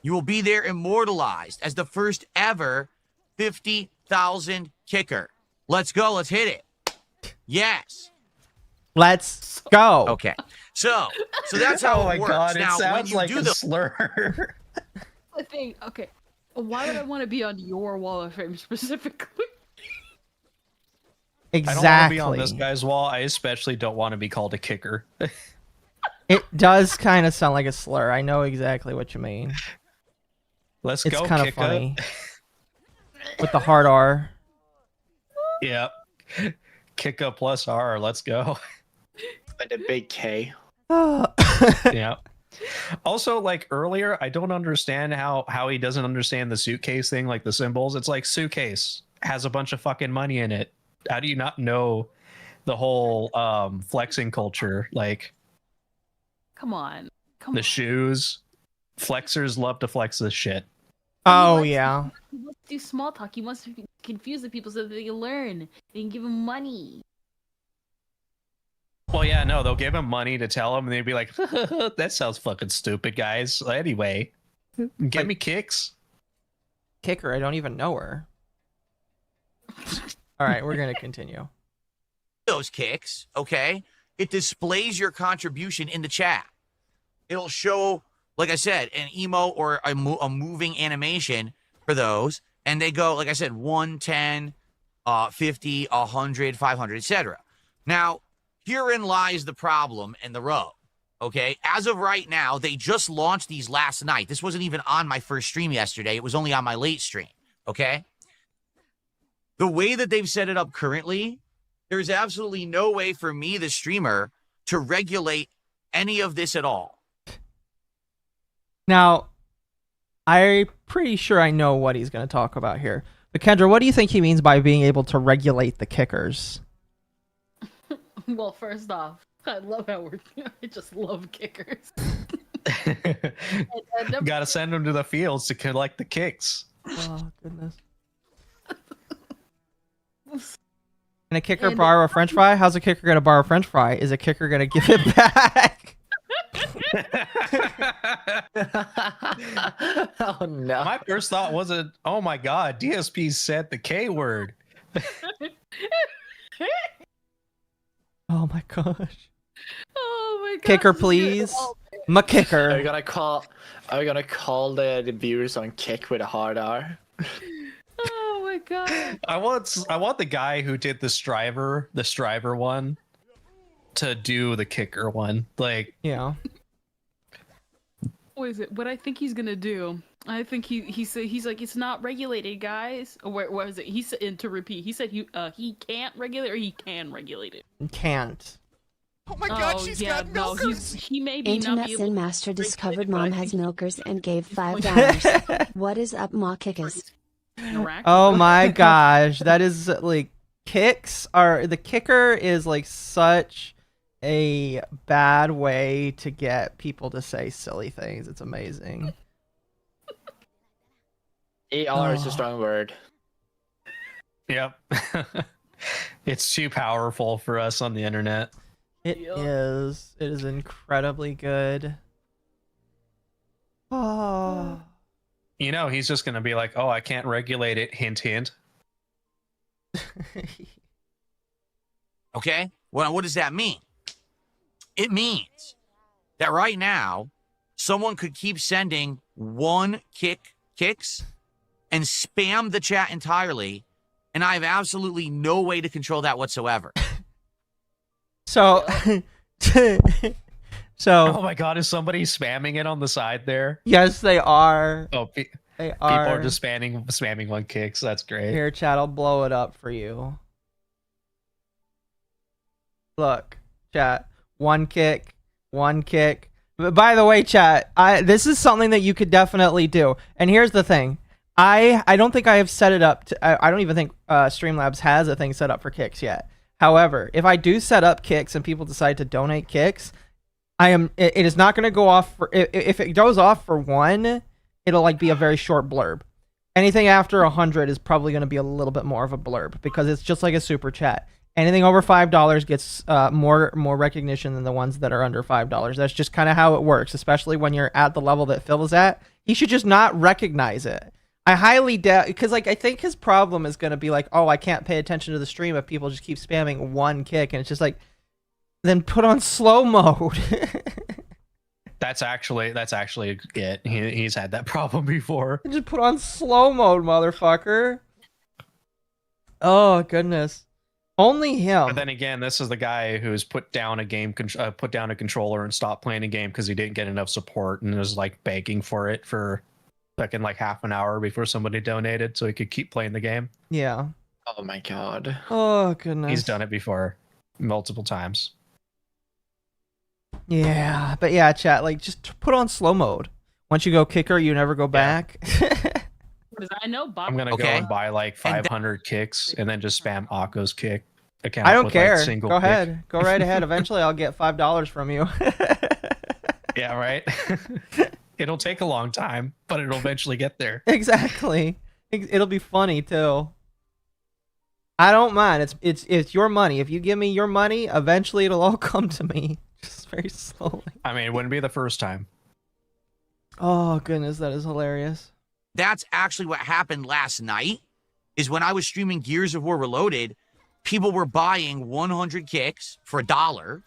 Speaker 18: You will be there immortalized as the first ever 50,000 kicker. Let's go. Let's hit it. Yes.
Speaker 3: Let's go.
Speaker 18: Okay. So that's how
Speaker 9: Oh my
Speaker 18: it works.
Speaker 9: god, it
Speaker 18: Now, when
Speaker 9: sounds
Speaker 18: you
Speaker 9: like
Speaker 18: do
Speaker 9: a
Speaker 18: the
Speaker 9: slur.
Speaker 8: The thing, okay. Why would I want to be on your wall of fame specifically?
Speaker 9: I don't want to be on this guy's wall. I especially don't want to be called a kicker.
Speaker 3: It does kind of sound like a slur. I know exactly what you mean.
Speaker 9: Let's
Speaker 3: It's
Speaker 9: go,
Speaker 3: kind of
Speaker 9: kicker.
Speaker 3: funny. With the hard R.
Speaker 9: Yep. Kick up plus R. Let's go.
Speaker 11: With a big K.
Speaker 9: Yeah. Also, like earlier, I don't understand how he doesn't understand the suitcase thing, like the symbols. It's like suitcase has a bunch of fucking money in it. How do you not know the whole flexing culture? Like,
Speaker 8: Come on.
Speaker 9: the shoes, flexers love to flex this shit.
Speaker 3: Oh yeah.
Speaker 8: He wants to do small talk. He wants to confuse the people so that they can learn. They can give him money.
Speaker 9: Well, yeah, no, they'll give him money to tell him, and they'd be like, "That sounds fucking stupid, guys." Anyway, give me kicks.
Speaker 3: Kicker, I don't even know her. All right, we're gonna continue.
Speaker 18: those kicks, okay, it displays your contribution in the chat. It'll show, like I said, an emote or a moving animation for those, and they go, like I said, 1, 10, 50, 100, 500, etc. Now, herein lies the problem and the rub, okay? As of right now, they just launched these last night. This wasn't even on my first stream yesterday. It was only on my late stream, okay? The way that they've set it up currently, there's absolutely no way for me, the streamer, to regulate any of this at all.
Speaker 3: Now, I'm pretty sure I know what he's going to talk about here. But Kendra, what do you think he means by being able to regulate the kickers?
Speaker 8: Well, first off, I love how I just love kickers.
Speaker 9: Gotta send them to the fields to collect the kicks.
Speaker 3: Oh, goodness. Can a kicker borrow a french fry? How's a kicker going to borrow a french fry? Is a kicker going to give it back?
Speaker 11: Oh no.
Speaker 9: My first thought wasn't, oh my god, DSP said the K word.
Speaker 3: Oh my gosh.
Speaker 8: Oh my god.
Speaker 3: Kicker, please. My kicker.
Speaker 11: Are we gonna call the viewers on Kick with a hard R?
Speaker 8: Oh my god.
Speaker 9: I want the guy who did the striver one to do the kicker one. Like,
Speaker 3: yeah.
Speaker 8: What is it? What I think he's gonna do? I think he's like, it's not regulated, guys. Or what is it? He said, and to repeat, he said he can't regulate or he can regulate it.
Speaker 3: Can't.
Speaker 13: Oh my god, she's got milkers.
Speaker 8: He may be
Speaker 5: Internet
Speaker 8: not be able
Speaker 5: Sin
Speaker 8: to
Speaker 5: Master
Speaker 8: regulate
Speaker 5: discovered
Speaker 8: it,
Speaker 5: mom
Speaker 8: but I
Speaker 5: has
Speaker 8: think
Speaker 5: milkers and gave $5. What is up, Ma Kickers?
Speaker 3: Oh my gosh, that is like the kicker is like such a bad way to get people to say silly things. It's amazing.
Speaker 11: AR is a strong word.
Speaker 9: yep. It's too powerful for us on the internet.
Speaker 3: It is. It is incredibly good. Oh.
Speaker 9: You know, he's just gonna be like, oh, I can't regulate it, hint hint.
Speaker 18: Okay? Well, what does that mean? It means that right now, someone could keep sending one kicks and spam the chat entirely, and I have absolutely no way to control that whatsoever.
Speaker 3: So,
Speaker 9: oh my god, is somebody spamming it on the side there?
Speaker 3: Yes, they are.
Speaker 9: Oh,
Speaker 3: they
Speaker 9: people
Speaker 3: are.
Speaker 9: are just spamming one kicks. That's great.
Speaker 3: Here, chat, I'll blow it up for you. Look, chat, one kick. But by the way, chat, this is something that you could definitely do. And here's the thing. I don't think I have set it up to, I don't even think Streamlabs has a thing set up for kicks yet. However, if I do set up kicks and people decide to donate kicks, it is not going to go off for, if it goes off for 1, it'll like be a very short blurb. Anything after 100 is probably going to be a little bit more of a blurb because it's just like a super chat. Anything over $5 gets more recognition than the ones that are under $5. That's just kind of how it works, especially when you're at the level that Phil is at. He should just not recognize it. I highly doubt, because like I think his problem is going to be like, oh, I can't pay attention to the stream if people just keep spamming one kick, and it's just like, Then put on slow mode.
Speaker 9: That's actually it. He's had that problem before.
Speaker 3: Just put on slow mode, motherfucker. Oh goodness. Only him.
Speaker 9: But then again, this is the guy who's put down a controller and stopped playing a game because he didn't get enough support and was like begging for it for fucking like half an hour before somebody donated so he could keep playing the game.
Speaker 3: Yeah.
Speaker 11: Oh my god.
Speaker 3: Oh goodness.
Speaker 9: He's done it before, multiple times.
Speaker 3: Yeah, but yeah, chat, like just put on slow mode. Once you go kicker, you never go back.
Speaker 8: I know Bob.
Speaker 9: I'm gonna go and buy like 500 kicks and then just spam Akko's kick account.
Speaker 3: I don't
Speaker 9: with,
Speaker 3: care.
Speaker 9: Like, single
Speaker 3: go
Speaker 9: kick.
Speaker 3: ahead. Go right ahead. Eventually, I'll get $5 from you.
Speaker 9: Yeah, right. It'll take a long time, but it'll eventually get there.
Speaker 3: Exactly. It'll be funny too. I don't mind. It's your money. If you give me your money, eventually it'll all come to me. Just very slowly.
Speaker 9: I mean, it wouldn't be the first time.
Speaker 3: Oh goodness, that is hilarious.
Speaker 18: That's actually what happened last night, is when I was streaming Gears of War Reloaded, people were buying 100 kicks for $1,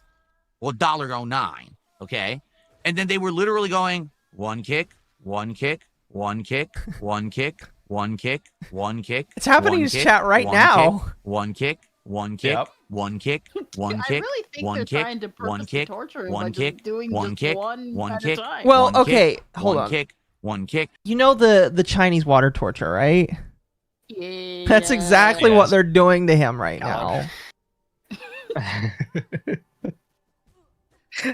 Speaker 18: well, $1.09, okay? And then they were literally going, one kick, one kick, one kick, one kick, one kick, one kick.
Speaker 3: It's happening in chat right now.
Speaker 18: One kick, one kick, one kick, one kick,
Speaker 8: I really think
Speaker 18: one
Speaker 8: they're
Speaker 18: kick,
Speaker 8: trying to
Speaker 18: one
Speaker 8: purposely
Speaker 18: kick,
Speaker 8: torture him
Speaker 18: one
Speaker 8: by just
Speaker 18: kick,
Speaker 8: doing
Speaker 18: one
Speaker 8: just
Speaker 18: kick,
Speaker 8: one
Speaker 18: one
Speaker 8: at a
Speaker 18: kick.
Speaker 8: time.
Speaker 3: Well,
Speaker 18: One
Speaker 3: okay,
Speaker 18: kick,
Speaker 3: hold
Speaker 18: one
Speaker 3: on.
Speaker 18: kick, one kick.
Speaker 3: You know the Chinese water torture, right?
Speaker 8: Yeah.
Speaker 3: That's exactly what they're doing to him right now.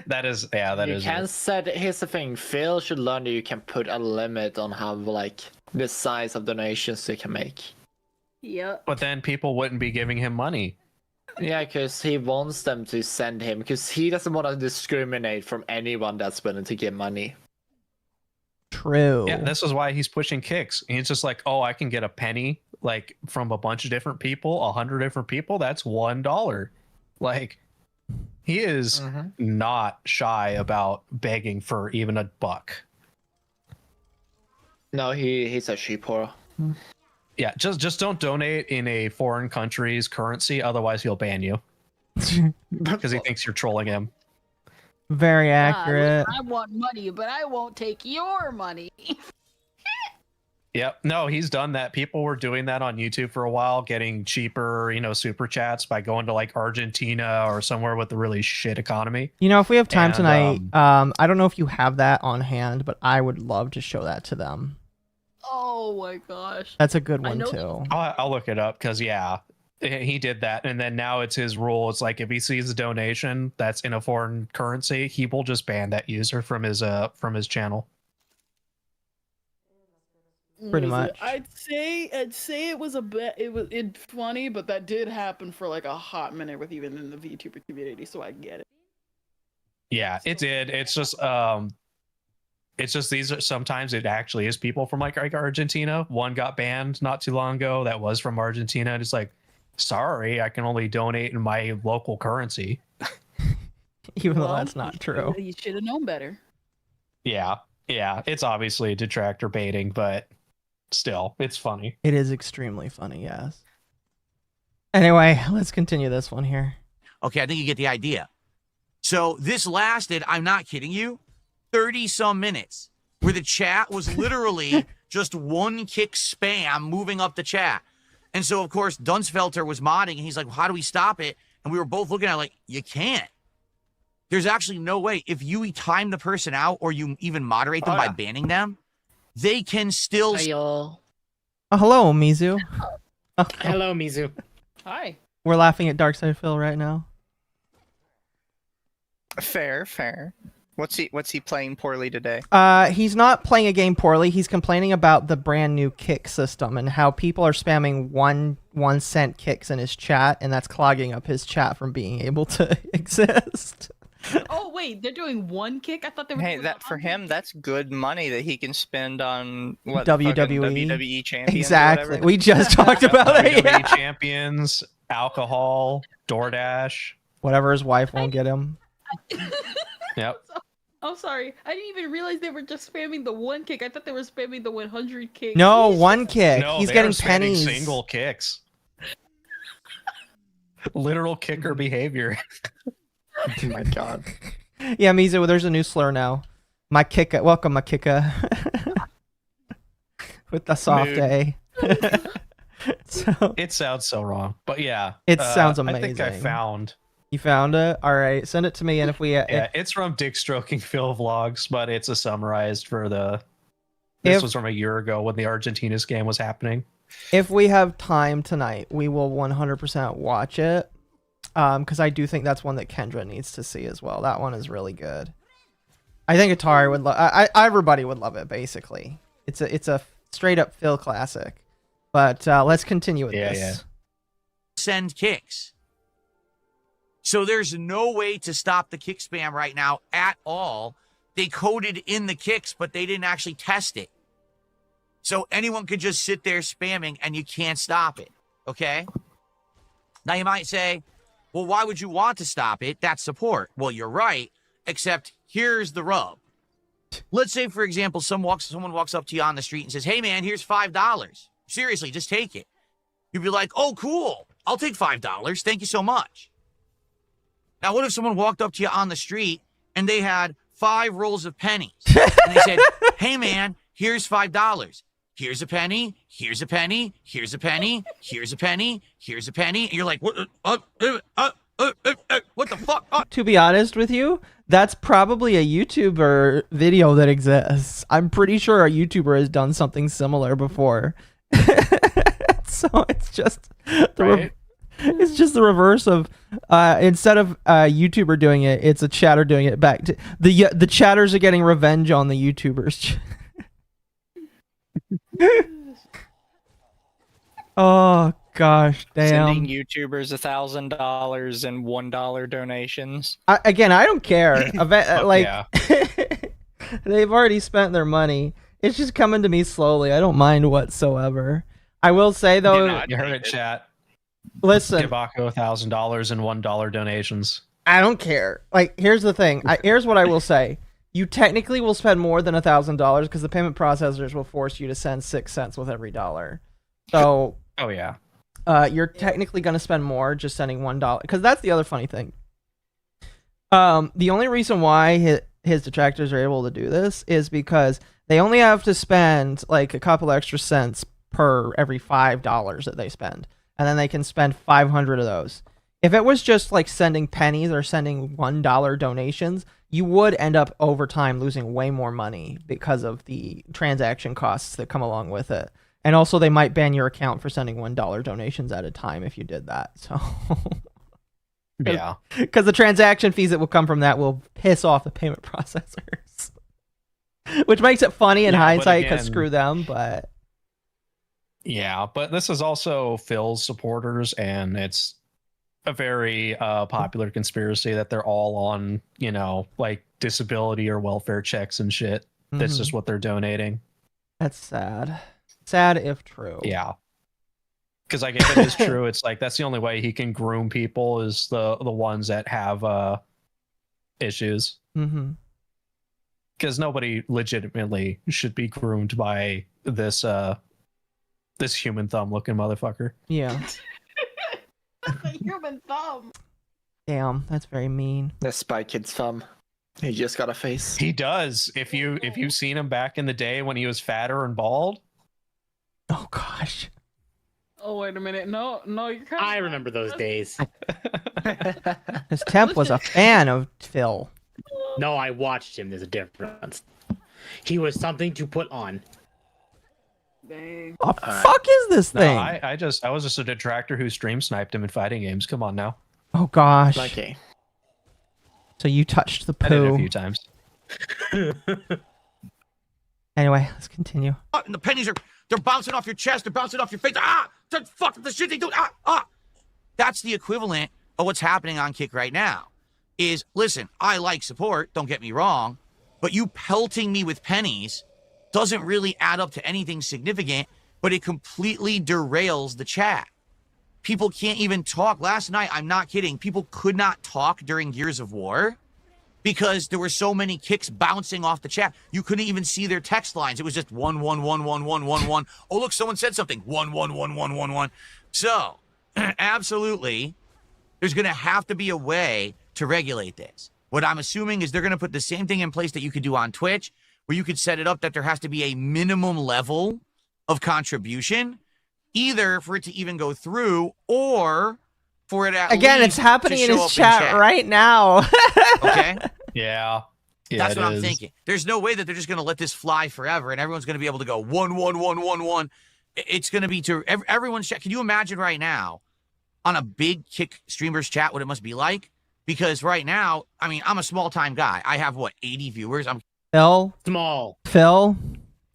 Speaker 9: That is, yeah, that
Speaker 11: you
Speaker 9: is.
Speaker 11: can set. Here's the thing: Phil should learn that you can put a limit on how like the size of donations you can make.
Speaker 8: Yep.
Speaker 9: But then people wouldn't be giving him money.
Speaker 11: Yeah, because he wants them to send him, because he doesn't want to discriminate from anyone that's willing to give money.
Speaker 3: True.
Speaker 9: Yeah, this is why he's pushing kicks. He's just like, oh, I can get a penny like from a bunch of different people, 100 different people. That's $1. Like, he is not shy about begging for even a buck.
Speaker 11: No, he's actually poor.
Speaker 9: Yeah, just don't donate in a foreign country's currency, otherwise he'll ban you because he thinks you're trolling him.
Speaker 3: Very accurate.
Speaker 8: I want money, but I won't take your money.
Speaker 9: Yep. No, he's done that. People were doing that on YouTube for a while, getting cheaper, super chats by going to like Argentina or somewhere with a really shit economy.
Speaker 3: You know, if we have time tonight, I don't know if you have that on hand, but I would love to show that to them.
Speaker 8: Oh my gosh.
Speaker 3: That's a good one too.
Speaker 9: I'll look it up because he did that, and then now it's his rule. It's like if he sees a donation that's in a foreign currency, he will just ban that user from his channel.
Speaker 3: Pretty much.
Speaker 8: I'd say it was a bit. It's funny, but that did happen for like a hot minute with even in the VTuber community, so I get it.
Speaker 9: Yeah, it did. It's just these are sometimes it actually is people from like Argentina. One got banned not too long ago that was from Argentina. And it's like, sorry, I can only donate in my local currency.
Speaker 3: Even though that's not true.
Speaker 8: You should have known better.
Speaker 9: Yeah, it's obviously detractor baiting, but still, it's funny.
Speaker 3: It is extremely funny, yes. Anyway, let's continue this one here.
Speaker 18: Okay, I think you get the idea. So this lasted, I'm not kidding you, 30-some minutes, where the chat was literally just one kick spam moving up the chat. And so, of course, Dunsfelter was modding, and he's like, how do we stop it? And we were both looking at it like, you can't. There's actually no way. If you time the person out or you even moderate them by banning them, they can still...
Speaker 3: Hi, y'all. Oh, hello, Mizu. Oh,
Speaker 17: hello, Mizu.
Speaker 8: Hi.
Speaker 3: We're laughing at Darkside Phil right now.
Speaker 19: Fair. What's he playing poorly today?
Speaker 3: He's not playing a game poorly. He's complaining about the brand new kick system and how people are spamming 1 cent kicks in his chat, and that's clogging up his chat from being able to exist.
Speaker 8: Oh wait, they're doing one kick? I thought they were.
Speaker 19: Hey, that for him, that's good money that he can spend on what
Speaker 3: WWE
Speaker 19: champions.
Speaker 3: Exactly. We just talked about it.
Speaker 9: WWE champions, alcohol, DoorDash,
Speaker 3: whatever his wife won't get him.
Speaker 9: Yep.
Speaker 8: I'm sorry. I didn't even realize they were just spamming the one kick. I thought they were spamming the 100 kick.
Speaker 3: No, one kick.
Speaker 9: No,
Speaker 3: he's
Speaker 9: they're
Speaker 3: getting
Speaker 9: spamming
Speaker 3: pennies.
Speaker 9: Single kicks. Literal kicker behavior.
Speaker 11: Oh my god.
Speaker 3: Yeah, Mizu, there's a new slur now. My kicka. Welcome, my kicka. With the soft
Speaker 11: Mood.
Speaker 3: A. So
Speaker 9: It sounds so wrong, but yeah,
Speaker 3: it sounds amazing.
Speaker 9: I think I found.
Speaker 3: You found it? All right, send it to me, and if we
Speaker 9: Yeah, it's from Dick Stroking Phil Vlogs, but it's a summarized for the. This was from a year ago when the Argentina game was happening.
Speaker 3: If we have time tonight, we will 100% watch it. Because I do think that's one that Kendra needs to see as well. That one is really good. I think Atari would love. Everybody would love it. Basically, it's a straight up Phil classic. But let's continue with this.
Speaker 18: Yeah. Send kicks. So there's no way to stop the kick spam right now at all. They coded in the kicks, but they didn't actually test it. So anyone could just sit there spamming and you can't stop it. Okay? Now you might say, well, why would you want to stop it? That's support. Well, you're right, except here's the rub. Let's say, for example, someone walks up to you on the street and says, hey, man, here's $5. Seriously, just take it. You'd be like, oh, cool. I'll take $5. Thank you so much. Now, what if someone walked up to you on the street and they had 5 rolls of pennies? And they said, hey, man, here's $5. Here's a penny. Here's a penny. Here's a penny. Here's a penny. Here's a penny. And you're like, what the fuck?
Speaker 3: To be honest with you, that's probably a YouTuber video that exists. I'm pretty sure a YouTuber has done something similar before. So it's just it's just the reverse of instead of a YouTuber doing it, it's a chatter doing it back to the chatters are getting revenge on the YouTubers. Oh gosh, damn.
Speaker 19: Sending YouTubers $1,000 and $1 donations.
Speaker 3: I don't care. They've already spent their money. It's just coming to me slowly. I don't mind whatsoever. I will say though,
Speaker 9: You heard it, chat.
Speaker 3: Listen,
Speaker 9: Give Akko $1,000 and $1 donations.
Speaker 3: I don't care. Like, here's the thing. Here's what I will say. You technically will spend more than $1,000 because the payment processors will force you to send 6 cents with every dollar. So,
Speaker 9: oh yeah,
Speaker 3: you're technically going to spend more just sending $1 because that's the other funny thing. The only reason why his detractors are able to do this is because they only have to spend like a couple extra cents per every $5 that they spend, and then they can spend 500 of those. If it was just like sending pennies or sending $1 donations, you would end up over time losing way more money because of the transaction costs that come along with it. And also they might ban your account for sending $1 donations at a time if you did that. So
Speaker 9: yeah,
Speaker 3: because the transaction fees that will come from that will piss off the payment processors, which makes it funny in hindsight because screw them. But
Speaker 9: yeah, but this is also Phil's supporters, and it's a very popular conspiracy that they're all on, like disability or welfare checks and shit. That's just what they're donating.
Speaker 3: That's sad. Sad if true.
Speaker 9: Yeah. Because like if it is true, it's like that's the only way he can groom people is the ones that have issues. Because nobody legitimately should be groomed by this this human thumb looking motherfucker.
Speaker 3: Yeah.
Speaker 8: That's a human thumb.
Speaker 3: Damn, that's very mean.
Speaker 11: That's Spy Kid's thumb. He just got a face.
Speaker 9: He does. If you've seen him back in the day when he was fatter and bald.
Speaker 3: Oh gosh.
Speaker 8: Oh wait a minute. No, you're kind of
Speaker 17: I remember those days.
Speaker 3: His temp was a fan of Phil.
Speaker 17: No, I watched him. There's a difference. He was something to put on.
Speaker 8: Dang.
Speaker 3: What the fuck is this thing?
Speaker 9: No, I was just a detractor who stream sniped him in fighting games. Come on now.
Speaker 3: Oh gosh.
Speaker 11: Okay.
Speaker 3: So you touched the
Speaker 9: I did it
Speaker 3: poo
Speaker 9: a few times.
Speaker 3: Anyway, let's continue.
Speaker 18: And the pennies they're bouncing off your chest, they're bouncing off your face. The fuck the shit they do. That's the equivalent of what's happening on Kick right now. Is listen, I like support, don't get me wrong, but you pelting me with pennies doesn't really add up to anything significant, but it completely derails the chat. People can't even talk. Last night, I'm not kidding, people could not talk during Gears of War because there were so many kicks bouncing off the chat. You couldn't even see their text lines. It was just 1111111. Oh, look, someone said something. 1111111. So, absolutely, there's going to have to be a way to regulate this. What I'm assuming is they're going to put the same thing in place that you could do on Twitch, where you could set it up that there has to be a minimum level of contribution, either for it to even go through or for it at
Speaker 3: Again,
Speaker 18: least
Speaker 3: it's happening
Speaker 18: to
Speaker 3: in
Speaker 18: show
Speaker 3: his
Speaker 18: up
Speaker 3: chat right now.
Speaker 18: Okay?
Speaker 9: Yeah.
Speaker 18: That's what I'm thinking. There's no way that they're just going to let this fly forever and everyone's going to be able to go 1, 1, 1, 1, 1. It's going to be to everyone's chat. Can you imagine right now on a big Kick streamer's chat what it must be like? Because right now, I mean, I'm a small-time guy. I have, what, 80 viewers?
Speaker 3: Phil?
Speaker 17: Small.
Speaker 3: Phil?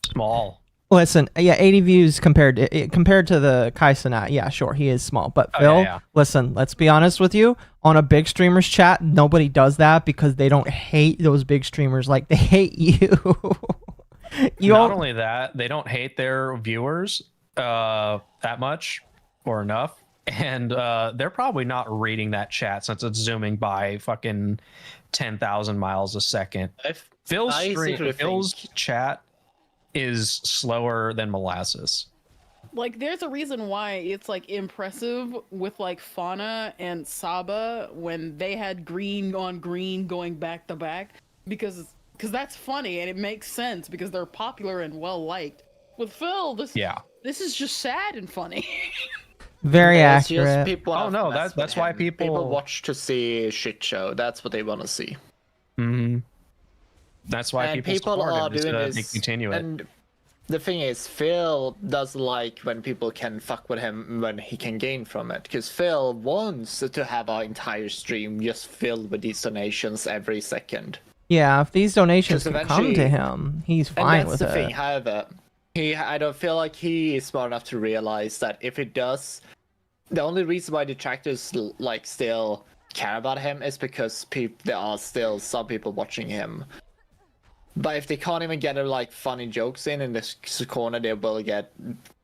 Speaker 9: Small.
Speaker 3: Listen, yeah, 80 views compared to the Kai Cenat. Yeah, sure, he is small. But Phil, listen, let's be honest with you. On a big streamer's chat, nobody does that because they don't hate those big streamers like they hate you.
Speaker 9: Not only that, they don't hate their viewers that much or enough. And they're probably not reading that chat since it's zooming by fucking 10,000 miles a second. Phil's chat is slower than molasses.
Speaker 8: Like, there's a reason why it's like impressive with like Fauna and Saba when they had green on green going back to back, because that's funny and it makes sense because they're popular and well liked. With Phil, this is just sad and funny.
Speaker 3: Very
Speaker 11: It's just
Speaker 3: accurate.
Speaker 11: people
Speaker 9: Oh, no,
Speaker 11: mess
Speaker 9: that's
Speaker 11: with
Speaker 9: why
Speaker 11: him.
Speaker 9: people
Speaker 11: watch to see a shit show. That's what they want to see.
Speaker 9: Mm-hmm. That's why
Speaker 11: And
Speaker 9: people
Speaker 11: people
Speaker 9: support
Speaker 11: are
Speaker 9: him, is
Speaker 11: doing
Speaker 9: to
Speaker 11: this.
Speaker 9: continue it.
Speaker 11: And the thing is, Phil does like when people can fuck with him when he can gain from it. Because Phil wants to have our entire stream just filled with these donations every second.
Speaker 3: Yeah, if these donations
Speaker 11: 'Cause
Speaker 3: can come to
Speaker 11: eventually-
Speaker 3: him, he's
Speaker 11: And
Speaker 3: fine
Speaker 11: that's
Speaker 3: with
Speaker 11: the
Speaker 3: it.
Speaker 11: thing. However, I don't feel like he is smart enough to realize that if it does, the only reason why detractors like still care about him is because there are still some people watching him. But if they can't even get like funny jokes in this corner, they will get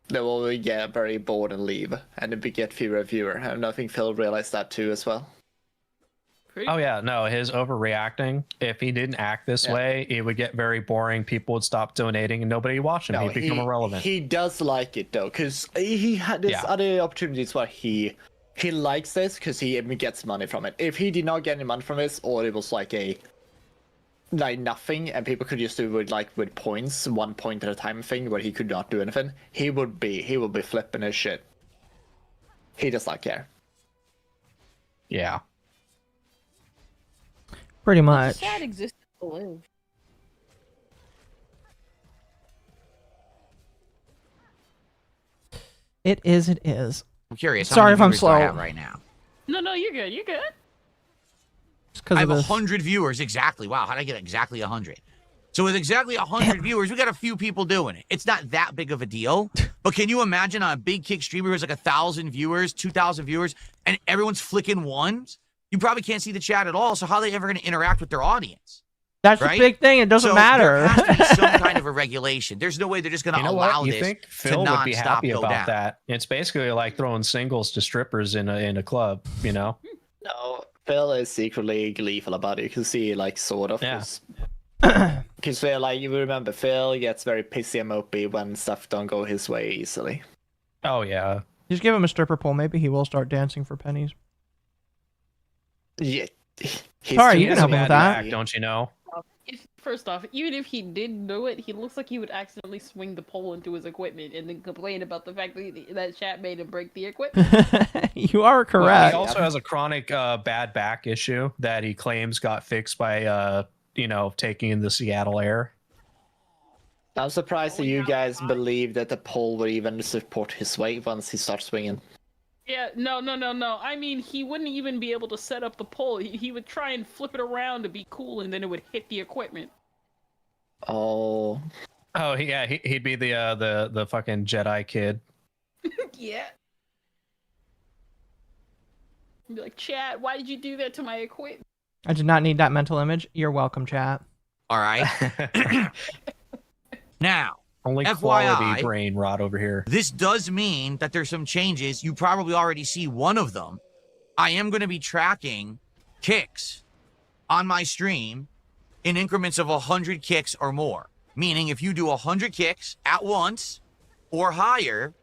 Speaker 11: very bored and leave, and it will get fewer viewer. And I think Phil realized that too as well.
Speaker 9: Oh yeah, no, his overreacting. If he didn't act this way, it would get very boring. People would stop donating, and nobody would watch him. He'd become irrelevant.
Speaker 11: He does like it though, because he had this other opportunities where he likes this because he gets money from it. If he did not get any money from this, or it was like nothing, and people could just do with points, 1 point at a time thing where he could not do anything, he would be flipping his shit. He does not care.
Speaker 9: Yeah.
Speaker 3: Pretty much.
Speaker 8: Sad existence to live.
Speaker 3: It is. It is.
Speaker 18: I'm curious.
Speaker 3: Sorry if I'm
Speaker 18: viewers do I
Speaker 3: slow.
Speaker 18: have right now.
Speaker 8: No, you're good. You're good.
Speaker 18: I have 100 viewers exactly. Wow, how did I get exactly 100? So with exactly 100 viewers, we got a few people doing it. It's not that big of a deal. But can you imagine on a big Kick streamer who's like 1,000 viewers, 2,000 viewers, and everyone's flicking ones? You probably can't see the chat at all. So how are they ever going to interact with their audience?
Speaker 3: That's
Speaker 18: right?
Speaker 3: the big thing. It doesn't matter.
Speaker 18: There has to be some kind of a regulation. There's no way they're just going to allow
Speaker 9: You
Speaker 18: this
Speaker 9: think
Speaker 18: to
Speaker 9: Phil would be happy
Speaker 18: go
Speaker 9: about
Speaker 18: down.
Speaker 9: that? It's basically like throwing singles to strippers in a club, you know?
Speaker 11: No, Phil is secretly gleeful about it. You can see, sort of.
Speaker 9: Yeah.
Speaker 11: Because Phil, you remember, Phil gets very pissy and mopey when stuff don't go his way easily.
Speaker 9: Oh, yeah.
Speaker 3: Just give him a stripper pole. Maybe he will start dancing for pennies.
Speaker 11: Yeah.
Speaker 3: Sorry, you can help him with that.
Speaker 9: Don't you know?
Speaker 8: First off, even if he did do it, he looks like he would accidentally swing the pole into his equipment and then complain about the fact that chat made him break the equipment.
Speaker 3: You are correct.
Speaker 9: Well, he also has a chronic bad back issue that he claims got fixed by, taking in the Seattle air.
Speaker 11: I'm surprised that you guys believe that the pole would even support his weight once he starts swinging.
Speaker 8: Yeah, no. I mean, he wouldn't even be able to set up the pole. He would try and flip it around to be cool, and then it would hit the equipment.
Speaker 11: Oh.
Speaker 9: Oh, yeah, he'd be the fucking Jedi kid.
Speaker 8: Yeah. Be like, chat, why did you do that to my equipment?
Speaker 3: I did not need that mental image. You're welcome, chat.
Speaker 18: All right. Now,
Speaker 9: only
Speaker 18: FYI,
Speaker 9: quality brain rot over here.
Speaker 18: This does mean that there's some changes. You probably already see one of them. I am going to be tracking kicks on my stream in increments of 100 kicks or more. Meaning if you do 100 kicks at once or higher,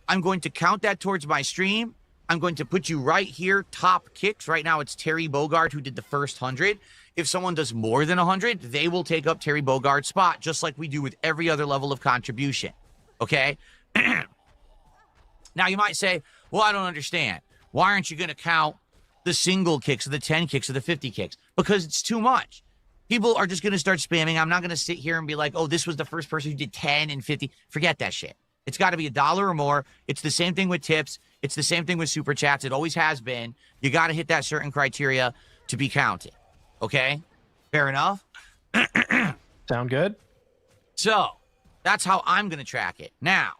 Speaker 18: I'm going to count that towards my stream, I'm going to put you right here, top kicks. Right now it's Terry Bogard who did the first 100. If someone does more than 100, they will take up Terry Bogard's spot, just like we do with every other level of contribution. Okay? Now you might say, well, I don't understand. Why aren't you going to count the single kicks or the 10 kicks or the 50 kicks? Because it's too much. People are just going to start spamming. I'm not going to sit here and be like, oh, this was the first person who did 10 and 50. Forget that shit. It's got to be $1 or more. It's the same thing with tips. It's the same thing with super chats. It always has been. You got to hit that certain criteria to be counted. Okay? Fair enough?
Speaker 9: Sound good?
Speaker 18: So, that's how I'm going to track it. Now,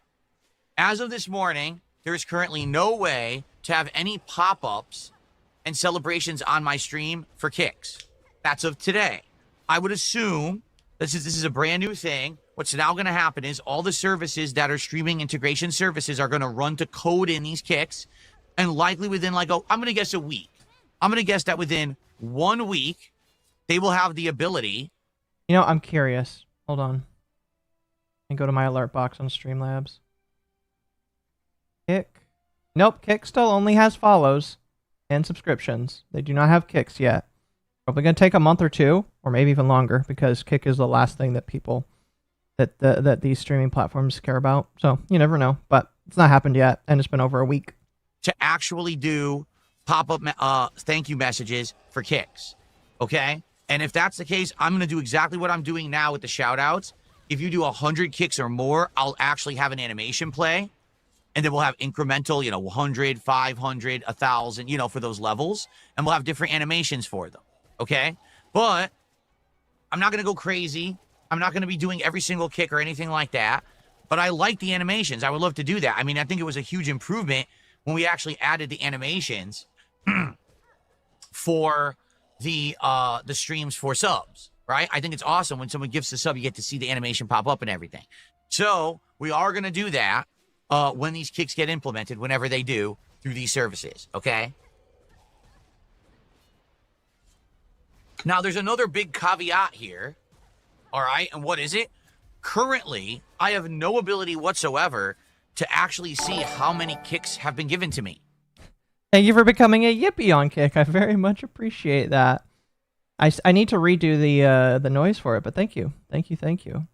Speaker 18: as of this morning, there is currently no way to have any pop-ups and celebrations on my stream for kicks. That's of today. I would assume this is a brand new thing. What's now going to happen is all the services that are streaming integration services are going to run to code in these kicks, and likely within I'm going to guess a week. I'm going to guess that within 1 week, they will have the ability.
Speaker 3: You know, I'm curious. Hold on. And go to my alert box on Streamlabs. Kick. Nope, Kick still only has follows and subscriptions. They do not have kicks yet. Probably going to take a month or two, or maybe even longer, because Kick is the last thing that people, that these streaming platforms care about. So you never know, but it's not happened yet, and it's been over a week.
Speaker 18: To actually do pop-up thank you messages for kicks, okay? And if that's the case, I'm going to do exactly what I'm doing now with the shout-outs. If you do 100 kicks or more, I'll actually have an animation play, and then we'll have incremental, 100, 500, 1,000, for those levels, and we'll have different animations for them, okay? But I'm not going to go crazy. I'm not going to be doing every single kick or anything like that, but I like the animations. I would love to do that. I mean, I think it was a huge improvement when we actually added the animations for the streams for subs, right? I think it's awesome when someone gifts a sub, you get to see the animation pop up and everything. So we are going to do that when these kicks get implemented, whenever they do, through these services, okay? Now, there's another big caveat here, all right? And what is it? Currently, I have no ability whatsoever to actually see how many kicks have been given to me.
Speaker 3: Thank you for becoming a Yippee on Kick. I very much appreciate that. I need to redo the noise for it, but thank you. Thank you.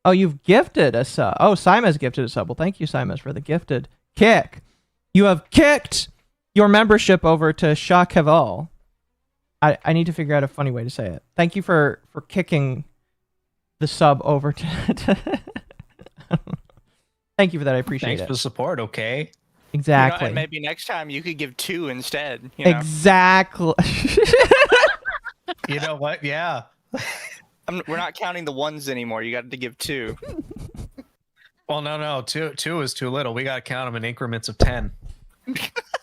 Speaker 3: Oh, you've gifted a sub. Oh, Simas gifted a sub. Well, thank you, Simas, for the gifted kick. You have kicked your membership over to Shakeval. I need to figure out a funny way to say it. Thank you for kicking the sub over to Thank you for that. I appreciate it.
Speaker 9: Thanks for the support, okay?
Speaker 3: Exactly.
Speaker 19: And maybe next time you could give 2 instead.
Speaker 3: Exactly.
Speaker 9: You know what? Yeah.
Speaker 19: We're not counting the ones anymore. You got to give 2.
Speaker 9: Well, no. Two is too little. We got to count them in increments of 10.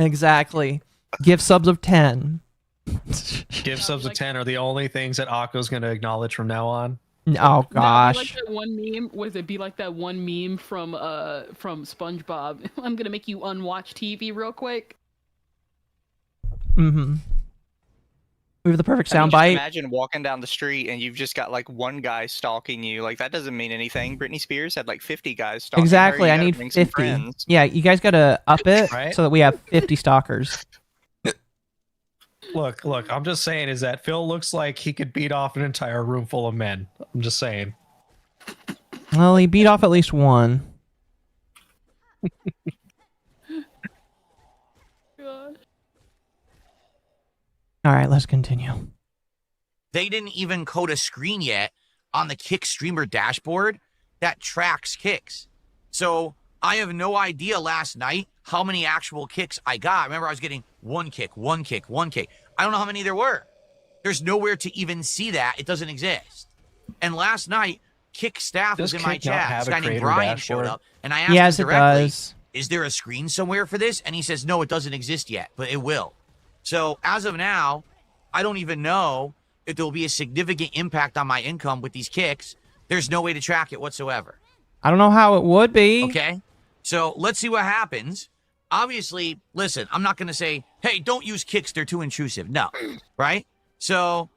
Speaker 3: Exactly. Give subs of 10.
Speaker 9: Give subs of 10 are the only things that Akko's going to acknowledge from now on.
Speaker 3: Oh gosh.
Speaker 8: Like that one meme. Was it be like that one meme from SpongeBob? I'm gonna make you unwatch TV real quick.
Speaker 3: Mm-hmm. We have the perfect
Speaker 19: I mean,
Speaker 3: soundbite.
Speaker 19: Imagine walking down the street and you've just got like one guy stalking you. Like that doesn't mean anything. Britney Spears had like 50 guys stalking
Speaker 3: Exactly.
Speaker 19: her.
Speaker 3: I need 50. Yeah, you guys gotta up it
Speaker 9: Right?
Speaker 3: so that we have 50 stalkers.
Speaker 9: Look, I'm just saying is that Phil looks like he could beat off an entire room full of men. I'm just saying.
Speaker 3: Well, he beat off at least one.
Speaker 8: God.
Speaker 3: All right, let's continue.
Speaker 18: They didn't even code a screen yet on the Kick streamer dashboard that tracks kicks. So I have no idea last night how many actual kicks I got. Remember, I was getting one kick. I don't know how many there were. There's nowhere to even see that. It doesn't exist. And last night, Kick staff was in my chat. This guy named Brian showed up, and I asked him directly, is there a screen somewhere for this? And he says, no, it doesn't exist yet, but it will. So as of now, I don't even know if there will be a significant impact on my income with these kicks. There's no way to track it whatsoever.
Speaker 3: I don't know how it would be.
Speaker 18: Okay, so let's see what happens. Obviously, listen, I'm not going to say, hey, don't use kicks. They're too intrusive. No, right? So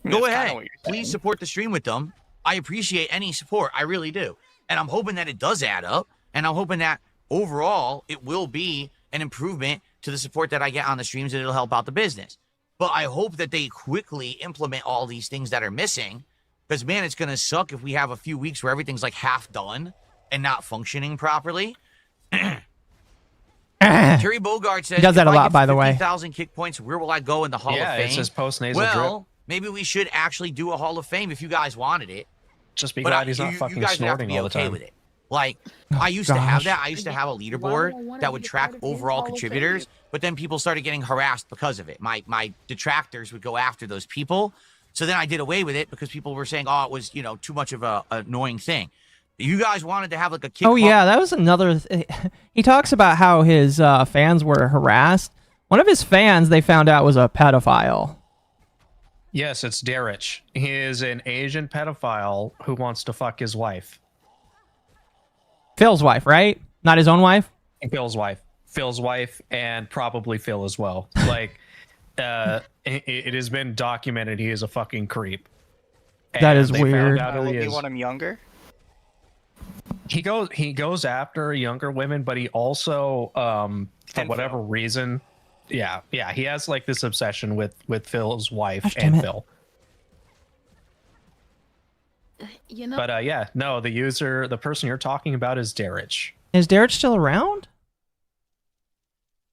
Speaker 18: go ahead. Please support the stream with them. I appreciate any support. I really do. And I'm hoping that it does add up. And I'm hoping that overall it will be an improvement to the support that I get on the streams, and it'll help out the business. But I hope that they quickly implement all these things that are missing, because, man, it's going to suck if we have a few weeks where everything's like half done and not functioning properly. Terry Bogart says,
Speaker 3: he does that a lot, by the way.
Speaker 18: 50,000 kick points, where will I go in the Hall of Fame?
Speaker 9: Yeah, it's just post-nasal drip.
Speaker 18: Maybe we should actually do a Hall of Fame if you guys wanted it.
Speaker 9: Just be glad he's not fucking snorting all the time.
Speaker 18: With it. Like, I used to have that. I used to have a leaderboard that would track overall contributors, but then people started getting harassed because of it. My detractors would go after those people. So then I did away with it because people were saying, oh, it was, too much of a annoying thing. You guys wanted to have like a kick.
Speaker 3: Oh, yeah, that was another. He talks about how his fans were harassed. One of his fans, they found out, was a pedophile.
Speaker 9: Yes, it's Derich. He is an Asian pedophile who wants to fuck his wife.
Speaker 3: Phil's wife, right? Not his own wife?
Speaker 9: Phil's wife. Phil's wife, and probably Phil as well. Like, it has been documented he is a fucking creep.
Speaker 3: That is weird.
Speaker 19: You want him younger?
Speaker 9: He goes after younger women, but he also, for whatever reason, he has like this obsession with Phil's wife and Phil. But the person you're talking about is Derich.
Speaker 3: Is Derich still around?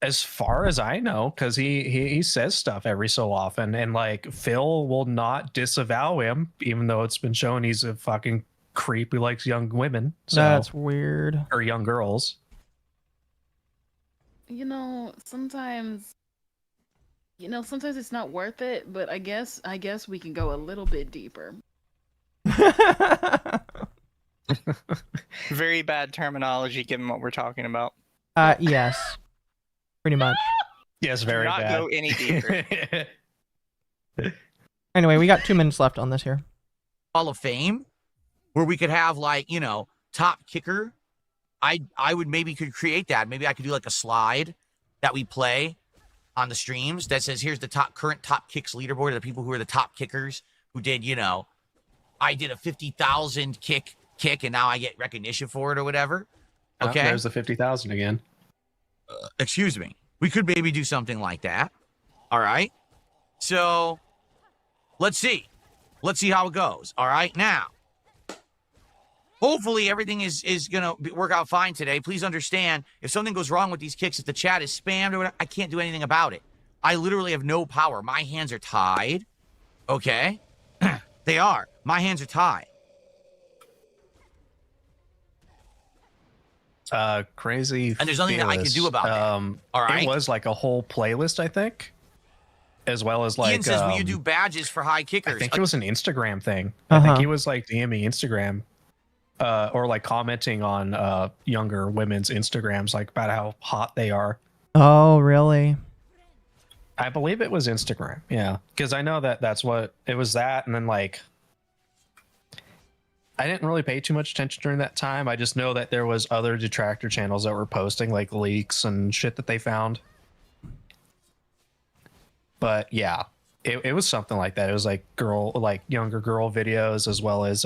Speaker 9: As far as I know, because he says stuff every so often, and like Phil will not disavow him, even though it's been shown he's a fucking creep who likes young women. So,
Speaker 3: that's weird.
Speaker 9: Or young girls.
Speaker 8: Sometimes it's not worth it, but I guess we can go a little bit deeper.
Speaker 19: Very bad terminology given what we're talking about.
Speaker 3: Yes. Pretty much.
Speaker 9: Yes, very
Speaker 19: not
Speaker 9: bad.
Speaker 19: Go any deeper.
Speaker 3: Anyway, we got 2 minutes left on this here.
Speaker 18: Hall of Fame, where we could have top kicker. I would maybe could create that. Maybe I could do like a slide that we play on the streams that says, here's the current top kicks leaderboard of the people who are the top kickers who did, I did a 50,000 kick and now I get recognition for it or whatever. Okay.
Speaker 9: There's the 50,000 again.
Speaker 18: Excuse me. We could maybe do something like that. All right. So let's see how it goes. All right. Now, hopefully everything is going to work out fine today. Please understand, if something goes wrong with these kicks, if the chat is spammed or whatever, I can't do anything about it. I literally have no power. My hands are tied. Okay. They are. My hands are tied.
Speaker 9: Crazy.
Speaker 18: And there's nothing that I can do about that. All right.
Speaker 9: It was like a whole playlist, I think, as well as like.
Speaker 18: Ian says, will you do badges for high kickers?
Speaker 9: I think it was an Instagram thing. I think he was like DMing Instagram, or like commenting on younger women's Instagrams, like about how hot they are.
Speaker 3: Oh, really?
Speaker 9: I believe it was Instagram. Yeah, because I know that's what it was. That, and then like. I didn't really pay too much attention during that time. I just know that there was other detractor channels that were posting like leaks and shit that they found. But yeah, it was something like that. It was like younger girl videos, as well as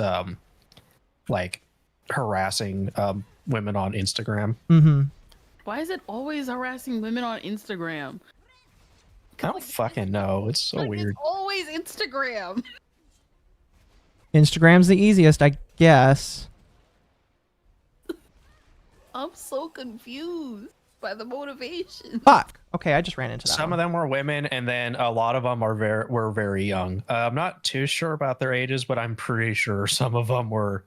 Speaker 9: like harassing women on Instagram.
Speaker 3: Mm-hmm.
Speaker 8: Why is it always harassing women on Instagram?
Speaker 9: I don't fucking know. It's so weird.
Speaker 8: It's always Instagram.
Speaker 3: Instagram's the easiest, I guess.
Speaker 8: I'm so confused by the motivation.
Speaker 3: Fuck. Okay, I just ran into that.
Speaker 9: Some of them were women, and then a lot of them were very young. I'm not too sure about their ages, but I'm pretty sure some of them were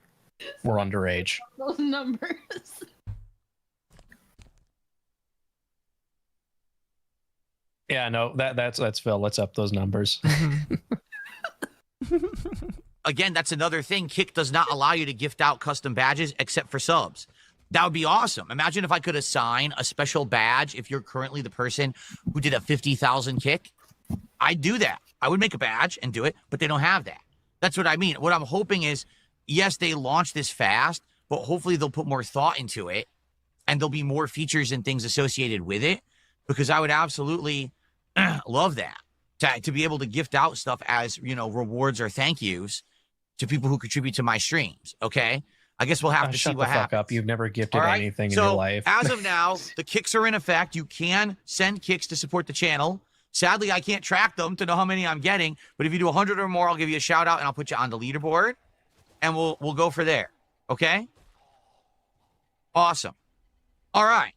Speaker 9: underage.
Speaker 8: Those numbers.
Speaker 9: Yeah, no, that's Phil. Let's up those numbers.
Speaker 18: Again, that's another thing. Kick does not allow you to gift out custom badges except for subs. That would be awesome. Imagine if I could assign a special badge if you're currently the person who did a 50,000 kick. I'd do that. I would make a badge and do it, but they don't have that. That's what I mean. What I'm hoping is, yes, they launch this fast, but hopefully they'll put more thought into it and there'll be more features and things associated with it, because I would absolutely love that. To be able to gift out stuff as, rewards or thank yous to people who contribute to my streams, okay? I guess we'll have to see what happens.
Speaker 9: Up. You've never gifted anything in
Speaker 18: So,
Speaker 9: your life.
Speaker 18: as of now, the kicks are in effect. You can send kicks to support the channel. Sadly, I can't track them to know how many I'm getting. But if you do 100 or more, I'll give you a shout out and I'll put you on the leaderboard, and we'll go for there. Okay? Awesome. All right.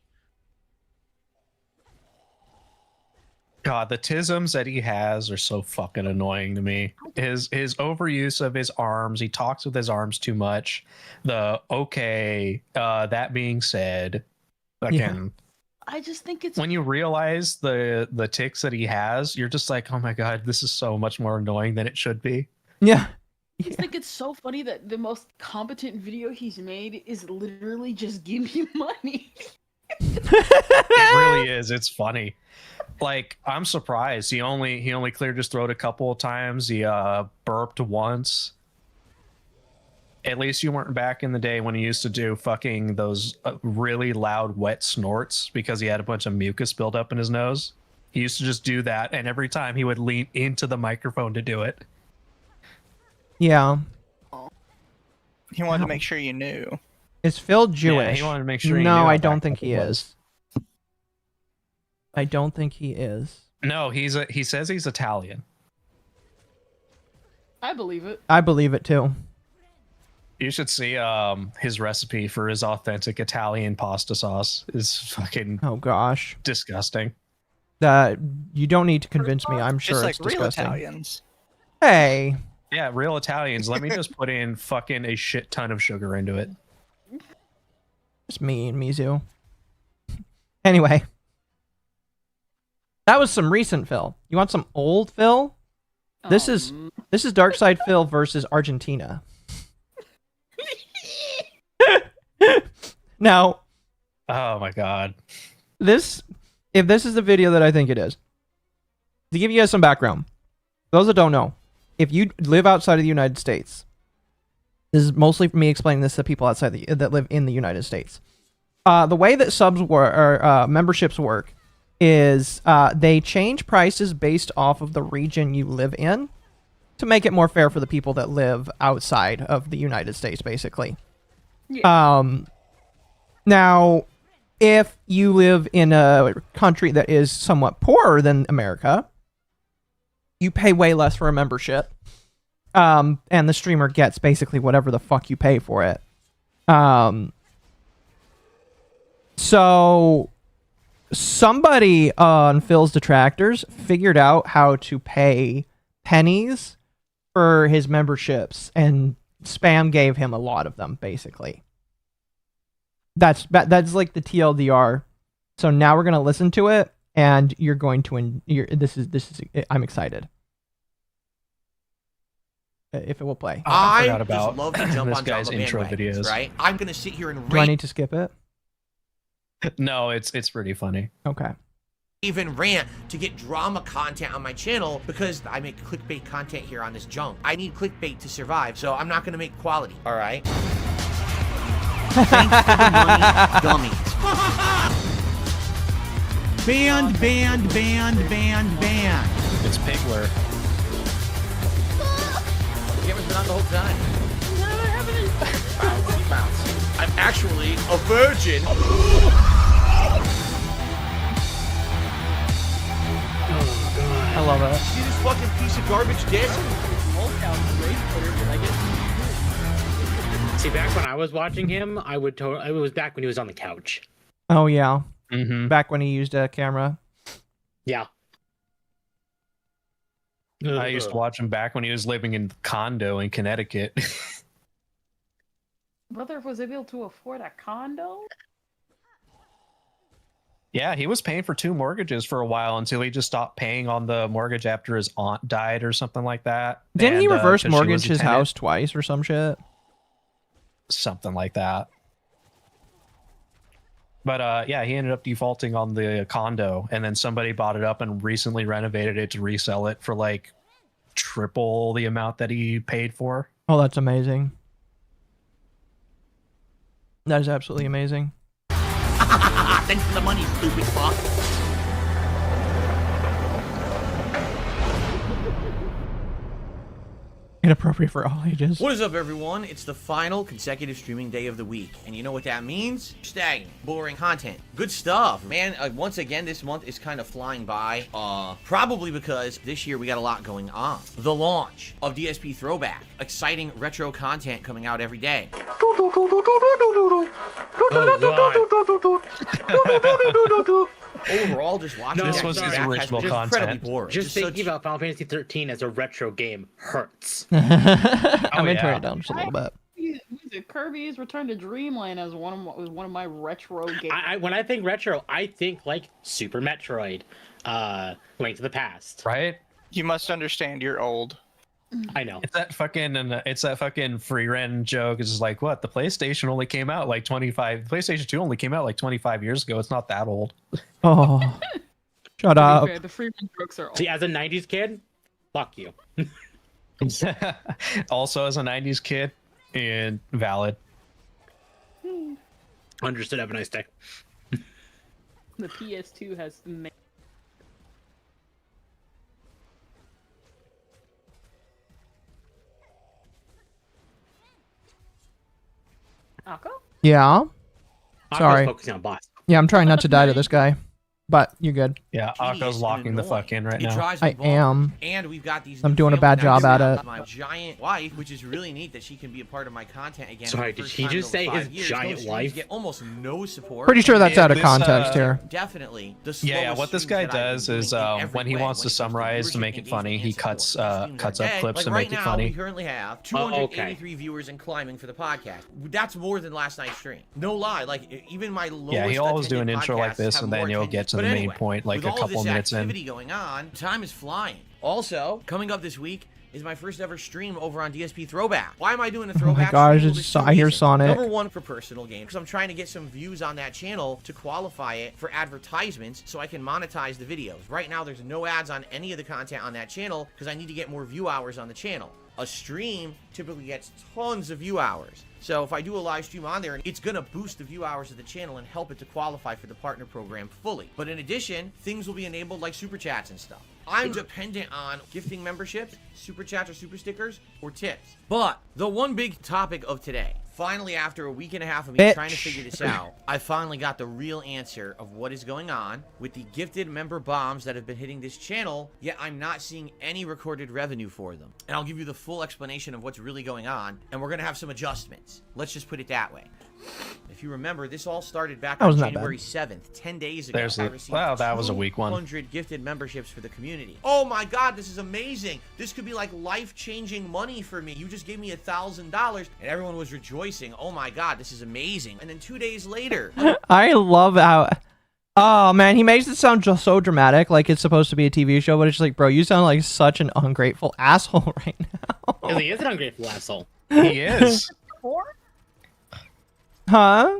Speaker 9: God, the tisms that he has are so fucking annoying to me. His overuse of his arms, he talks with his arms too much. That being said, again,
Speaker 8: I just think it's
Speaker 9: when you realize the tics that he has, you're just like, oh my god, this is so much more annoying than it should be.
Speaker 3: Yeah.
Speaker 8: I just think it's so funny that the most competent video he's made is literally just give you money.
Speaker 9: It really is. It's funny. Like, I'm surprised. He only cleared his throat a couple of times. He burped once. At least you weren't back in the day when he used to do fucking those really loud wet snorts because he had a bunch of mucus built up in his nose. He used to just do that, and every time he would lean into the microphone to do it.
Speaker 3: Yeah.
Speaker 19: He wanted to make sure you knew.
Speaker 3: Is Phil Jewish?
Speaker 9: Yeah, he wanted to make sure he
Speaker 3: No,
Speaker 9: knew
Speaker 3: I
Speaker 9: how
Speaker 3: don't
Speaker 9: backed
Speaker 3: think
Speaker 9: up
Speaker 3: he
Speaker 9: it
Speaker 3: is.
Speaker 9: was.
Speaker 3: I don't think he is.
Speaker 9: No, he says he's Italian.
Speaker 8: I believe it.
Speaker 3: I believe it too.
Speaker 9: You should see his recipe for his authentic Italian pasta sauce is fucking disgusting.
Speaker 3: You don't need to convince me. I'm sure
Speaker 19: Just
Speaker 3: it's
Speaker 19: like real
Speaker 3: disgusting.
Speaker 19: Italians.
Speaker 3: Hey.
Speaker 9: Yeah, real Italians. Let me just put in fucking a shit ton of sugar into it.
Speaker 3: It's me and Mizu. Anyway. That was some recent Phil. You want some old Phil? This is Dark Side Phil versus Argentina. Now,
Speaker 9: oh my god.
Speaker 3: If this is the video that I think it is. To give you guys some background. Those that don't know, if you live outside of the United States, this is mostly me explaining this to people outside that live in the United States. The way that subs work or memberships work is they change prices based off of the region you live in to make it more fair for the people that live outside of the United States, basically. Yeah. Now, if you live in a country that is somewhat poorer than America, you pay way less for a membership. And the streamer gets basically whatever the fuck you pay for it. So somebody on Phil's Detractors figured out how to pay pennies for his memberships, and Spam gave him a lot of them, basically. That's like the TLDR. So now we're gonna listen to it, and you're going to this is I'm excited. If it will play.
Speaker 18: I just love to jump on
Speaker 9: guy's intro videos.
Speaker 18: Right? I'm gonna sit here and
Speaker 3: Do I need to skip it?
Speaker 9: No, it's pretty funny.
Speaker 3: Okay.
Speaker 18: Even rant to get drama content on my channel because I make clickbait content here on this junk. I need clickbait to survive, so I'm not gonna make quality. All right. Thanks for the money, dummies. Band.
Speaker 9: It's Pigler.
Speaker 18: The camera's been on the whole time. Bounce. I'm actually a virgin.
Speaker 3: I love it.
Speaker 18: See this fucking piece of garbage disc?
Speaker 17: See, back when I was watching him, it was back when he was on the couch.
Speaker 3: Oh yeah.
Speaker 9: Mm-hmm.
Speaker 3: Back when he used a camera.
Speaker 17: Yeah.
Speaker 9: I used to watch him back when he was living in the condo in Connecticut.
Speaker 8: Brother was able to afford a condo?
Speaker 9: Yeah, he was paying for 2 mortgages for a while until he just stopped paying on the mortgage after his aunt died or something like that.
Speaker 3: Didn't he reverse mortgage his house twice or some shit?
Speaker 9: Something like that. But yeah, he ended up defaulting on the condo, and then somebody bought it up and recently renovated it to resell it for like triple the amount that he paid for.
Speaker 3: Oh, that's amazing. That is absolutely amazing.
Speaker 18: Thanks for the money, stupid fuck.
Speaker 3: Inappropriate for all ages.
Speaker 18: What is up, everyone? It's the final consecutive streaming day of the week, and you know what that means? Stagnant, boring content. Good stuff, man. Once again, this month is kind of flying by, probably because this year we got a lot going on. The launch of DSP Throwback, exciting retro content coming out every day. Overall, just watching
Speaker 9: this was his original content.
Speaker 17: Just thinking about Final Fantasy 13 as a retro game hurts.
Speaker 3: I'm into it down just a little bit.
Speaker 8: Kirby's Return to Dreamland as one of my retro games.
Speaker 17: When I think retro, I think like Super Metroid, Link to the Past.
Speaker 9: Right?
Speaker 19: You must understand you're old.
Speaker 17: I know.
Speaker 9: It's that fucking free rent joke. It's just like, what? The PlayStation only came out like 25. The PlayStation 2 only came out like 25 years ago. It's not that old.
Speaker 3: Oh, shut up.
Speaker 8: Fair, the free rent jokes are old.
Speaker 17: See, as a 90s kid, fuck you.
Speaker 9: Also, as a 90s kid, and valid.
Speaker 17: Understood. Have a nice day.
Speaker 8: The PS2 has Akko?
Speaker 3: Yeah. Sorry.
Speaker 17: Focusing on boss.
Speaker 3: Yeah, I'm trying not to die to this guy, but you're good.
Speaker 9: Yeah, Akko's locking the fuck in right now.
Speaker 3: I am.
Speaker 18: And we've got these.
Speaker 3: I'm doing a bad job at it.
Speaker 18: My giant wife, which is really neat that she can be a part of my content again.
Speaker 17: Sorry, did he just say his giant wife?
Speaker 18: Get almost no support.
Speaker 3: Pretty sure that's out of context here.
Speaker 18: Definitely.
Speaker 9: Yeah. What this guy does is when he wants to summarize to make it funny, he cuts up clips to make it funny.
Speaker 18: We currently have 283 viewers and climbing for the podcast. That's more than last night's stream. No lie. Like even my lowest.
Speaker 9: Yeah, he always do an intro like this, and then he'll get to the main point like a couple minutes in.
Speaker 18: Going on, time is flying. Also, coming up this week is my first ever stream over on DSP Throwback. Why am I doing a throwback?
Speaker 3: Oh my gosh, I hear Sonic.
Speaker 18: Number one, for personal gain, because I'm trying to get some views on that channel to qualify it for advertisements so I can monetize the videos. Right now, there's no ads on any of the content on that channel because I need to get more view hours on the channel. A stream typically gets tons of view hours. So if I do a live stream on there, it's going to boost the view hours of the channel and help it to qualify for the partner program fully. But in addition, things will be enabled like super chats and stuff. I'm dependent on gifting memberships, super chats or super stickers, or tips. But the one big topic of today, finally after a week and a half of me trying to figure this out, I finally got the real answer of what is going on with the gifted member bombs that have been hitting this channel, yet I'm not seeing any recorded revenue for them. And I'll give you the full explanation of what's really going on, and we're going to have some adjustments. Let's just put it that way. If you remember, this all started back on January 7th, 10 days ago.
Speaker 9: Wow, that was a weak one.
Speaker 18: 100 gifted memberships for the community. Oh my God, this is amazing. This could be like life-changing money for me. You just gave me $1,000, and everyone was rejoicing. Oh my God, this is amazing. And then 2 days later.
Speaker 3: I love how... Oh man, he makes it sound just so dramatic, like it's supposed to be a TV show, but it's just like, bro, you sound like such an ungrateful asshole right now.
Speaker 17: Because he is an ungrateful asshole.
Speaker 9: He is.
Speaker 3: Huh?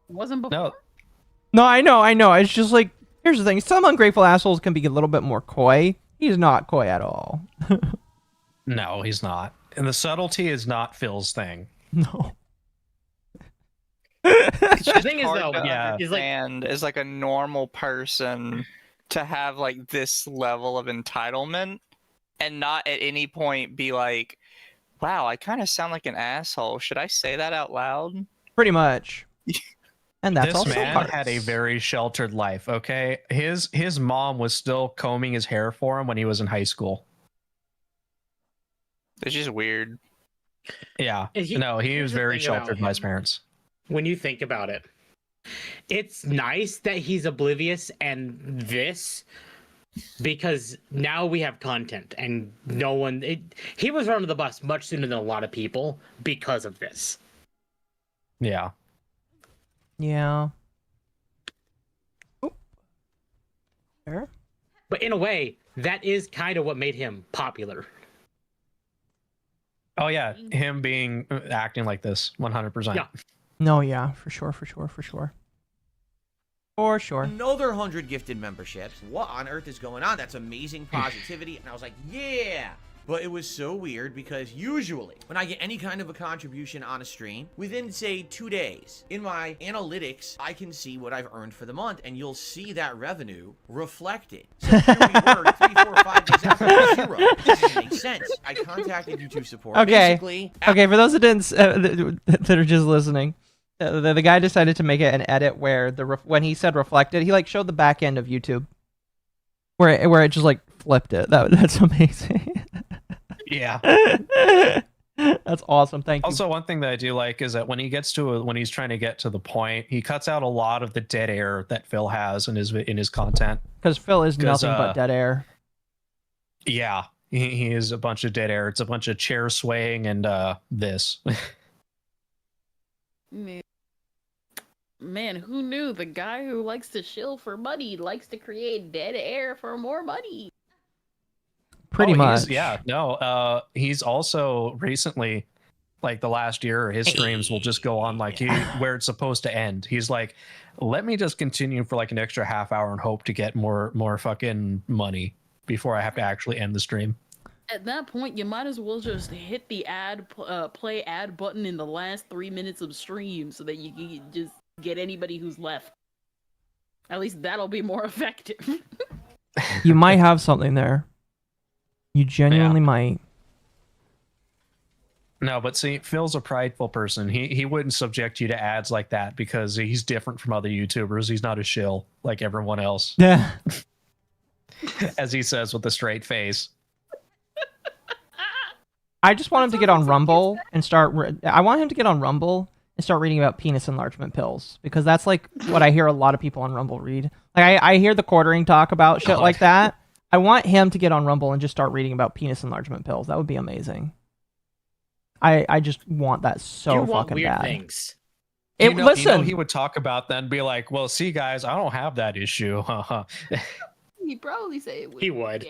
Speaker 8: Wasn't before?
Speaker 3: No, I know. It's just like, here's the thing. Some ungrateful assholes can be a little bit more coy. He's not coy at all.
Speaker 9: No, he's not. And the subtlety is not Phil's thing.
Speaker 3: No.
Speaker 19: The thing is, though, is like a normal person to have like this level of entitlement and not at any point be like, wow, I kind of sound like an asshole. Should I say that out loud?
Speaker 3: Pretty much. And that's
Speaker 9: this
Speaker 3: also
Speaker 9: man had a very sheltered life. Okay, his mom was still combing his hair for him when he was in high school.
Speaker 19: It's just weird.
Speaker 9: Yeah, he was very sheltered by his parents.
Speaker 17: When you think about it, it's nice that he's oblivious and this, because now we have content and no one. He was run to the bus much sooner than a lot of people because of this.
Speaker 9: Yeah.
Speaker 3: Yeah. Oop. There.
Speaker 17: But in a way, that is kind of what made him popular.
Speaker 9: Oh yeah, him being acting like this, 100%.
Speaker 17: Yeah.
Speaker 3: No, yeah, for sure. For sure.
Speaker 18: Another 100 gifted memberships. What on earth is going on? That's amazing positivity. And I was like, yeah. But it was so weird because usually when I get any kind of a contribution on a stream, within say 2 days, in my analytics, I can see what I've earned for the month, and you'll see that revenue reflected. So here we were 3, 4, 5 days after 0. This doesn't make sense. I contacted YouTube support.
Speaker 3: Okay.
Speaker 18: Basically,
Speaker 3: Okay. For those that didn't, that are just listening, the guy decided to make it an edit where when he said reflected, he like showed the back end of YouTube, where it just like flipped it. That's amazing.
Speaker 9: Yeah.
Speaker 3: That's awesome. Thank you.
Speaker 9: Also, one thing that I do like is that when he's trying to get to the point, he cuts out a lot of the dead air that Phil has in his content.
Speaker 3: Because Phil is nothing but dead air.
Speaker 9: Yeah, he is a bunch of dead air. It's a bunch of chair swaying and this.
Speaker 8: Man, who knew the guy who likes to shill for money likes to create dead air for more money?
Speaker 3: Pretty much.
Speaker 9: He's also recently, like the last year, his streams will just go on like where it's supposed to end. He's like, let me just continue for like an extra half hour and hope to get more fucking money before I have to actually end the stream.
Speaker 8: At that point, you might as well just hit the play ad button in the last 3 minutes of stream so that you can just get anybody who's left. At least that'll be more effective.
Speaker 3: You might have something there. You genuinely might.
Speaker 9: No, but see, Phil's a prideful person. He wouldn't subject you to ads like that because he's different from other YouTubers. He's not a shill like everyone else.
Speaker 3: Yeah.
Speaker 9: As he says with a straight face.
Speaker 3: I just want him to get on Rumble and start. I want him to get on Rumble and start reading about penis enlargement pills, because that's like what I hear a lot of people on Rumble read. Like I hear the quartering talk about shit like that. I want him to get on Rumble and just start reading about penis enlargement pills. That would be amazing. I just want that so fucking
Speaker 17: weird
Speaker 3: bad.
Speaker 17: Things.
Speaker 3: Listen,
Speaker 9: he would talk about that and be like, "Well, see, guys, I don't have that issue."
Speaker 8: He'd probably say it would.
Speaker 17: He would.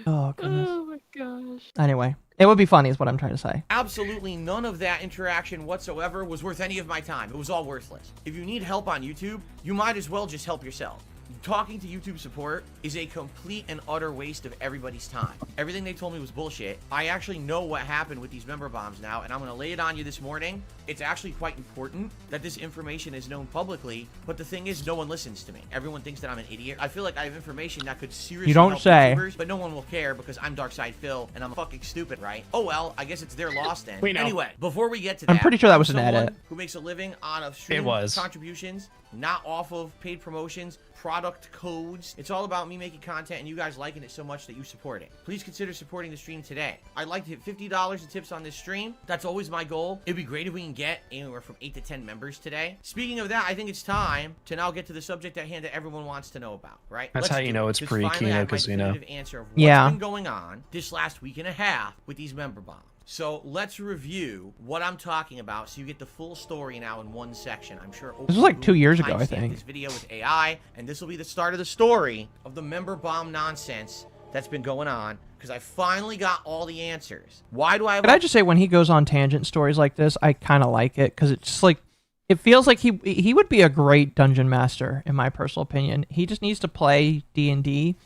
Speaker 3: Oh goodness.
Speaker 8: Oh my gosh.
Speaker 3: Anyway, it would be funny is what I'm trying to say.
Speaker 18: absolutely none of that interaction whatsoever was worth any of my time. It was all worthless. If you need help on YouTube, you might as well just help yourself. Talking to YouTube support is a complete and utter waste of everybody's time. Everything they told me was bullshit. I actually know what happened with these member bombs now, and I'm going to lay it on you this morning. It's actually quite important that this information is known publicly, but the thing is, no one listens to me. Everyone thinks that I'm an idiot. I feel like I have information that could seriously help YouTubers, but no one will care because I'm Darkside Phil, and I'm fucking stupid, right? Oh well, I guess it's their loss then.
Speaker 17: We know.
Speaker 18: Anyway, before we get to that,
Speaker 3: I'm pretty sure that was an
Speaker 18: someone
Speaker 3: edit.
Speaker 18: who makes a living on of stream contributions, not off of paid promotions, product codes. It's all about me making content and you guys liking it so much that you support it. Please consider supporting the stream today. I'd like to hit $50 in tips on this stream. That's always my goal. It'd be great if we can get anywhere from 8 to 10 members today. Speaking of that, I think it's time to now get to the subject at hand that everyone wants to know about, right?
Speaker 9: That's how you know it's pre-Kino Casino.
Speaker 18: Answer of what's been going on this last week and a half with these member bombs. So let's review what I'm talking about so you get the full story now in one section. I'm sure
Speaker 3: this was like 2 years ago, I think.
Speaker 18: This video with AI, and this will be the start of the story of the member bomb nonsense that's been going on, because I finally got all the answers. Why do I have...
Speaker 3: Could I just say, when he goes on tangent stories like this, I kind of like it, because it's just like, it feels like he would be a great dungeon master, in my personal opinion. He just needs to play D&D.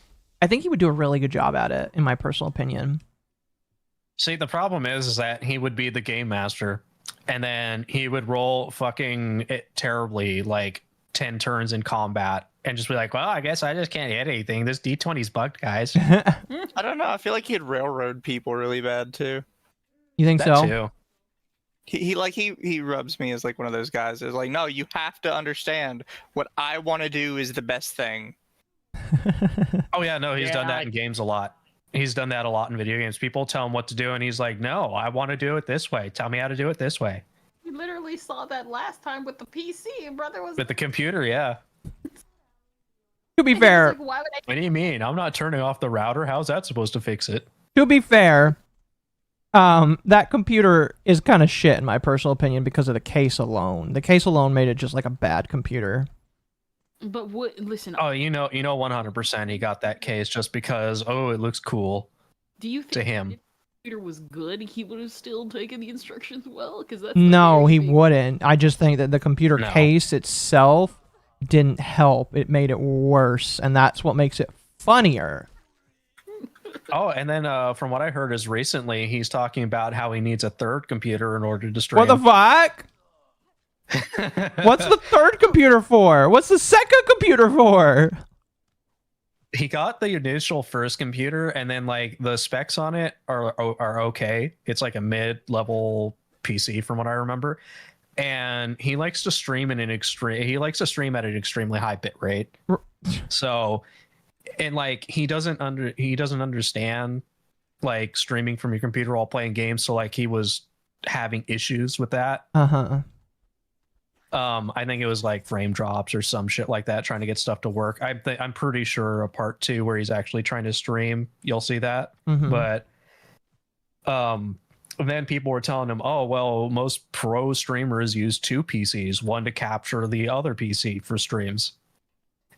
Speaker 3: I think he would do a really good job at it, in my personal opinion.
Speaker 9: See, the problem is that he would be the game master, and then he would roll fucking it terribly, like 10 turns in combat, and just be like, well, I guess I just can't hit anything. This D20's bugged, guys.
Speaker 19: I don't know. I feel like he'd railroad people really bad, too.
Speaker 3: You think
Speaker 9: that
Speaker 3: so?
Speaker 9: Too.
Speaker 19: He rubs me as like one of those guys. Is like, no, you have to understand what I want to do is the best thing.
Speaker 9: Oh, yeah, no, he's done that in games a lot. He's done that a lot in video games. People tell him what to do, and he's like, no, I want to do it this way. Tell me how to do it this way.
Speaker 8: We literally saw that last time with the PC, and brother was...
Speaker 9: With the computer, yeah.
Speaker 3: To be fair...
Speaker 8: Like, why would I...
Speaker 9: What do you mean? I'm not turning off the router. How's that supposed to fix it?
Speaker 3: To be fair, that computer is kind of shit, in my personal opinion, because of the case alone. The case alone made it just like a bad computer.
Speaker 8: But what? Listen.
Speaker 9: Oh, you know, 100% he got that case just because. Oh, it looks cool.
Speaker 8: Do you think
Speaker 9: to him?
Speaker 8: If the computer was good, he would have still taken the instructions well? Because that's
Speaker 3: no, he wouldn't. I just think that the computer case itself didn't help. It made it worse, and that's what makes it funnier.
Speaker 9: Oh, and then from what I heard is recently he's talking about how he needs a third computer in order to stream.
Speaker 3: What the fuck? What's the third computer for? What's the second computer for?
Speaker 9: He got the initial first computer, and then like the specs on it are okay. It's like a mid-level PC from what I remember, and he likes to stream in an He likes to stream at an extremely high bit rate. So, and like he doesn't understand like streaming from your computer while playing games. So like he was having issues with that. I think it was like frame drops or some shit like that, trying to get stuff to work. I'm pretty sure a part 2 where he's actually trying to stream, you'll see that. But then people were telling him, oh, well, most pro streamers use 2 PCs, one to capture the other PC for streams.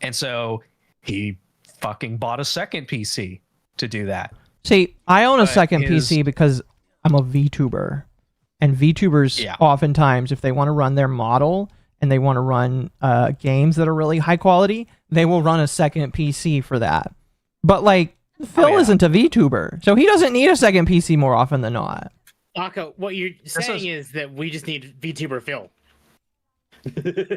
Speaker 9: And so he fucking bought a second PC to do that.
Speaker 3: See, I own a second PC because I'm a VTuber. And VTubers, oftentimes, if they want to run their model and they want to run games that are really high quality, they will run a second PC for that. But, like, Phil isn't a VTuber, so he doesn't need a second PC more often than not.
Speaker 17: Akko, what you're saying is that we just need VTuber Phil.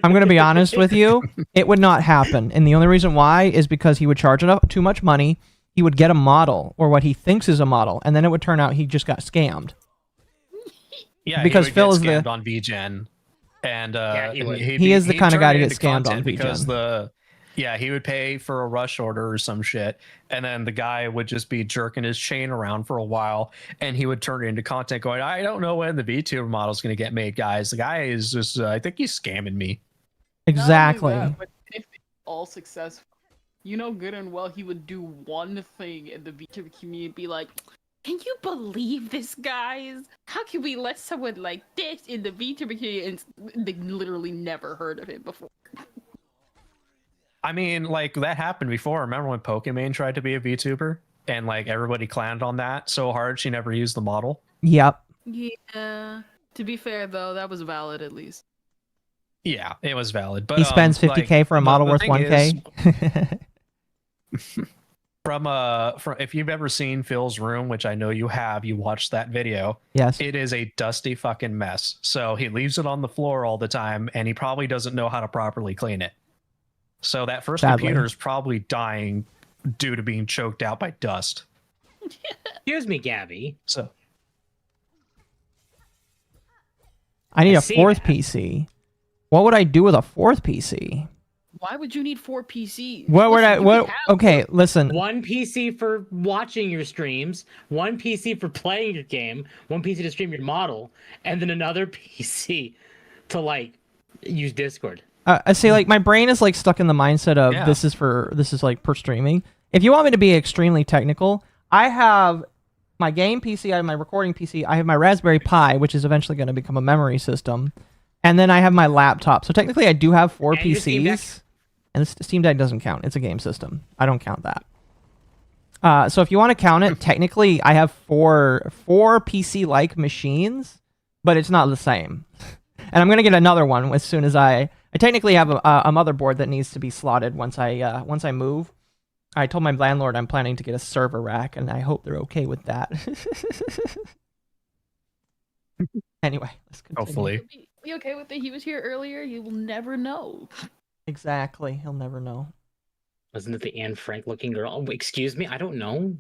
Speaker 3: I'm going to be honest with you. It would not happen. And the only reason why is because he would charge too much money. He would get a model, or what he thinks is a model, and then it would turn out he just got scammed.
Speaker 9: Yeah,
Speaker 3: because
Speaker 9: he would
Speaker 3: Phil
Speaker 9: get
Speaker 3: is
Speaker 9: scammed
Speaker 3: the
Speaker 9: on VGen, and
Speaker 3: he is the kind of guy to get scammed on
Speaker 9: because
Speaker 3: VGen.
Speaker 9: He would pay for a rush order or some shit, and then the guy would just be jerking his chain around for a while, and he would turn it into content going, I don't know when the VTuber model is going to get made, guys. The guy is just, I think he's scamming me.
Speaker 3: Exactly.
Speaker 8: Not only that, but if it's all successful, you know good and well he would do one thing in the VTuber community and be like, can you believe this, guys? How can we let someone like this in the VTuber community? And they literally never heard of him before.
Speaker 9: I mean, like, that happened before. Remember when Pokemon tried to be a VTuber? And, like, everybody clowned on that so hard she never used the model?
Speaker 3: Yep.
Speaker 8: Yeah. To be fair, though, that was valid at least.
Speaker 9: Yeah, it was valid. But
Speaker 3: he spends $50K for a model worth $1K.
Speaker 9: From if you've ever seen Phil's room, which I know you have, you watched that video.
Speaker 3: Yes.
Speaker 9: It is a dusty fucking mess. So he leaves it on the floor all the time, and he probably doesn't know how to properly clean it. So that first computer is probably dying due to being choked out by dust.
Speaker 17: Excuse me, Gabby.
Speaker 9: So
Speaker 3: I need a fourth PC. What would I do with a fourth PC?
Speaker 8: Why would you need 4 PCs?
Speaker 3: Okay, listen.
Speaker 17: One PC for watching your streams, one PC for playing your game, one PC to stream your model, and then another PC to like use Discord.
Speaker 3: I say, like, my brain is like stuck in the mindset of this is like per streaming. If you want me to be extremely technical, I have my game PC, I have my recording PC, I have my Raspberry Pi, which is eventually going to become a memory system. And then I have my laptop. So technically I do have 4 PCs. And the Steam Deck doesn't count. It's a game system. I don't count that. So if you want to count it, technically I have four PC-like machines, but it's not the same. And I'm going to get another one as soon as I technically have a motherboard that needs to be slotted once I move. I told my landlord I'm planning to get a server rack, and I hope they're okay with that. Anyway, let's continue.
Speaker 9: Hopefully.
Speaker 8: Be okay with it? He was here earlier. You will never know.
Speaker 3: Exactly. He'll never know.
Speaker 17: Wasn't it the Anne Frank looking girl? Oh, excuse me? I don't know.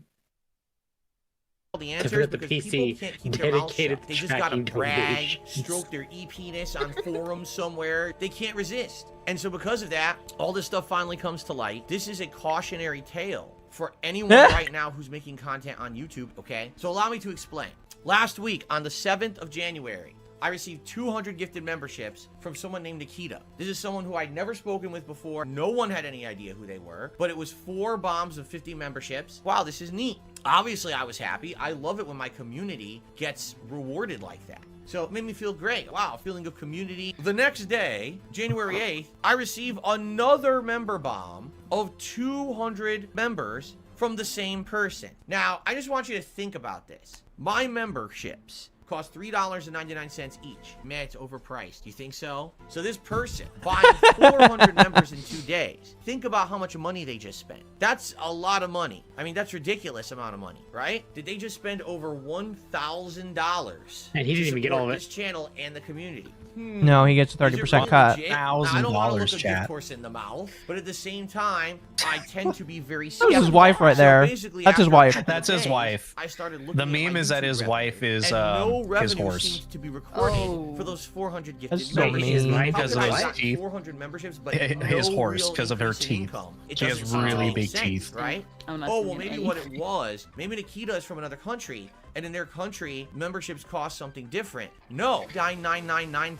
Speaker 20: The answer is because people can't keep their mouths shut. They just gotta brag, stroke their EP-ness on forums somewhere. They can't resist. And so because of that, all this stuff finally comes to light. This is a cautionary tale for anyone right now who's making content on YouTube, okay? So allow me to explain. Last week, on the 7th of January, I received 200 gifted memberships from someone named Nikita. This is someone who I'd never spoken with before. No one had any idea who they were, but it was 4 bombs of 50 memberships. Wow, this is neat. Obviously, I was happy. I love it when my community gets rewarded like that. So it made me feel great. Wow, feeling of community. The next day, January 8th, I receive another member bomb of 200 members from the same person. Now, I just want you to think about this. My memberships cost $3.99 each. Man, it's overpriced. You think so? So this person buying 400 members in 2 days. Think about how much money they just spent. That's a lot of money. I mean, that's ridiculous amount of money, right? Did they just spend over $1,000?
Speaker 17: And he didn't even get all of it.
Speaker 20: This channel and the community.
Speaker 3: No, he gets a 30% cut.
Speaker 20: Now, I don't want to look a gift horse in the mouth, but at the same time, I tend to be very
Speaker 3: That
Speaker 20: skeptical.
Speaker 3: was his wife right there.
Speaker 20: basically,
Speaker 3: That's his
Speaker 20: after a
Speaker 3: wife.
Speaker 20: couple
Speaker 9: That's his
Speaker 20: days,
Speaker 9: wife.
Speaker 20: I started looking
Speaker 9: The
Speaker 20: at my
Speaker 9: meme is that
Speaker 20: YouTube
Speaker 9: his
Speaker 20: revenue,
Speaker 9: wife is
Speaker 20: and no
Speaker 9: his
Speaker 20: revenue
Speaker 9: horse.
Speaker 20: seems to be recorded for those 400 gifted
Speaker 3: That's so
Speaker 20: members.
Speaker 3: mean.
Speaker 20: How
Speaker 9: Because
Speaker 20: could
Speaker 9: of
Speaker 20: I
Speaker 9: his
Speaker 20: got
Speaker 9: teeth.
Speaker 20: 400 memberships, but
Speaker 9: His
Speaker 20: no
Speaker 9: horse,
Speaker 20: real
Speaker 9: because of her
Speaker 20: increase in
Speaker 9: teeth.
Speaker 20: income? It
Speaker 9: She has
Speaker 20: doesn't
Speaker 9: really
Speaker 20: make
Speaker 9: big
Speaker 20: sense,
Speaker 9: teeth.
Speaker 20: right?
Speaker 8: I'm not
Speaker 20: Oh,
Speaker 8: seeing
Speaker 20: well, maybe
Speaker 8: any.
Speaker 20: what it was, maybe Nikita is from another country, and in their country, memberships cost something different. No, $9.99.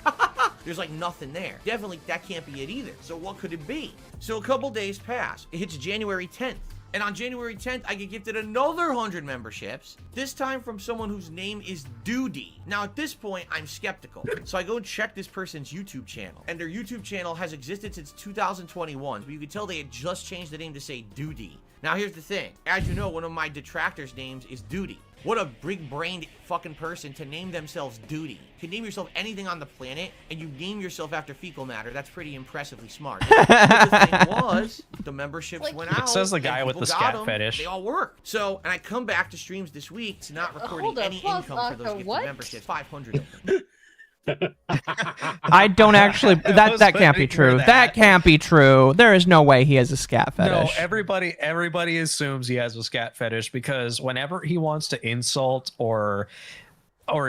Speaker 20: There's like nothing there. Definitely, that can't be it either. So what could it be? So a couple days pass. It hits January 10th. And on January 10th, I get gifted another 100 memberships, this time from someone whose name is Duty. Now, at this point, I'm skeptical. So I go and check this person's YouTube channel. And their YouTube channel has existed since 2021. But you can tell they had just changed the name to say Duty. Now, here's the thing. As you know, one of my detractors' names is Duty. What a big-brained fucking person to name themselves Duty. You can name yourself anything on the planet, and you name yourself after fecal matter. That's pretty impressively smart. But the thing was, the memberships went out.
Speaker 9: It says the guy
Speaker 20: and
Speaker 9: with the
Speaker 20: people
Speaker 9: scat
Speaker 20: got 'em.
Speaker 9: fetish.
Speaker 20: They all work. So, and I come back to streams this week to not recording
Speaker 8: Hold up,
Speaker 20: any
Speaker 8: pause,
Speaker 20: income for those
Speaker 8: Arthur,
Speaker 20: gifted
Speaker 8: what?
Speaker 20: memberships. 500 of them.
Speaker 3: I don't actually. That can't be true. That can't be true. There is no way he has a scat fetish.
Speaker 9: No, everybody assumes he has a scat fetish because whenever he wants to insult or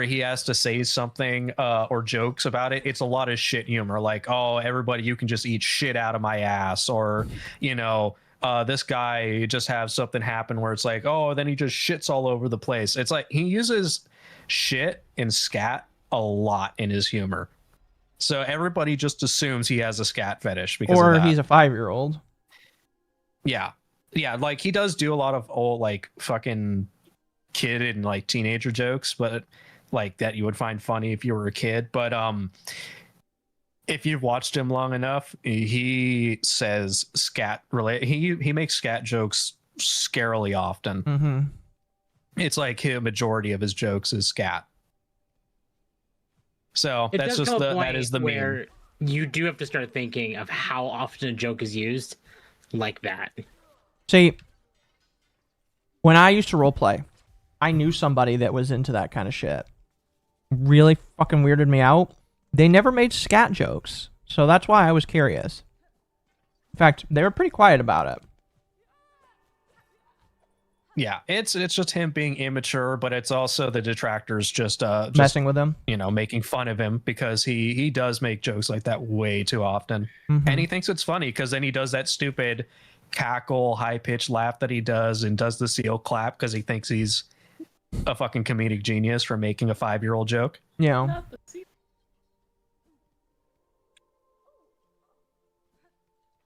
Speaker 9: he has to say something or jokes about it, it's a lot of shit humor. Like, oh, everybody, you can just eat shit out of my ass, or this guy just have something happen where it's like, oh, then he just shits all over the place. It's like he uses shit and scat a lot in his humor. So everybody just assumes he has a scat fetish because
Speaker 3: or
Speaker 9: of that.
Speaker 3: he's a 5-year-old.
Speaker 9: Yeah, like he does do a lot of old like fucking kid and like teenager jokes, but like that you would find funny if you were a kid. But if you've watched him long enough, he says scat related. He makes scat jokes scarily often.
Speaker 3: Mm-hmm.
Speaker 9: It's like a majority of his jokes is scat. So
Speaker 17: It
Speaker 9: that's
Speaker 17: does
Speaker 9: just
Speaker 17: come a
Speaker 9: that is the
Speaker 17: point
Speaker 9: meme.
Speaker 17: where you do have to start thinking of how often a joke is used like that.
Speaker 3: See, when I used to roleplay, I knew somebody that was into that kind of shit. Really fucking weirded me out. They never made scat jokes, so that's why I was curious. In fact, they were pretty quiet about it.
Speaker 9: Yeah, it's just him being immature, but it's also the detractors just
Speaker 3: Messing with him,
Speaker 9: making fun of him because he does make jokes like that way too often, and he thinks it's funny because then he does that stupid cackle, high pitched laugh that he does, and does the seal clap because he thinks he's a fucking comedic genius for making a 5-year-old joke.
Speaker 3: Yeah.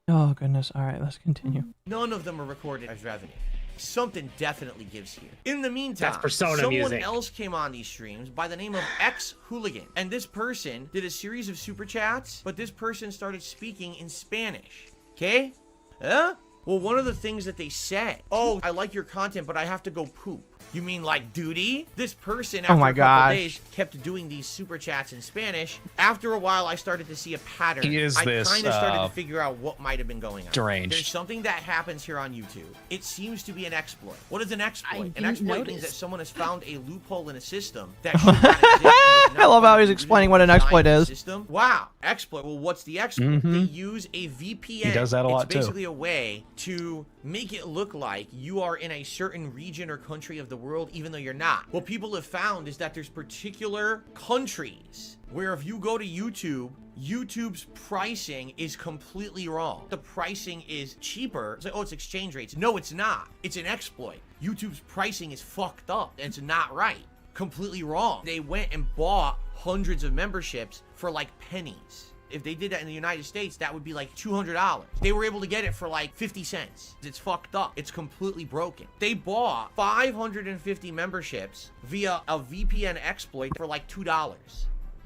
Speaker 3: Oh goodness! All right, let's continue.
Speaker 20: None of them are recorded as revenue. Something definitely gives here. In the meantime,
Speaker 17: That's Persona
Speaker 20: someone
Speaker 17: music.
Speaker 20: else came on these streams by the name of X Hooligan, and this person did a series of super chats, but this person started speaking in Spanish. Okay? Huh? Well, one of the things that they said, oh, I like your content, but I have to go poop. You mean like duty? This person, after
Speaker 3: my
Speaker 20: a couple
Speaker 3: gosh.
Speaker 20: days, kept doing these super chats in Spanish. After a while, I started to see a pattern.
Speaker 9: He is
Speaker 20: I
Speaker 9: this,
Speaker 20: kind of started to figure out what might have been going on.
Speaker 9: deranged.
Speaker 20: There's something that happens here on YouTube. It seems to be an exploit. What is an exploit? An
Speaker 8: didn't
Speaker 20: exploit means
Speaker 8: notice.
Speaker 20: that someone has found a loophole in a system that should not exist.
Speaker 3: I love how he's explaining what an exploit is.
Speaker 20: System. Wow, exploit. Well, what's the exploit? They use a VPN.
Speaker 9: He does that a lot,
Speaker 20: It's
Speaker 9: too.
Speaker 20: basically a way to make it look like you are in a certain region or country of the world, even though you're not. What people have found is that there's particular countries where if you go to YouTube, YouTube's pricing is completely wrong. The pricing is cheaper. It's like, oh, it's exchange rates. No, it's not. It's an exploit. YouTube's pricing is fucked up. And it's not right. Completely wrong. They went and bought hundreds of memberships for like pennies. If they did that in the United States, that would be like $200. They were able to get it for like 50 cents. It's fucked up. It's completely broken. They bought 550 memberships via a VPN exploit for like $2.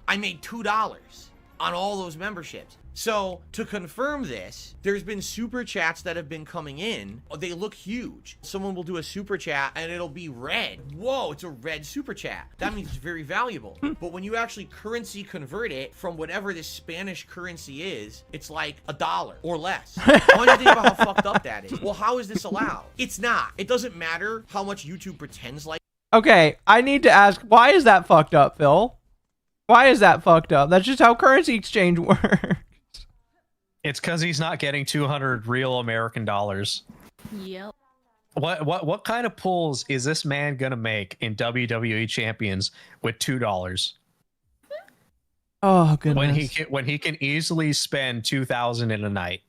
Speaker 20: I made $2 on all those memberships. So, to confirm this, there's been super chats that have been coming in. They look huge. Someone will do a super chat and it'll be red. Whoa, it's a red super chat. That means it's very valuable. But when you actually currency convert it from whatever this Spanish currency is, it's like $1 or less. Why do you think about how fucked up that is? Well, how is this allowed? It's not. It doesn't matter how much YouTube pretends like.
Speaker 3: Okay, I need to ask, why is that fucked up, Phil? Why is that fucked up? That's just how currency exchange works.
Speaker 9: It's because he's not getting 200 real American dollars.
Speaker 8: Yep.
Speaker 9: What kind of pulls is this man gonna make in WWE Champions with $2?
Speaker 3: Oh goodness!
Speaker 9: When he can easily spend 2,000 in a night.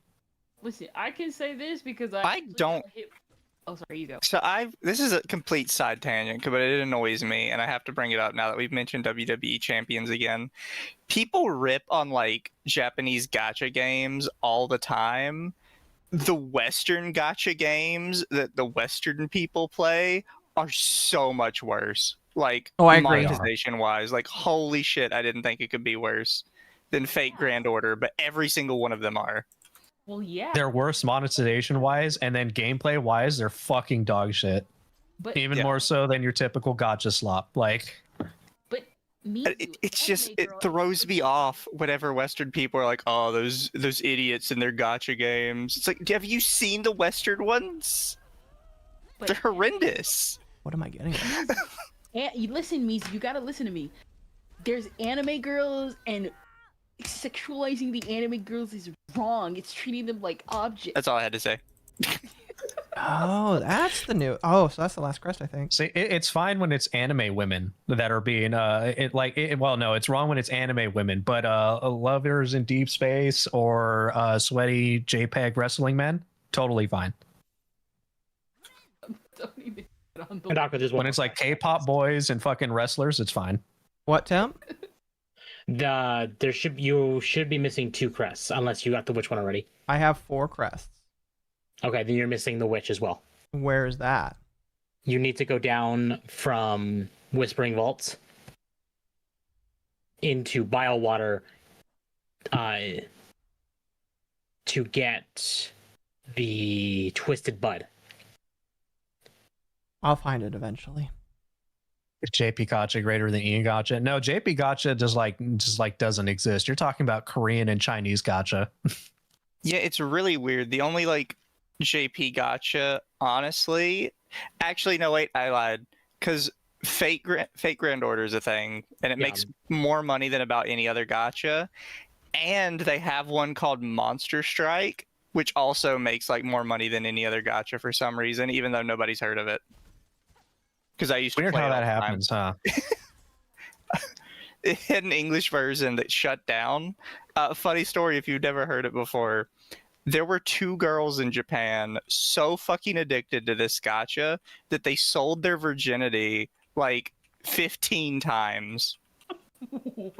Speaker 8: Listen, I can say this because
Speaker 19: I don't.
Speaker 8: Oh, sorry, you go.
Speaker 19: So this is a complete side tangent, but it annoys me, and I have to bring it up now that we've mentioned WWE Champions again. People rip on like Japanese gacha games all the time. The Western gacha games that the Western people play are so much worse. Like monetization wise, like holy shit, I didn't think it could be worse than Fate Grand Order, but every single one of them are.
Speaker 8: Well, yeah.
Speaker 9: They're worse monetization wise, and then gameplay wise, they're fucking dog shit.
Speaker 8: But
Speaker 9: even more so than your typical gacha slop. Like,
Speaker 8: but
Speaker 19: it's just it throws me off whenever Western people are like, "Oh, those idiots in their gacha games." It's like, have you seen the Western ones? They're horrendous.
Speaker 3: What am I getting?
Speaker 8: You listen, Mizu, you gotta listen to me. There's anime girls, and sexualizing the anime girls is wrong. It's treating them like objects.
Speaker 19: That's all I had to say.
Speaker 3: Oh, that's the new. Oh, so that's the last crest, I think.
Speaker 9: See, it's fine when it's anime women that are being well, no, it's wrong when it's anime women, but lovers in deep space or sweaty JPEG wrestling men, totally fine. When it's like K-pop boys and fucking wrestlers, it's fine.
Speaker 3: What, Tim?
Speaker 17: You should be missing 2 crests unless you got the witch one already.
Speaker 3: I have 4 crests.
Speaker 17: Okay, then you're missing the witch as well.
Speaker 3: Where is that?
Speaker 17: You need to go down from Whispering Vaults into Biowater to get the Twisted Bud.
Speaker 3: I'll find it eventually.
Speaker 9: Is JP Gotcha greater than Ian Gotcha? No, JP Gotcha just doesn't exist. You're talking about Korean and Chinese Gotcha.
Speaker 19: Yeah, it's really weird. The only like JP Gotcha, honestly, actually no, wait, I lied, because Fate Grand Order is a thing, and it makes more money than about any other Gotcha, and they have one called Monster Strike, which also makes like more money than any other Gotcha for some reason, even though nobody's heard of it. Because I used to
Speaker 9: Weird
Speaker 19: play
Speaker 9: how
Speaker 19: it all
Speaker 9: that
Speaker 19: the
Speaker 9: happens,
Speaker 19: time.
Speaker 9: huh?
Speaker 19: It had an English version that shut down. Funny story, if you've never heard it before. There were 2 girls in Japan so fucking addicted to this gacha that they sold their virginity like 15 times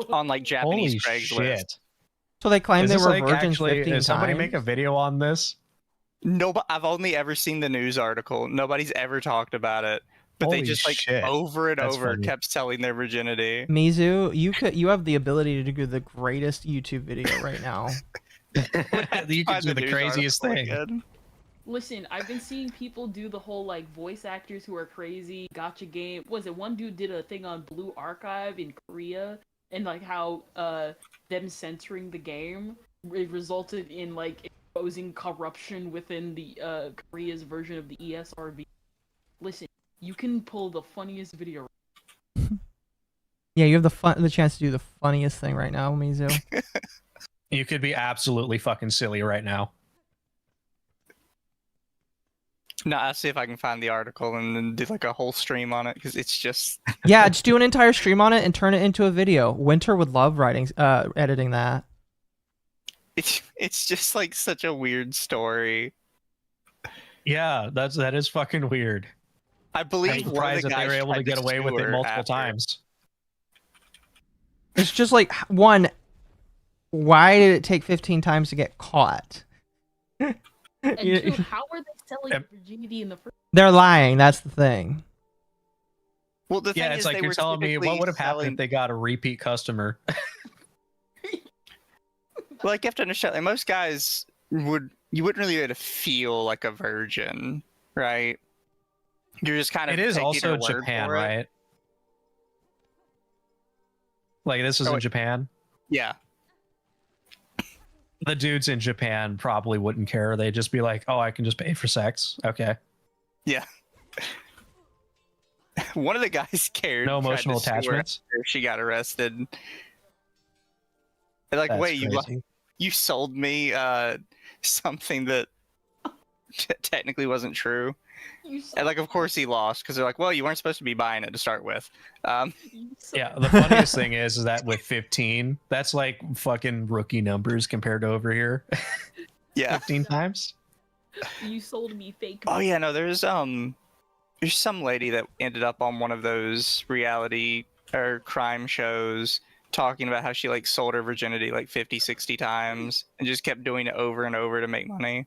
Speaker 19: on like Japanese
Speaker 9: Holy
Speaker 19: Craigslist.
Speaker 9: shit.
Speaker 3: So they claim they were
Speaker 9: like
Speaker 3: virgins 15
Speaker 9: Did somebody
Speaker 3: times?
Speaker 9: make a video on this?
Speaker 19: No, but I've only ever seen the news article. Nobody's ever talked about it. But they
Speaker 9: Holy
Speaker 19: just like
Speaker 9: shit.
Speaker 19: over and
Speaker 9: That's
Speaker 19: over
Speaker 9: funny.
Speaker 19: kept selling their virginity.
Speaker 3: Mizu, you have the ability to do the greatest YouTube video right now.
Speaker 9: You can do the craziest thing.
Speaker 8: Listen, I've been seeing people do the whole like voice actors who are crazy gotcha game. Was it one dude did a thing on Blue Archive in Korea and like how them censoring the game resulted in like exposing corruption within the Korea's version of the ESRB. Listen, you can pull the funniest video.
Speaker 3: Yeah, you have the chance to do the funniest thing right now, Mizu.
Speaker 9: You could be absolutely fucking silly right now.
Speaker 19: No, I'll see if I can find the article and then do like a whole stream on it because it's just.
Speaker 3: Yeah, just do an entire stream on it and turn it into a video. Winter would love editing that.
Speaker 19: It's just like such a weird story.
Speaker 9: Yeah, that is fucking weird.
Speaker 19: I believe
Speaker 9: I'm
Speaker 19: one of
Speaker 9: surprised
Speaker 19: the
Speaker 9: that they
Speaker 19: guys
Speaker 9: were able to
Speaker 19: tried
Speaker 9: get away with
Speaker 19: sue
Speaker 9: it
Speaker 19: her
Speaker 9: multiple
Speaker 19: after.
Speaker 9: times.
Speaker 3: It's just like, one, why did it take 15 times to get caught?
Speaker 8: And 2, how are they selling virginity in the first?
Speaker 3: They're lying. That's the thing.
Speaker 19: Well, the thing
Speaker 9: Yeah, it's
Speaker 19: is
Speaker 9: like
Speaker 19: they
Speaker 9: you're
Speaker 19: were
Speaker 9: telling me what would have happened
Speaker 19: selling-
Speaker 9: if they got a repeat customer.
Speaker 19: Like, you have to understand, like, most guys you wouldn't really be able to feel like a virgin, right? You're just kind of.
Speaker 9: It is
Speaker 19: taking
Speaker 9: also
Speaker 19: their word
Speaker 9: Japan,
Speaker 19: for it.
Speaker 9: right? Like this is in Japan.
Speaker 19: Yeah.
Speaker 9: The dudes in Japan probably wouldn't care. They'd just be like, "Oh, I can just pay for sex." Okay.
Speaker 19: Yeah. One of the guys cared.
Speaker 9: No
Speaker 19: tried to
Speaker 9: emotional
Speaker 19: sue her
Speaker 9: attachments?
Speaker 19: after she got arrested. They're like,
Speaker 9: That's
Speaker 19: wait,
Speaker 9: crazy.
Speaker 19: you sold me something that technically wasn't true. And like, of course he lost because they're like, well, you weren't supposed to be buying it to start with.
Speaker 9: Yeah, the funniest thing is that with 15, that's like fucking rookie numbers compared to over here.
Speaker 19: Yeah.
Speaker 9: 15 times.
Speaker 8: You sold me fake.
Speaker 19: Oh yeah, no, there's some lady that ended up on one of those reality or crime shows talking about how she like sold her virginity like 50, 60 times and just kept doing it over and over to make money.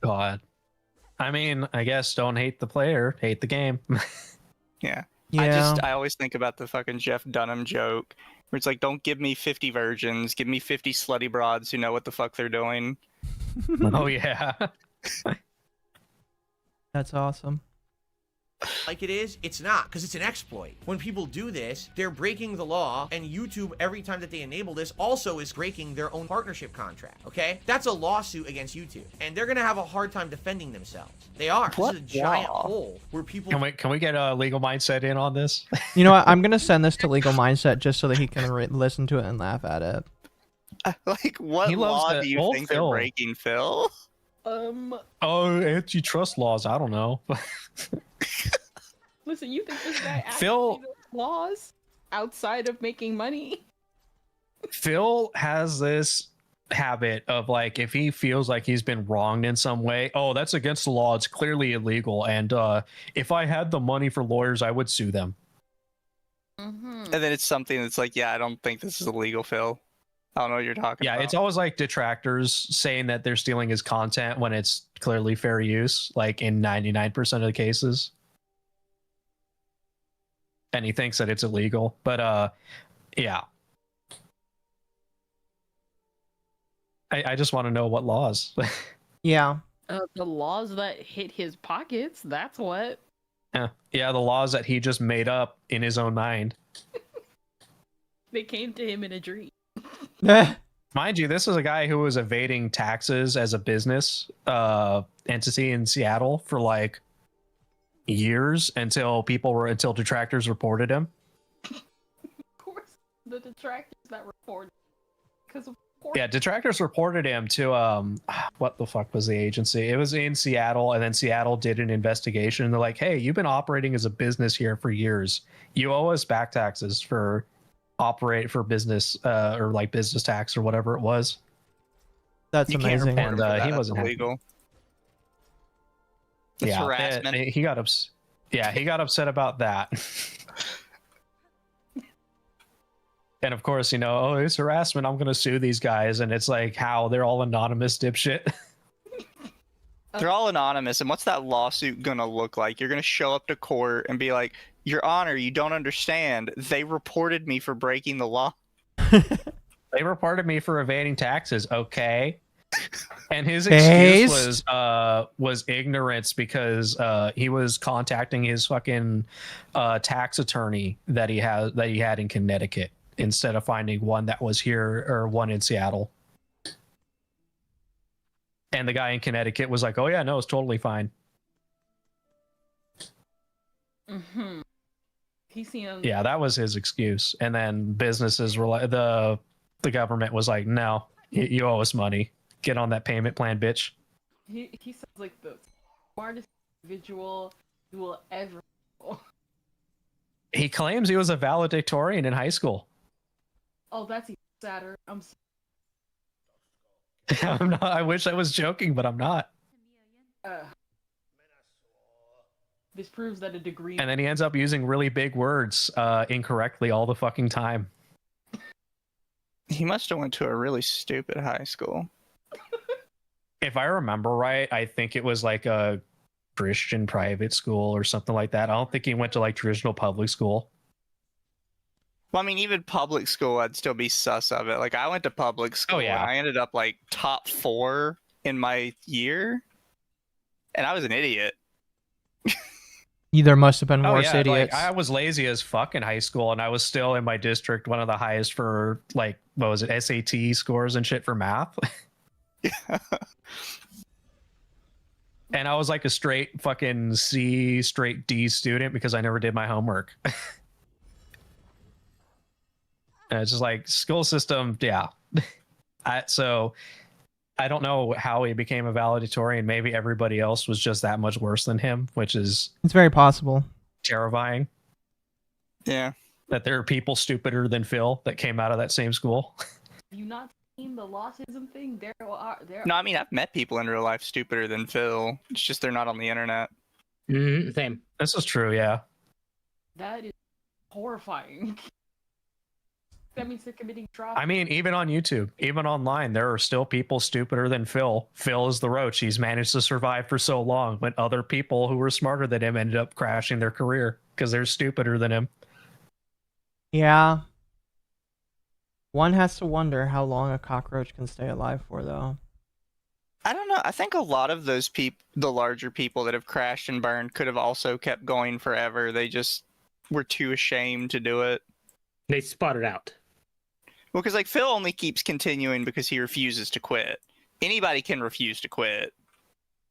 Speaker 9: God. I mean, I guess don't hate the player, hate the game.
Speaker 19: Yeah.
Speaker 3: Yeah.
Speaker 19: I always think about the fucking Jeff Dunham joke where it's like, don't give me 50 virgins, give me 50 slutty broads who know what the fuck they're doing.
Speaker 9: Oh yeah.
Speaker 3: That's awesome.
Speaker 20: Like it is, it's not, because it's an exploit. When people do this, they're breaking the law, and YouTube, every time that they enable this, also is breaking their own partnership contract, okay? That's a lawsuit against YouTube, and they're gonna have a hard time defending themselves. They are. This is a giant hole where people...
Speaker 9: Can we get a legal mindset in on this?
Speaker 3: You know what? I'm gonna send this to Legal Mindset just so that he can listen to it and laugh at it.
Speaker 19: Like, what
Speaker 9: He loves
Speaker 19: law
Speaker 9: the
Speaker 19: do you
Speaker 9: old
Speaker 19: think
Speaker 9: Phil.
Speaker 19: they're breaking, Phil?
Speaker 9: Oh, antitrust laws. I don't know.
Speaker 8: Listen, you think this guy actually
Speaker 9: Phil-
Speaker 8: knows laws outside of making money?
Speaker 9: Phil has this habit of like, if he feels like he's been wronged in some way, oh, that's against the law. It's clearly illegal. And if I had the money for lawyers, I would sue them.
Speaker 19: And then it's something that's like, yeah, I don't think this is illegal, Phil. I don't know what you're talking about.
Speaker 9: Yeah, it's always like detractors saying that they're stealing his content when it's clearly fair use, like in 99% of the cases. And he thinks that it's illegal. But yeah. I just want to know what laws.
Speaker 3: Yeah.
Speaker 8: The laws that hit his pockets, that's what.
Speaker 9: Yeah, the laws that he just made up in his own mind.
Speaker 8: They came to him in a dream.
Speaker 9: Mind you, this is a guy who was evading taxes as a business entity in Seattle for like years until detractors reported him.
Speaker 8: Of course, the detractors that reported. Because of course.
Speaker 9: Yeah, detractors reported him to what the fuck was the agency? It was in Seattle, and then Seattle did an investigation. And they're like, "Hey, you've been operating as a business here for years. You owe us back taxes for operate for business or like business tax or whatever it was."
Speaker 3: That's amazing.
Speaker 9: And he wasn't
Speaker 19: illegal.
Speaker 9: That's
Speaker 19: harassment.
Speaker 9: He got he got upset about that. And of course, oh, it's harassment. I'm gonna sue these guys, and it's like, how? They're all anonymous, dipshit.
Speaker 19: They're all anonymous, and what's that lawsuit gonna look like? You're gonna show up to court and be like, Your Honor, you don't understand. They reported me for breaking the law.
Speaker 9: They reported me for evading taxes. Okay. And his excuse was ignorance because he was contacting his fucking tax attorney that he had in Connecticut instead of finding one that was here or one in Seattle. And the guy in Connecticut was like, "Oh yeah, no, it's totally fine."
Speaker 8: Mm-hmm.
Speaker 9: Yeah, that was his excuse. And then businesses were like, the government was like, "No, you owe us money. Get on that payment plan, bitch."
Speaker 8: He sounds like the smartest individual you will ever know.
Speaker 9: He claims he was a valedictorian in high school.
Speaker 8: Oh, that's even sadder. I'm
Speaker 9: not, I wish I was joking, but I'm not.
Speaker 8: This proves that a degree.
Speaker 9: And then he ends up using really big words incorrectly all the fucking time.
Speaker 19: He must have went to a really stupid high school.
Speaker 9: If I remember right, I think it was like a Christian private school or something like that. I don't think he went to like traditional public school.
Speaker 19: Well, I mean, even public school, I'd still be sus of it. Like, I went to public school, and I ended up, like, top 4 in my year, and I was an idiot.
Speaker 3: There must have been worse idiots.
Speaker 9: Like, I was lazy as fuck in high school, and I was still in my district one of the highest for, like, what was it, SAT scores and shit for math. And I was like a straight fucking C, straight D student because I never did my homework. And it's just like school system, yeah. So I don't know how he became a valedictorian. Maybe everybody else was just that much worse than him, which is
Speaker 3: it's very possible.
Speaker 9: Terrifying.
Speaker 19: Yeah.
Speaker 9: That there are people stupider than Phil that came out of that same school.
Speaker 8: You not seen the autism thing? There.
Speaker 19: No, I mean, I've met people in real life stupider than Phil. It's just they're not on the internet.
Speaker 17: Same.
Speaker 9: This is true, yeah.
Speaker 8: That is horrifying. That means they're committing fraud.
Speaker 9: I mean, even on YouTube, even online, there are still people stupider than Phil. Phil is the roach. He's managed to survive for so long when other people who were smarter than him ended up crashing their career because they're stupider than him.
Speaker 3: Yeah. One has to wonder how long a cockroach can stay alive for, though.
Speaker 19: I don't know. I think a lot of those the larger people that have crashed and burned could have also kept going forever. They just were too ashamed to do it.
Speaker 17: They sputtered out.
Speaker 19: Well, because like Phil only keeps continuing because he refuses to quit. Anybody can refuse to quit.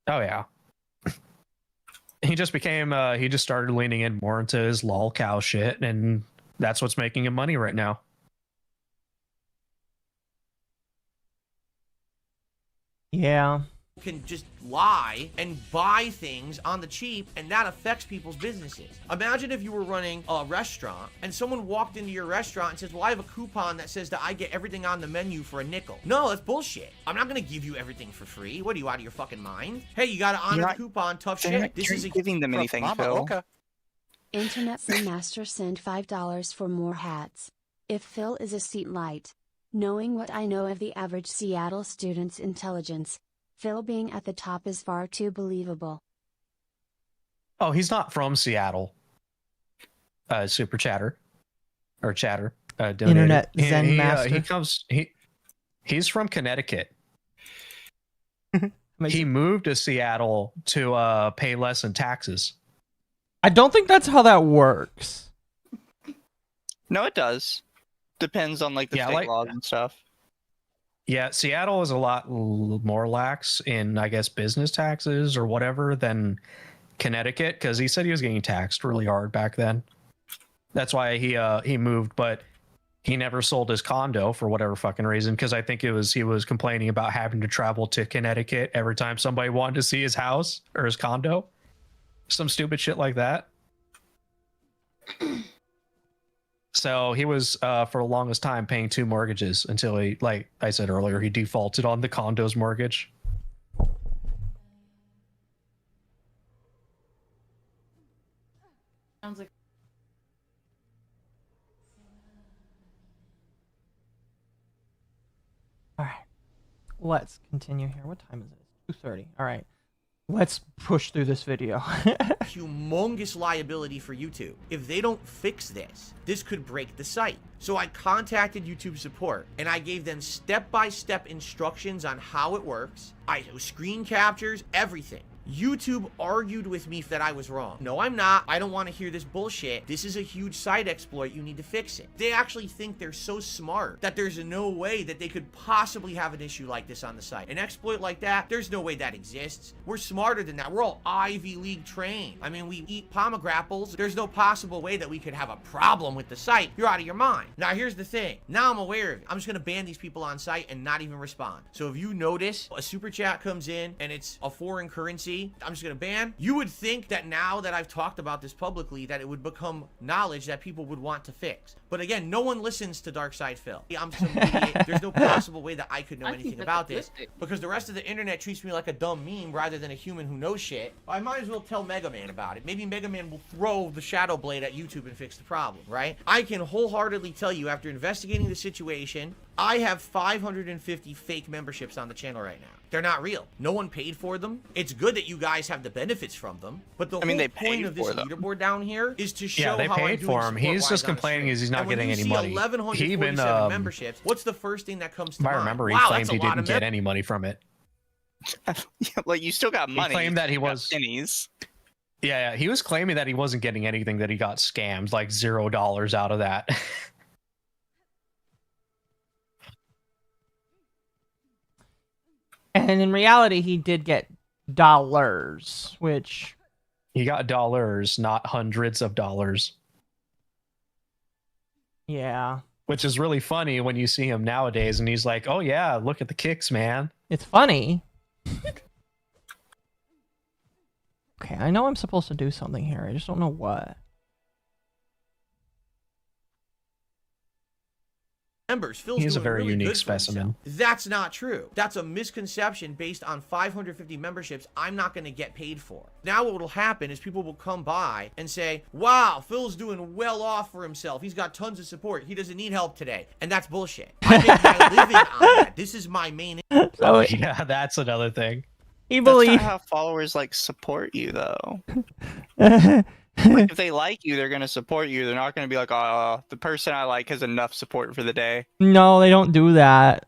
Speaker 9: Oh yeah. He just became. He just started leaning in more into his lol cow shit, and that's what's making him money right now.
Speaker 3: Yeah.
Speaker 20: Can just lie and buy things on the cheap, and that affects people's businesses. Imagine if you were running a restaurant and someone walked into your restaurant and says, well, I have a coupon that says that I get everything on the menu for a nickel. No, that's bullshit. I'm not gonna give you everything for free. What are you, out of your fucking mind? Hey, you gotta honor the coupon, tough shit. This isn't
Speaker 19: giving them anything, Phil. Okay.
Speaker 5: Internet Free Master send $5 for more hats. If Phil is a seat light. Knowing what I know of the average Seattle student's intelligence, Phil being at the top is far too believable.
Speaker 9: Oh, he's not from Seattle. Super Chatter. Or Chatter. Donated.
Speaker 3: Internet Zen Master.
Speaker 9: He's from Connecticut. He moved to Seattle to pay less in taxes.
Speaker 3: I don't think that's how that works.
Speaker 19: No, it does. Depends on like the state laws and stuff.
Speaker 9: Yeah, Seattle is a lot more lax in, I guess, business taxes or whatever than Connecticut, because he said he was getting taxed really hard back then. That's why he moved, but he never sold his condo for whatever fucking reason, because I think he was complaining about having to travel to Connecticut every time somebody wanted to see his house or his condo. Some stupid shit like that. So he was, for the longest time, paying 2 mortgages until he, like I said earlier, he defaulted on the condo's mortgage.
Speaker 8: Sounds like.
Speaker 3: All right. Let's continue here. What time is it? 2:30. All right. Let's push through this video.
Speaker 20: Humongous liability for YouTube. If they don't fix this, this could break the site. So I contacted YouTube support and I gave them step-by-step instructions on how it works. Screen captures, everything. YouTube argued with me that I was wrong. No, I'm not. I don't want to hear this bullshit. This is a huge site exploit. You need to fix it. They actually think they're so smart that there's no way that they could possibly have an issue like this on the site. An exploit like that, there's no way that exists. We're smarter than that. We're all Ivy League trained. I mean, we eat pomegrapples. There's no possible way that we could have a problem with the site. You're out of your mind. Now, here's the thing. Now I'm aware of it. I'm just going to ban these people on site and not even respond. So if you notice a super chat comes in and it's a foreign currency, I'm just gonna ban. You would think that now that I've talked about this publicly, that it would become knowledge that people would want to fix. But again, no one listens to Darkside Phil. I'm some idiot. There's no possible way that I could know anything about this, because the rest of the internet treats me like a dumb meme rather than a human who knows shit. I might as well tell Mega Man about it. Maybe Mega Man will throw the Shadow Blade at YouTube and fix the problem, right? I can wholeheartedly tell you, after investigating the situation, I have 550 fake memberships on the channel right now. They're not real. No one paid for them. It's good that you guys have the benefits from them, but the whole point of this leaderboard down here is to show
Speaker 9: they
Speaker 20: how I'm
Speaker 9: paid
Speaker 20: doing
Speaker 9: for him. He's just complaining is he's not getting any money. He even
Speaker 20: memberships. What's the first thing that comes to mind?
Speaker 9: I remember he claimed he didn't get any money from it.
Speaker 19: Like, you still got money.
Speaker 9: He claimed that he was
Speaker 19: pennies.
Speaker 9: Yeah, he was claiming that he wasn't getting anything, that he got scammed, like $0 out of that.
Speaker 3: And in reality, he did get dollars, which...
Speaker 9: He got dollars, not hundreds of dollars.
Speaker 3: Yeah.
Speaker 9: Which is really funny when you see him nowadays, and he's like, oh yeah, look at the kicks, man.
Speaker 3: It's funny. Okay, I know I'm supposed to do something here. I just don't know what.
Speaker 20: Members, Phil's
Speaker 9: He's a
Speaker 20: doing
Speaker 9: very
Speaker 20: really
Speaker 9: unique
Speaker 20: good for
Speaker 9: specimen.
Speaker 20: himself. That's not true. That's a misconception based on 550 memberships I'm not going to get paid for. Now what will happen is people will come by and say, wow, Phil's doing well off for himself. He's got tons of support. He doesn't need help today. And that's bullshit. I make my living on that. This is my main...
Speaker 9: Oh, yeah, that's another thing.
Speaker 3: He
Speaker 19: That's not how followers like support you, though. Like, if they like you, they're gonna support you. They're not gonna be like, "Oh, the person I like has enough support for the day."
Speaker 3: No, they don't do that.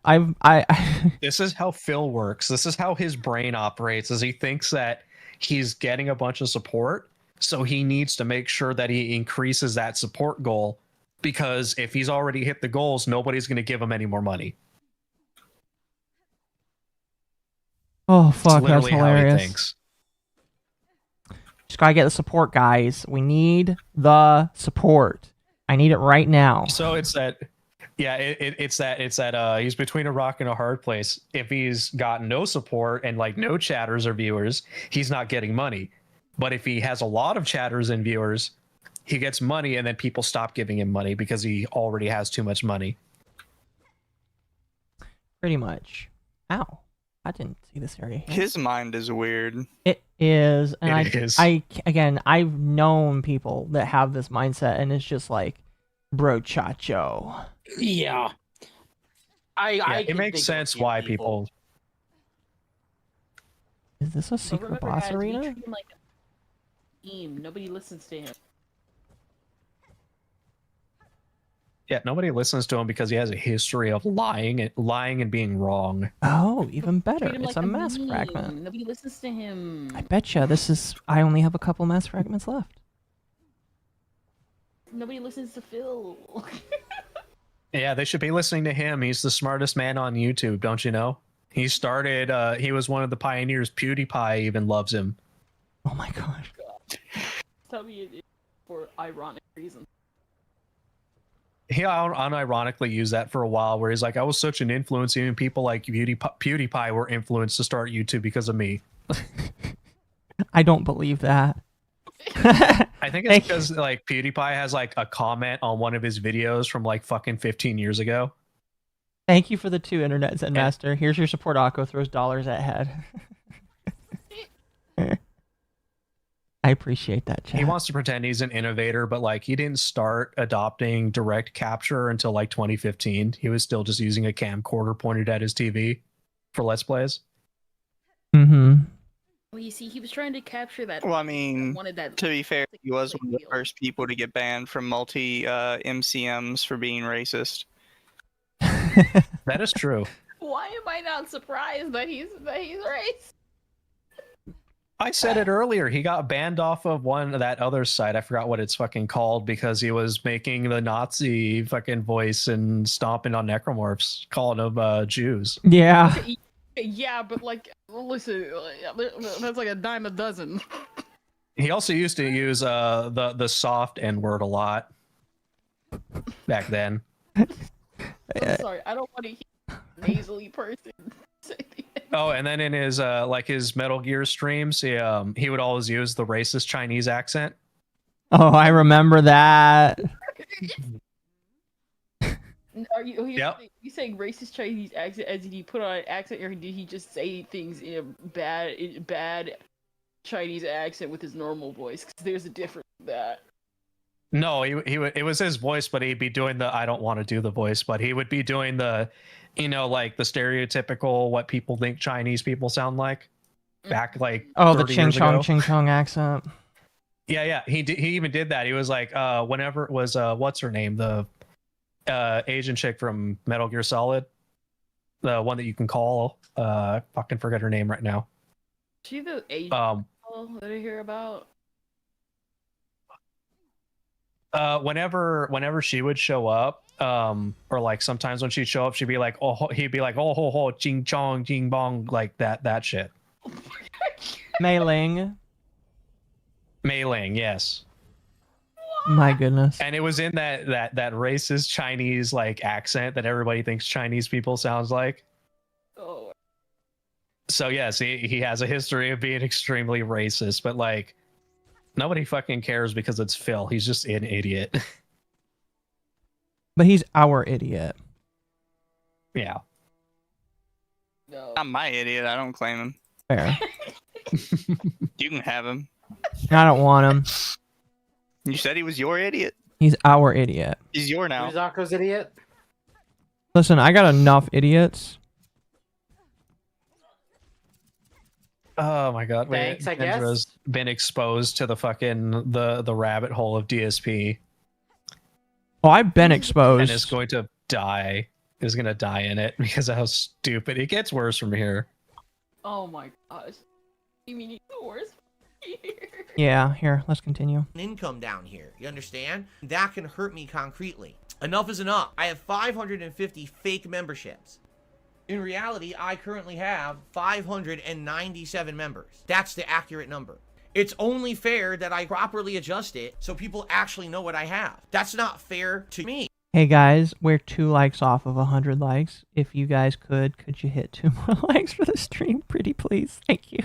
Speaker 9: This is how Phil works. This is how his brain operates. Is he thinks that he's getting a bunch of support, so he needs to make sure that he increases that support goal, because if he's already hit the goals, nobody's gonna give him any more money.
Speaker 3: Oh fuck, that's
Speaker 9: literally how he
Speaker 3: hilarious.
Speaker 9: thinks.
Speaker 3: Just gotta get the support, guys. We need the support. I need it right now.
Speaker 9: So it's that, yeah, it's that he's between a rock and a hard place. If he's got no support and like no chatters or viewers, he's not getting money. But if he has a lot of chatters and viewers, he gets money, and then people stop giving him money because he already has too much money.
Speaker 3: Pretty much. Ow. I didn't see this area here.
Speaker 19: His mind is weird.
Speaker 3: It is, and
Speaker 9: It is.
Speaker 3: again, I've known people that have this mindset, and it's just like, bro, chacho.
Speaker 17: Yeah.
Speaker 9: It makes sense why people.
Speaker 3: Is this a secret
Speaker 8: Remember,
Speaker 3: boss
Speaker 8: guys, we
Speaker 3: arena?
Speaker 8: treat him like a team. Nobody listens to him.
Speaker 9: Yeah, nobody listens to him because he has a history of lying and being wrong.
Speaker 3: Oh, even better.
Speaker 8: Treat him
Speaker 3: It's
Speaker 8: like
Speaker 3: a mask
Speaker 8: meme.
Speaker 3: fragment.
Speaker 8: Nobody listens to him.
Speaker 3: I betcha this is. I only have a couple mask fragments left.
Speaker 8: Nobody listens to Phil.
Speaker 9: Yeah, they should be listening to him. He's the smartest man on YouTube, don't you know? He started. He was one of the pioneers. PewDiePie even loves him.
Speaker 3: Oh my gosh.
Speaker 8: Tell me it's for ironic reasons.
Speaker 9: He unironically used that for a while, where he's like, I was such an influence, even people like PewDiePie were influenced to start YouTube because of me.
Speaker 3: I don't believe that.
Speaker 9: I think it's because like PewDiePie has like a comment on one of his videos from like fucking 15 years ago.
Speaker 3: Thank you for the 2 internet Zen Master. Here's your support. Akko throws dollars at head. I appreciate that, chat.
Speaker 9: He wants to pretend he's an innovator, but like he didn't start adopting direct capture until like 2015. He was still just using a camcorder pointed at his TV for Let's Plays.
Speaker 3: Mm-hmm.
Speaker 8: Well, you see, he was trying to capture that.
Speaker 19: Well, I mean,
Speaker 8: wanted that.
Speaker 19: to be fair, he was one of the first people to get banned from multi MCMs for being racist.
Speaker 9: That is true.
Speaker 8: Why am I not surprised that he's racist?
Speaker 9: I said it earlier. He got banned off of that other site. I forgot what it's fucking called, because he was making the Nazi fucking voice and stomping on necromorphs, calling them Jews.
Speaker 3: Yeah.
Speaker 8: Yeah, but like, listen, that's like a dime a dozen.
Speaker 9: He also used to use the soft N word a lot back then.
Speaker 8: I'm sorry, I don't want to hear a nasally person say the
Speaker 9: Oh, and then in his like his Metal Gear streams, he would always use the racist Chinese accent.
Speaker 3: Oh, I remember that.
Speaker 8: Are you saying racist Chinese accent as did he put on an accent, or did he just say things in a bad Chinese accent with his normal voice? Because there's a difference in that.
Speaker 9: No, it was his voice, but he'd be doing the I don't want to do the voice, but he would be doing the, like the stereotypical what people think Chinese people sound like. Back like
Speaker 3: the ching chong accent.
Speaker 9: Yeah. He even did that. He was like, whenever it was what's her name, the Asian chick from Metal Gear Solid, the one that you can call. Fucking forget her name right now.
Speaker 8: She the Asian that I hear about.
Speaker 9: Whenever she would show up, or like sometimes when she'd show up, he'd be like, oh ho ho, ching chong, ching bong, like that shit.
Speaker 3: Mei Ling,
Speaker 9: yes.
Speaker 3: My goodness.
Speaker 9: And it was in that racist Chinese like accent that everybody thinks Chinese people sounds like.
Speaker 8: Oh.
Speaker 9: So yes, he has a history of being extremely racist, but like nobody fucking cares because it's Phil. He's just an idiot.
Speaker 3: But he's our idiot.
Speaker 9: Yeah.
Speaker 19: No. I'm my idiot. I don't claim him.
Speaker 3: Fair.
Speaker 19: You can have him.
Speaker 3: I don't want him.
Speaker 19: You said he was your idiot.
Speaker 3: He's our idiot.
Speaker 19: He's your now.
Speaker 17: Who's Akko's idiot?
Speaker 3: Listen, I got enough idiots.
Speaker 9: Oh my god.
Speaker 17: Thanks, I guess.
Speaker 9: Kendra's been exposed to the fucking the rabbit hole of DSP.
Speaker 3: Oh, I've been exposed.
Speaker 9: And is going to die. Is gonna die in it because of how stupid it gets worse from here.
Speaker 8: Oh my gosh. You mean it's the worst here?
Speaker 3: Yeah, here, let's continue.
Speaker 20: Income down here, you understand? That can hurt me concretely. Enough is enough. I have 550 fake memberships. In reality, I currently have 597 members. That's the accurate number. It's only fair that I properly adjust it so people actually know what I have. That's not fair to me.
Speaker 3: Hey guys, we're 2 likes off of 100 likes. If you guys could you hit 2 more likes for the stream, pretty please? Thank you.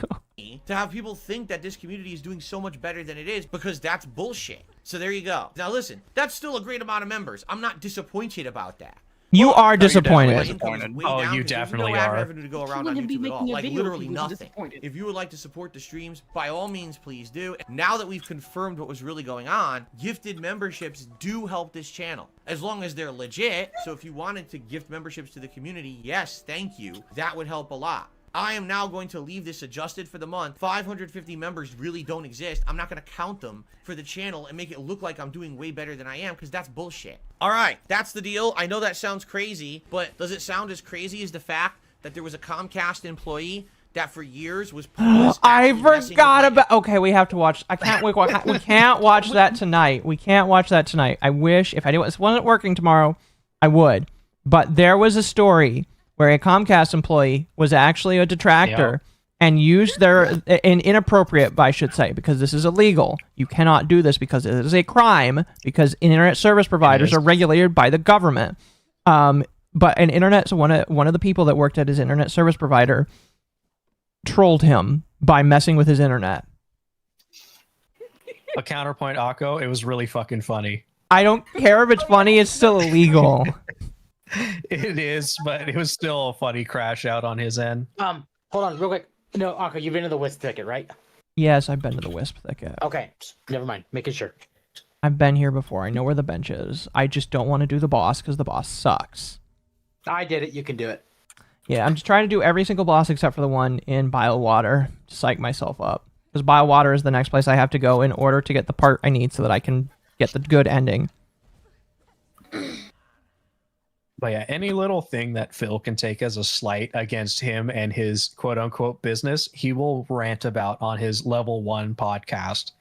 Speaker 20: To have people think that this community is doing so much better than it is, because that's bullshit. So there you go. Now listen, that's still a great amount of members. I'm not disappointed about that.
Speaker 3: You are disappointed.
Speaker 9: Oh, you definitely
Speaker 20: no ad
Speaker 9: are.
Speaker 20: revenue to go around on YouTube at all. Like literally nothing. If you would like to support the streams, by all means, please do. Now that we've confirmed what was really going on, gifted memberships do help this channel. As long as they're legit. So if you wanted to gift memberships to the community, yes, thank you. That would help a lot. I am now going to leave this adjusted for the month. 550 members really don't exist. I'm not going to count them for the channel and make it look like I'm doing way better than I am, because that's bullshit. All right, that's the deal. I know that sounds crazy, but does it sound as crazy as the fact that there was a Comcast employee that for years was
Speaker 3: I forgot about. Okay, we have to watch. I can't wait. We can't watch that tonight. We can't watch that tonight. I wish if I wasn't working tomorrow, I would. But there was a story where a Comcast employee was actually a detractor and used their inappropriate, I should say, because this is illegal. You cannot do this because it is a crime, because internet service providers are regulated by the government. But one of the people that worked at his internet service provider trolled him by messing with his internet.
Speaker 9: A counterpoint, Akko, it was really fucking funny.
Speaker 3: I don't care if it's funny, it's still illegal.
Speaker 9: It is, but it was still a funny crash out on his end.
Speaker 17: Hold on, real quick. No, Akko, you've been to the Wisp thicket, right?
Speaker 3: Yes, I've been to the Wisp thicket.
Speaker 17: Okay, never mind. Making sure.
Speaker 3: I've been here before. I know where the bench is. I just don't want to do the boss because the boss sucks.
Speaker 17: I did it. You can do it.
Speaker 3: Yeah, I'm just trying to do every single boss except for the one in Biowater to psych myself up. Because Biowater is the next place I have to go in order to get the part I need so that I can get the good ending.
Speaker 9: But yeah, any little thing that Phil can take as a slight against him and his quote-unquote business, he will rant about on his level 1 podcast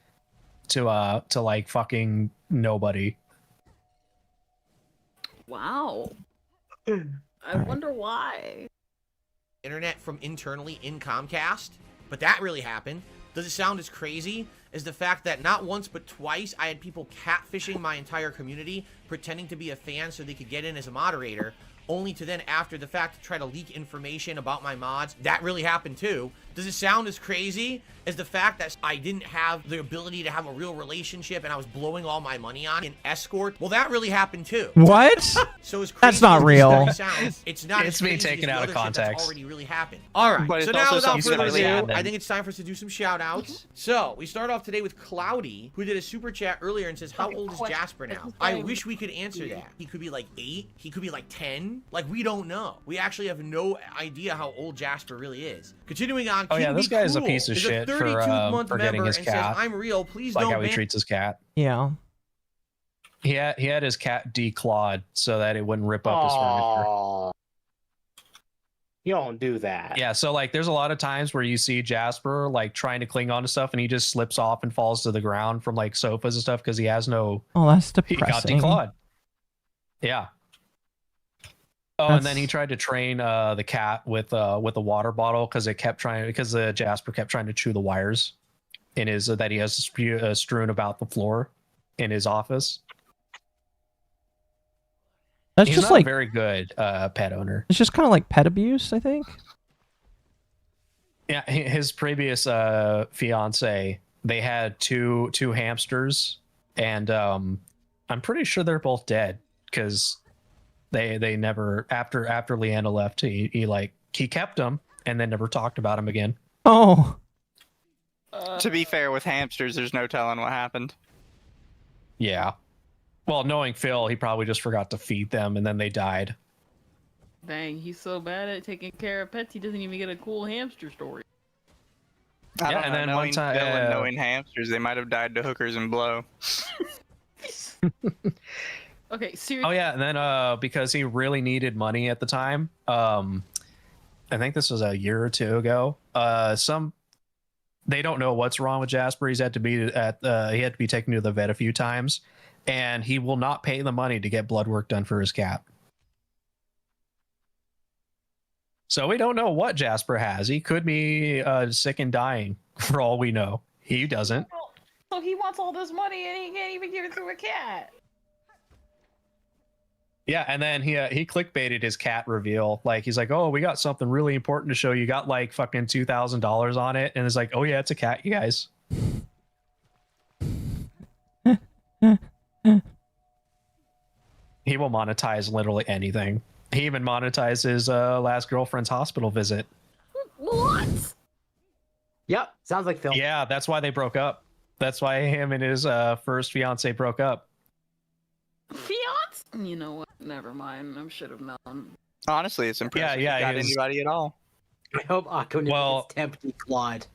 Speaker 9: to like fucking nobody.
Speaker 8: Wow. I wonder why.
Speaker 20: Internet from internally in Comcast, but that really happened. Does it sound as crazy as the fact that not once but twice I had people catfishing my entire community, pretending to be a fan so they could get in as a moderator, only to then after the fact try to leak information about my mods? That really happened too. Does it sound as crazy as the fact that I didn't have the ability to have a real relationship and I was blowing all my money on an escort? Well, that really happened too.
Speaker 3: What?
Speaker 20: So as crazy
Speaker 3: That's not
Speaker 20: as this
Speaker 3: real.
Speaker 20: story sounds, it's not
Speaker 9: It's
Speaker 20: as
Speaker 9: me
Speaker 20: crazy
Speaker 9: taken
Speaker 20: as the
Speaker 9: out of
Speaker 20: other shit that's
Speaker 9: context.
Speaker 20: already really happened. All right,
Speaker 19: But
Speaker 20: so
Speaker 19: it's
Speaker 20: now
Speaker 19: also
Speaker 20: without
Speaker 19: something
Speaker 20: further
Speaker 19: really
Speaker 20: ado,
Speaker 19: happened.
Speaker 20: I think it's time for us to do some shout outs. So we start off today with Cloudy, who did a super chat earlier and says, how old is Jasper now? I wish we could answer that. He could be like 8, he could be like 10. Like, we don't know. We actually have no idea how old Jasper really is. Continuing on,
Speaker 9: Oh yeah,
Speaker 20: King
Speaker 9: this
Speaker 20: Be
Speaker 9: guy's a
Speaker 20: Cool
Speaker 9: piece of
Speaker 20: is
Speaker 9: shit
Speaker 20: a
Speaker 9: for
Speaker 20: 32-month
Speaker 9: forgetting
Speaker 20: member
Speaker 9: his
Speaker 20: and
Speaker 9: cat.
Speaker 20: says, I'm real, please
Speaker 9: Like
Speaker 20: don't
Speaker 9: how he
Speaker 20: ban.
Speaker 9: treats his cat.
Speaker 3: Yeah.
Speaker 9: He had his cat declawed so that it wouldn't rip up his furniture.
Speaker 17: You don't do that.
Speaker 9: Yeah, so like there's a lot of times where you see Jasper like trying to cling on to stuff and he just slips off and falls to the ground from like sofas and stuff because he has no.
Speaker 3: Oh, that's
Speaker 9: He got
Speaker 3: depressing.
Speaker 9: declawed. Yeah. Oh,
Speaker 3: That's-
Speaker 9: and then he tried to train the cat with a water bottle because Jasper kept trying to chew the wires in his that he has strewn about the floor in his office.
Speaker 3: That's
Speaker 9: He's
Speaker 3: just
Speaker 9: not
Speaker 3: like
Speaker 9: a very good pet owner.
Speaker 3: it's just kind of like pet abuse, I think.
Speaker 9: Yeah, his previous fiance, they had two hamsters, and I'm pretty sure they're both dead because they never after Leanna left, he kept them and then never talked about him again.
Speaker 3: Oh.
Speaker 19: To be fair, with hamsters, there's no telling what happened.
Speaker 9: Yeah. Well, knowing Phil, he probably just forgot to feed them and then they died.
Speaker 8: Dang, he's so bad at taking care of pets, he doesn't even get a cool hamster story.
Speaker 19: I
Speaker 9: Yeah,
Speaker 19: don't
Speaker 9: and
Speaker 19: know,
Speaker 9: then
Speaker 19: knowing
Speaker 9: one time-
Speaker 19: Phil and knowing hamsters, they might have died to hookers and blow.
Speaker 8: Okay, seriously.
Speaker 9: Oh yeah, and then because he really needed money at the time, I think this was a year or two ago. They don't know what's wrong with Jasper. He had to be taken to the vet a few times, and he will not pay the money to get blood work done for his cat. So we don't know what Jasper has. He could be sick and dying for all we know. He doesn't.
Speaker 8: So he wants all this money and he can't even give it to a cat.
Speaker 9: Yeah, and then he clickbaited his cat reveal. Like he's like, "Oh, we got something really important to show you. Got like fucking $2,000 on it," and it's like, "Oh yeah, it's a cat, you guys." He will monetize literally anything. He even monetized his last girlfriend's hospital visit.
Speaker 8: What?
Speaker 17: Yep, sounds like Phil.
Speaker 9: Yeah, that's why they broke up. That's why him and his first fiance broke up.
Speaker 8: Fiance? You know what? Never mind. I should have known.
Speaker 19: Honestly, it's impressive.
Speaker 9: Yeah,
Speaker 19: he got
Speaker 9: he was-
Speaker 19: anybody at all.
Speaker 17: I hope Akko never gets tempted Claude.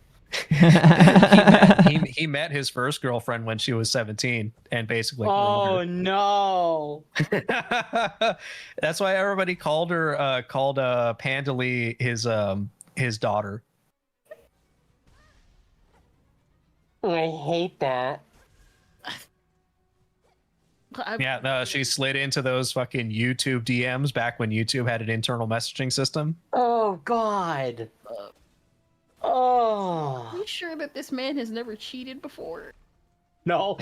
Speaker 9: he met his first girlfriend when she was 17 and basically
Speaker 17: Oh no.
Speaker 9: that's why everybody called Pandali his daughter.
Speaker 17: I hate that.
Speaker 9: Yeah, no, she slid into those fucking YouTube DMs back when YouTube had an internal messaging system.
Speaker 17: Oh God. Oh.
Speaker 8: Are you sure that this man has never cheated before?
Speaker 17: No.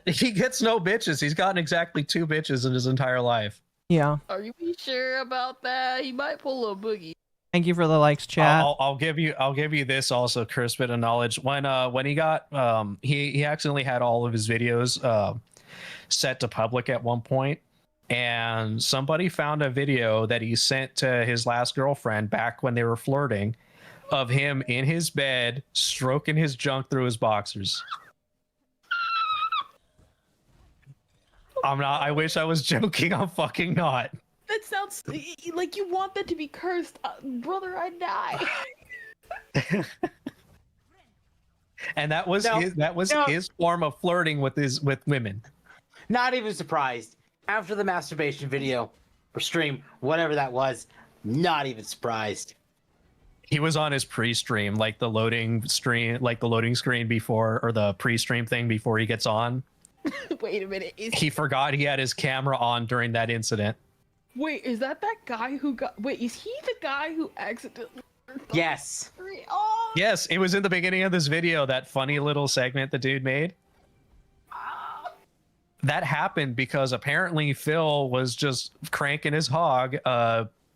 Speaker 9: He gets no bitches. He's gotten exactly 2 bitches in his entire life.
Speaker 3: Yeah.
Speaker 8: Are you sure about that? He might pull a boogie.
Speaker 3: Thank you for the likes, chat.
Speaker 9: I'll give you this also, Chris, bit of knowledge. When he got he accidentally had all of his videos set to public at one point, and somebody found a video that he sent to his last girlfriend back when they were flirting of him in his bed stroking his junk through his boxers. I'm not. I wish I was joking. I'm fucking not.
Speaker 8: That sounds like you want that to be cursed. Brother, I'd die.
Speaker 9: And that was his form of flirting with women.
Speaker 17: Not even surprised. After the masturbation video or stream, whatever that was, not even surprised.
Speaker 9: He was on his pre-stream, like the loading screen before, or the pre-stream thing before he gets on.
Speaker 8: Wait a minute.
Speaker 9: He forgot he had his camera on during that incident.
Speaker 8: Wait, is that guy who got? Wait, is he the guy who accidentally?
Speaker 17: Yes.
Speaker 8: Oh.
Speaker 9: Yes, it was in the beginning of this video, that funny little segment the dude made. That happened because apparently Phil was just cranking his hog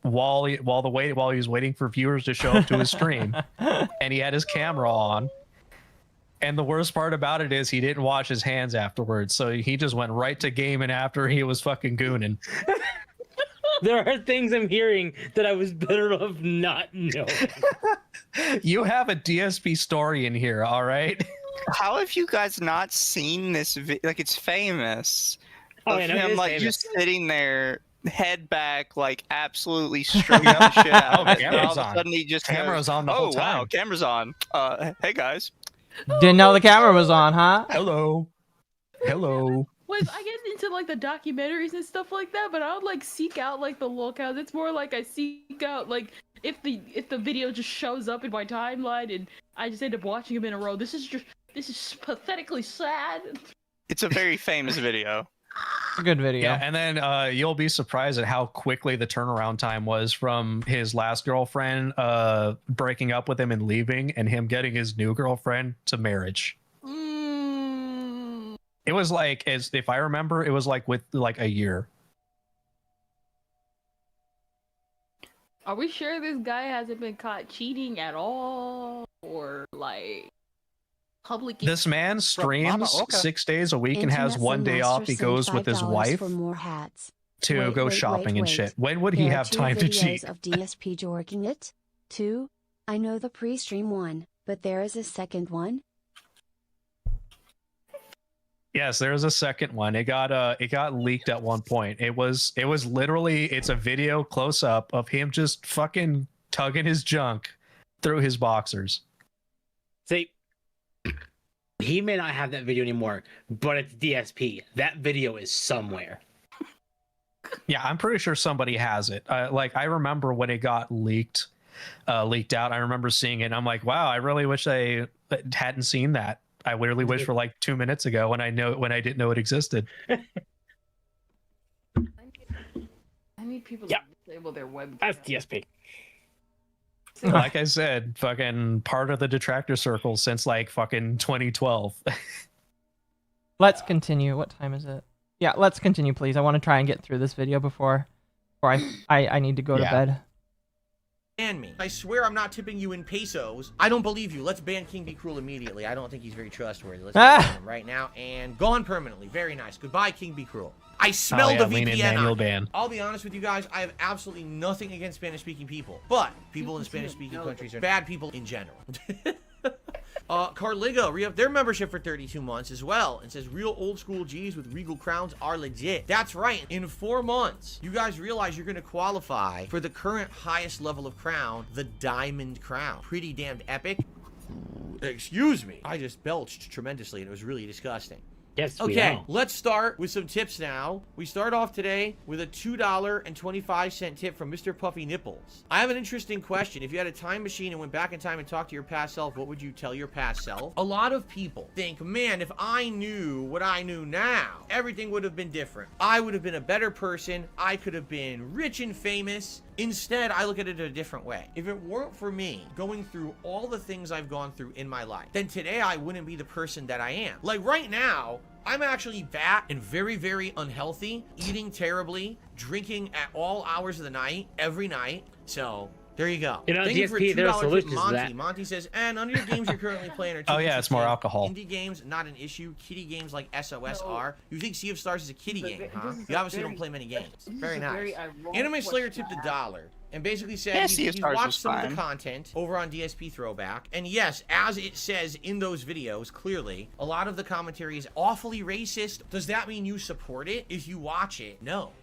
Speaker 9: while he was waiting for viewers to show up to his stream, and he had his camera on. And the worst part about it is he didn't wash his hands afterwards, so he just went right to gaming after he was fucking gooning.
Speaker 17: There are things I'm hearing that I was better off not knowing.
Speaker 9: You have a DSP story in here, all right?
Speaker 19: How have you guys not seen this? Like, it's famous.
Speaker 17: Oh,
Speaker 19: Of
Speaker 17: yeah, no,
Speaker 19: him,
Speaker 17: it is
Speaker 19: like,
Speaker 17: famous.
Speaker 19: just sitting there, head back, like, absolutely stroking the shit out of it. And all of a sudden he just
Speaker 9: Camera's
Speaker 19: goes,
Speaker 9: on the
Speaker 19: oh,
Speaker 9: whole
Speaker 19: wow,
Speaker 9: time.
Speaker 19: camera's on. Hey, guys.
Speaker 3: Didn't know the camera was on, huh?
Speaker 9: Hello. Hello.
Speaker 8: Wait, I get into like the documentaries and stuff like that, but I would like seek out like the locales. It's more like I seek out like if the video just shows up in my timeline and I just end up watching them in a row. This is pathetically sad.
Speaker 19: It's a very famous video.
Speaker 3: It's a good video.
Speaker 9: Yeah, and then you'll be surprised at how quickly the turnaround time was from his last girlfriend breaking up with him and leaving, and him getting his new girlfriend to marriage. It was like, if I remember, it was like with like a year.
Speaker 8: Are we sure this guy hasn't been caught cheating at all, or like public?
Speaker 9: This man streams 6 days a week and has 1 day off. He goes with his wife
Speaker 5: for more hats.
Speaker 9: to go shopping and shit. When would he have time to cheat?
Speaker 5: Of DSP jorking it. 2. I know the pre-stream one, but there is a second one.
Speaker 9: Yes, there's a second one. It got leaked at one point. It was literally, it's a video close up of him just fucking tugging his junk through his boxers.
Speaker 17: See, he may not have that video anymore, but it's DSP. That video is somewhere.
Speaker 9: Yeah, I'm pretty sure somebody has it. Like, I remember when it got leaked out. I remember seeing it, and I'm like, wow, I really wish I hadn't seen that. I literally wished for like 2 minutes ago when I didn't know it existed.
Speaker 8: I need people to disable their webcam.
Speaker 17: That's DSP.
Speaker 9: Like I said, fucking part of the detractor circle since like fucking 2012.
Speaker 3: Let's continue. What time is it? Yeah, let's continue, please. I want to try and get through this video before I need to go to bed.
Speaker 20: Ban me. I swear I'm not tipping you in pesos. I don't believe you. Let's ban King Be Cruel immediately. I don't think he's very trustworthy. Let's ban him right now and gone permanently. Very nice. Goodbye, King Be Cruel. I smell the VPN.
Speaker 9: Ban.
Speaker 20: I'll be honest with you guys. I have absolutely nothing against Spanish-speaking people, but people in Spanish-speaking countries are bad people in general. Carligo re-upped their membership for 32 months as well and says real old school G's with regal crowns are legit. That's right. In 4 months, you guys realize you're going to qualify for the current highest level of crown, the Diamond Crown. Pretty damned epic. Excuse me. I just belched tremendously and it was really disgusting.
Speaker 17: Yes,
Speaker 20: okay, let's start with some tips now. We start off today with a $2.25 tip from Mr. Puffy Nipples. I have an interesting question. If you had a time machine and went back in time and talked to your past self, what would you tell your past self? A lot of people think, man, if I knew what I knew now, everything would have been different. I would have been a better person. I could have been rich and famous. Instead, I look at it a different way. If it weren't for me going through all the things I've gone through in my life, then today I wouldn't be the person that I am. Like right now, I'm actually fat and very, very unhealthy, eating terribly, drinking at all hours of the night, every night. So there you go.
Speaker 17: You know,
Speaker 20: thank you for
Speaker 17: DSP, there are
Speaker 20: $2
Speaker 17: solutions
Speaker 20: Monty.
Speaker 17: to that.
Speaker 20: Monty says, and none of your games you're currently playing are too
Speaker 9: Oh yeah, it's more alcohol.
Speaker 20: Indie games, not an issue. Kiddie games like SOS are. You think Sea of Stars is a kiddie game, huh? You obviously don't play many games. Very nice. Anime Slayer tipped $1 and basically said he's watched some of the content over on DSP Throwback. And yes, as it says in those videos, clearly, a lot of the commentary is awfully racist. Does that mean you support it if you watch it? No.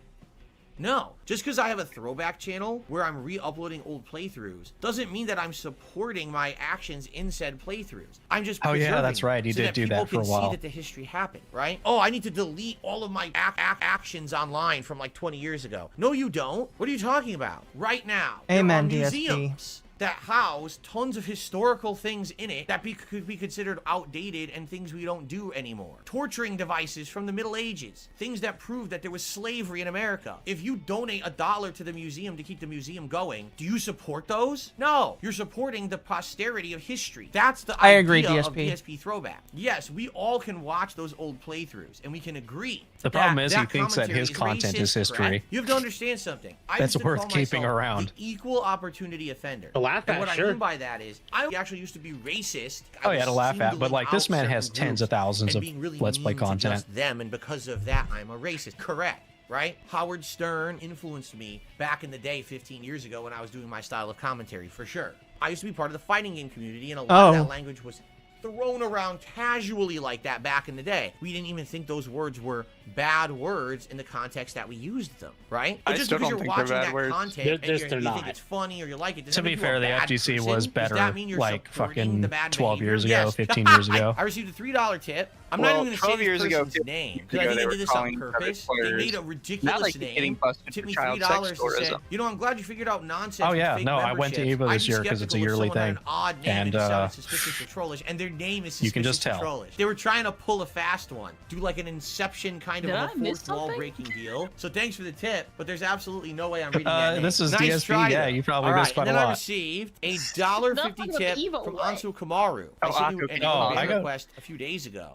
Speaker 20: No, just because I have a throwback channel where I'm re-uploading old playthroughs doesn't mean that I'm supporting my actions in said playthroughs. I'm just
Speaker 9: yeah, that's right. You did do that for a while.
Speaker 20: People can see that the history happened, right? Oh, I need to delete all of my actions online from like 20 years ago. No, you don't. What are you talking about? Right now,
Speaker 3: Amen,
Speaker 20: there are
Speaker 3: DSP.
Speaker 20: museums that house tons of historical things in it that could be considered outdated and things we don't do anymore. Torturing devices from the Middle Ages, things that prove that there was slavery in America. If you donate $1 to the museum to keep the museum going, do you support those? No, you're supporting the posterity of history. That's the
Speaker 3: I agree,
Speaker 20: idea
Speaker 3: DSP.
Speaker 20: of DSP throwback. Yes, we all can watch those old playthroughs and we can agree.
Speaker 9: The problem is he thinks that his content is history.
Speaker 20: Correct? You have to understand something. I
Speaker 9: That's
Speaker 20: used to
Speaker 9: worth
Speaker 20: call
Speaker 9: keeping
Speaker 20: myself
Speaker 9: around.
Speaker 20: The equal opportunity offender.
Speaker 17: To laugh
Speaker 20: and
Speaker 17: at,
Speaker 20: what
Speaker 17: sure.
Speaker 20: I mean by that is, I actually used to be racist.
Speaker 9: Oh yeah, to laugh at, but like this man has tens of thousands of
Speaker 20: really
Speaker 9: Let's Play
Speaker 20: mean to
Speaker 9: content.
Speaker 20: just them, and because of that, I'm a racist. Correct. Right? Howard Stern influenced me back in the day 15 years ago when I was doing my style of commentary, for sure. I used to be part of the fighting game community, and a lot of that language was thrown around casually like that back in the day. We didn't even think those words were bad words in the context that we used them, right? But just because you're watching that content and you think it's funny or you like it,
Speaker 9: To be fair, the FGC was better like fucking
Speaker 20: the bad
Speaker 9: 12 years ago,
Speaker 20: Yes.
Speaker 9: 15 years ago.
Speaker 20: I received a $3 tip. I'm not even going to say this person's name because I think they did this on purpose. They made a ridiculous name. Tipped me $3 and said, you know, I'm glad you figured out nonsense.
Speaker 9: Oh yeah,
Speaker 20: with fake
Speaker 9: no, I went to
Speaker 20: memberships.
Speaker 9: Evo
Speaker 20: I'd
Speaker 9: this
Speaker 20: be
Speaker 9: year because it's a
Speaker 20: skeptical if
Speaker 9: yearly
Speaker 20: someone had
Speaker 9: thing,
Speaker 20: an odd name
Speaker 9: and
Speaker 20: it sounded suspicious or trollish, and their name is suspicious
Speaker 9: you can just
Speaker 20: or
Speaker 9: tell.
Speaker 20: trollish. They were trying to pull a fast one, do like an Inception kind of
Speaker 8: Did
Speaker 20: a
Speaker 8: I miss
Speaker 20: fourth wall
Speaker 8: something?
Speaker 20: breaking deal. So thanks for the tip, but there's absolutely no way I'm reading that name.
Speaker 9: This is
Speaker 20: Nice
Speaker 9: DSP,
Speaker 20: try,
Speaker 9: yeah,
Speaker 20: though.
Speaker 9: you probably
Speaker 20: All
Speaker 9: missed
Speaker 20: right,
Speaker 9: quite
Speaker 20: and
Speaker 9: a
Speaker 20: then I
Speaker 9: lot.
Speaker 20: received a $1.50 tip from Ansu Kamaru. I sent you an email request a few days ago.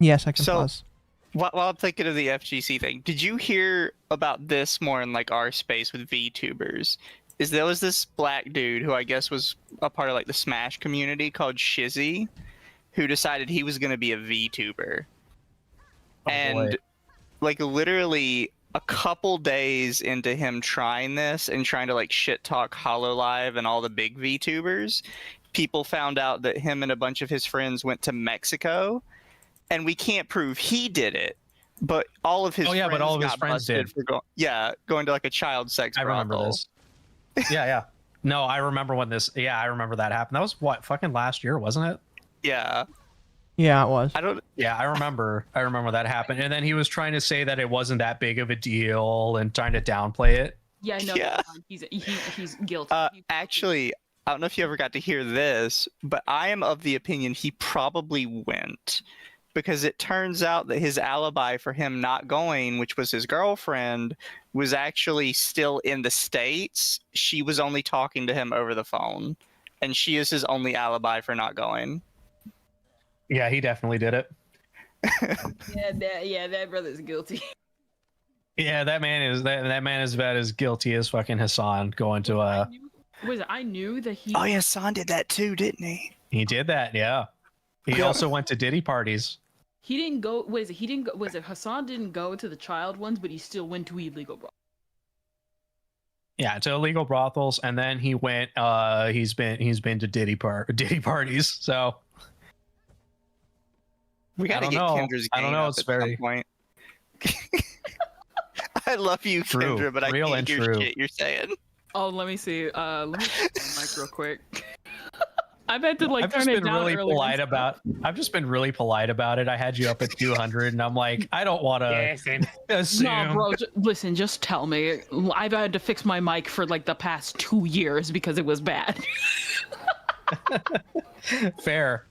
Speaker 3: Yes, I can
Speaker 19: So-
Speaker 3: pause.
Speaker 19: While I'm thinking of the FGC thing, did you hear about this more in like our space with VTubers? There was this black dude who I guess was a part of like the Smash community called Shizzy, who decided he was going to be a VTuber. And like literally a couple days into him trying this and trying to like shit talk HoloLive and all the big VTubers, people found out that him and a bunch of his friends went to Mexico. And we can't prove he did it, but all of his friends
Speaker 9: but all of his
Speaker 19: got
Speaker 9: friends
Speaker 19: busted
Speaker 9: did.
Speaker 19: for going to like a child sex
Speaker 9: I remember
Speaker 19: brothel.
Speaker 9: this. Yeah. No, I remember when this. Yeah, I remember that happened. That was what fucking last year, wasn't it?
Speaker 19: Yeah.
Speaker 3: Yeah, it was.
Speaker 9: Yeah, I remember. I remember that happened. And then he was trying to say that it wasn't that big of a deal and trying to downplay it.
Speaker 8: Yeah, I know.
Speaker 19: Yeah.
Speaker 8: He's guilty.
Speaker 19: Actually, I don't know if you ever got to hear this, but I am of the opinion he probably went. Because it turns out that his alibi for him not going, which was his girlfriend, was actually still in the States. She was only talking to him over the phone. And she is his only alibi for not going.
Speaker 9: Yeah, he definitely did it.
Speaker 8: That brother's guilty.
Speaker 9: Yeah, that man is about as guilty as fucking Hassan going to
Speaker 8: I knew that he.
Speaker 19: Oh yeah, Hassan did that too, didn't he?
Speaker 9: He did that, yeah. He also went to Diddy parties.
Speaker 8: He didn't go. He didn't go. Hassan didn't go to the child ones, but he still went to illegal brothels.
Speaker 9: Yeah, to illegal brothels, and then he went. He's been to Diddy parties. So
Speaker 19: we gotta get Kendra's game
Speaker 9: I don't know.
Speaker 19: up
Speaker 9: It's
Speaker 19: at
Speaker 9: very.
Speaker 19: some point. I love you,
Speaker 9: True.
Speaker 19: Kendra, but I
Speaker 9: Real
Speaker 19: can't
Speaker 9: and
Speaker 19: hear
Speaker 9: true.
Speaker 19: shit you're saying.
Speaker 8: Oh, let me see. Let me check my mic real quick. I meant to like
Speaker 9: I've
Speaker 8: turn
Speaker 9: just
Speaker 8: it
Speaker 9: been
Speaker 8: down
Speaker 9: really
Speaker 8: earlier.
Speaker 9: polite about. I've just been really polite about it. I had you up at 200, and I'm like, I don't want to assume.
Speaker 8: No, bro. Listen, just tell me. I've had to fix my mic for like the past 2 years because it was bad.
Speaker 9: Fair.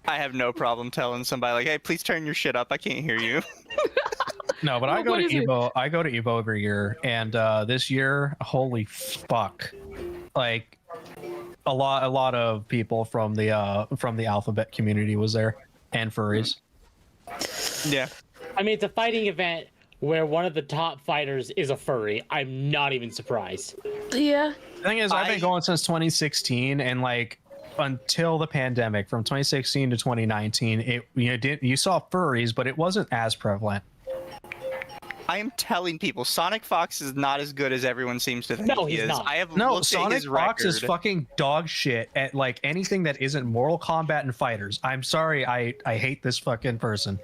Speaker 19: I have no problem telling somebody like, "Hey, please turn your shit up. I can't hear you."
Speaker 9: No, but I go
Speaker 8: What
Speaker 9: to
Speaker 8: is it?
Speaker 9: Evo. I go to Evo every year, and this year, holy fuck, like a lot of people from the alphabet community was there, and furries.
Speaker 19: Yeah.
Speaker 17: I mean, it's a fighting event where one of the top fighters is a furry. I'm not even surprised.
Speaker 8: Yeah.
Speaker 9: The thing is, I've been going since 2016, and like until the pandemic, from 2016 to 2019, you saw furries, but it wasn't as prevalent.
Speaker 19: I am telling people, Sonic Fox is not as good as everyone seems to think
Speaker 17: No,
Speaker 19: he
Speaker 17: he's
Speaker 19: is.
Speaker 17: not.
Speaker 19: I have
Speaker 9: No,
Speaker 19: looked at
Speaker 9: Sonic
Speaker 19: his
Speaker 9: Fox is
Speaker 19: record.
Speaker 9: fucking dog shit at like anything that isn't Mortal Kombat and fighters. I'm sorry, I hate this fucking person.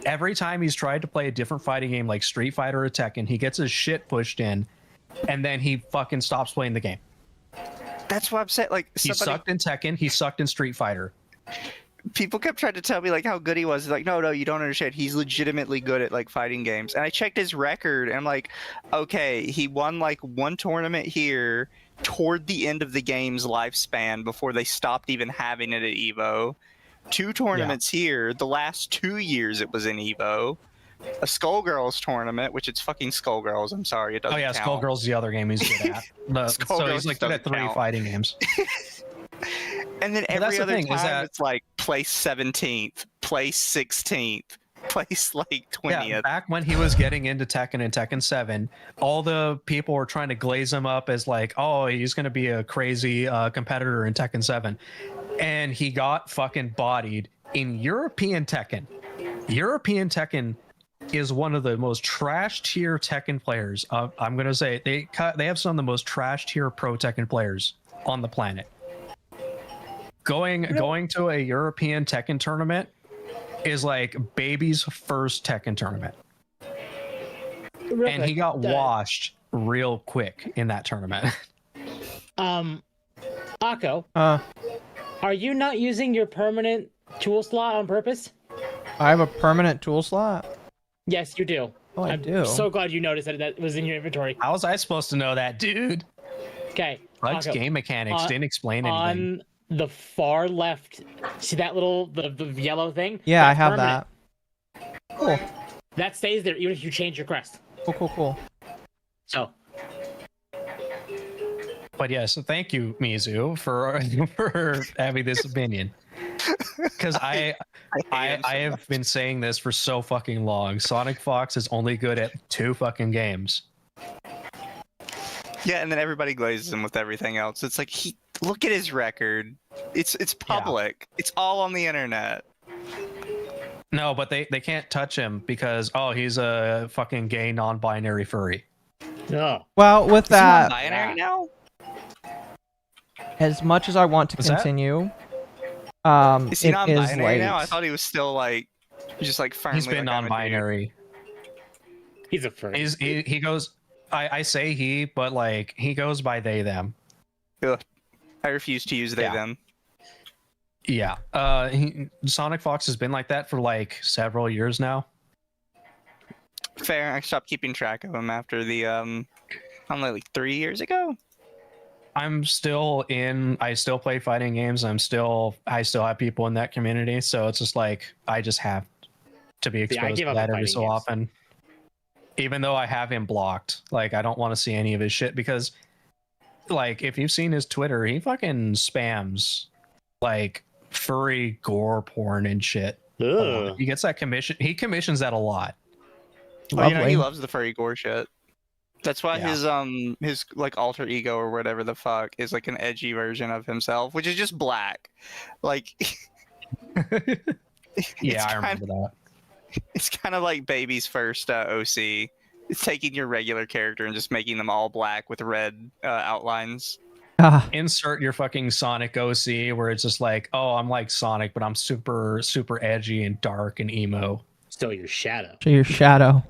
Speaker 9: Every time he's tried to play a different fighting game like Street Fighter or Tekken, he gets his shit pushed in, and then he fucking stops playing the game.
Speaker 19: That's what I'm saying. Like
Speaker 9: He sucked in Tekken, he sucked in Street Fighter.
Speaker 19: people kept trying to tell me like how good he was. It's like, no, you don't understand. He's legitimately good at like fighting games. And I checked his record, and I'm like, okay, he won like one tournament here toward the end of the game's lifespan before they stopped even having it at Evo. 2 tournaments here. The last 2 years it was in Evo. A Skullgirls tournament, which it's fucking Skullgirls. I'm sorry, it doesn't count.
Speaker 9: Skullgirls the other game he's good at. So he's like good at 3 fighting games.
Speaker 19: And then every other time it's like place 17th, place 16th, place like 20th.
Speaker 9: Yeah, back when he was getting into Tekken and Tekken 7, all the people were trying to glaze him up as like, oh, he's going to be a crazy competitor in Tekken 7. And he got fucking bodied in European Tekken. European Tekken is one of the most trash tier Tekken players. I'm going to say they have some of the most trash tier pro Tekken players on the planet. Going to a European Tekken tournament is like baby's first Tekken tournament. And he got washed real quick in that tournament.
Speaker 17: Akko, are you not using your permanent tool slot on purpose?
Speaker 3: I have a permanent tool slot?
Speaker 17: Yes, you do.
Speaker 3: Oh, I do.
Speaker 17: I'm so glad you noticed that was in your inventory.
Speaker 9: How was I supposed to know that, dude?
Speaker 17: Okay.
Speaker 9: Fudge game mechanics didn't explain anything.
Speaker 17: On the far left, see that little the yellow thing?
Speaker 3: Yeah, I have
Speaker 17: permanent.
Speaker 3: that. Cool.
Speaker 17: That stays there even if you change your crest.
Speaker 3: Cool.
Speaker 17: So.
Speaker 9: But yes, thank you, Mizu, for having this opinion. Because I have been saying this for so fucking long. Sonic Fox is only good at 2 fucking games.
Speaker 19: Yeah, and then everybody glazes him with everything else. It's like look at his record. It's public. Yeah. It's all on the internet.
Speaker 9: No, but they can't touch him because he's a fucking gay non-binary furry.
Speaker 17: No.
Speaker 3: Well, with that,
Speaker 19: is he non-binary now?
Speaker 3: As much as I want to continue,
Speaker 19: is he non-binary now? I thought he was still like just like firmly.
Speaker 9: He's been non-binary.
Speaker 17: He's a furry.
Speaker 9: He goes. I say he, but like he goes by they them.
Speaker 19: Ugh. I refuse to use they them.
Speaker 9: Yeah. Sonic Fox has been like that for like several years now.
Speaker 19: Fair. I stopped keeping track of him after the only like 3 years ago.
Speaker 9: I still play fighting games. I still have people in that community, so it's just like I just have to be exposed to that every so often. Even though I have him blocked, like I don't want to see any of his shit because, like, if you've seen his Twitter, he fucking spams like furry gore porn and shit. He gets that commission. He commissions that a lot.
Speaker 19: Oh, he loves the furry gore shit. That's why his like alter ego or whatever the fuck is like an edgy version of himself, which is just black. Like,
Speaker 9: yeah, I remember that.
Speaker 19: It's kind of like Baby's first OC. It's taking your regular character and just making them all black with red outlines.
Speaker 9: Insert your fucking Sonic OC where it's just like, oh, I'm like Sonic, but I'm super, super edgy and dark and emo.
Speaker 17: Still your Shadow.
Speaker 3: So your Shadow.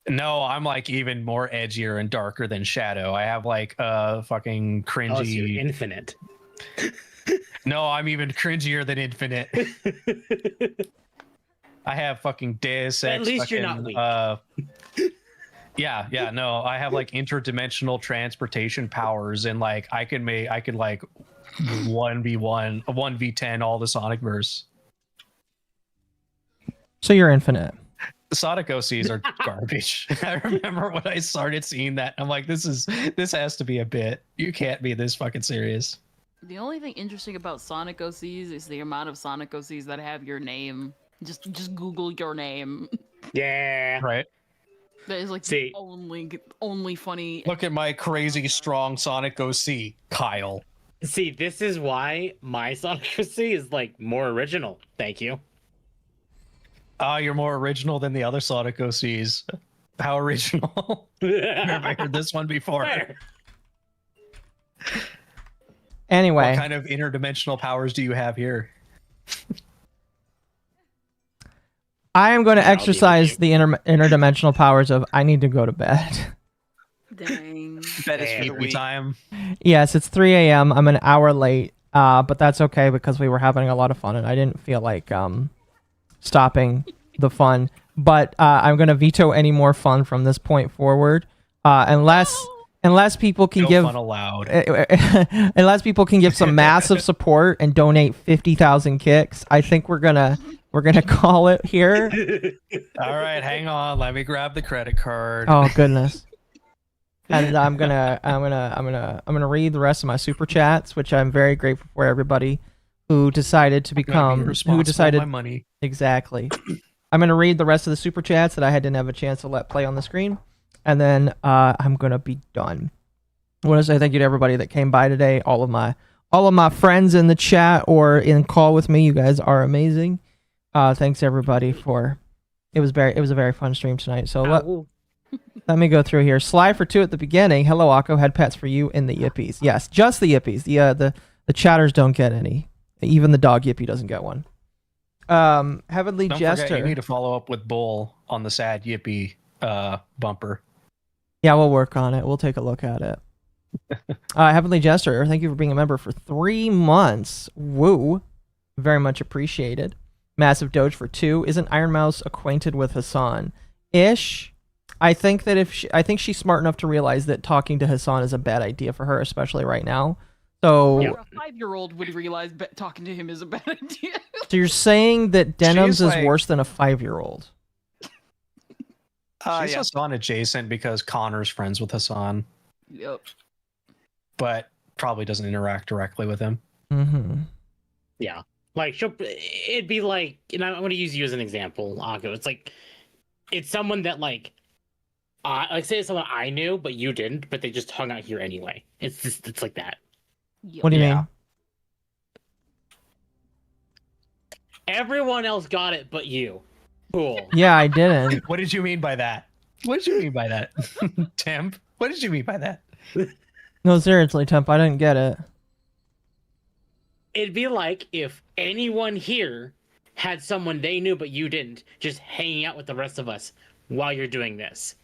Speaker 9: No, I'm like even more edgier and darker than Shadow. I have like fucking cringy.
Speaker 17: Oh, so you're Infinite.
Speaker 9: No, I'm even cringier than Infinite. I have fucking Deus Ex.
Speaker 17: At least
Speaker 9: fucking,
Speaker 17: you're not weak.
Speaker 9: Yeah, no, I have like interdimensional transportation powers, and like I could like 1v1, 1v10 all the Sonic verse.
Speaker 3: So you're Infinite.
Speaker 9: The Sonic OCs are garbage. I remember when I started seeing that, I'm like, this has to be a bit. You can't be this fucking serious.
Speaker 8: The only thing interesting about Sonic OCs is the amount of Sonic OCs that have your name. Just Google your name.
Speaker 17: Yeah.
Speaker 9: Right.
Speaker 8: That is like the only funny.
Speaker 9: Look at my crazy strong Sonic OC, Kyle.
Speaker 17: See, this is why my Sonic OC is like more original. Thank you.
Speaker 9: You're more original than the other Sonic OCs. How original? Never heard this one before.
Speaker 3: Anyway.
Speaker 9: What kind of interdimensional powers do you have here?
Speaker 3: I am going to exercise the interdimensional powers of I need to go to bed.
Speaker 8: Dang.
Speaker 19: Bed is for the weak.
Speaker 9: Time.
Speaker 3: Yes, it's 3 a.m. I'm an hour late. But that's okay because we were having a lot of fun and I didn't feel like stopping the fun. But I'm gonna veto any more fun from this point forward, unless people can give
Speaker 9: fun allowed.
Speaker 3: unless people can give some massive support and donate 50,000 kicks. I think we're gonna call it here.
Speaker 9: All right, hang on. Let me grab the credit card.
Speaker 3: Oh goodness. And I'm gonna read the rest of my super chats, which I'm very grateful for everybody who decided to become
Speaker 9: my money.
Speaker 3: Exactly. I'm gonna read the rest of the super chats that I didn't have a chance to let play on the screen, and then I'm gonna be done. I want to say thank you to everybody that came by today. All of my friends in the chat or in call with me. You guys are amazing. Thanks everybody for. It was a very fun stream tonight. So let me go through here. Sly for 2 at the beginning. Hello, Akko. Had pets for you in the yippies. Yes, just the yippies. The chatters don't get any. Even the dog yippy doesn't get one. Heavenly
Speaker 9: Don't
Speaker 3: Jester.
Speaker 9: forget, you need to follow up with Bull on the sad yippee bumper.
Speaker 3: Yeah, we'll work on it. We'll take a look at it. Heavenly Jester, thank you for being a member for 3 months. Woo. Very much appreciated. Massive Doge for 2. Isn't Iron Mouse acquainted with Hassan? Ish. I think that I think she's smart enough to realize that talking to Hassan is a bad idea for her, especially right now. So
Speaker 8: Yeah, a 5-year-old would realize talking to him is a bad idea.
Speaker 3: So you're saying that Denims is
Speaker 9: like-
Speaker 3: worse than a 5-year-old?
Speaker 9: She's Hassan adjacent because Connor's friends with Hassan,
Speaker 8: Yep.
Speaker 9: but probably doesn't interact directly with him.
Speaker 3: Mm-hmm.
Speaker 17: Yeah. Like, it'd be like, and I'm going to use you as an example, Akko. It's like, it's someone that, like say it's someone I knew, but you didn't, but they just hung out here anyway. It's like that.
Speaker 3: What do you mean?
Speaker 17: Everyone else got it but you. Cool.
Speaker 3: Yeah, I didn't.
Speaker 9: What did you mean by that? What did you mean by that? Temp? What did you mean by that?
Speaker 3: No, seriously, Temp, I didn't get it.
Speaker 17: It'd be like if anyone here had someone they knew but you didn't, just hanging out with the rest of us while you're doing this.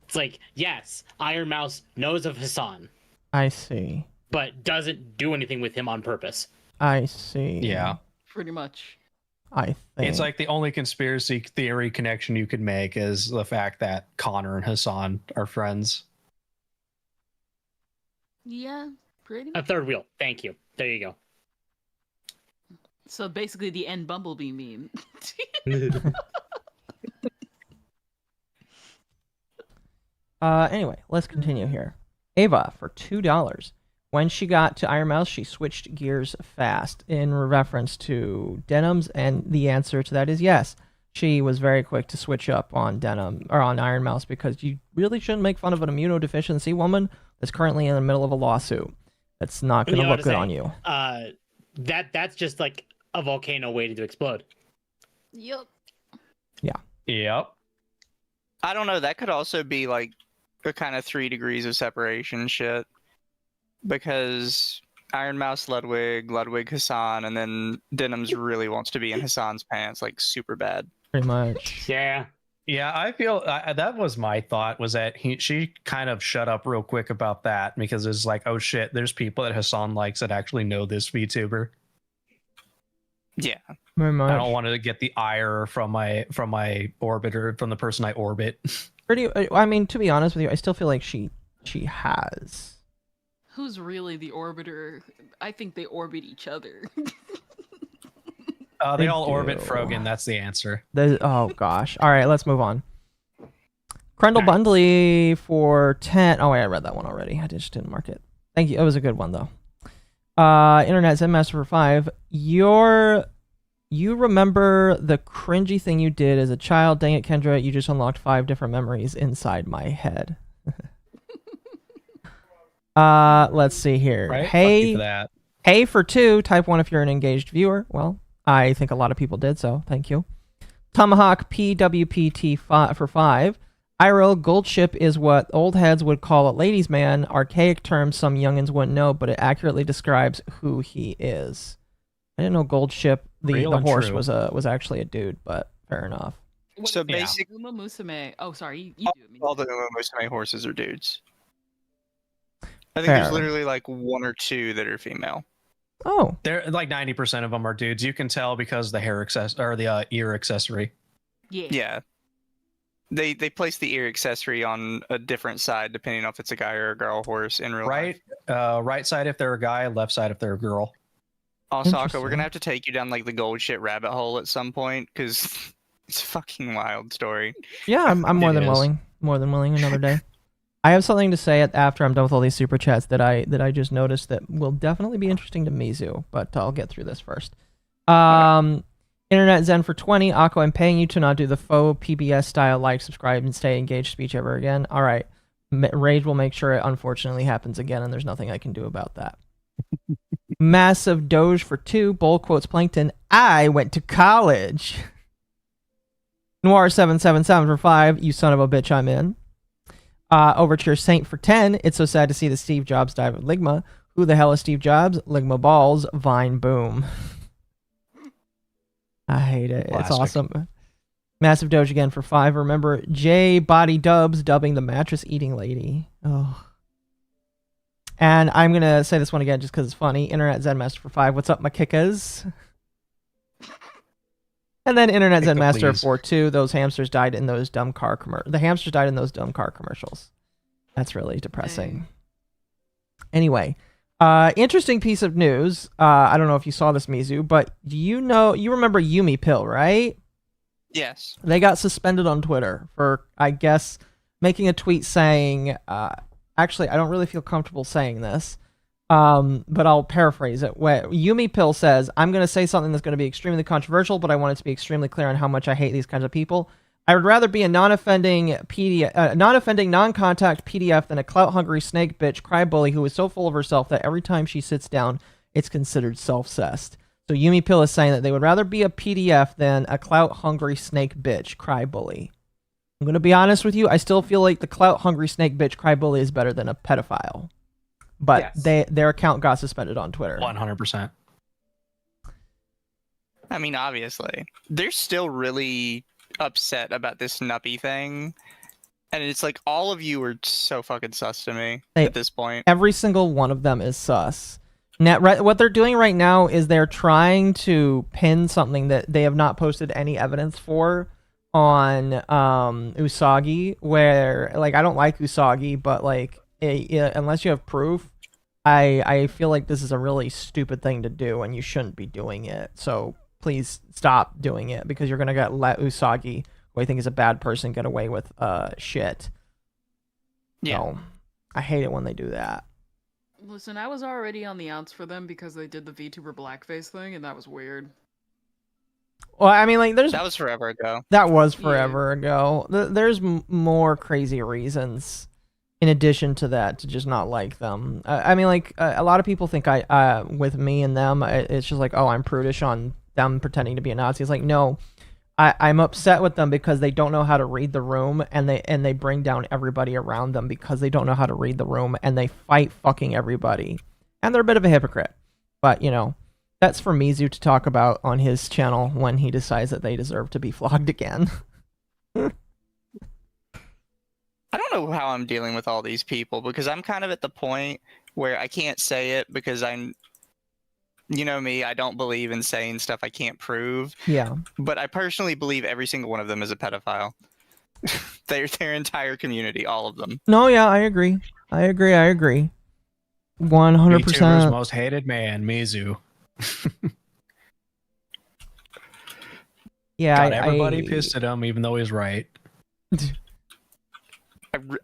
Speaker 17: It's like, yes, Iron Mouse knows of Hassan,
Speaker 3: I see.
Speaker 17: but doesn't do anything with him on purpose.
Speaker 3: I see.
Speaker 9: Yeah.
Speaker 8: Pretty much.
Speaker 3: I think.
Speaker 9: It's like the only conspiracy theory connection you could make is the fact that Connor and Hassan are friends.
Speaker 8: Yeah, pretty
Speaker 17: A
Speaker 8: much.
Speaker 17: third wheel. Thank you. There you go.
Speaker 8: So basically the end Bumblebee meme.
Speaker 3: Anyway, let's continue here. Ava for $2. When she got to Iron Mouse, she switched gears fast in reference to Denims, and the answer to that is yes. She was very quick to switch up on Denim or on Iron Mouse because you really shouldn't make fun of an immunodeficiency woman that's currently in the middle of a lawsuit. That's not going to look good on you.
Speaker 17: That's just like a volcano waiting to explode.
Speaker 8: Yep.
Speaker 3: Yeah.
Speaker 9: Yep.
Speaker 19: I don't know. That could also be like a kind of 3 degrees of separation shit. Because Iron Mouse Ludwig Hassan, and then Denims really wants to be in Hassan's pants, like super bad.
Speaker 3: Pretty much.
Speaker 17: Yeah.
Speaker 9: Yeah, I feel that was my thought, was that she kind of shut up real quick about that because it's like, oh shit, there's people that Hassan likes that actually know this VTuber.
Speaker 19: Yeah.
Speaker 3: Very much.
Speaker 9: I don't want to get the ire from my orbiter, from the person I orbit.
Speaker 3: I mean, to be honest with you, I still feel like she has.
Speaker 8: Who's really the orbiter? I think they orbit each other.
Speaker 9: They all orbit Frogan. That's the answer.
Speaker 3: Oh gosh. All right, let's move on. Crendel Bundley for 10. Oh wait, I read that one already. I just didn't mark it. Thank you. It was a good one though. Internet Zen Master for 5. You remember the cringy thing you did as a child? Dang it, Kendra! You just unlocked 5 different memories inside my head. Let's see here.
Speaker 9: Right?
Speaker 3: Hey,
Speaker 9: for that.
Speaker 3: Hey for 2. Type 1 if you're an engaged viewer. Well, I think a lot of people did, so thank you. Tomahawk PWPT for 5. IRL gold ship is what old heads would call a ladies' man. Archaic term some youngins wouldn't know, but it accurately describes who he is. I didn't know gold ship, the horse, was actually a dude, but fair enough.
Speaker 19: So basically,
Speaker 8: Uma Musume. Oh, sorry, you do it.
Speaker 19: all the Uma Musume horses are dudes. I think
Speaker 3: Fair.
Speaker 19: there's literally like 1 or 2 that are female.
Speaker 3: Oh,
Speaker 9: they're like 90% of them are dudes. You can tell because the hair or the ear accessory.
Speaker 19: Yeah. They place the ear accessory on a different side depending on if it's a guy or a girl horse in real life.
Speaker 9: Right side if they're a guy, left side if they're a girl.
Speaker 19: Also, Akko, we're gonna have to take you down like the gold shit rabbit hole at some point because it's a fucking wild story.
Speaker 3: Yeah, I'm more than willing. More than willing. Another day. I have something to say after I'm done with all these super chats that I just noticed that will definitely be interesting to Mizu, but I'll get through this first. Internet Zen for 20. Akko, I'm paying you to not do the faux PBS style like, subscribe, and stay engaged speech ever again. All right. Rage will make sure it unfortunately happens again, and there's nothing I can do about that. Massive Doge for 2. Bull quotes Plankton. I went to college. Noir777 for 5. You son of a bitch, I'm in. Overture Saint for 10. It's so sad to see the Steve Jobs die with Ligma. Who the hell is Steve Jobs? Ligma balls. Vine boom. I hate it. It's awesome. Massive Doge again for 5. Remember J Body Dubs dubbing the mattress eating lady. Oh. And I'm going to say this one again just because it's funny. Internet Zen Master for 5. What's up, my kickers? And then Internet Zen Master for 2. Those hamsters died in those dumb car commercials. The hamsters died in those dumb car commercials. That's really depressing. Anyway. Interesting piece of news. I don't know if you saw this, Mizu, but you remember Yumi Pill, right?
Speaker 19: Yes.
Speaker 3: They got suspended on Twitter for, I guess, making a tweet saying, actually, I don't really feel comfortable saying this, but I'll paraphrase it. Yumi Pill says, I'm going to say something that's going to be extremely controversial, but I want it to be extremely clear on how much I hate these kinds of people. I would rather be a non-offending, non-contact PDF than a clout-hungry snake bitch cry-bully who is so full of herself that every time she sits down, it's considered self-cessed. So Yumi Pill is saying that they would rather be a PDF than a clout-hungry snake bitch cry-bully. I'm going to be honest with you. I still feel like the clout-hungry snake bitch cry-bully is better than a pedophile. But their account got suspended on Twitter.
Speaker 9: 100%.
Speaker 19: I mean, obviously. They're still really upset about this Nuppy thing, and it's like all of you are so fucking sus to me at this point.
Speaker 3: Every single one of them is sus. What they're doing right now is they're trying to pin something that they have not posted any evidence for on Usagi, where like I don't like Usagi, but like unless you have proof, I feel like this is a really stupid thing to do and you shouldn't be doing it. So please stop doing it because you're gonna let Usagi, who I think is a bad person, get away with shit.
Speaker 19: Yeah.
Speaker 3: So, I hate it when they do that.
Speaker 8: Listen, I was already on the outs for them because they did the VTuber blackface thing, and that was weird.
Speaker 3: Well, I mean, like,
Speaker 19: that was forever ago.
Speaker 3: That was forever ago. There's more crazy reasons in addition to that to just not like them. I mean, like, a lot of people think with me and them, it's just like, oh, I'm prudish on them pretending to be a Nazi. It's like, no, I'm upset with them because they don't know how to read the room, and they bring down everybody around them because they don't know how to read the room, and they fight fucking everybody. And they're a bit of a hypocrite. But, you know, that's for Mizu to talk about on his channel when he decides that they deserve to be flogged again.
Speaker 19: I don't know how I'm dealing with all these people because I'm kind of at the point where I can't say it because you know me, I don't believe in saying stuff I can't prove.
Speaker 3: Yeah.
Speaker 19: But I personally believe every single one of them is a pedophile. Their entire community, all of them.
Speaker 3: No, yeah, I agree. 100%.
Speaker 9: YouTuber's most hated man, Mizu.
Speaker 3: Yeah,
Speaker 9: got everybody pissed at him, even though he's right.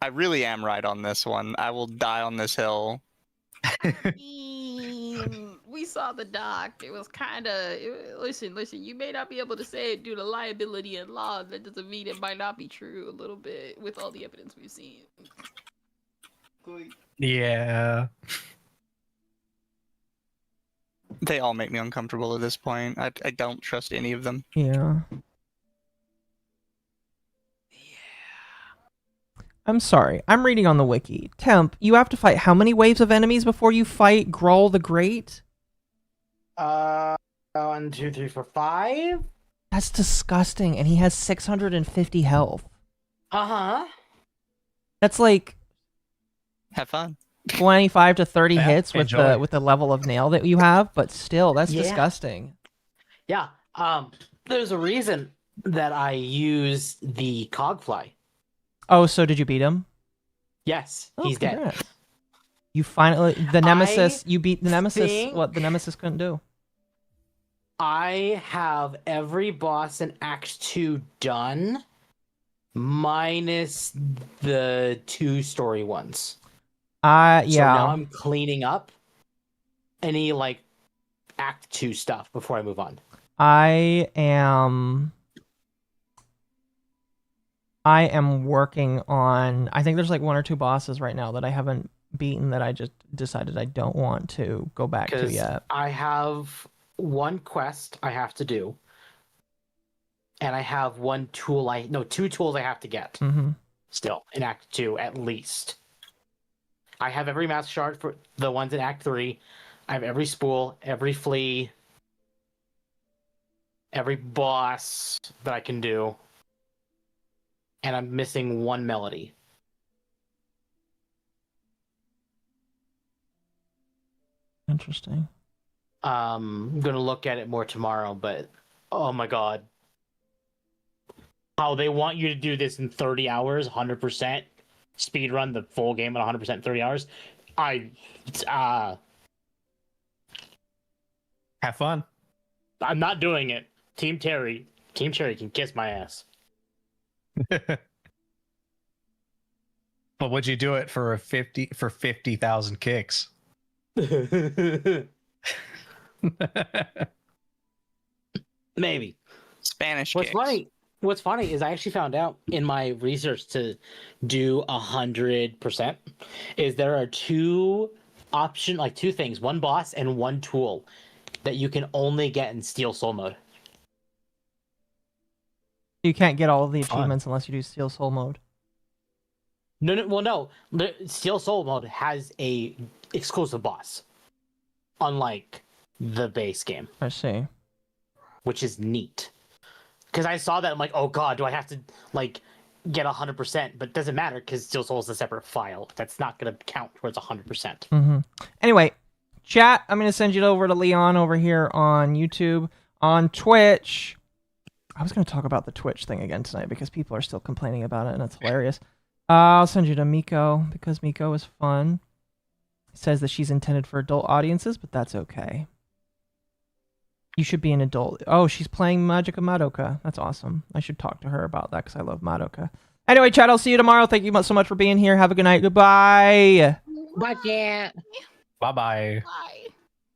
Speaker 19: I really am right on this one. I will die on this hill.
Speaker 8: We saw the doc. It was kind of... Listen, you may not be able to say it due to liability and law. That doesn't mean it might not be true a little bit with all the evidence we've seen.
Speaker 9: Yeah.
Speaker 19: They all make me uncomfortable at this point. I don't trust any of them.
Speaker 3: Yeah. I'm sorry. I'm reading on the wiki. Temp, you have to fight how many waves of enemies before you fight Gruul the Great?
Speaker 21: 1, 2, 3, 4, 5.
Speaker 3: That's disgusting, and he has 650 health.
Speaker 21: Uh-huh.
Speaker 3: That's like...
Speaker 19: Have fun.
Speaker 3: 25 to 30 hits with
Speaker 17: enjoy.
Speaker 3: the level of nail that you have, but still, that's disgusting.
Speaker 17: Yeah. There's a reason that I use the Cogfly.
Speaker 3: Oh, so did you beat him?
Speaker 17: Yes,
Speaker 3: Oh,
Speaker 17: he's dead.
Speaker 3: congrats. You finally the Nemesis. You beat the Nemesis. What the Nemesis couldn't do.
Speaker 17: I have every boss in Act 2 done, minus the 2 story ones.
Speaker 3: Yeah.
Speaker 17: So now I'm cleaning up any like Act 2 stuff before I move on.
Speaker 3: I am working on. I think there's like 1 or 2 bosses right now that I haven't beaten that I just decided I don't want to go back to yet.
Speaker 17: I have 1 quest I have to do, and I have 1 tool. 2 tools I have to get. Still in Act 2 at least. I have every mask shard for the ones in Act 3. I have every spool, every flea, every boss that I can do, and I'm missing 1 melody.
Speaker 3: Interesting.
Speaker 17: I'm gonna look at it more tomorrow, but oh my god. How they want you to do this in 30 hours, 100%, speed run the full game at 100% in 30 hours.
Speaker 9: Have fun.
Speaker 17: I'm not doing it. Team Cherry can kiss my ass.
Speaker 9: But would you do it for 50,000 kicks?
Speaker 17: Maybe.
Speaker 19: Spanish
Speaker 17: What's
Speaker 19: kicks.
Speaker 17: What's funny is I actually found out in my research to do 100% is there are 2 things, 1 boss and 1 tool that you can only get in Steel Soul mode.
Speaker 3: You can't get all of the achievements unless you do Steel Soul mode.
Speaker 17: No. The Steel Soul mode has a exclusive boss, unlike the base game.
Speaker 3: I see.
Speaker 17: Which is neat. Because I saw that, I'm like, oh god, do I have to like get 100%? But it doesn't matter because Steel Soul is a separate file. That's not going to count towards 100%.
Speaker 3: Anyway, chat, I'm going to send you over to Leon over here on YouTube. On Twitch, I was going to talk about the Twitch thing again tonight because people are still complaining about it and it's hilarious. I'll send you to Miko because Miko is fun. It says that she's intended for adult audiences, but that's okay. You should be an adult. Oh, she's playing Magic of Madoka. That's awesome. I should talk to her about that because I love Madoka. Anyway, chat, I'll see you tomorrow. Thank you so much for being here. Have a good night. Goodbye.
Speaker 17: Bye, chat.
Speaker 9: Bye-bye.
Speaker 20: Bye.